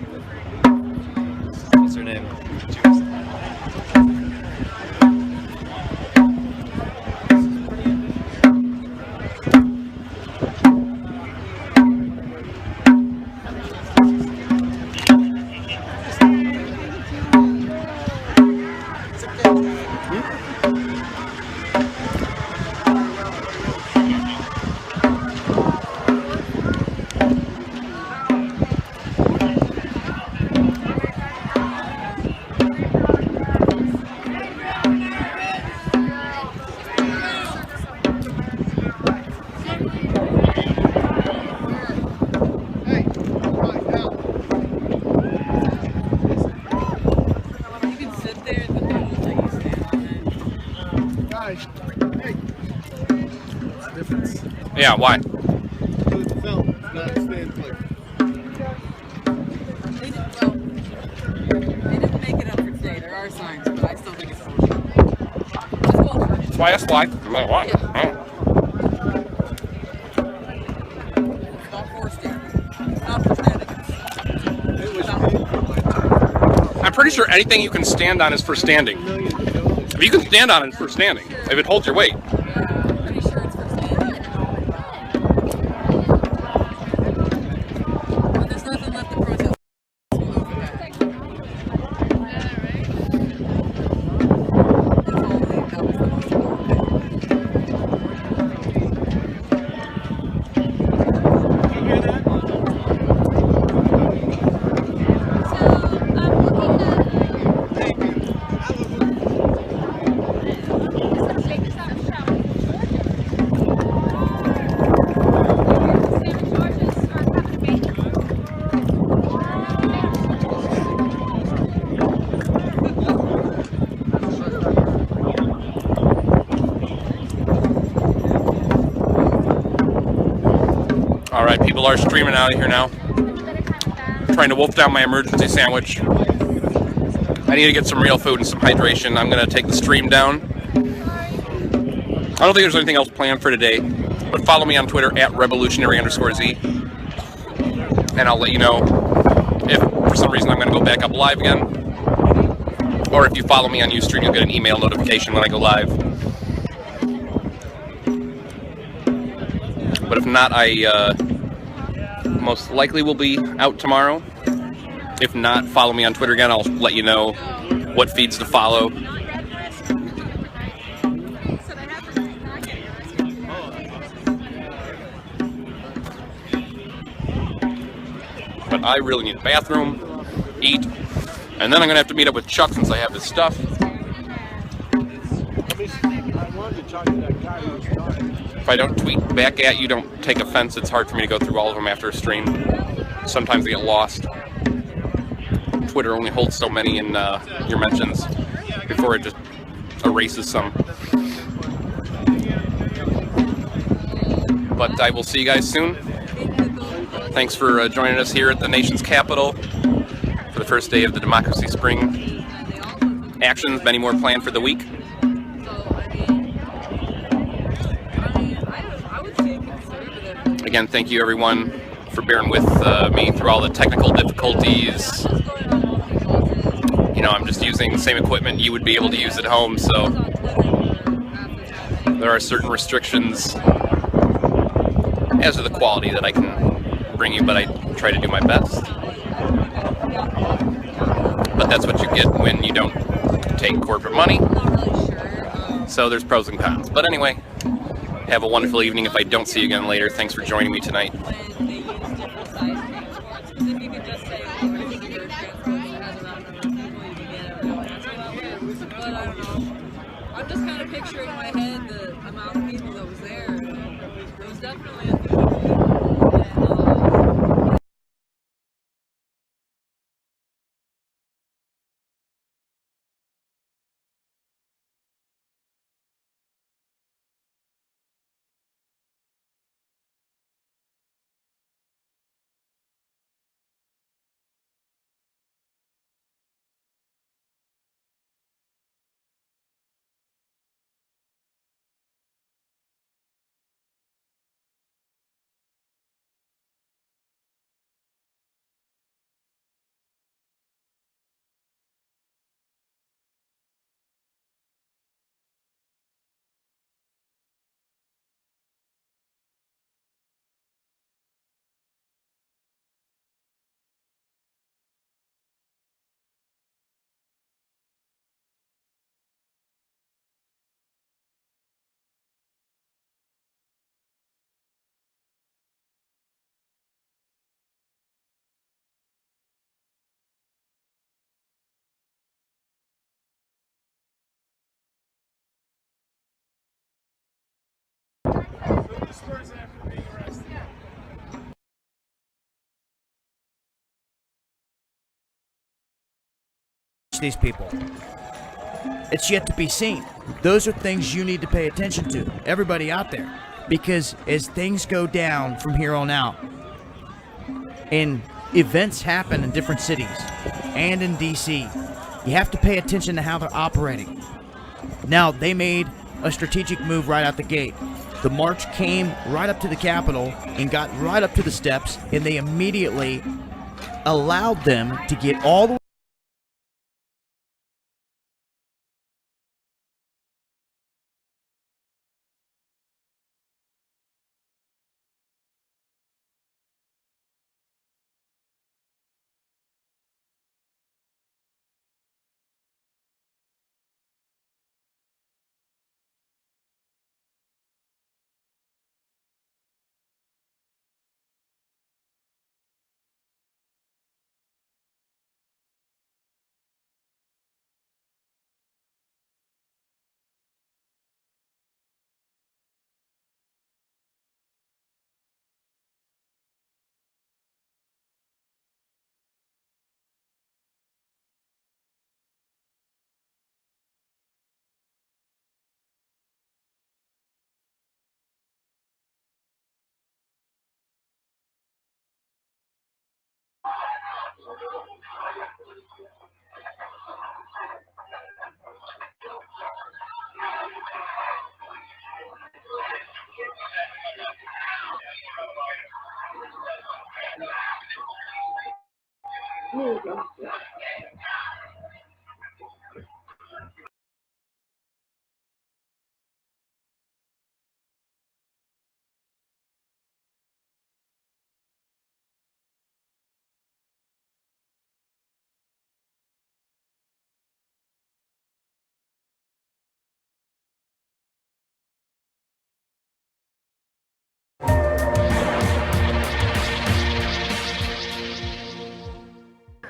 What's her name? Yeah, why? It's film, it's not stand click. They didn't make it up for today. There are signs, but I still think it's bullshit. That's why I asked why. Why? It's not for standing. It's not for standing. I'm pretty sure anything you can stand on is for standing. If you can stand on it, it's for standing. If it holds your weight. All right, people are streaming out of here now. Trying to wolf down my emergency sandwich. I need to get some real food and some hydration. I'm gonna take the stream down. I don't think there's anything else planned for today, but follow me on Twitter at revolutionary_Z, and I'll let you know if for some reason I'm gonna go back up live again, or if you follow me on Ustream, you'll get an email notification when I go live. But if not, I most likely will be out tomorrow. If not, follow me on Twitter again. I'll let you know what feeds to follow. But I really need a bathroom, eat, and then I'm gonna have to meet up with Chuck since I have his stuff. If I don't tweet back at you, don't take offense. It's hard for me to go through all of them after a stream. Sometimes they get lost. Twitter only holds so many in your mentions before it just erases some. But I will see you guys soon. Thanks for joining us here at the nation's capital for the first day of the Democracy Spring actions. Many more planned for the week. Again, thank you everyone for bearing with me through all the technical difficulties. You know, I'm just using the same equipment you would be able to use at home, so there are certain restrictions as to the quality that I can bring you, but I try to do my best. But that's what you get when you don't take corporate money. So there's pros and cons. But anyway, have a wonderful evening. If I don't see you again later, thanks for joining me tonight. I'm just kind of picturing in my head the amount of people that was there. It was definitely a thing. These people. It's yet to be seen. Those are things you need to pay attention to, everybody out there, because as things go down from here on out, and events happen in different cities and in DC, you have to pay attention to how they're operating. Now, they made a strategic move right out the gate. The march came right up to the Capitol and got right up to the steps, and they immediately allowed them to get all the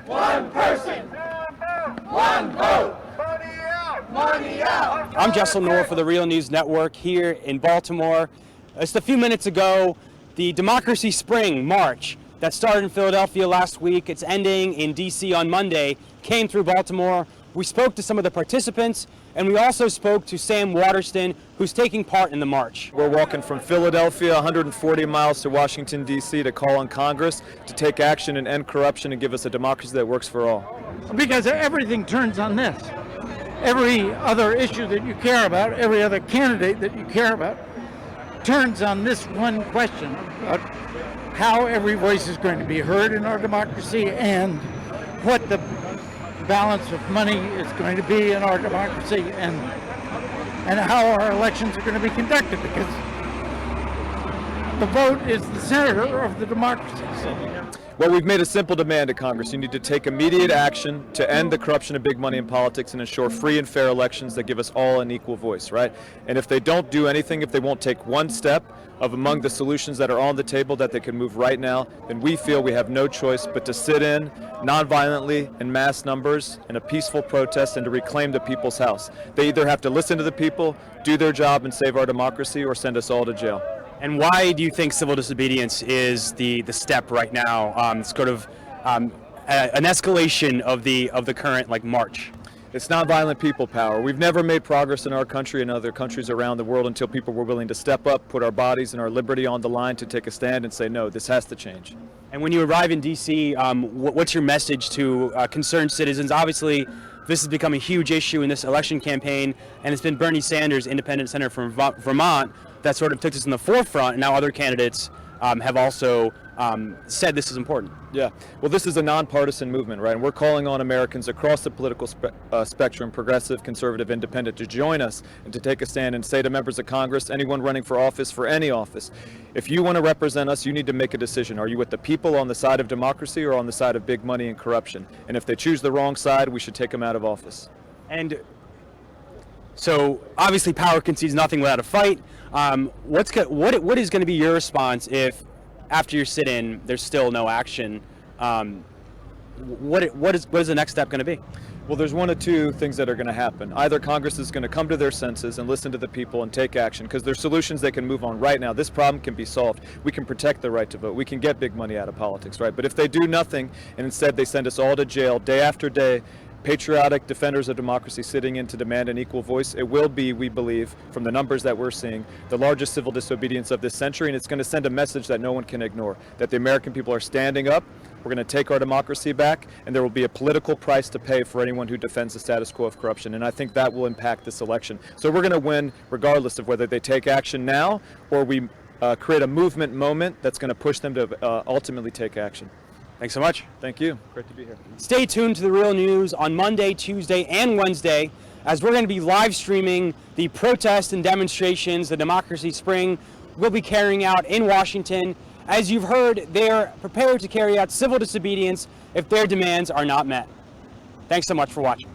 One person, one vote. Money out. I'm Jessel Noor for the Real News Network here in Baltimore. Just a few minutes ago, the Democracy Spring March that started in Philadelphia last week, it's ending in DC on Monday, came through Baltimore. We spoke to some of the participants And we also spoke to Sam Waterston, who's taking part in the march. We're walking from Philadelphia 140 miles to Washington, D.C. to call on Congress to take action and end corruption and give us a democracy that works for all. Because everything turns on this. Every other issue that you care about, every other candidate that you care about, turns on this one question about how every voice is going to be heard in our democracy and what the balance of money is going to be in our democracy and how our elections are going to be conducted, because the vote is the center of the democracy. Well, we've made a simple demand to Congress. You need to take immediate action to end the corruption of big money in politics and ensure free and fair elections that give us all an equal voice, right? And if they don't do anything, if they won't take one step of among the solutions that are on the table that they can move right now, then we feel we have no choice but to sit in nonviolently in mass numbers in a peaceful protest and to reclaim the people's house. They either have to listen to the people, do their job and save our democracy, or send us all to jail. And why do you think civil disobedience is the step right now? It's sort of an escalation of the current march. It's nonviolent people power. We've never made progress in our country and other countries around the world until people were willing to step up, put our bodies and our liberty on the line to take a stand and say, no, this has to change. And when you arrive in D.C., what's your message to concerned citizens? Obviously, this has become a huge issue in this election campaign, and it's been Bernie Sanders, independent senator from Vermont, that sort of took this in the forefront, and now other candidates have also said this is important. Yeah, well, this is a nonpartisan movement, right? And we're calling on Americans across the political spectrum, progressive, conservative, independent, to join us and to take a stand and say to members of Congress, anyone running for office, for any office, if you want to represent us, you need to make a decision. Are you with the people on the side of democracy or on the side of big money and corruption? And if they choose the wrong side, we should take them out of office. And so obviously power concedes nothing without a fight. What is going to be your response if after your sit-in there's still no action? What is the next step going to be? Well, there's one of two things that are going to happen. Either Congress is going to come to their senses and listen to the people and take action, because there's solutions they can move on right now. This problem can be solved. We can protect the right to vote. We can get big money out of politics, right? But if they do nothing and instead they send us all to jail day after day, patriotic defenders of democracy sitting in to demand an equal voice, it will be, we believe, from the numbers that we're seeing, the largest civil disobedience of this century, and it's going to send a message that no one can ignore, that the American people are standing up, we're going to take our democracy back, and there will be a political price to pay for anyone who defends the status quo of corruption, and I think that will impact this election. So we're going to win regardless of whether they take action now or we create a movement moment that's going to push them to ultimately take action. Thanks so much. Thank you. Great to be here. Stay tuned to The Real News on Monday, Tuesday, and Wednesday, as we're going to be live streaming the protests and demonstrations the Democracy Spring will be carrying out in Washington. As you've heard, they're prepared to carry out civil disobedience if their demands are not met. Thanks so much for watching.